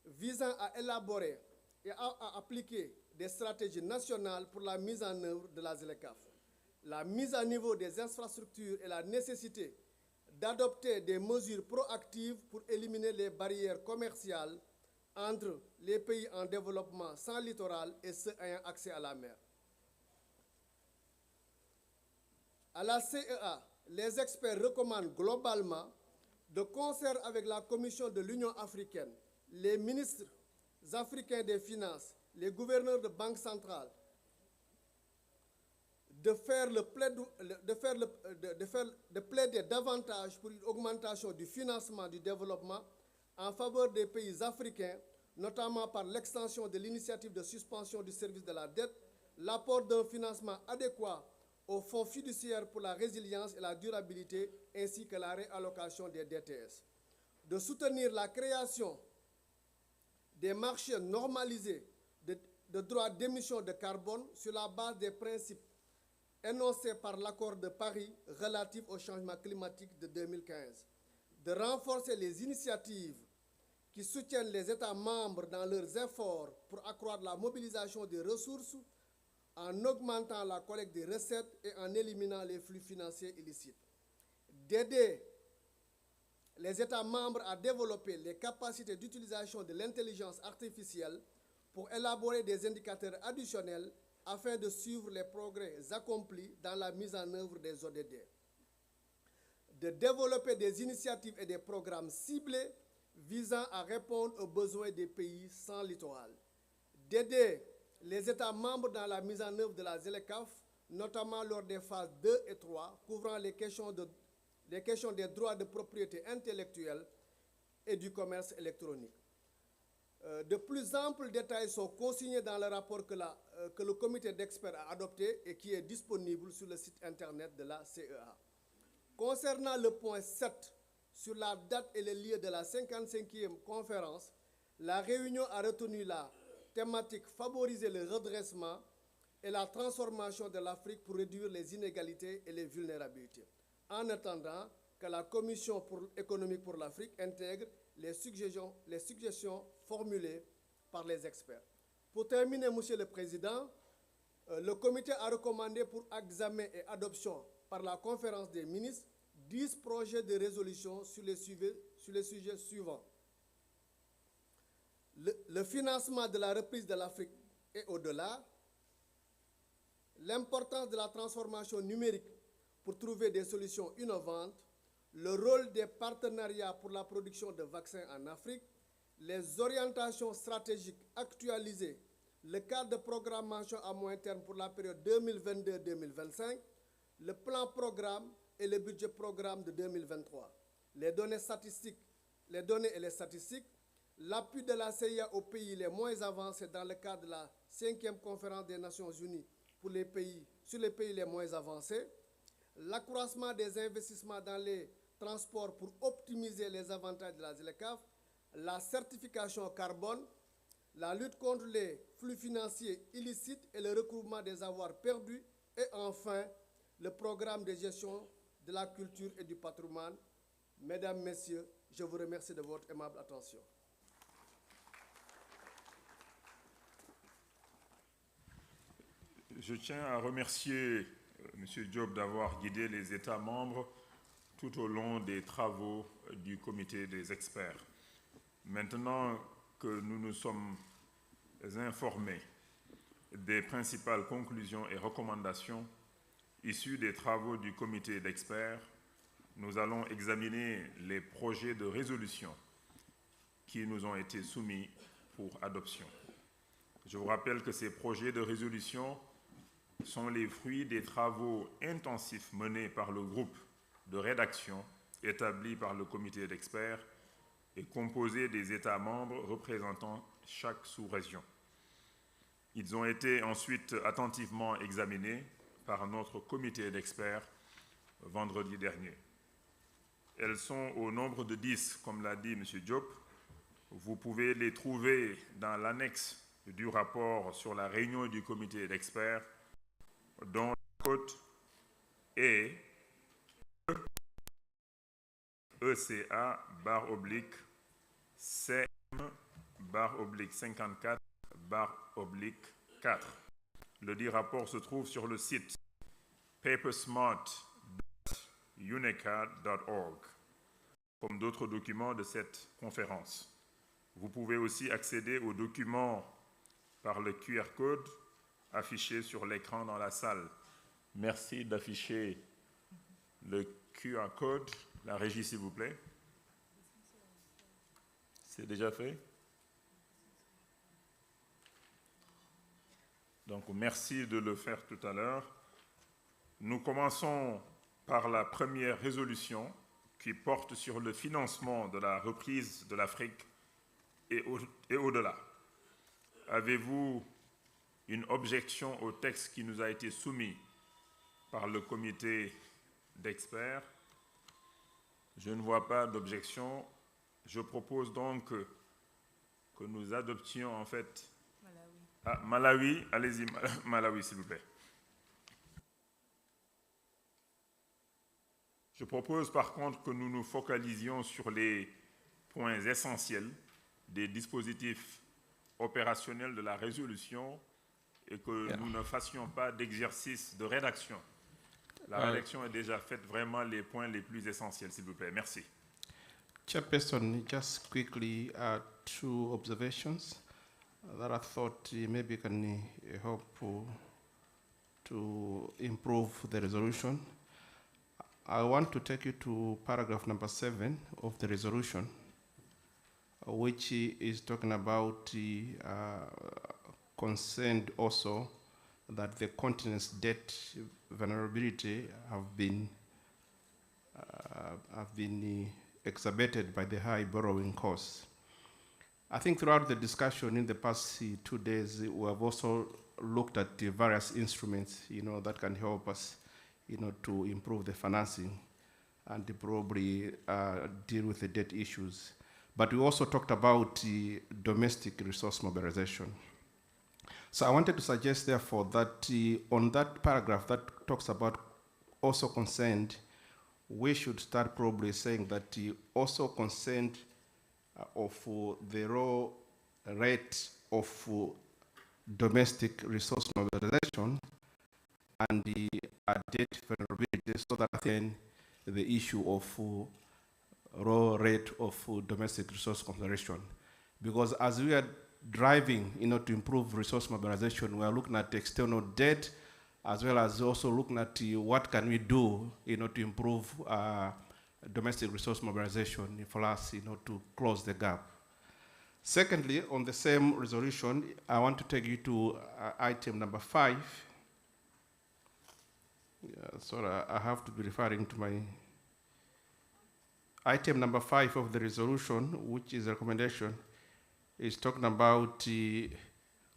visant à élaborer et à appliquer des stratégies nationales pour la mise en œuvre de la ZLECAf. La mise à niveau des infrastructures et la nécessité d'adopter des mesures proactives pour éliminer les barrières commerciales entre les pays en développement sans littoral et ceux ayant accès à la mer. À la CEA, les experts recommandent globalement, de concert avec la Commission de l'Union africaine, les ministres africains des Finances, les gouverneurs de banques centrales, de plaider davantage pour une augmentation du financement du développement en faveur des pays africains, notamment par l'extension de l'initiative de suspension du service de la dette, l'apport d'un financement adéquat au fonds fiduciaire pour la résilience et la durabilité, ainsi que la réallocation des DTS. De soutenir la création des marchés normalisés de droits d'émission de carbone sur la base des principes énoncés par l'accord de Paris relatif au changement climatique de 2015. De renforcer les initiatives qui soutiennent les États membres dans leurs efforts pour accroître la mobilisation des ressources en augmentant la collecte des recettes et en éliminant les flux financiers illicites. D'aider les États membres à développer les capacités d'utilisation de l'intelligence artificielle pour élaborer des indicateurs additionnels afin de suivre les progrès accomplis dans la mise en œuvre des ODD. De développer des initiatives et des programmes ciblés visant à répondre aux besoins des pays sans littoral. D'aider les États membres dans la mise en œuvre de la ZLECAf, notamment lors des phases 2 et 3, couvrant les questions des droits de propriété intellectuelle et du commerce électronique. De plus amples détails sont consignés dans le rapport que le comité d'experts a adopté et qui est disponible sur le site internet de la CEA. Concernant le point 7 sur la date et le lieu de la 55e conférence, la réunion a retenu la thématique « Favoriser le redressement et la transformation de l'Afrique pour réduire les inégalités et les vulnérabilités », en attendant que la Commission économique pour l'Afrique intègre les suggestions formulées par les experts. Pour terminer, Monsieur le Président, le comité a recommandé pour examen et adoption par la conférence des ministres 10 projets de résolution sur les sujets suivants. Le financement de la reprise de l'Afrique et au-delà, l'importance de la transformation numérique pour trouver des solutions innovantes, le rôle des partenariats pour la production de vaccins en Afrique, les orientations stratégiques actualisées, le cadre de programmation à moyen terme pour la période 2022-2025, le plan programme et le budget programme de 2023, les données et les statistiques, l'appui de la CIA aux pays les moins avancés dans le cadre de la 5e conférence des Nations Unies sur les pays les moins avancés, l'accroissement des investissements dans les transports pour optimiser les avantages de la ZLECAf, la certification carbone, la lutte contre les flux financiers illicites et le recouvrement des avoirs perdus, et enfin, le programme de gestion de la culture et du patrimoine. Mesdames, Messieurs, je vous remercie de votre aimable attention. Je tiens à remercier M. Diop d'avoir guidé les États membres tout au long des travaux du comité des experts. Maintenant que nous nous sommes informés des principales conclusions et recommandations issues des travaux du comité d'experts, nous allons examiner les projets de résolution qui nous ont été soumis pour adoption. Je vous rappelle que ces projets de résolution sont les fruits des travaux intensifs menés par le groupe de rédaction établi par le comité d'experts et composé des États membres représentant chaque sous-région. Ils ont été ensuite attentivement examinés par notre comité d'experts vendredi dernier. Elles sont au nombre de 10, comme l'a dit M. Diop. Vous pouvez les trouver dans l'annexe du rapport sur la réunion du comité d'experts, dont le code est ECA/CM/54/4. Le dit rapport se trouve sur le site papersmart.unica.org, comme d'autres documents de cette conférence. Vous pouvez aussi accéder aux documents par le QR code affiché sur l'écran dans la salle. Merci d'afficher le QR code. La régie, s'il vous plaît. C'est déjà fait? Donc, merci de le faire tout à l'heure. Nous commençons par la première résolution qui porte sur le financement de la reprise de l'Afrique et au-delà. Avez-vous une objection au texte qui nous a été soumis par le comité d'experts? Je ne vois pas d'objection. Je propose donc que nous adoptions en fait... Malawi, allez-y, Malawi, s'il vous plaît. Je propose par contre que nous nous focalisions sur les points essentiels des dispositifs opérationnels de la résolution et que nous ne fassions pas d'exercice de rédaction. La rédaction est déjà faite, vraiment les points les plus essentiels, s'il vous plaît. Merci. Chairperson, just quickly, two observations that I thought maybe can help to improve the resolution. I want to take you to paragraph number 7 of the resolution, which is talking about concerned also that the continent's debt vulnerability have been exacerbated by the high borrowing costs. I think throughout the discussion in the past 2 days, we have also looked at the various instruments, that can help us, to improve the financing and to probably deal with the debt issues. But we also talked about the domestic resource mobilization. So I wanted to suggest, therefore, that on that paragraph that talks about also concerned, we should start probably saying that also concerned of the raw rate of domestic resource mobilization and the debt vulnerability, so that then the issue of raw rate of domestic resource mobilization. Because as we are driving, to improve resource mobilization, we are looking at external debt, as well as also looking at what can we do, to improve domestic resource mobilization for us, to close the gap. Secondly, on the same resolution, I want to take you to item number 5. Sorry, I have to be referring to my item number 5 of the resolution, which is a recommendation, is talking about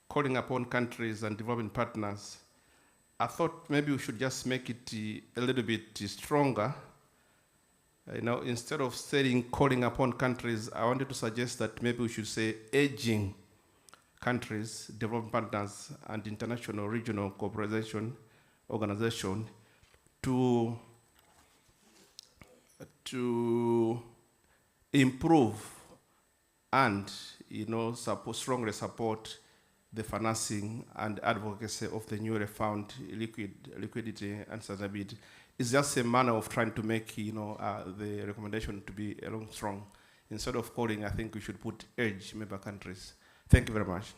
calling upon countries and development partners. I thought maybe we should just make it a little bit stronger. Instead of saying calling upon countries, I wanted to suggest that maybe we should say urging countries, development partners, and international regional cooperation organization to improve and strongly support the financing and advocacy of the newly found liquidity and sustainability. It's just a manner of trying to make the recommendation to be strong. Instead of calling, I think we should put urge member countries. Thank you very much.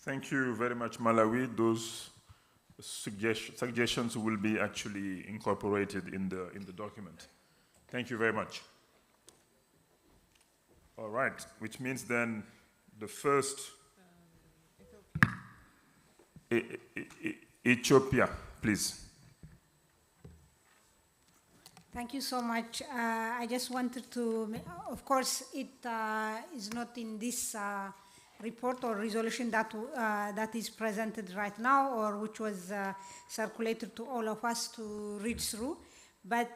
Thank you very much, Malawi. Those suggestions will be actually incorporated in the document. Thank you very much. All right, which means then the first Ethiopia, please. Thank you so much. I just wanted to, of course, it is not in this report or resolution that is presented right now, or which was circulated to all of us to read through. But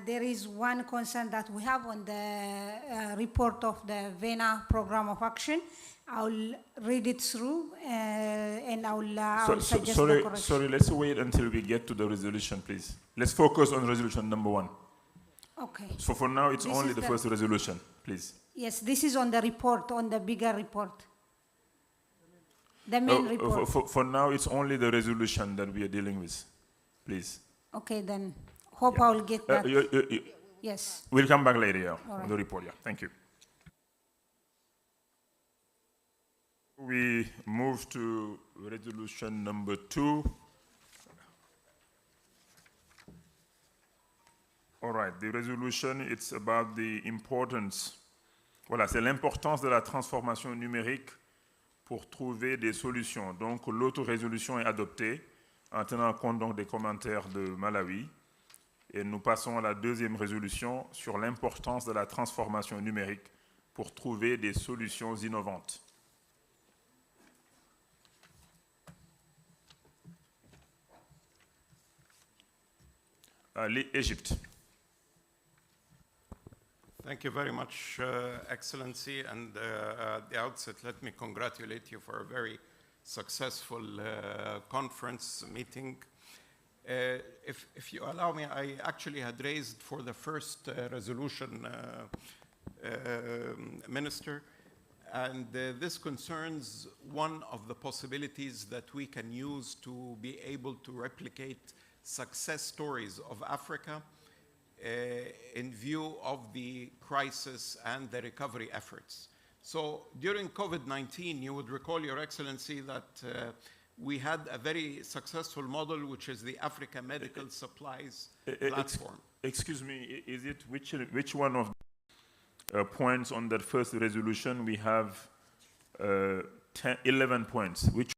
there is one concern that we have on the report of the VENA Program of Action. I'll read it through and I'll suggest the correction. Sorry, let's wait until we get to the resolution, please. Let's focus on resolution number 1. Okay. So for now, it's only the first resolution, please. Yes, this is on the report, on the bigger report. The main report. For now, it's only the resolution that we are dealing with, please. Okay, then. Hope I'll get that. Yes. We'll come back later, All on right. the report, Thank you. We move to resolution number 2. All right, the resolution, it's about the importance, voilà, c'est l'importance de la transformation numérique pour trouver des solutions. Donc, l'autre résolution est adoptée en tenant compte donc des commentaires de Malawi. Et nous passons à la deuxième résolution sur l'importance de la transformation numérique pour trouver des solutions innovantes. L'Égypte. Thank you very much, Excellency. And at the outset, let me congratulate you for a very successful conference meeting. If you allow me, I actually had raised for the first resolution, Minister, and this concerns one of the possibilities that we can use to be able to replicate success stories of Africa in view of the crisis and the recovery efforts. So during COVID-19, you would recall, Your Excellency, that we had a very successful model, which is the Africa Medical Supplies platform. Excuse me, is it which one of the points on that first resolution? We have 11 points. Which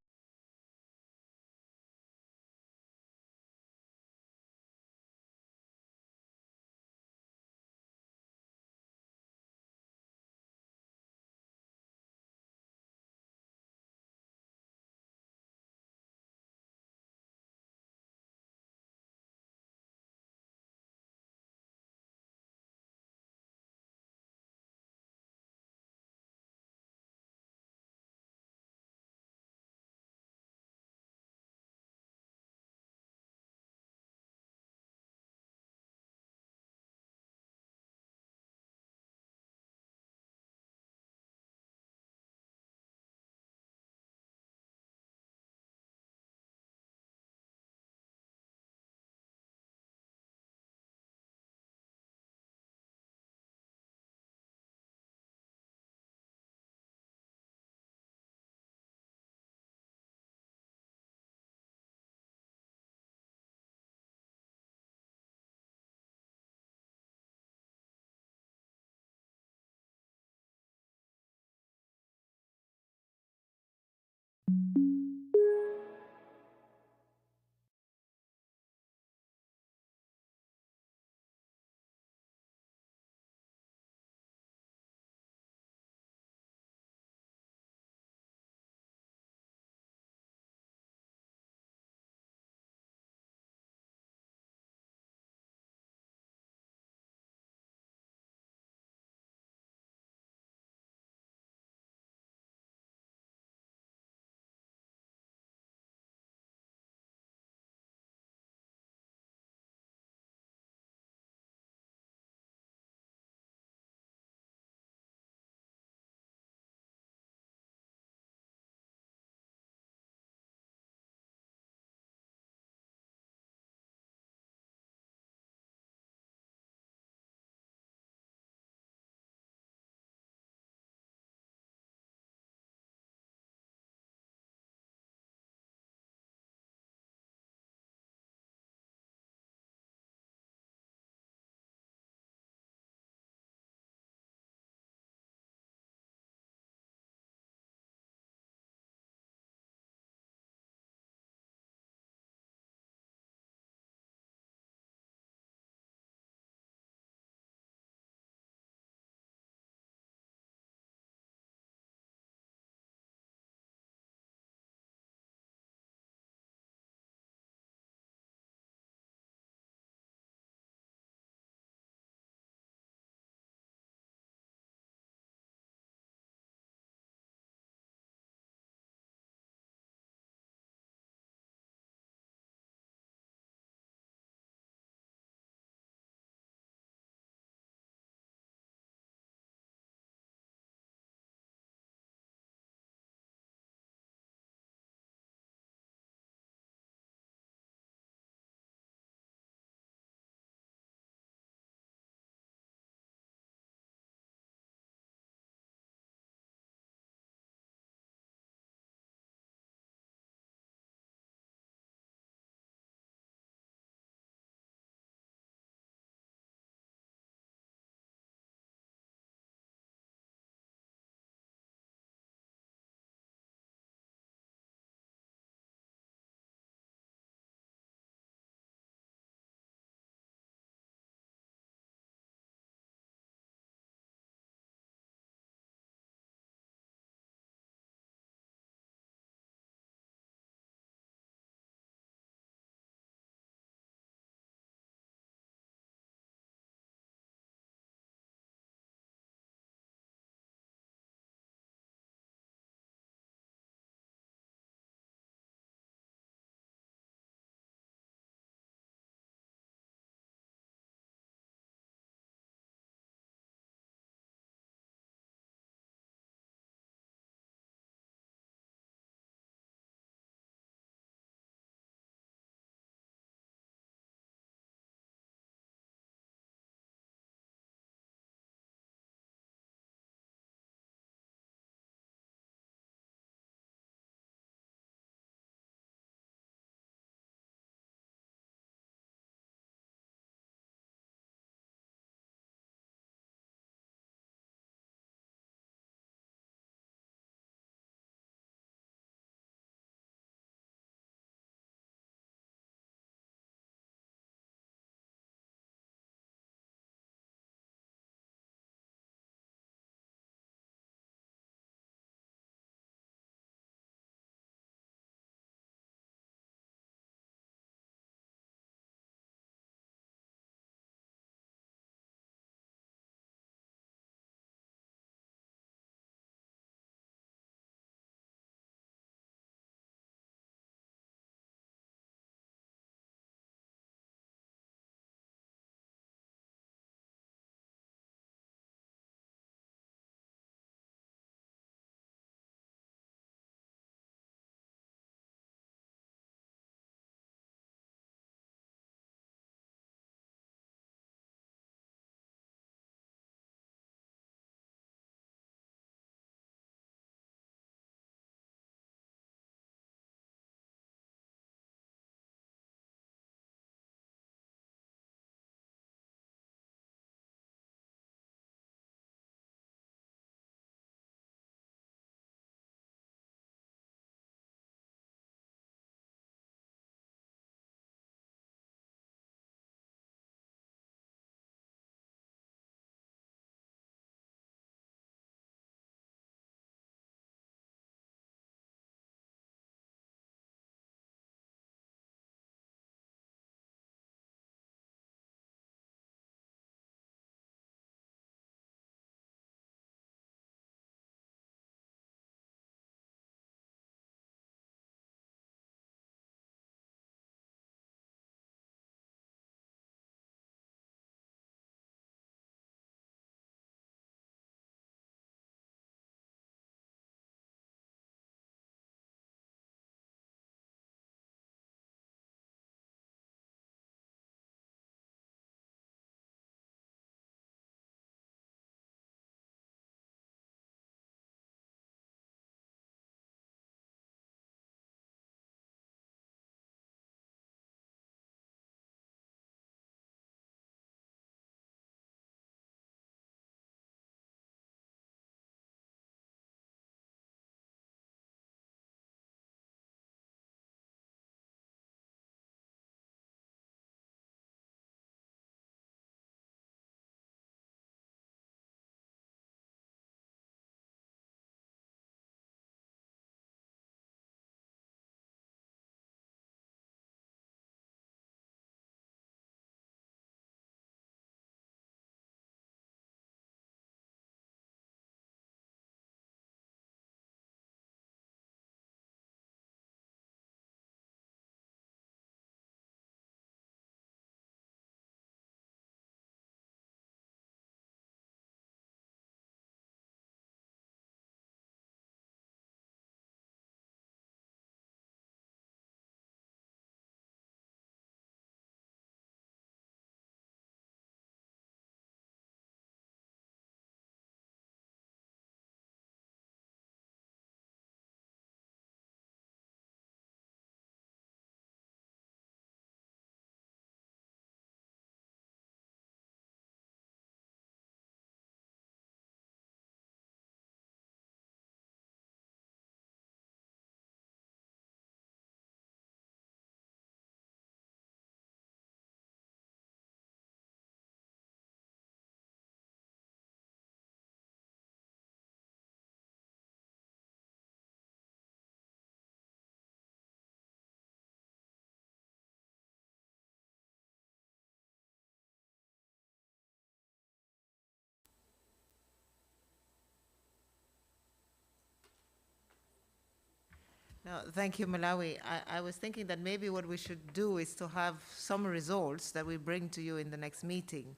No, thank you, Malawi. I was thinking that maybe what we should do is to have some results that we bring to you in the next meeting.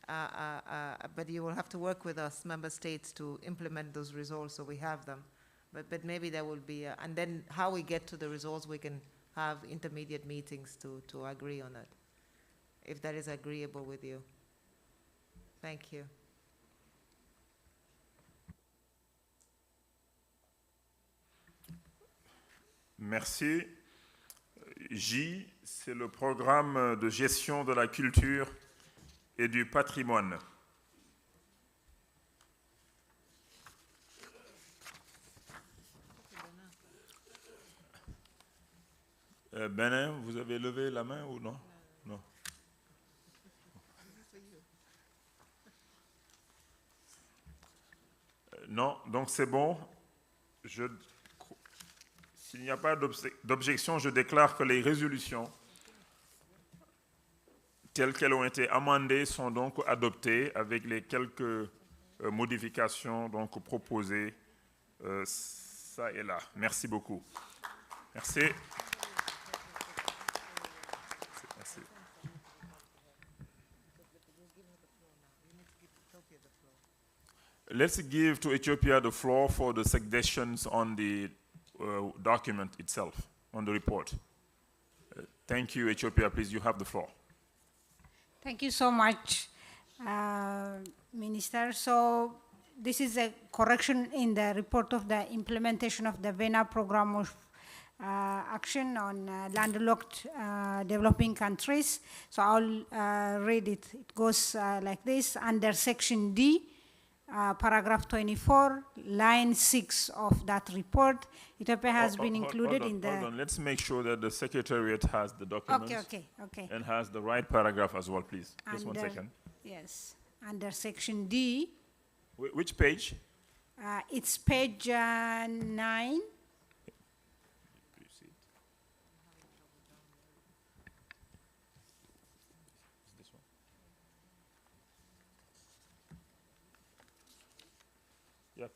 But you will have to work with us, member states, to implement those results so we have them. But maybe there will be, and then how we get to the results, we can have intermediate meetings to agree on it, if that is agreeable with you. Thank you. Merci. J, c'est le programme de gestion de la culture et du patrimoine. Benin, vous avez levé la main ou non? Non. Non, donc c'est bon. S'il n'y a pas d'objection, je déclare que les résolutions telles qu'elles ont été amendées sont donc adoptées avec les quelques modifications donc proposées ça et là. Merci beaucoup. Merci. Merci. Let's give to Ethiopia the floor for the suggestions on the document itself, on the report. Thank you, Ethiopia. Please, you have the floor. Thank you so much, Minister. So this is a correction in the report of the implementation of the VENA program of action on landlocked developing countries. So I'll read it. It goes like this. Under section D, paragraph 24, line 6 of that report, Ethiopia has been included in the... Hold on, let's make sure that the Secretariat has the document. Okay. And has the right paragraph as well, please. Just 1 second. Yes, under section D. Which page? It's page 9. Yeah,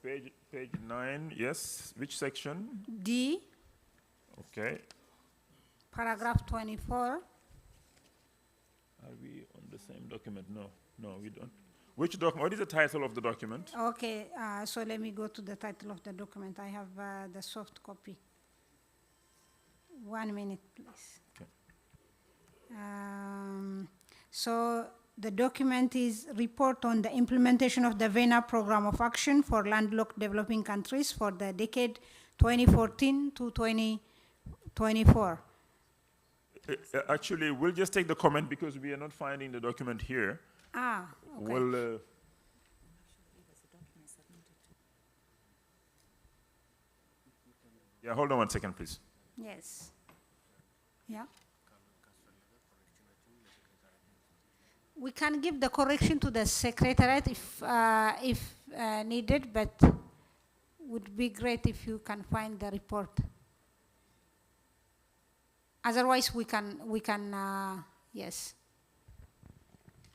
page 9, yes. Which section? D. Okay. Paragraph 24. Are we on the same document? No, we don't. Which document? What is the title of the document? Okay, so let me go to the title of the document. I have the soft copy. 1 minute, please. Okay. So the document is Report on the Implementation of the VENA Program of Action for Landlocked Developing Countries for the decade 2014 to 2024. Actually, we'll just take the comment because we are not finding the document here. Okay. We'll, yeah, hold on 1 second, please. Yes. Yeah. We can give the correction to the Secretariat if needed, but would be great if you can find the report. Otherwise, we can yes.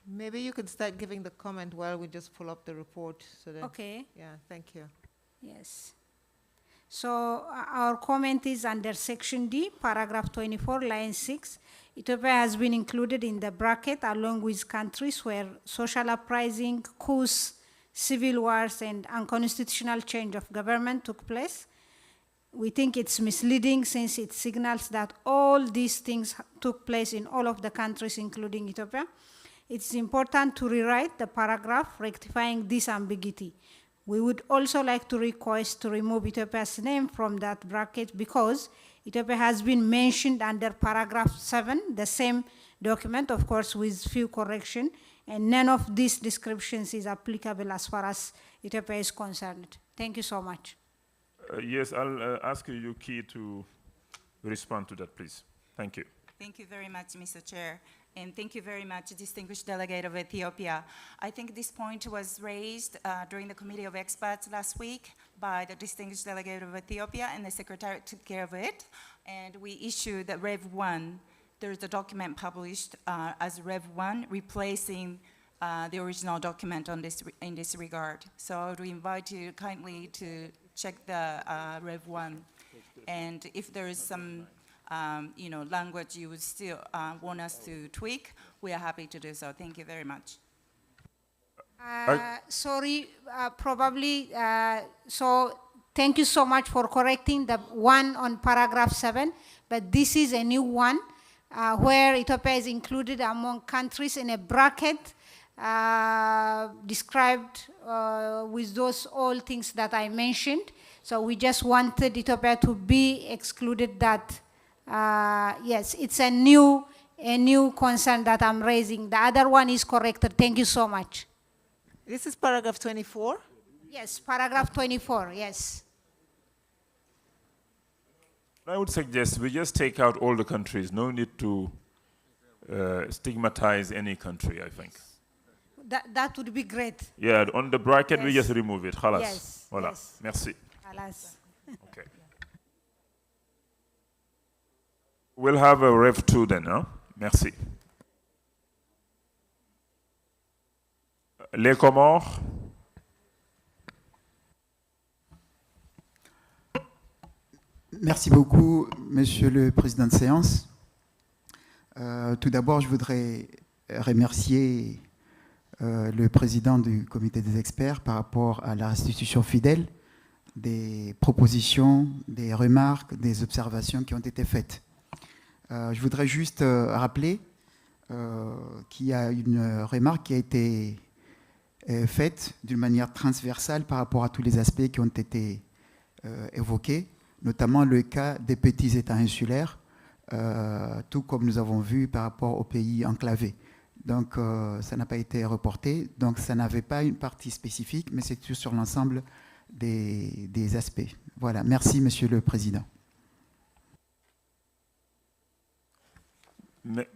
Maybe you could start giving the comment while we just pull up the report. So that, Okay. Yeah, thank you. Yes. So our comment is under section D, paragraph 24, line 6. Ethiopia has been included in the bracket along with countries where social uprising, coups, civil wars, and unconstitutional change of government took place. We think it's misleading since it signals that all these things took place in all of the countries, including Ethiopia. It's important to rewrite the paragraph rectifying this ambiguity. We would also like to request to remove Ethiopia's name from that bracket because Ethiopia has been mentioned under paragraph 7, the same document, of course, with few corrections, and none of these descriptions is applicable as far as Ethiopia is concerned. Thank you so much. Yes, I'll ask Yuki to respond to that, please. Thank you. Thank you very much, Mr. Chair. And thank you very much, distinguished delegate of Ethiopia. I think this point was raised during the Committee of Experts last week by the distinguished delegate of Ethiopia, and the Secretary took care of it. And we issued the Rev 1. There's a document published as Rev 1, replacing the original document on in this regard. So I would invite you kindly to check the Rev 1. And if there is some, language you would still want us to tweak, we are happy to do so. Thank you very much. Sorry, probably, so thank you so much for correcting the one on paragraph 7, but this is a new one where Ethiopia is included among countries in a bracket described with those all things that I mentioned. So we just wanted Ethiopia to be excluded that, yes, it's a new concern that I'm raising. The other one is corrected. Thank you so much. This is paragraph 24? Yes, paragraph 24, yes. I would suggest we just take out all the countries. No need to stigmatize any country, I think. That would be great. Yeah, on the bracket, we Yes. just remove it. Khalas. Yes, Voilà. yes. Merci. Alas. Okay. We'll have a Rev 2 then, huh? Merci. Les Comores. Merci beaucoup, Monsieur le Président de séance. Tout d'abord, je voudrais remercier le Président du Comité des experts par rapport à la restitution fidèle des propositions, des remarques, des observations qui ont été faites. Je voudrais juste rappeler qu'il y a une remarque qui a été faite d'une manière transversale par rapport à tous les aspects qui ont été évoqués, notamment le cas des petits États insulaires, tout comme nous avons vu par rapport aux pays enclavés. Donc, ça n'a pas été reporté, donc ça n'avait pas une partie spécifique, mais c'est sur l'ensemble des aspects. Voilà, merci Monsieur le Président.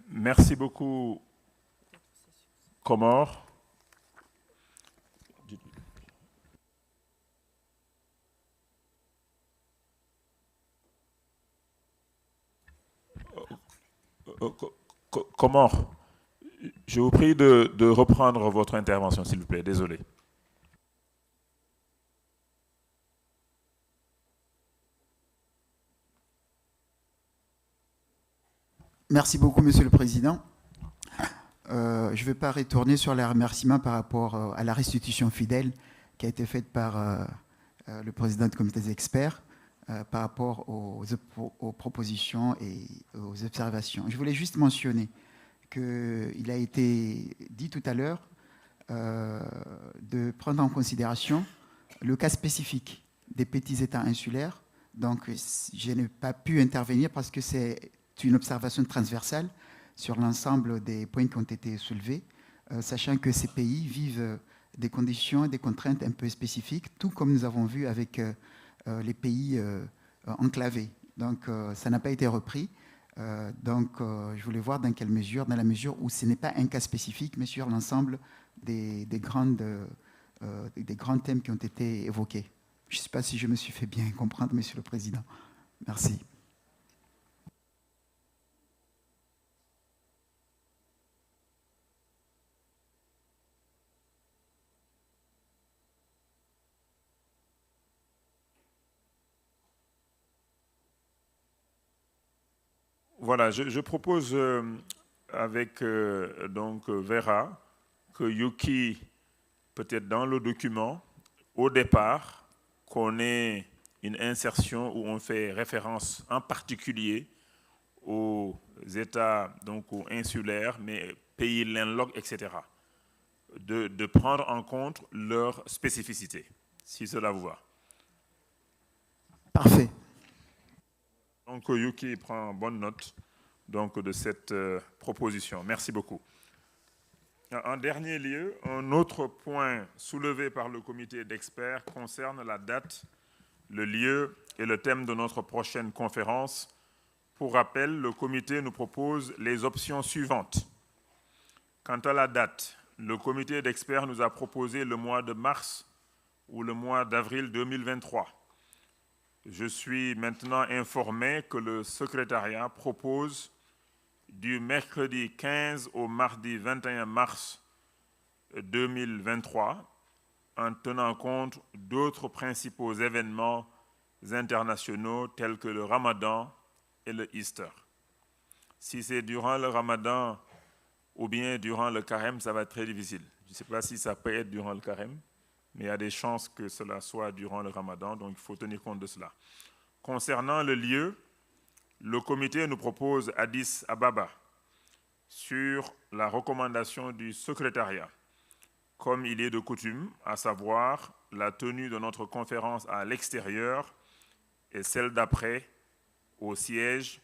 Merci beaucoup, Comores. Comores, je vous prie de reprendre votre intervention, s'il vous plaît. Désolé. Merci beaucoup, Monsieur le Président. Je ne vais pas retourner sur les remerciements par rapport à la restitution fidèle qui a été faite par le Président du Comité des experts par rapport aux propositions et aux observations. Je voulais juste mentionner qu'il a été dit tout à l'heure de prendre en considération le cas spécifique des petits États insulaires. Donc, je n'ai pas pu intervenir parce que c'est une observation transversale sur l'ensemble des points qui ont été soulevés, sachant que ces pays vivent des conditions et des contraintes un peu spécifiques, tout comme nous avons vu avec les pays enclavés. Donc, ça n'a pas été repris. Donc, je voulais voir dans quelle mesure, dans la mesure où ce n'est pas un cas spécifique, mais sur l'ensemble des grands thèmes qui ont été évoqués. Je ne sais pas si je me suis fait bien comprendre, Monsieur le Président. Merci. Voilà, je propose avec donc Vera que Yuki, peut-être dans le document, au départ, qu'on ait une insertion où on fait référence en particulier aux États donc aux insulaires, mais pays landlocked, etc. De prendre en compte leurs spécificités, si cela vous va. Parfait. Donc Yuki prend bonne note donc, de cette proposition. Merci beaucoup. En dernier lieu, un autre point soulevé par le comité d'experts concerne la date, le lieu et le thème de notre prochaine conférence. Pour rappel, le comité nous propose les options suivantes. Quant à la date, le comité d'experts nous a proposé le mois de mars ou le mois d'avril 2023. Je suis maintenant informé que le secrétariat propose du mercredi 15 au mardi 21 mars 2023, en tenant compte d'autres principaux événements internationaux tels que le Ramadan et le Easter. Si c'est durant le Ramadan ou bien durant le carême, ça va être très difficile. Je ne sais pas si ça peut être durant le carême, mais il y a des chances que cela soit durant le Ramadan, donc il faut tenir compte de cela. Concernant le lieu, le comité nous propose Addis Ababa sur la recommandation du secrétariat, comme il est de coutume, à savoir la tenue de notre conférence à l'extérieur et celle d'après au siège,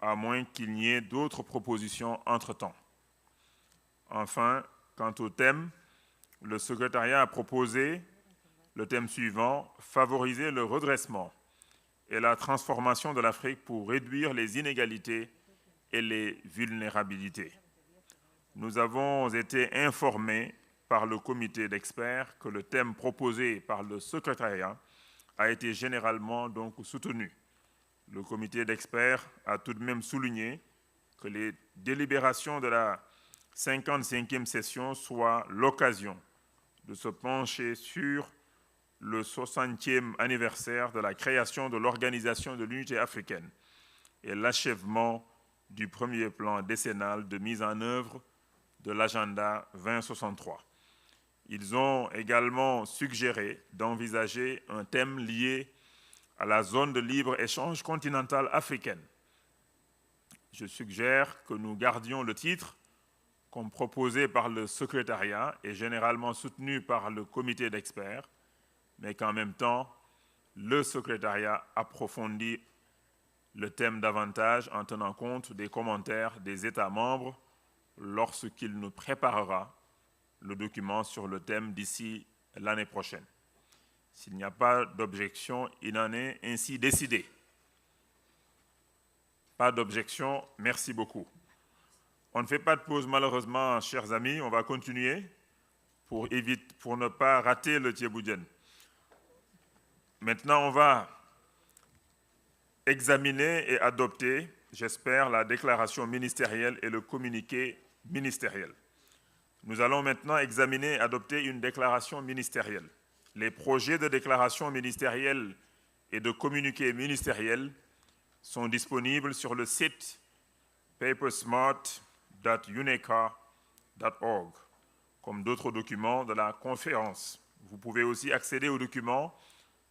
à moins qu'il n'y ait d'autres propositions entre-temps. Enfin, quant au thème, le secrétariat a proposé le thème suivant, favoriser le redressement et la transformation de l'Afrique pour réduire les inégalités et les vulnérabilités. Nous avons été informés par le comité d'experts que le thème proposé par le secrétariat a été généralement donc soutenu. Le comité d'experts a tout de même souligné que les délibérations de la 55e session soient l'occasion de se pencher sur le 60e anniversaire de la création de l'Organisation de l'Unité africaine et l'achèvement du premier plan décennal de mise en œuvre de l'agenda 2063. Ils ont également suggéré d'envisager un thème lié à la zone de libre-échange continentale africaine. Je suggère que nous gardions le titre comme proposé par le secrétariat et généralement soutenu par le comité d'experts, mais qu'en même temps, le secrétariat approfondit le thème davantage en tenant compte des commentaires des États membres lorsqu'il nous préparera le document sur le thème d'ici l'année prochaine. S'il n'y a pas d'objection, il en est ainsi décidé. Pas d'objection, merci beaucoup. On ne fait pas de pause malheureusement, chers amis, on va continuer pour ne pas rater le Thiéboudjen. Maintenant, on va examiner et adopter, j'espère, la déclaration ministérielle et le communiqué ministériel. Nous allons maintenant examiner et adopter une déclaration ministérielle. Les projets de déclaration ministérielle et de communiqué ministériel sont disponibles sur le site papersmart.uneca.org, comme d'autres documents de la conférence. Vous pouvez aussi accéder aux documents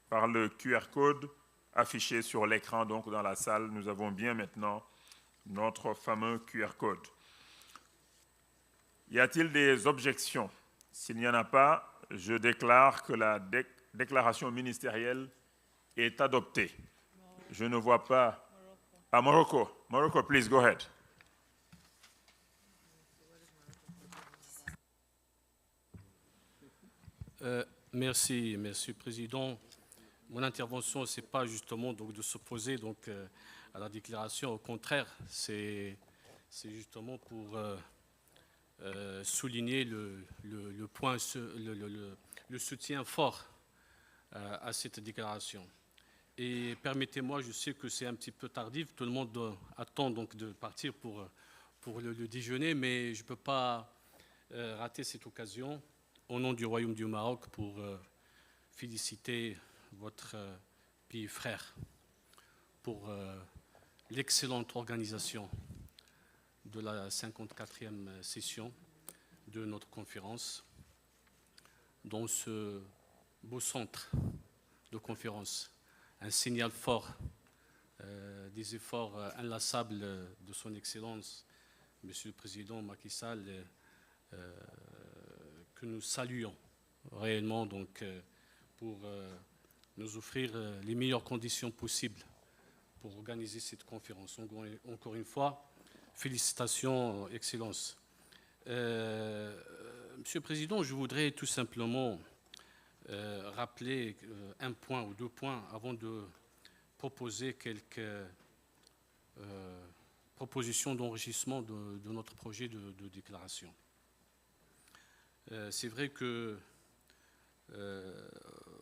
par le QR code affiché sur l'écran, donc dans la salle. Nous avons bien maintenant notre fameux QR code. Y a-t-il des objections? S'il n'y en a pas, je déclare que la déclaration ministérielle est adoptée. Je ne vois pas. Ah, Morocco. Morocco, please go ahead. Merci, Président. Mon intervention, ce n'est pas justement donc, de s'opposer à la déclaration. Au contraire, c'est justement pour souligner le soutien fort à cette déclaration. Et permettez-moi, je sais que c'est un petit peu tardif, tout le monde attend donc de partir pour le déjeuner, mais je ne peux pas rater cette occasion au nom du Royaume du Maroc pour féliciter votre pays frère pour l'excellente organisation de la 54e session de notre conférence dans ce beau centre de conférence. Un signal fort des efforts inlassables de son Excellence, Monsieur le Président Macky Sall, que nous saluons réellement donc, pour nous offrir les meilleures conditions possibles pour organiser cette conférence. Encore une fois, félicitations, Excellence. Monsieur le Président, je voudrais tout simplement rappeler un point ou deux points avant de proposer quelques propositions d'enrichissement de notre projet de déclaration. C'est vrai que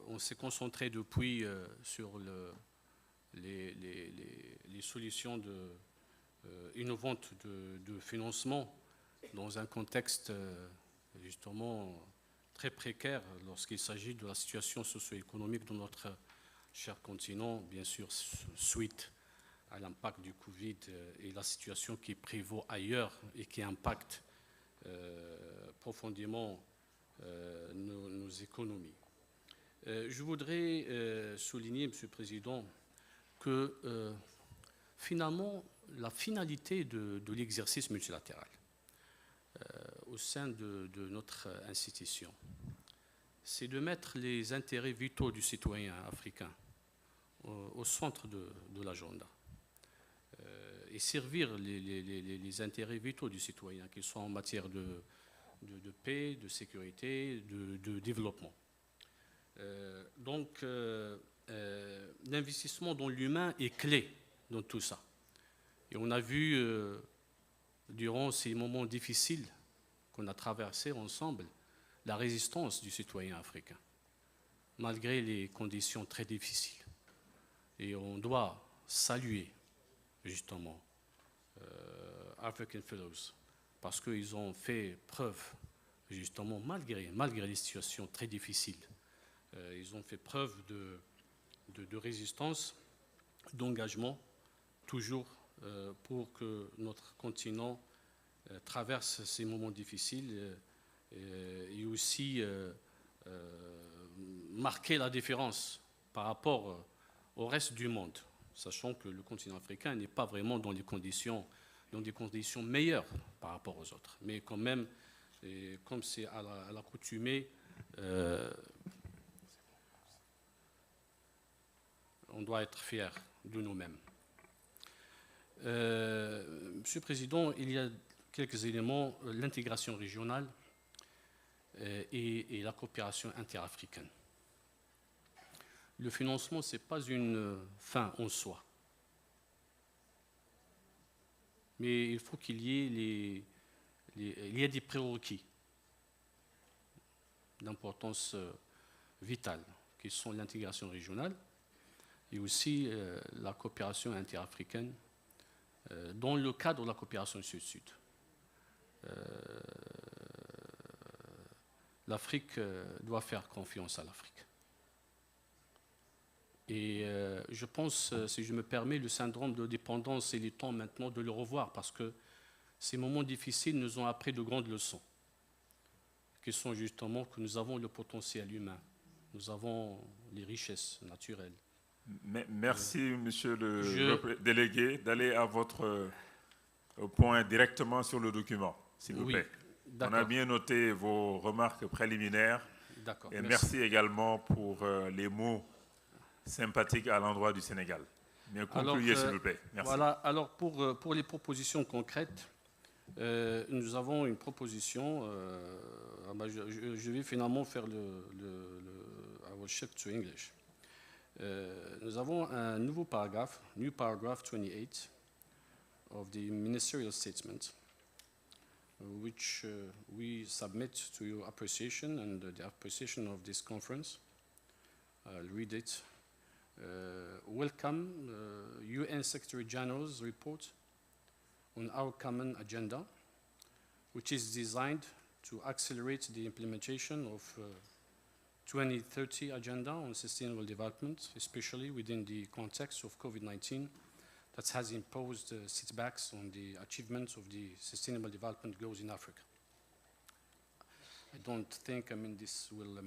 on s'est concentré depuis sur les solutions innovantes de financement dans un contexte justement très précaire lorsqu'il s'agit de la situation socio-économique de notre cher continent, bien sûr, suite à l'impact du Covid et la situation qui prévaut ailleurs et qui impacte profondément nos économies. Je voudrais souligner, Monsieur le Président, que finalement, la finalité de l'exercice multilatéral au sein de notre institution, c'est de mettre les intérêts vitaux du citoyen africain au centre de l'agenda et servir les intérêts vitaux du citoyen, qu'ils soient en matière de paix, de sécurité, de développement. Donc, l'investissement dans l'humain est clé dans tout ça. Et on a vu, durant ces moments difficiles qu'on a traversés ensemble, la résistance du citoyen africain, malgré les conditions très difficiles. Et on doit saluer, justement, African Fellows, parce qu'ils ont fait preuve, justement, malgré les situations très difficiles, ils ont fait preuve de résistance, d'engagement, toujours pour que notre continent traverse ces moments difficiles et aussi marquer la différence par rapport au reste du monde, sachant que le continent africain n'est pas vraiment dans des conditions meilleures par rapport aux autres. Mais quand même, comme c'est à l'accoutumée, on doit être fier de nous-mêmes. Monsieur le Président, il y a quelques éléments, l'intégration régionale et la coopération interafricaine. Le financement, ce n'est pas une fin en soi. Mais il faut qu'il y ait des prérequis d'importance vitale, qui sont l'intégration régionale et aussi la coopération interafricaine dans le cadre de la coopération Sud-Sud. L'Afrique doit faire confiance à l'Afrique. Et je pense, si je me permets, le syndrome de dépendance, il est temps maintenant de le revoir parce que ces moments difficiles nous ont appris de grandes leçons, qui sont justement que nous avons le potentiel humain, nous avons les richesses naturelles. Merci, Monsieur le délégué, d'aller à votre point directement sur le document, s'il vous plaît. On a bien noté vos remarques préliminaires. Et merci également pour les mots sympathiques à l'endroit du Sénégal. Mais concluez, s'il vous plaît. Merci. Voilà. Alors, pour les propositions concrètes, nous avons une proposition. Je vais finalement faire I will shift to English. Nous avons un nouveau paragraphe, new paragraph 28 of the ministerial statement, which we submit to your appreciation and the appreciation of this conference. I'll read it. Welcome UN Secretary General's report on our common agenda, which is designed to accelerate the implementation of 2030 Agenda on Sustainable Development, especially within the context of COVID-19 that has imposed setbacks on the achievement of the Sustainable Development Goals in Africa. I don't think, this will,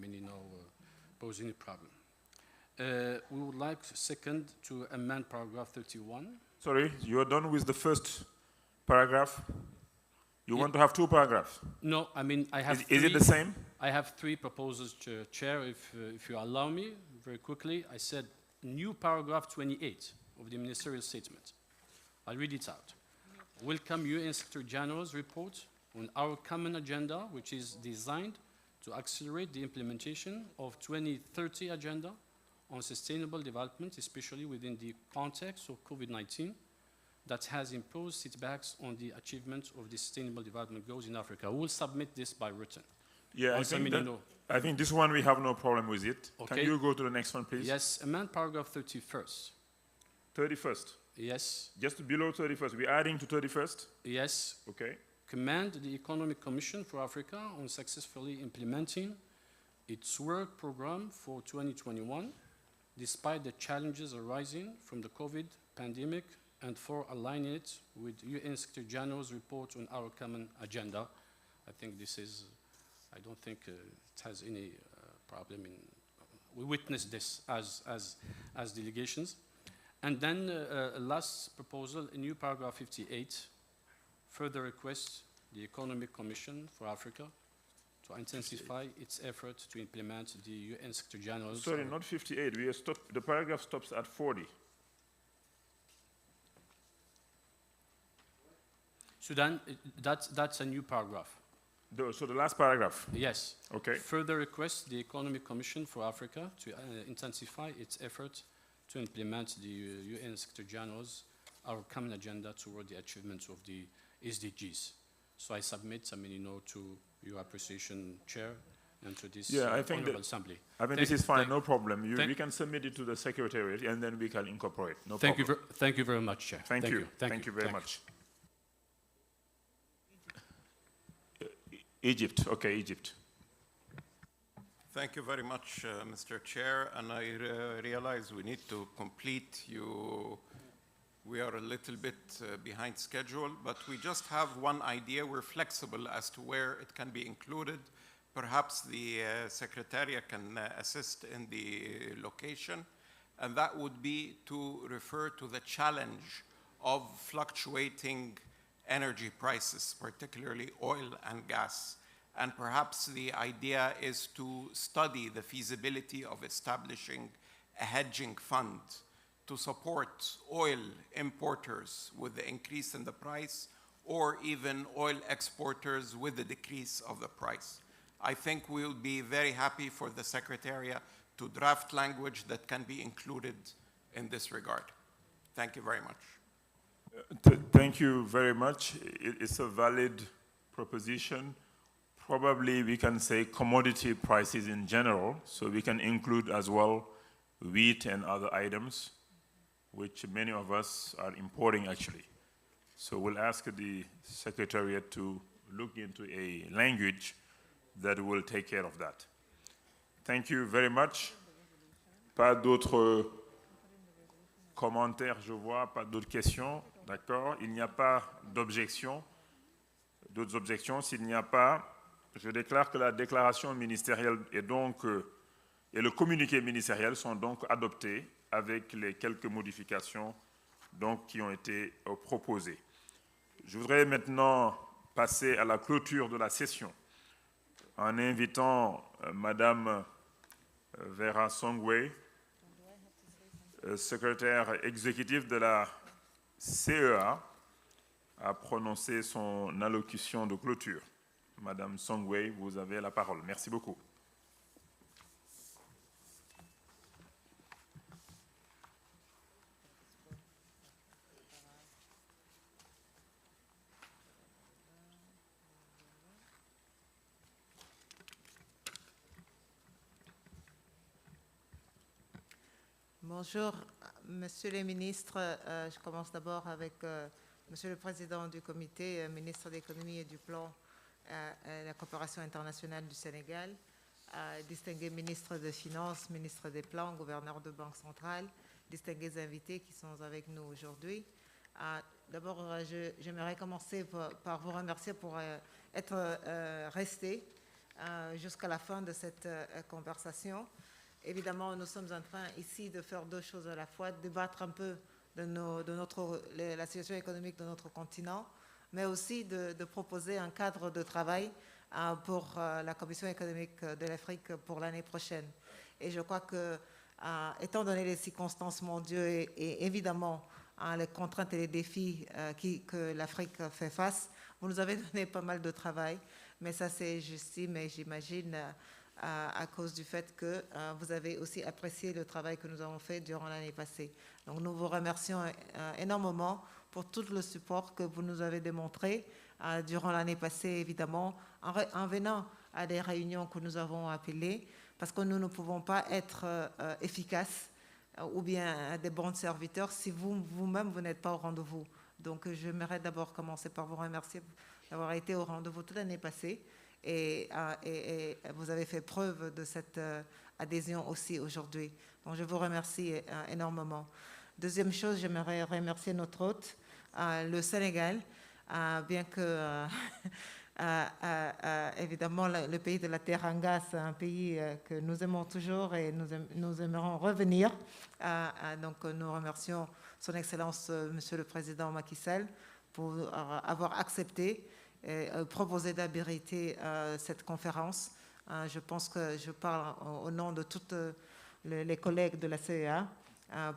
pose any problem. We would like, second, to amend paragraph 31. Sorry, you are done with the first paragraph? You want to have two paragraphs? No, I have Is it the same? I have three proposals, Chair, if you allow me, very quickly. I said new paragraph 28 of the ministerial statement. I'll read it out. Welcome UN Secretary General's report on our common agenda, which is designed to accelerate the implementation of 2030 Agenda on Sustainable Development, especially within the context of COVID-19, that has imposed setbacks on the achievement of the Sustainable Development Goals in Africa. We will submit this by written. Yeah, I think this one we have no problem with it. Okay. Can you go to the next one, please? Yes, amend paragraph 31st. 31st? Yes. Just below 31st. We're adding to 31st? Yes. Okay. Commend the Economic Commission for Africa on successfully implementing its work program for 2021 despite the challenges arising from the COVID pandemic and for aligning it with UN Secretary General's report on our common agenda. I think this is, I don't think it has any problem in, we witnessed this as delegations. And then last proposal, a new paragraph 58, further requests the Economic Commission for Africa to intensify its efforts to implement the UN Secretary General's... Sorry, not 58. We are the paragraph stops at 40. So then, that's a new paragraph. So the last paragraph? Yes. Okay. Further requests the Economic Commission for Africa to intensify its efforts to implement the UN Secretary General's our common agenda toward the achievements of the SDGs. So I submit, to your appreciation, Chair, and to this Honorable Assembly. I mean, this is fine, no problem. We can submit it to the Secretariat, and then we can incorporate. No problem. Thank you very much, Chair. Thank you. Thank you very much. Egypt. Okay, Egypt. Thank you very much, Mr. Chair. And I realize we need to complete you. We are a little bit behind schedule, but we just have one idea. We're flexible as to where it can be included. Perhaps the Secretariat can assist in the location, and that would be to refer to the challenge of fluctuating energy prices, particularly oil and gas. And perhaps the idea is to study the feasibility of establishing a hedging fund to support oil importers with the increase in the price, or even oil exporters with the decrease of the price. I think we'll be very happy for the Secretariat to draft language that can be included in this regard. Thank you very much. Thank you very much. It's a valid proposition. Probably we can say commodity prices in general, so we can include as well wheat and other items, which many of us are importing actually. So we'll ask the Secretariat to look into a language that will take care of that. Thank you very much. Pas d'autres commentaires, je vois, pas d'autres questions. D'accord. Il n'y a pas d'objection. D'autres objections? S'il n'y a pas, je déclare que la déclaration ministérielle et le communiqué ministériel sont donc adoptés avec les quelques modifications qui ont été proposées. Je voudrais maintenant passer à la clôture de la session en invitant Madame Vera Songwe, secrétaire exécutive de la CEA, à prononcer son allocution de clôture. Madame Songwe, vous avez la parole. Merci beaucoup. Bonjour, Monsieur le ministre. Je commence d'abord avec Monsieur le Président du Comité, ministre de l'Économie et du Plan et la coopération internationale du Sénégal, distingués ministres des Finances, ministre des Plans, gouverneur de Banque centrale, distingués invités qui sont avec nous aujourd'hui. D'abord, j'aimerais commencer par vous remercier pour être resté jusqu'à la fin de cette conversation. Évidemment, nous sommes en train ici de faire deux choses à la fois, débattre un peu de la situation économique de notre continent, mais aussi de proposer un cadre de travail pour la Commission économique de l'Afrique pour l'année prochaine. Et je crois que, étant donné les circonstances mondiales et évidemment les contraintes et les défis que l'Afrique fait face, vous nous avez donné pas mal de travail, mais ça c'est j'estime et j'imagine à cause du fait que vous avez aussi apprécié le travail que nous avons fait durant l'année passée. Donc nous vous remercions énormément pour tout le support que vous nous avez démontré durant l'année passée, évidemment, en venant à des réunions que nous avons appelées, parce que nous ne pouvons pas être efficaces ou bien des bons serviteurs si vous-même vous n'êtes pas au rendez-vous. Donc j'aimerais d'abord commencer par vous remercier d'avoir été au rendez-vous toute l'année passée et vous avez fait preuve de cette adhésion aussi aujourd'hui. Donc je vous remercie énormément. Deuxième chose, j'aimerais remercier notre hôte, le Sénégal, bien que évidemment le pays de la Teranga, c'est un pays que nous aimons toujours et nous aimerons revenir. Donc nous remercions son Excellence Monsieur le Président Macky Sall pour avoir accepté et proposé d'abriter cette conférence. Je pense que je parle au nom de tous les collègues de la CEA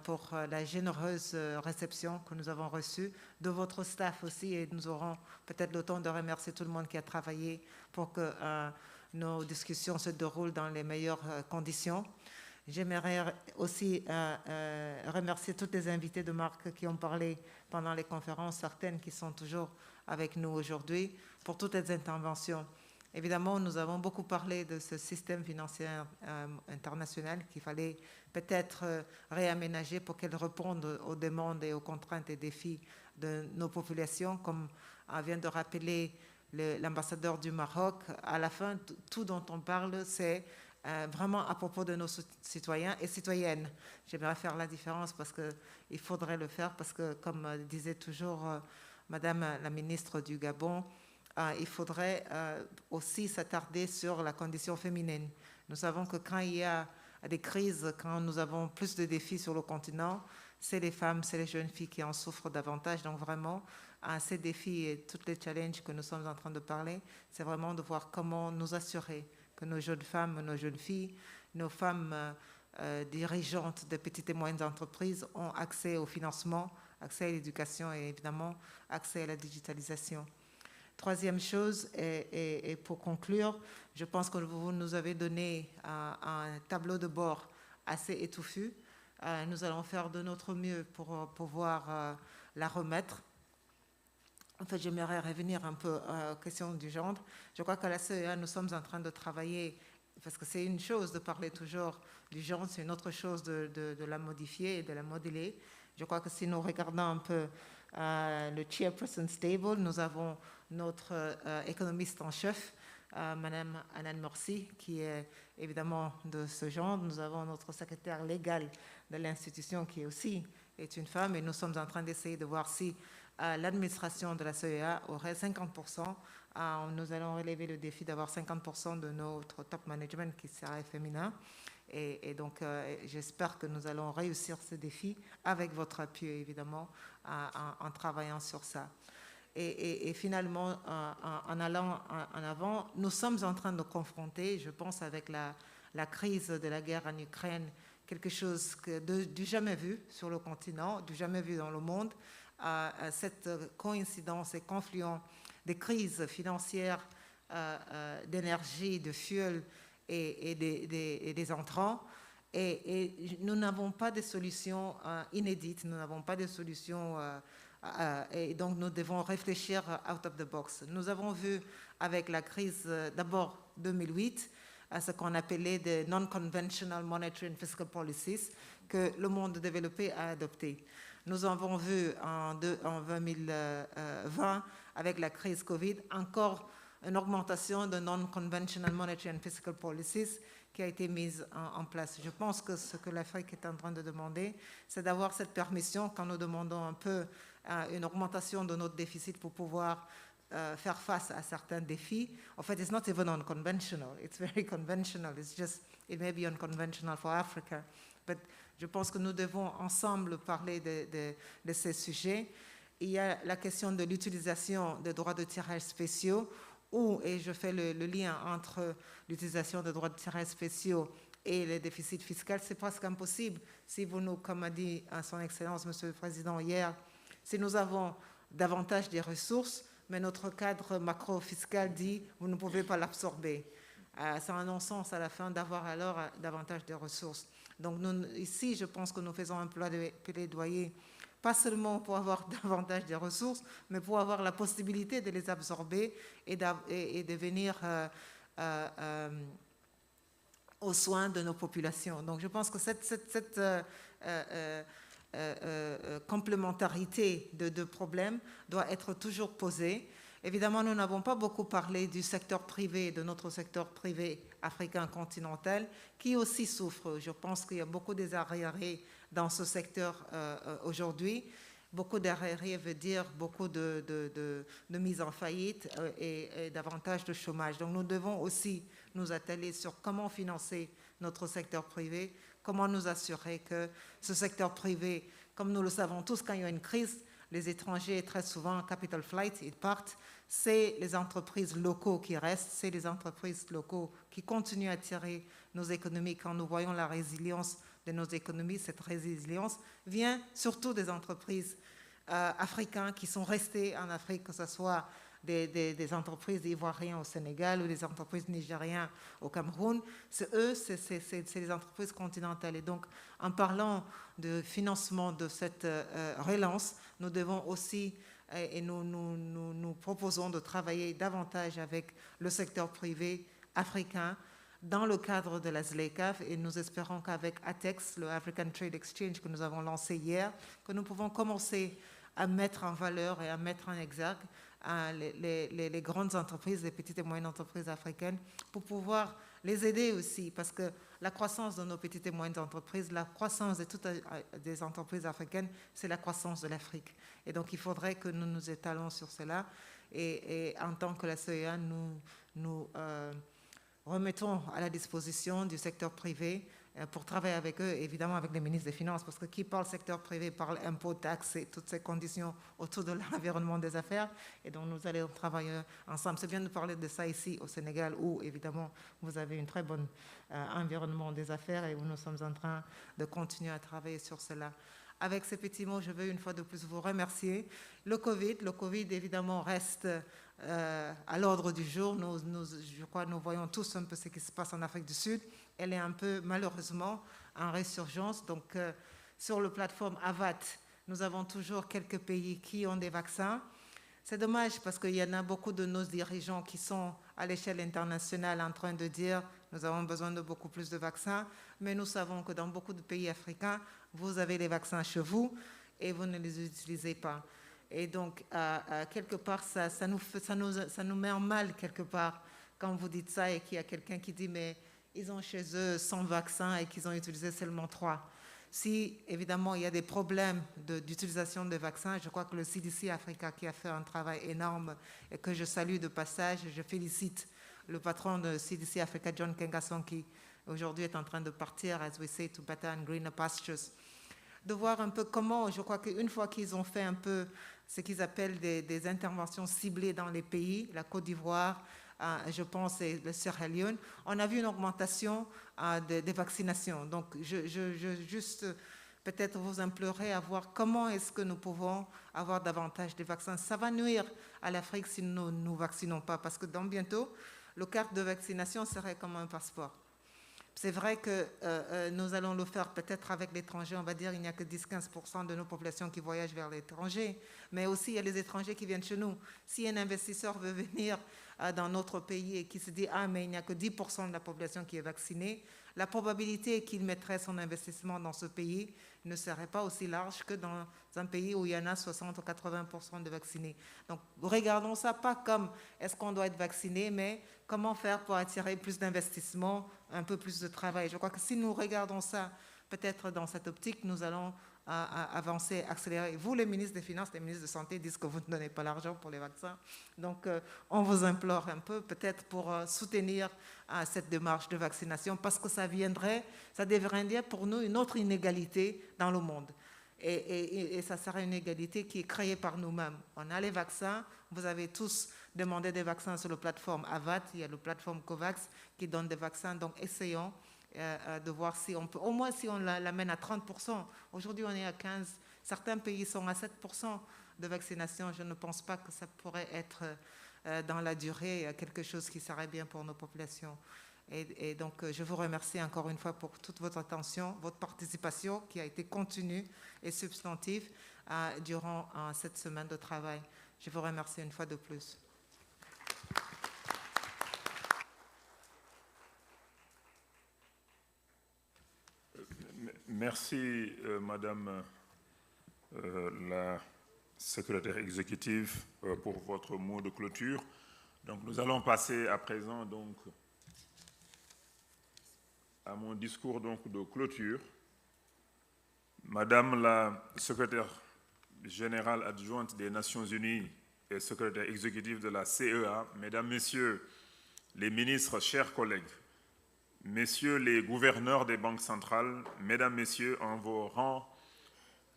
pour la généreuse réception que nous avons reçue, de votre staff aussi, et nous aurons peut-être le temps de remercier tout le monde qui a travaillé pour que nos discussions se déroulent dans les meilleures conditions. J'aimerais aussi remercier tous les invités de marque qui ont parlé pendant les conférences, certaines qui sont toujours avec nous aujourd'hui, pour toutes les interventions. Évidemment, nous avons beaucoup parlé de ce système financier international qu'il fallait peut-être réaménager pour qu'elle réponde aux demandes et aux contraintes et défis de nos populations. Comme vient de rappeler l'ambassadeur du Maroc, à la fin, tout dont on parle, c'est vraiment à propos de nos citoyens et citoyennes. J'aimerais faire la différence parce qu'il faudrait le faire, parce que, comme disait toujours Madame la ministre du Gabon, il faudrait aussi s'attarder sur la condition féminine. Nous savons que quand il y a des crises, quand nous avons plus de défis sur le continent, c'est les femmes, c'est les jeunes filles qui en souffrent davantage. Donc vraiment, ces défis et tous les challenges que nous sommes en train de parler, c'est vraiment de voir comment nous assurer que nos jeunes femmes, nos jeunes filles, nos femmes dirigeantes de petites et moyennes entreprises ont accès au financement, accès à l'éducation et évidemment accès à la digitalisation. Troisième chose, et pour conclure, je pense que vous nous avez donné un tableau de bord assez étouffu. Nous allons faire de notre mieux pour pouvoir la remettre. En fait, j'aimerais revenir un peu aux questions du genre. Je crois qu'à la CEA, nous sommes en train de travailler, parce que c'est une chose de parler toujours du genre, c'est une autre chose de la modifier et de la modeler. Je crois que si nous regardons un peu le Chairperson's Table, nous avons notre économiste en chef, Madame Anan Morsi, qui est évidemment de ce genre. Nous avons notre secrétaire légal de l'institution qui aussi est une femme, et nous sommes en train d'essayer de voir si l'administration de la CEA aurait 50%. Nous allons relever le défi d'avoir 50% de notre top management qui serait féminin. Et donc, j'espère que nous allons réussir ce défi avec votre appui, évidemment, en travaillant sur ça. Et finalement, en allant en avant, nous sommes en train de confronter, je pense, avec la crise de la guerre en Ukraine, quelque chose du jamais vu sur le continent, du jamais vu dans le monde. Cette coïncidence et confluence des crises financières, d'énergie, de fuel et des entrants. Et nous n'avons pas de solutions inédites, nous n'avons pas de solutions... et donc nous devons réfléchir out of the box. Nous avons vu avec la crise d'abord 2008, ce qu'on appelait des non-conventional monetary and fiscal policies que le monde développé a adopté. Nous avons vu en 2020 avec la crise Covid encore une augmentation de non-conventional monetary and fiscal policies qui a été mise en place. Je pense que ce que l'Afrique est en train de demander, c'est d'avoir cette permission quand nous demandons un peu une augmentation de notre déficit pour pouvoir faire face à certains défis. En fait, it's not even unconventional. It's very conventional. It's just, it may be unconventional for Africa. But je pense que nous devons ensemble parler de ces sujets. Il y a la question de l'utilisation des droits de tirage spéciaux, et je fais le lien entre l'utilisation des droits de tirage spéciaux et le déficit fiscal. C'est presque impossible si vous nous, comme a dit Son Excellence, Monsieur le Président, hier, si nous avons davantage des ressources, mais notre cadre macro-fiscal dit vous ne pouvez pas l'absorber. C'est un non-sens à la fin d'avoir alors davantage de ressources. Donc nous, ici, je pense que nous faisons un plaidoyer, pas seulement pour avoir davantage de ressources, mais pour avoir la possibilité de les absorber et de venir aux soins de nos populations. Donc je pense que cette complémentarité de problèmes doit être toujours posée. Évidemment, nous n'avons pas beaucoup parlé du secteur privé, de notre secteur privé africain continental, qui aussi souffre. Je pense qu'il y a beaucoup des arriérés dans ce secteur aujourd'hui. Beaucoup d'arriérés veut dire beaucoup de mise en faillite et davantage de chômage. Donc nous devons aussi nous atteler sur comment financer notre secteur privé, comment nous assurer que ce secteur privé, comme nous le savons tous, quand il y a une crise, les étrangers, très souvent, capital flight, ils partent. C'est les entreprises locaux qui restent, c'est les entreprises locaux qui continuent à tirer nos économies. Quand nous voyons la résilience de nos économies, cette résilience vient surtout des entreprises africaines qui sont restées en Afrique, que ce soit des entreprises ivoiriennes au Sénégal ou des entreprises nigériennes au Cameroun. C'est les entreprises continentales. Et donc, en parlant de financement de cette relance, nous devons aussi, et nous proposons de travailler davantage avec le secteur privé africain dans le cadre de la ZLECAf, et nous espérons qu'avec ATEX, le African Trade Exchange que nous avons lancé hier, que nous pouvons commencer à mettre en valeur et à mettre en exergue les grandes entreprises, les petites et moyennes entreprises africaines, pour pouvoir les aider aussi, parce que la croissance de nos petites et moyennes entreprises, la croissance de toutes les entreprises africaines, c'est la croissance de l'Afrique. Et donc il faudrait que nous nous étalons sur cela, et en tant que la CEA, nous remettons à la disposition du secteur privé pour travailler avec eux, évidemment avec les ministres des Finances, parce que qui parle secteur privé parle impôts, taxes et toutes ces conditions autour de l'environnement des affaires, et donc nous allons travailler ensemble. C'est bien de parler de ça ici au Sénégal, où évidemment vous avez un très bon environnement des affaires et où nous sommes en train de continuer à travailler sur cela. Avec ces petits mots, je veux une fois de plus vous remercier. Le Covid évidemment reste à l'ordre du jour. Je crois que nous voyons tous un peu ce qui se passe en Afrique du Sud. Elle est un peu malheureusement en résurgence. Donc sur la plateforme AVAT, nous avons toujours quelques pays qui ont des vaccins. C'est dommage parce qu'il y en a beaucoup de nos dirigeants qui sont à l'échelle internationale en train de dire nous avons besoin de beaucoup plus de vaccins, mais nous savons que dans beaucoup de pays africains, vous avez les vaccins chez vous et vous ne les utilisez pas. Et donc, quelque part, ça nous met en mal quelque part quand vous dites ça et qu'il y a quelqu'un qui dit mais ils ont chez eux 100 vaccins et qu'ils ont utilisé seulement 3. Si, évidemment, il y a des problèmes d'utilisation des vaccins, je crois que le CDC Africa qui a fait un travail énorme et que je salue de passage, je félicite le patron de CDC Africa, John Kengasong, qui aujourd'hui est en train de partir, as we say, to better and greener pastures, de voir un peu comment, je crois qu'une fois qu'ils ont fait un peu ce qu'ils appellent des interventions ciblées dans les pays, la Côte d'Ivoire, je pense, et le Sierra Leone, on a vu une augmentation des vaccinations. Donc, je juste peut-être vous implorer à voir comment est-ce que nous pouvons avoir davantage de vaccins. Ça va nuire à l'Afrique si nous ne nous vaccinons pas, parce que dans bientôt, le carte de vaccination serait comme un passeport. C'est vrai que nous allons le faire peut-être avec l'étranger, on va dire qu'il n'y a que 10-15% de nos populations qui voyagent vers l'étranger, mais aussi il y a les étrangers qui viennent chez nous. Si un investisseur veut venir dans notre pays et qui se dit « Ah, mais il n'y a que 10% de la population qui est vaccinée », la probabilité qu'il mettrait son investissement dans ce pays ne serait pas aussi large que dans un pays où il y en a 60 ou 80% de vaccinés. Donc, regardons ça pas comme est-ce qu'on doit être vacciné, mais comment faire pour attirer plus d'investissements, un peu plus de travail. Je crois que si nous regardons ça, peut-être dans cette optique, nous allons avancer, accélérer. Vous, les ministres des Finances, les ministres de Santé disent que vous ne donnez pas l'argent pour les vaccins. Donc, on vous implore un peu, peut-être pour soutenir cette démarche de vaccination, parce que ça devrait dire pour nous une autre inégalité dans le monde. Et ça sera une égalité qui est créée par nous-mêmes. On a les vaccins, vous avez tous demandé des vaccins sur la plateforme AVAT, il y a la plateforme COVAX qui donne des vaccins, donc essayons de voir si on peut, au moins si on l'amène à 30%. Aujourd'hui, on est à 15%. Certains pays sont à 7% de vaccination. Je ne pense pas que ça pourrait être dans la durée quelque chose qui serait bien pour nos populations. Et donc, je vous remercie encore une fois pour toute votre attention, votre participation qui a été continue et substantive durant cette semaine de travail. Je vous remercie une fois de plus. Merci, Madame la secrétaire exécutif, pour votre mot de clôture. Donc, nous allons passer à présent donc, à mon discours donc, de clôture. Madame la secrétaire générale adjointe des Nations Unies et secrétaire exécutif de la CEA, Mesdames, Messieurs les ministres, chers collègues, Messieurs les gouverneurs des banques centrales, Mesdames, Messieurs, en vos rangs,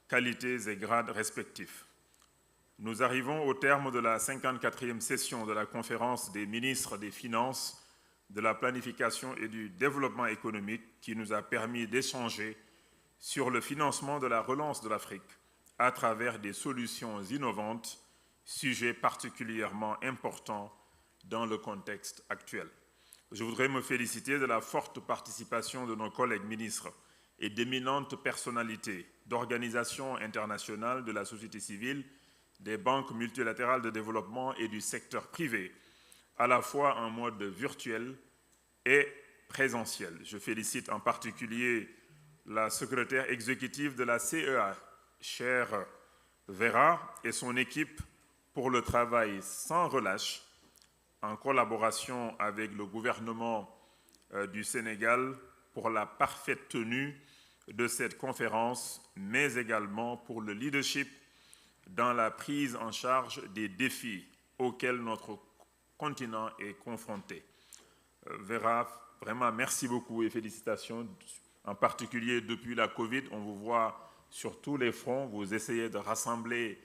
qualités et grades respectifs. Nous arrivons au terme de la 54e session de la conférence des ministres des Finances, de la planification et du développement économique qui nous a permis d'échanger sur le financement de la relance de l'Afrique à travers des solutions innovantes, sujet particulièrement important dans le contexte actuel. Je voudrais me féliciter de la forte participation de nos collègues ministres et d'éminentes personnalités d'organisations internationales de la société civile, des banques multilatérales de développement et du secteur privé, à la fois en mode virtuel et présentiel. Je félicite en particulier la secrétaire exécutive de la CEA, chère Vera, et son équipe pour le travail sans relâche en collaboration avec le gouvernement du Sénégal pour la parfaite tenue de cette conférence, mais également pour le leadership dans la prise en charge des défis auxquels notre continent est confronté. Vera, vraiment merci beaucoup et félicitations, en particulier depuis la Covid, on vous voit sur tous les fronts, vous essayez de rassembler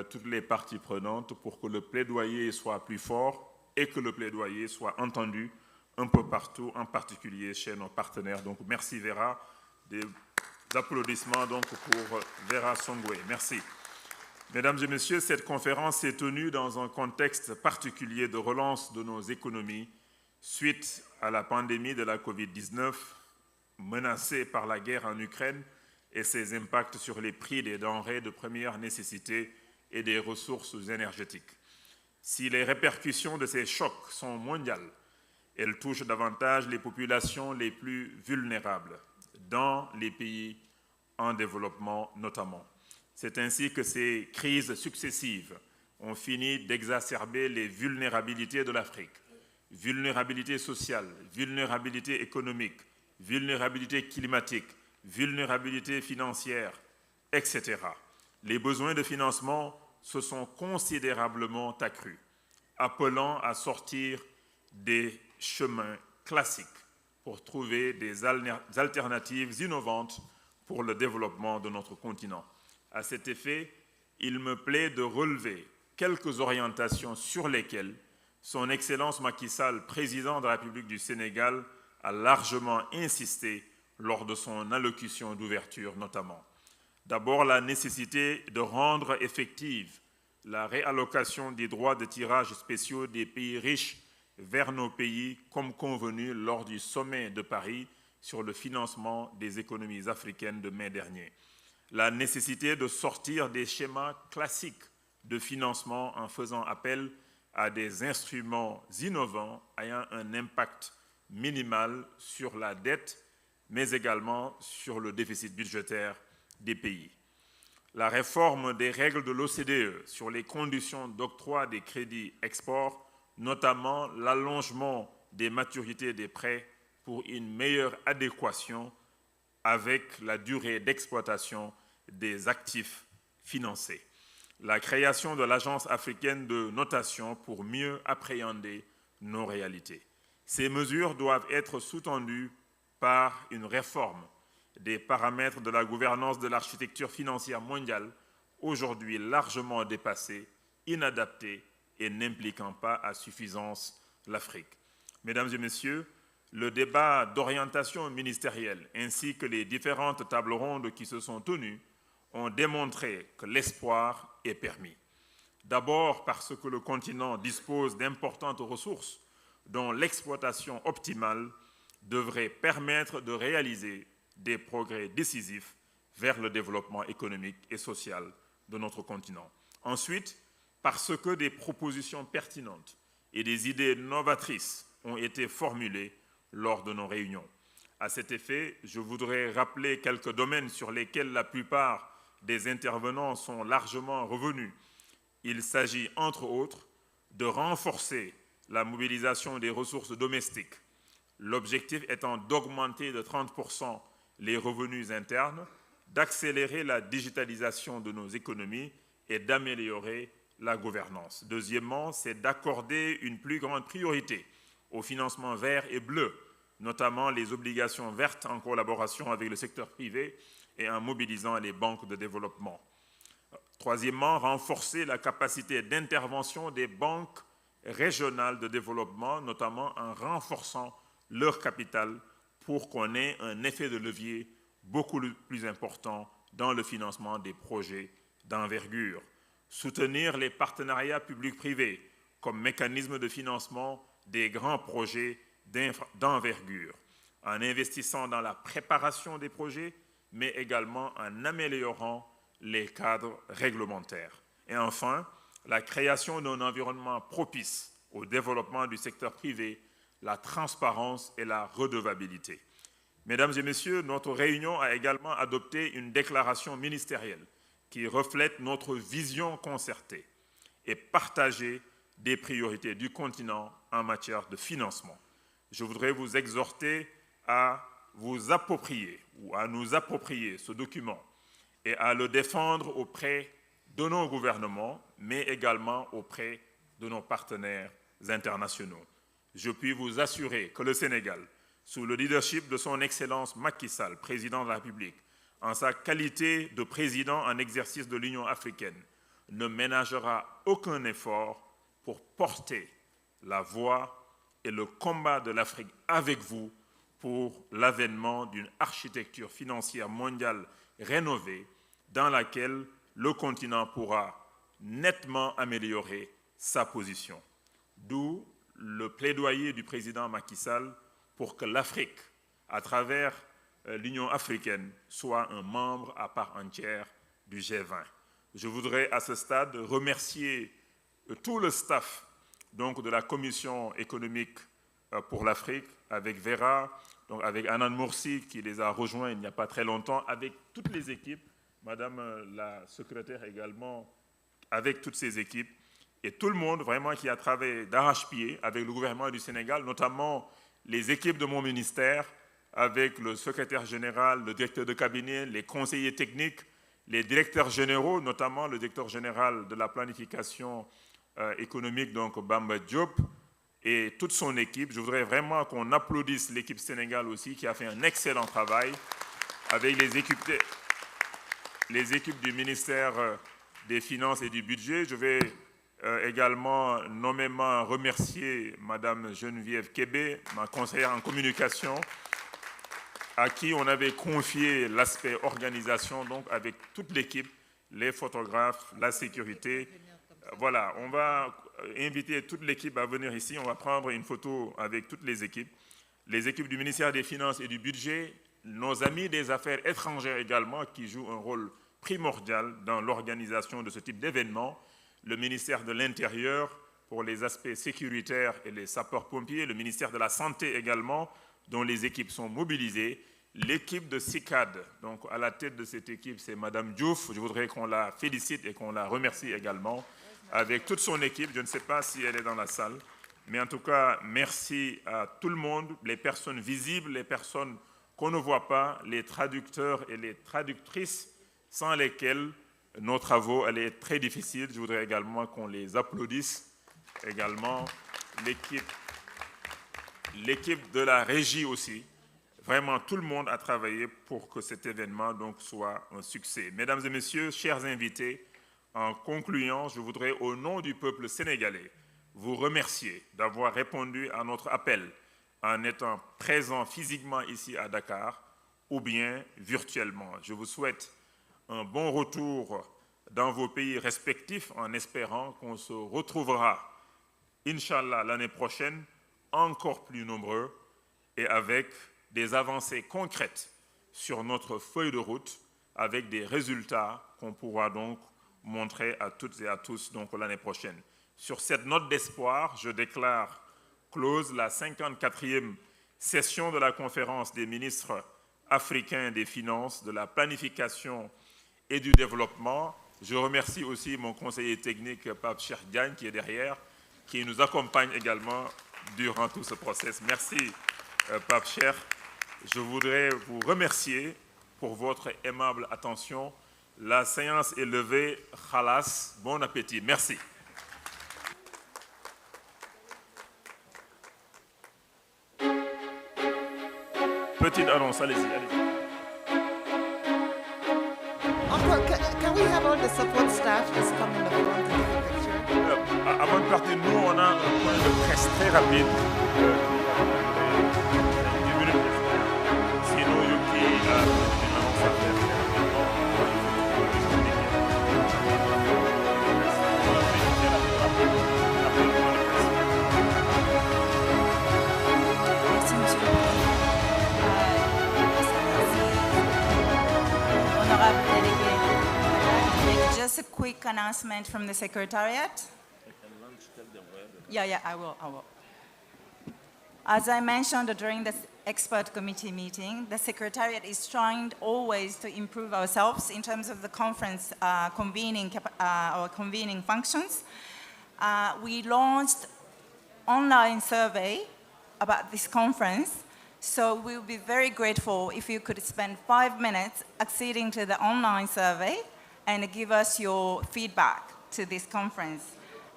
toutes les parties prenantes pour que le plaidoyer soit plus fort et que le plaidoyer soit entendu un peu partout, en particulier chez nos partenaires. Donc merci Vera, des applaudissements donc pour Vera Songwe. Merci. Mesdames et messieurs, cette conférence s'est tenue dans un contexte particulier de relance de nos économies suite à la pandémie de la Covid-19, menacée par la guerre en Ukraine et ses impacts sur les prix des denrées de première nécessité et des ressources énergétiques. Si les répercussions de ces chocs sont mondiales, elles touchent davantage les populations les plus vulnérables, dans les pays en développement notamment. C'est ainsi que ces crises successives ont fini d'exacerber les vulnérabilités de l'Afrique. Vulnérabilité sociale, vulnérabilité économique, vulnérabilité climatique, vulnérabilité financière, etc. Les besoins de financement se sont considérablement accrus, appelant à sortir des chemins classiques pour trouver des alternatives innovantes pour le développement de notre continent. À cet effet, il me plaît de relever quelques orientations sur lesquelles Son Excellence Macky Sall, président de la République du Sénégal, a largement insisté lors de son allocution d'ouverture notamment. D'abord, la nécessité de rendre effective la réallocation des droits de tirage spéciaux des pays riches vers nos pays, comme convenu lors du sommet de Paris sur le financement des économies africaines de mai dernier. La nécessité de sortir des schémas classiques de financement en faisant appel à des instruments innovants ayant un impact minimal sur la dette, mais également sur le déficit budgétaire des pays. La réforme des règles de l'OCDE sur les conditions d'octroi des crédits export, notamment l'allongement des maturités des prêts pour une meilleure adéquation avec la durée d'exploitation des actifs financés. La création de l'Agence africaine de notation pour mieux appréhender nos réalités. Ces mesures doivent être sous-tendues par une réforme des paramètres de la gouvernance de l'architecture financière mondiale, aujourd'hui largement dépassée, inadaptée et n'impliquant pas à suffisance l'Afrique. Mesdames et messieurs, le débat d'orientation ministérielle ainsi que les différentes tables rondes qui se sont tenues ont démontré que l'espoir est permis. D'abord parce que le continent dispose d'importantes ressources dont l'exploitation optimale devrait permettre de réaliser des progrès décisifs vers le développement économique et social de notre continent. Ensuite, parce que des propositions pertinentes et des idées novatrices ont été formulées lors de nos réunions. À cet effet, je voudrais rappeler quelques domaines sur lesquels la plupart des intervenants sont largement revenus. Il s'agit, entre autres, de renforcer la mobilisation des ressources domestiques, l'objectif étant d'augmenter de 30% les revenus internes, d'accélérer la digitalisation de nos économies et d'améliorer la gouvernance. Deuxièmement, c'est d'accorder une plus grande priorité au financement vert et bleu, notamment les obligations vertes en collaboration avec le secteur privé et en mobilisant les banques de développement. Troisièmement, renforcer la capacité d'intervention des banques régionales de développement, notamment en renforçant leur capital pour qu'on ait un effet de levier beaucoup plus important dans le financement des projets d'envergure. Soutenir les partenariats publics-privés comme mécanisme de financement des grands projets d'envergure, en investissant dans la préparation des projets, mais également en améliorant les cadres réglementaires. Et enfin, la création d'un environnement propice au développement du secteur privé, la transparence et la redevabilité. Mesdames et messieurs, notre réunion a également adopté une déclaration ministérielle qui reflète notre vision concertée et partagée des priorités du continent en matière de financement. Je voudrais vous exhorter à vous approprier ou à nous approprier ce document et à le défendre auprès de nos gouvernements, mais également auprès de nos partenaires internationaux. Je puis vous assurer que le Sénégal, sous le leadership de son Excellence Macky Sall, président de la République, en sa qualité de président en exercice de l'Union africaine, ne ménagera aucun effort pour porter la voix et le combat de l'Afrique avec vous pour l'avènement d'une architecture financière mondiale rénovée dans laquelle le continent pourra nettement améliorer sa position. D'où le plaidoyer du président Macky Sall pour que l'Afrique, à travers l'Union africaine, soit un membre à part entière du G20. Je voudrais à ce stade remercier tout le staff donc, de la Commission économique pour l'Afrique, avec Vera, donc avec Anan Moursi qui les a rejoints il n'y a pas très longtemps, avec toutes les équipes, Madame la secrétaire également, avec toutes ces équipes, et tout le monde vraiment qui a travaillé d'arrache-pied avec le gouvernement du Sénégal, notamment les équipes de mon ministère, avec le secrétaire général, le directeur de cabinet, les conseillers techniques, les directeurs généraux, notamment le directeur général de la planification économique, donc Bamba Diop, et toute son équipe. Je voudrais vraiment qu'on applaudisse l'équipe Sénégal aussi, qui a fait un excellent travail, avec les équipes du ministère des Finances et du Budget. Je vais également nommément remercier Madame Geneviève Kébé, ma conseillère en communication, à qui on avait confié l'aspect organisation, donc avec toute l'équipe, les photographes, la sécurité. Voilà, on va inviter toute l'équipe à venir ici. On va prendre une photo avec toutes les équipes du ministère des Finances et du Budget, nos amis des affaires étrangères également, qui jouent un rôle primordial dans l'organisation de ce type d'événement, le ministère de l'Intérieur pour les aspects sécuritaires et les sapeurs-pompiers, le ministère de la Santé également, dont les équipes sont mobilisées, l'équipe de CICAD, donc à la tête de cette équipe, c'est Madame Diouf. Je voudrais qu'on la félicite et qu'on la remercie également, avec toute son équipe. Je ne sais pas si elle est dans la salle, mais en tout cas, merci à tout le monde, les personnes visibles, les personnes qu'on ne voit pas, les traducteurs et les traductrices, sans lesquels nos travaux allaient être très difficiles. Je voudrais également qu'on les applaudisse. Également, l'équipe de la régie aussi. Vraiment, tout le monde a travaillé pour que cet événement donc, soit un succès. Mesdames et messieurs, chers invités, en concluant, je voudrais, au nom du peuple sénégalais, vous remercier d'avoir répondu à notre appel en étant présent physiquement ici à Dakar ou bien virtuellement. Je vous souhaite un bon retour dans vos pays respectifs en espérant qu'on se retrouvera, Inch'Allah, l'année prochaine, encore plus nombreux et avec des avancées concrètes sur notre feuille de route, avec des résultats qu'on pourra donc montrer à toutes et à tous donc l'année prochaine. Sur cette note d'espoir, je déclare close la 54e session de la conférence des ministres africains des finances, de la planification et du développement. Je remercie aussi mon conseiller technique, Pape Cheikh Diagne, qui est derrière, qui nous accompagne également durant tout ce processus. Merci, Pape Cheikh. Je voudrais vous remercier pour votre aimable attention. La séance est levée. Khalas, bon appétit. Merci. Petite annonce, allez-y, allez-y. Uncle, can we have all the support staff just come in the front and take a picture? Avant de partir, nous, on a un point de presse très rapide. 10 minutes. Sinon, Yuki a une annonce à faire. Merci, Monsieur le Président. Honorable Delegate, just a quick announcement from the Secretariat. Yeah, I will. As I mentioned during the expert committee meeting, the Secretariat is trying always to improve ourselves in terms of the conference convening functions. We launched online survey about this conference, so we'll be very grateful if you could spend 5 minutes acceding to the online survey and give us your feedback to this conference.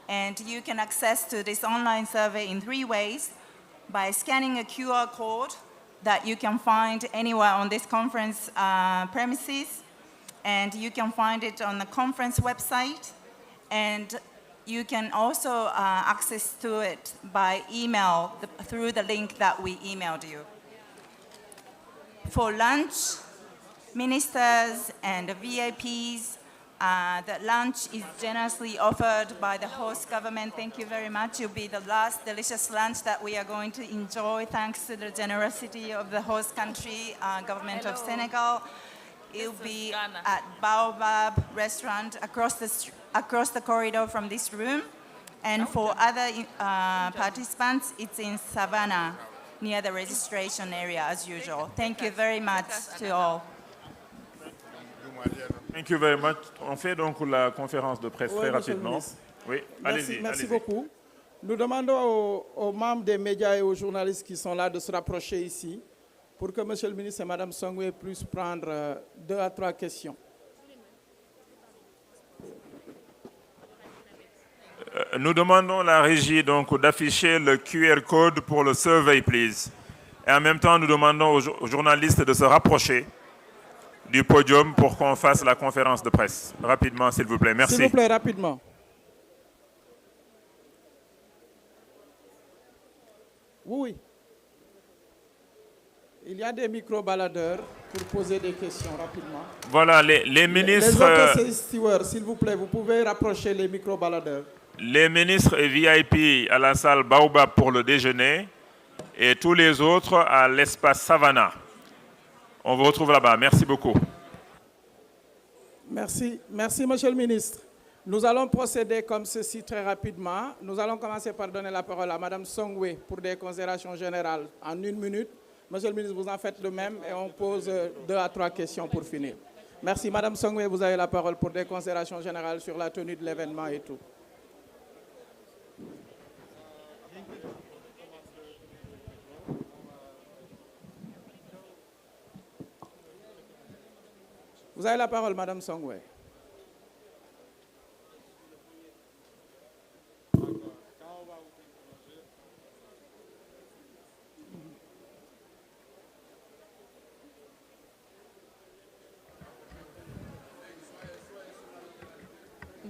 And you can access to this online survey in 3 ways: by scanning a QR code that you can find anywhere on this conference premises, and you can find it on the conference website, and you can also access to it by email through the link that we emailed you. For lunch, ministers and VIPs, the lunch is generously offered by the host government. Thank you very much. It will be the last delicious lunch that we are going to enjoy thanks to the generosity of the host country, government of Senegal. It will be at Baobab restaurant across the corridor from this room. And for other participants, it's in Savannah, near the registration area as usual. Thank you very much to all. Thank you very much. On fait donc la conférence de presse très rapidement. Oui, allez-y. Merci beaucoup. Nous demandons aux membres des médias et aux journalistes qui sont là de se rapprocher ici pour que Monsieur le ministre et Madame Songwe puissent prendre 2 à 3 questions. Nous demandons à la régie donc d'afficher le QR code pour le survey, please. Et en même temps, nous demandons aux journalistes de se rapprocher du podium pour qu'on fasse la conférence de presse. Rapidement, s'il vous plaît. Merci. S'il vous plaît, rapidement. Oui. Il y a des micro-baladeurs pour poser des questions rapidement. Voilà, les ministres... Les stewards, s'il vous plaît, vous pouvez rapprocher les micro-baladeurs. Les ministres et VIP à la salle Baobab pour le déjeuner et tous les autres à l'espace Savannah. On vous retrouve là-bas. Merci beaucoup. Merci, Monsieur le ministre. Nous allons procéder comme ceci très rapidement. Nous allons commencer par donner la parole à Madame Songwe pour des considérations générales en 1 minute. Monsieur le ministre, vous en faites le même et on pose 2 à 3 questions pour finir. Merci. Madame Songwe, vous avez la parole pour des considérations générales sur la tenue de l'événement et tout. Vous avez la parole, Madame Songwe.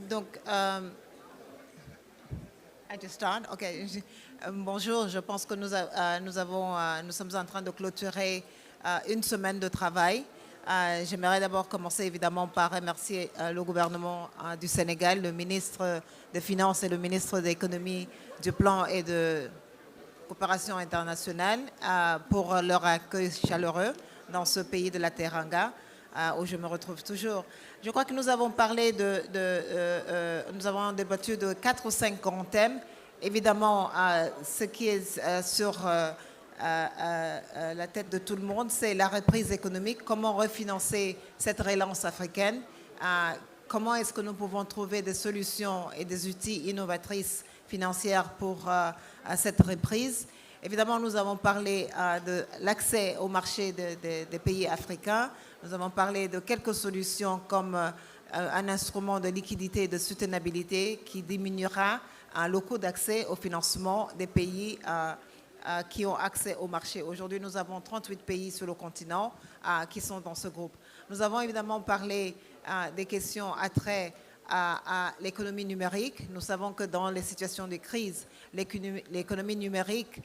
Donc, I just start? Okay. Bonjour, je pense que nous sommes en train de clôturer 1 semaine de travail. J'aimerais d'abord commencer évidemment par remercier le gouvernement du Sénégal, le ministre des Finances et le ministre de l'Économie, du Plan et de Coopération internationale pour leur accueil chaleureux dans ce pays de la Teranga où je me retrouve toujours. Je crois que nous avons parlé nous avons débattu de 4 ou 5 grands thèmes. Évidemment, ce qui est sur la tête de tout le monde, c'est la reprise économique, comment refinancer cette relance africaine comment est-ce que nous pouvons trouver des solutions et des outils innovatrices financières pour à cette reprise. Évidemment, nous avons parlé de l'accès au marché des pays africains. Nous avons parlé de quelques solutions comme un instrument de liquidité et de soutenabilité qui diminuera le coût d'accès au financement des pays qui ont accès au marché. Aujourd'hui, nous avons 38 pays sur le continent qui sont dans ce groupe. Nous avons évidemment parlé des questions attrait à l'économie numérique. Nous savons que dans les situations de crise, l'économie numérique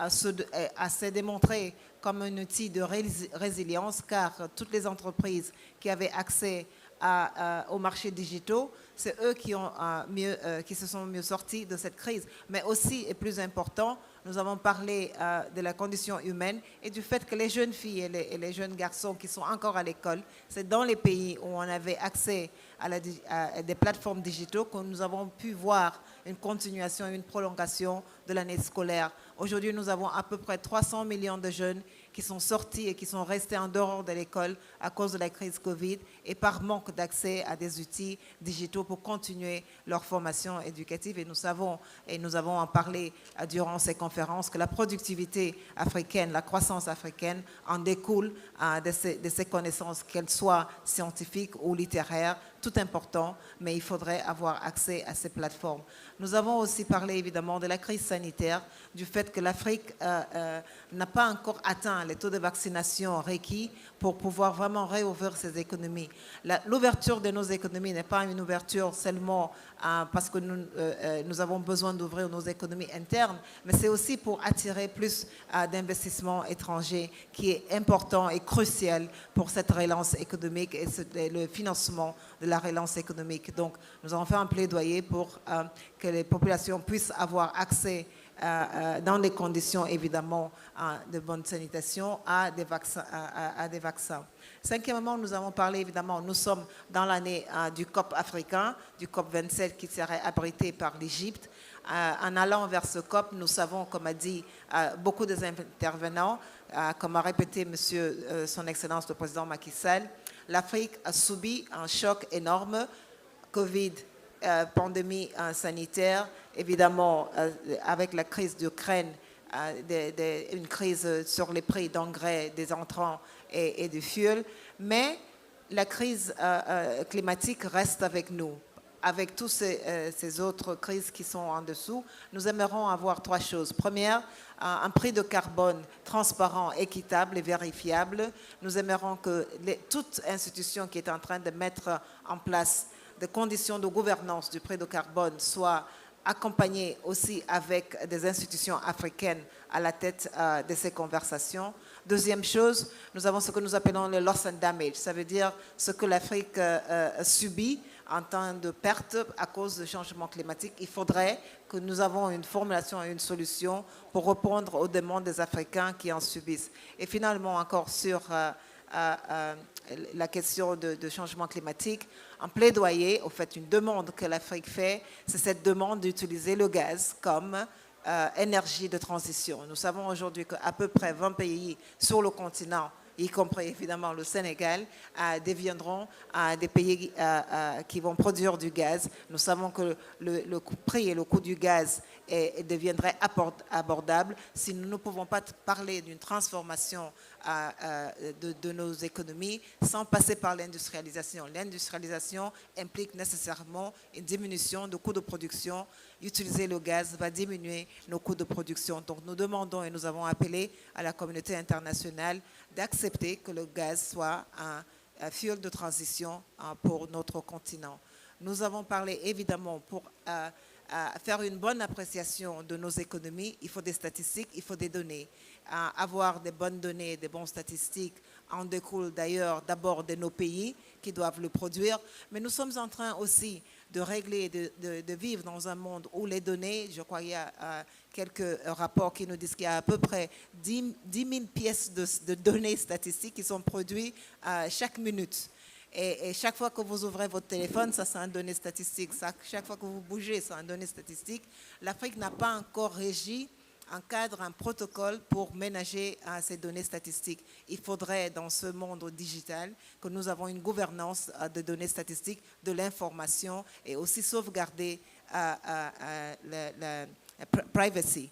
s'est démontrée comme un outil de résilience, car toutes les entreprises qui avaient accès aux marchés digitaux, c'est eux qui se sont mieux sortis de cette crise. Mais aussi, et plus important, nous avons parlé de la condition humaine et du fait que les jeunes filles et les jeunes garçons qui sont encore à l'école, c'est dans les pays où on avait accès à des plateformes digitaux que nous avons pu voir une continuation, une prolongation de l'année scolaire. Aujourd'hui, nous avons à peu près 300 millions de jeunes qui sont sortis et qui sont restés en dehors de l'école à cause de la crise Covid et par manque d'accès à des outils digitaux pour continuer leur formation éducative. Et nous savons, et nous avons en parlé durant ces conférences, que la productivité africaine, la croissance africaine en découle de ces connaissances, qu'elles soient scientifiques ou littéraires, tout important, mais il faudrait avoir accès à ces plateformes. Nous avons aussi parlé évidemment de la crise sanitaire, du fait que l'Afrique n'a pas encore atteint les taux de vaccination requis pour pouvoir vraiment réouvrir ses économies. L'ouverture de nos économies n'est pas une ouverture seulement parce que nous avons besoin d'ouvrir nos économies internes, mais c'est aussi pour attirer plus d'investissements étrangers, qui est important et crucial pour cette relance économique et le financement de la relance économique. Donc, nous avons fait un plaidoyer pour que les populations puissent avoir accès dans des conditions évidemment de bonne sanitation à des vaccins. Cinquièmement, nous avons parlé évidemment, nous sommes dans l'année du COP africain, du COP 27 qui serait abrité par l'Égypte. En allant vers ce COP, nous savons, comme a dit beaucoup des intervenants, comme a répété son Excellence le Président Macky Sall, l'Afrique a subi un choc énorme, Covid, pandémie sanitaire, évidemment avec la crise d'Ukraine, une crise sur les prix d'engrais, des entrants et du fuel, mais la crise climatique reste avec nous. Avec toutes ces autres crises qui sont en dessous, nous aimerions avoir trois choses. Première, un prix de carbone transparent, équitable et vérifiable. Nous aimerions que toute institution qui est en train de mettre en place des conditions de gouvernance du prix de carbone soit accompagnée aussi avec des institutions africaines à la tête de ces conversations. Deuxième chose, nous avons ce que nous appelons le loss and damage. Ça veut dire ce que l'Afrique subit en temps de perte à cause du changement climatique. Il faudrait que nous avons une formulation et une solution pour répondre aux demandes des Africains qui en subissent. Et finalement, encore sur la question de changement climatique, un plaidoyer, au fait, une demande que l'Afrique fait, c'est cette demande d'utiliser le gaz comme énergie de transition. Nous savons aujourd'hui qu'à peu près 20 pays sur le continent, y compris évidemment le Sénégal, deviendront des pays qui vont produire du gaz. Nous savons que le prix et le coût du gaz deviendraient abordables si nous ne pouvons pas parler d'une transformation de nos économies sans passer par l'industrialisation. L'industrialisation implique nécessairement une diminution du coût de production. Utiliser le gaz va diminuer nos coûts de production. Donc nous demandons et nous avons appelé à la communauté internationale d'accepter que le gaz soit un fuel de transition pour notre continent. Nous avons parlé évidemment pour faire une bonne appréciation de nos économies, il faut des statistiques, il faut des données. Avoir des bonnes données, des bonnes statistiques en découle d'ailleurs d'abord de nos pays qui doivent le produire, mais nous sommes en train aussi de régler, de vivre dans un monde où les données, je crois qu'il y a quelques rapports qui nous disent qu'il y a à peu près 10 000 pièces de données statistiques qui sont produites chaque minute. Et chaque fois que vous ouvrez votre téléphone, ça c'est un donné statistique. Chaque fois que vous bougez, c'est un donné statistique. L'Afrique n'a pas encore régi un cadre, un protocole pour ménager ces données statistiques. Il faudrait, dans ce monde digital, que nous avons une gouvernance de données statistiques, de l'information et aussi sauvegarder la privacy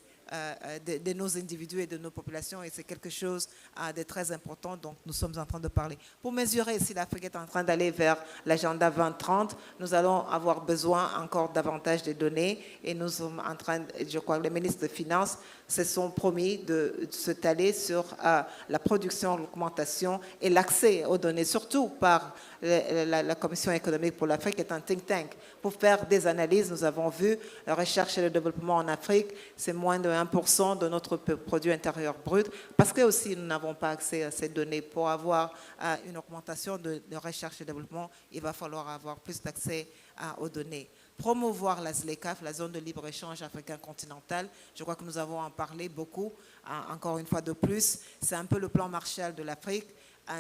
de nos individus et de nos populations, et c'est quelque chose de très important dont nous sommes en train de parler. Pour mesurer si l'Afrique est en train d'aller vers l'agenda 2030, nous allons avoir besoin encore davantage de données, et nous sommes en train, je crois que les ministres des Finances se sont promis de se taler sur la production, l'augmentation et l'accès aux données, surtout par la Commission économique pour l'Afrique, qui est un think tank, pour faire des analyses. Nous avons vu la recherche et le développement en Afrique, c'est moins de 1% de notre produit intérieur brut, parce que aussi nous n'avons pas accès à ces données. Pour avoir une augmentation de recherche et développement, il va falloir avoir plus d'accès aux données. Promouvoir la ZLECAf, la zone de libre-échange africain continental. Je crois que nous avons en parlé beaucoup, encore une fois de plus. C'est un peu le plan Marshall de l'Afrique.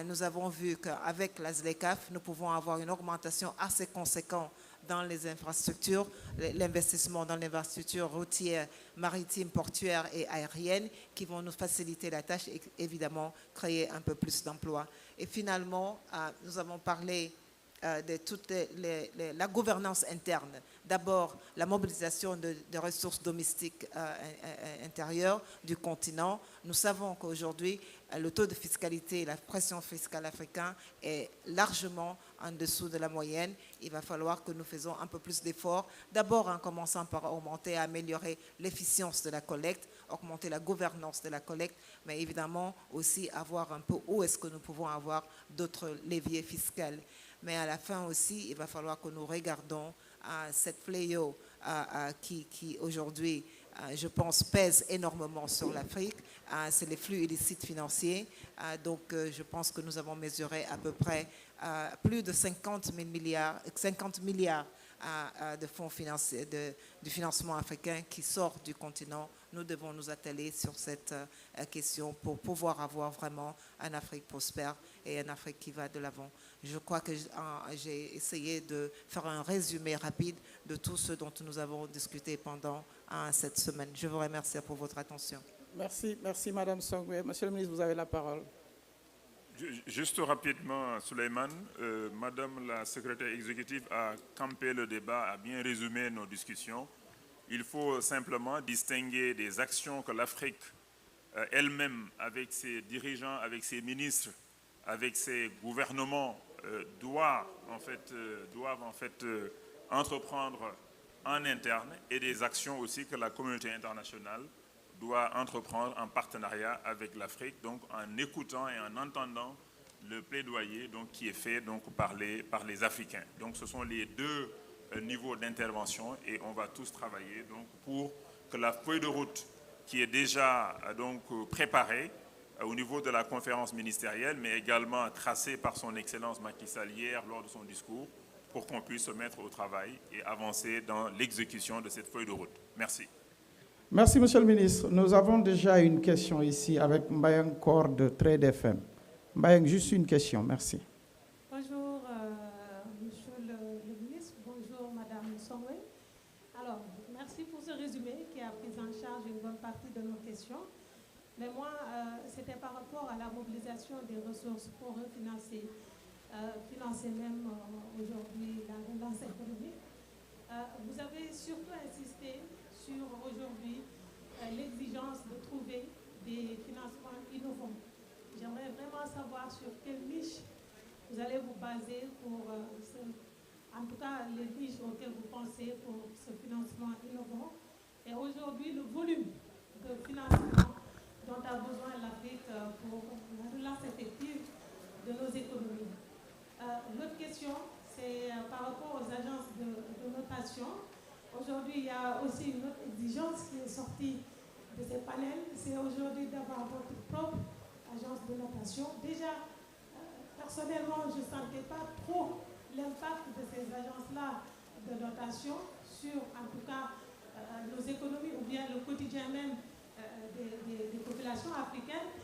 Nous avons vu qu'avec la ZLECAf, nous pouvons avoir une augmentation assez conséquente dans les infrastructures, l'investissement dans l'infrastructure routière, maritime, portuaire et aérienne, qui vont nous faciliter la tâche et évidemment créer un peu plus d'emplois. Et finalement, nous avons parlé de toute la gouvernance interne. D'abord, la mobilisation de ressources domestiques intérieures du continent. Nous savons qu'aujourd'hui, le taux de fiscalité et la pression fiscale africaine est largement en dessous de la moyenne. Il va falloir que nous fassions un peu plus d'efforts, d'abord en commençant par augmenter, améliorer l'efficience de la collecte, augmenter la gouvernance de la collecte, mais évidemment aussi avoir un peu où est-ce que nous pouvons avoir d'autres leviers fiscaux. Mais à la fin aussi, il va falloir que nous regardons cette fléau qui aujourd'hui, je pense, pèse énormément sur l'Afrique. C'est les flux illicites financiers. Donc, je pense que nous avons mesuré à peu près plus de 50 milliards de fonds financiers, du financement africain qui sort du continent. Nous devons nous atteler sur cette question pour pouvoir avoir vraiment une Afrique prospère et une Afrique qui va de l'avant. Je crois que j'ai essayé de faire un résumé rapide de tout ce dont nous avons discuté pendant cette semaine. Je vous remercie pour votre attention. Merci, merci Madame Songwe. Monsieur le ministre, vous avez la parole. Juste rapidement, Souleymane, Madame la secrétaire exécutive a campé le débat, a bien résumé nos discussions. Il faut simplement distinguer des actions que l'Afrique elle-même, avec ses dirigeants, avec ses ministres, avec ses gouvernements, doivent entreprendre en interne, et des actions aussi que la communauté internationale doit entreprendre en partenariat avec l'Afrique, donc en écoutant et en entendant le plaidoyer donc, qui est fait donc, par les Africains. Donc ce sont les deux niveaux d'intervention, et on va tous travailler donc, pour que la feuille de route qui est déjà donc, préparée au niveau de la conférence ministérielle, mais également tracée par son Excellence Macky Sall hier lors de son discours, pour qu'on puisse se mettre au travail et avancer dans l'exécution de cette feuille de route. Merci. Merci, Monsieur le ministre. Nous avons déjà une question ici avec Mbayang Kor de Trade FM. Mbayang, juste une question. Merci. Bonjour, Monsieur le ministre. Bonjour, Madame Songwe. Alors, merci pour ce résumé qui a pris en charge une bonne partie de nos questions. Mais moi, c'était par rapport à la mobilisation des ressources pour financer même aujourd'hui la relance économique. Vous avez surtout insisté sur aujourd'hui l'exigence de trouver des financements innovants. J'aimerais vraiment savoir sur quelle niche vous allez vous baser pour, en tout cas, les niches auxquelles vous pensez pour ce financement innovant. Et aujourd'hui, le volume de financement dont a besoin l'Afrique pour la relance effective de nos économies. L'autre question, c'est par rapport aux agences de notation. Aujourd'hui, il y a aussi une autre exigence qui est sortie de ces panels, c'est aujourd'hui d'avoir votre propre agence de notation. Déjà, personnellement, je ne sentais pas trop l'impact de ces agences-là de notation sur, en tout cas, nos économies ou bien le quotidien même des populations africaines.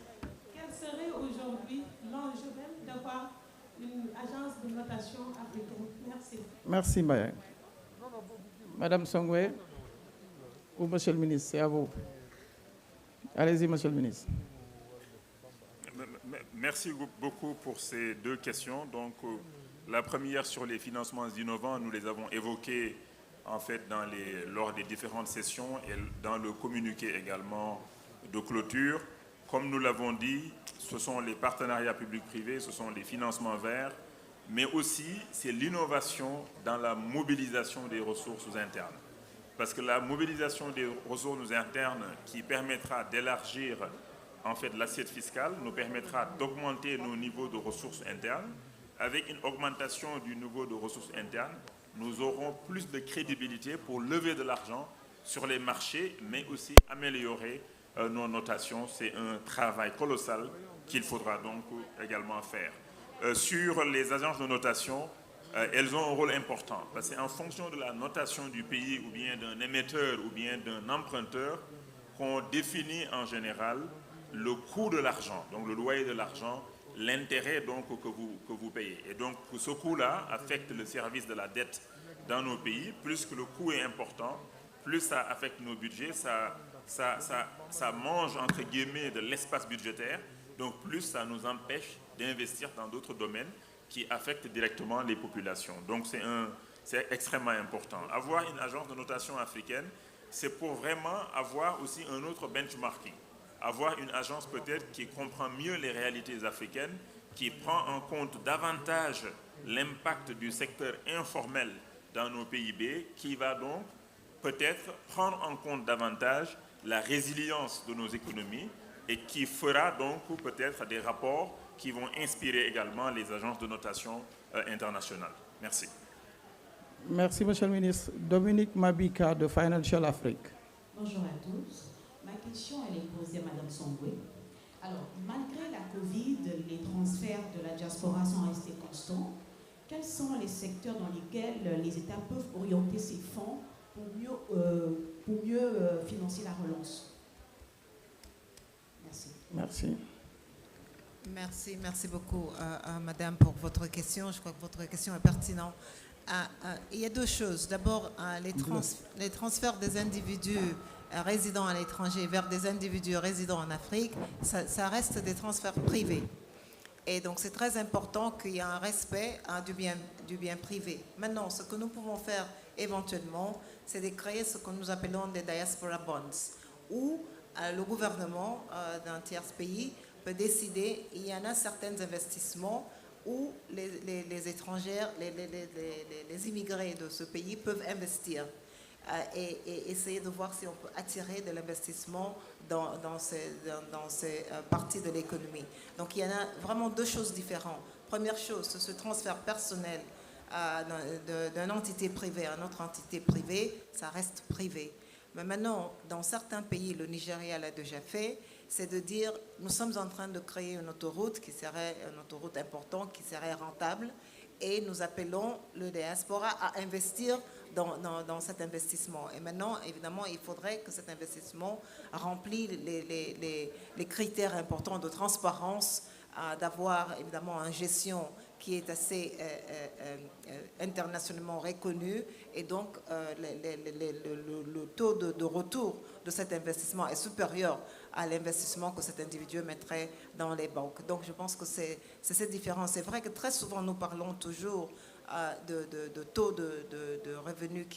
Quel serait aujourd'hui l'enjeu même d'avoir une agence de notation africaine? Merci. Merci, Mbayang. Madame Songwe ou Monsieur le ministre, c'est à vous. Allez-y, Monsieur le ministre. Merci beaucoup pour ces deux questions. Donc, la première sur les financements innovants, nous les avons évoqués en fait lors des différentes sessions et dans le communiqué également de clôture. Comme nous l'avons dit, ce sont les partenariats publics-privés, ce sont les financements verts, mais aussi c'est l'innovation dans la mobilisation des ressources internes. Parce que la mobilisation des ressources internes qui permettra d'élargir en fait l'assiette fiscale nous permettra d'augmenter nos niveaux de ressources internes. Avec une augmentation du niveau de ressources internes, nous aurons plus de crédibilité pour lever de l'argent sur les marchés, mais aussi améliorer nos notations. C'est un travail colossal qu'il faudra donc également faire. Sur les agences de notation, elles ont un rôle important, parce qu'en fonction de la notation du pays, ou bien d'un émetteur, ou bien d'un emprunteur, qu'on définit en général le coût de l'argent, donc le loyer de l'argent, l'intérêt donc que vous payez. Et donc ce coût-là affecte le service de la dette dans nos pays. Plus que le coût est important, plus ça affecte nos budgets, ça mange entre guillemets de l'espace budgétaire, donc plus ça nous empêche d'investir dans d'autres domaines qui affectent directement les populations. Donc c'est extrêmement important. Avoir une agence de notation africaine, c'est pour vraiment avoir aussi un autre benchmarking. Avoir une agence peut-être qui comprend mieux les réalités africaines, qui prend en compte davantage l'impact du secteur informel dans nos PIB, qui va donc peut-être prendre en compte davantage la résilience de nos économies et qui fera donc peut-être des rapports qui vont inspirer également les agences de notation internationales. Merci. Merci, Monsieur le ministre. Dominique Mabika de Financial Afrique. Bonjour à tous. Ma question, elle est posée à Mme Songwe. Alors, malgré la Covid, les transferts de la diaspora sont restés constants. Quels sont les secteurs dans lesquels les États peuvent orienter ces fonds pour mieux financer la relance? Merci. Merci. Merci beaucoup, Madame, pour votre question. Je crois que votre question est pertinente. Il y a deux choses. D'abord, les transferts des individus résidant à l'étranger vers des individus résidant en Afrique, ça reste des transferts privés. Et donc, c'est très important qu'il y ait un respect du bien privé. Maintenant, ce que nous pouvons faire éventuellement, c'est de créer ce que nous appelons des diaspora bonds, où le gouvernement d'un tiers pays peut décider, il y en a certains investissements où les étrangers, les immigrés de ce pays peuvent investir et essayer de voir si on peut attirer de l'investissement dans ces parties de l'économie. Donc il y en a vraiment deux choses différentes. Première chose, c'est ce transfert personnel d'une entité privée à une autre entité privée, ça reste privé. Mais maintenant, dans certains pays, le Nigeria l'a déjà fait, c'est de dire, nous sommes en train de créer une autoroute qui serait une autoroute importante, qui serait rentable, et nous appelons le diaspora à investir dans cet investissement. Et maintenant, évidemment, il faudrait que cet investissement remplisse les critères importants de transparence, d'avoir évidemment une gestion qui est assez internationalement reconnue, et donc le taux de retour de cet investissement est supérieur à l'investissement que cet individu mettrait dans les banques. Donc je pense que c'est cette différence. C'est vrai que très souvent nous parlons toujours de taux de revenus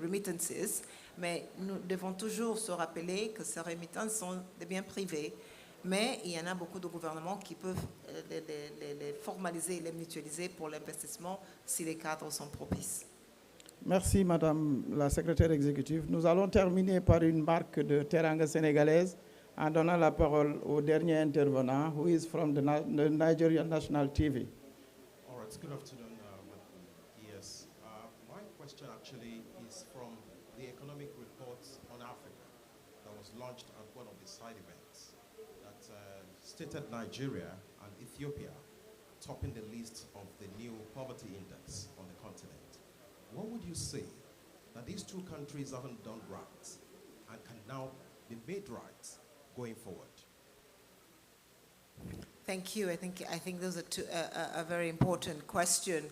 remittances, mais nous devons toujours se rappeler que ces remittances sont des biens privés. Mais il y en a beaucoup de gouvernements qui peuvent les formaliser et les mutualiser pour l'investissement si les cadres sont propices. Merci, Madame la secrétaire exécutive. Nous allons terminer par une marque de teranga sénégalaise en donnant la parole au dernier intervenant, who is from the Nigerian National TV. All right, good afternoon, yes. My question actually is from the economic report on Africa that was launched at one of the side events that stated Nigeria and Ethiopia topping the list of the new poverty index on the continent. What would you say that these two countries haven't done right and can now be made right going forward? Thank you. I think those are a very important question.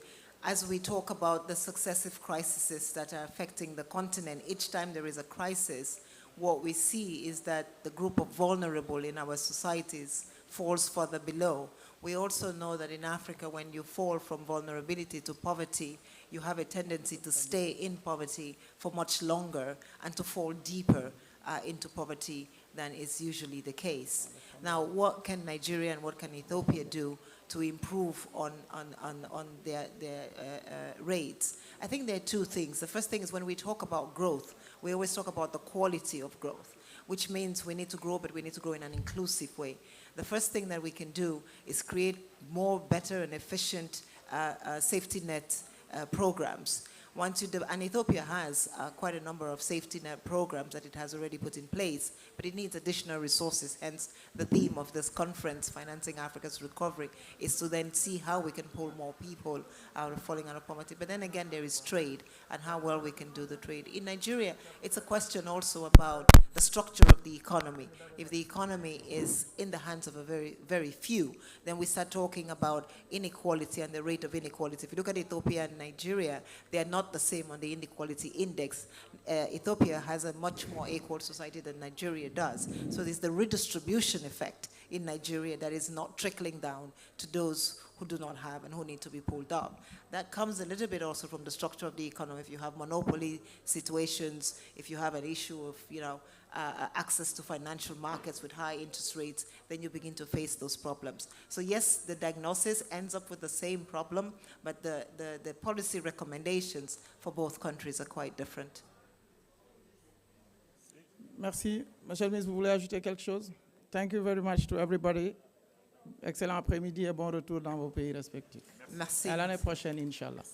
As we talk about the successive crises that are affecting the continent, each time there is a crisis, what we see is that the group of vulnerable in our societies falls further below. We also know that in Africa, when you fall from vulnerability to poverty, you have a tendency to stay in poverty for much longer and to fall deeper into poverty than is usually the case. Now, what can Nigeria and what can Ethiopia do to improve on their rates? I think there are two things. The first thing is when we talk about growth, we always talk about the quality of growth, which means we need to grow, but we need to grow in an inclusive way. The first thing that we can do is create more, better, and efficient safety net programs. And Ethiopia has quite a number of safety net programs that it has already put in place, but it needs additional resources. Hence, the theme of this conference, Financing Africa's Recovery, is to then see how we can pull more people out of falling out of poverty. But then again, there is trade and how well we can do the trade. In Nigeria, it's a question also about the structure of the economy. If the economy is in the hands of a very, very few, then we start talking about inequality and the rate of inequality. If you look at Ethiopia and Nigeria, they are not the same on the inequality index. Ethiopia has a much more equal society than Nigeria does. So there's the redistribution effect in Nigeria that is not trickling down to those who do not have and who need to be pulled up. That comes a little bit also from the structure of the economy. If you have monopoly situations, if you have an issue of, access to financial markets with high interest rates, then you begin to face those problems. So yes, the diagnosis ends up with the same problem, but the policy recommendations for both countries are quite different. Merci. Monsieur le ministre, vous voulez ajouter quelque chose? Thank you very much to everybody. Excellent après-midi et bon retour dans vos pays respectifs. Merci. À l'année prochaine, Inch'Allah.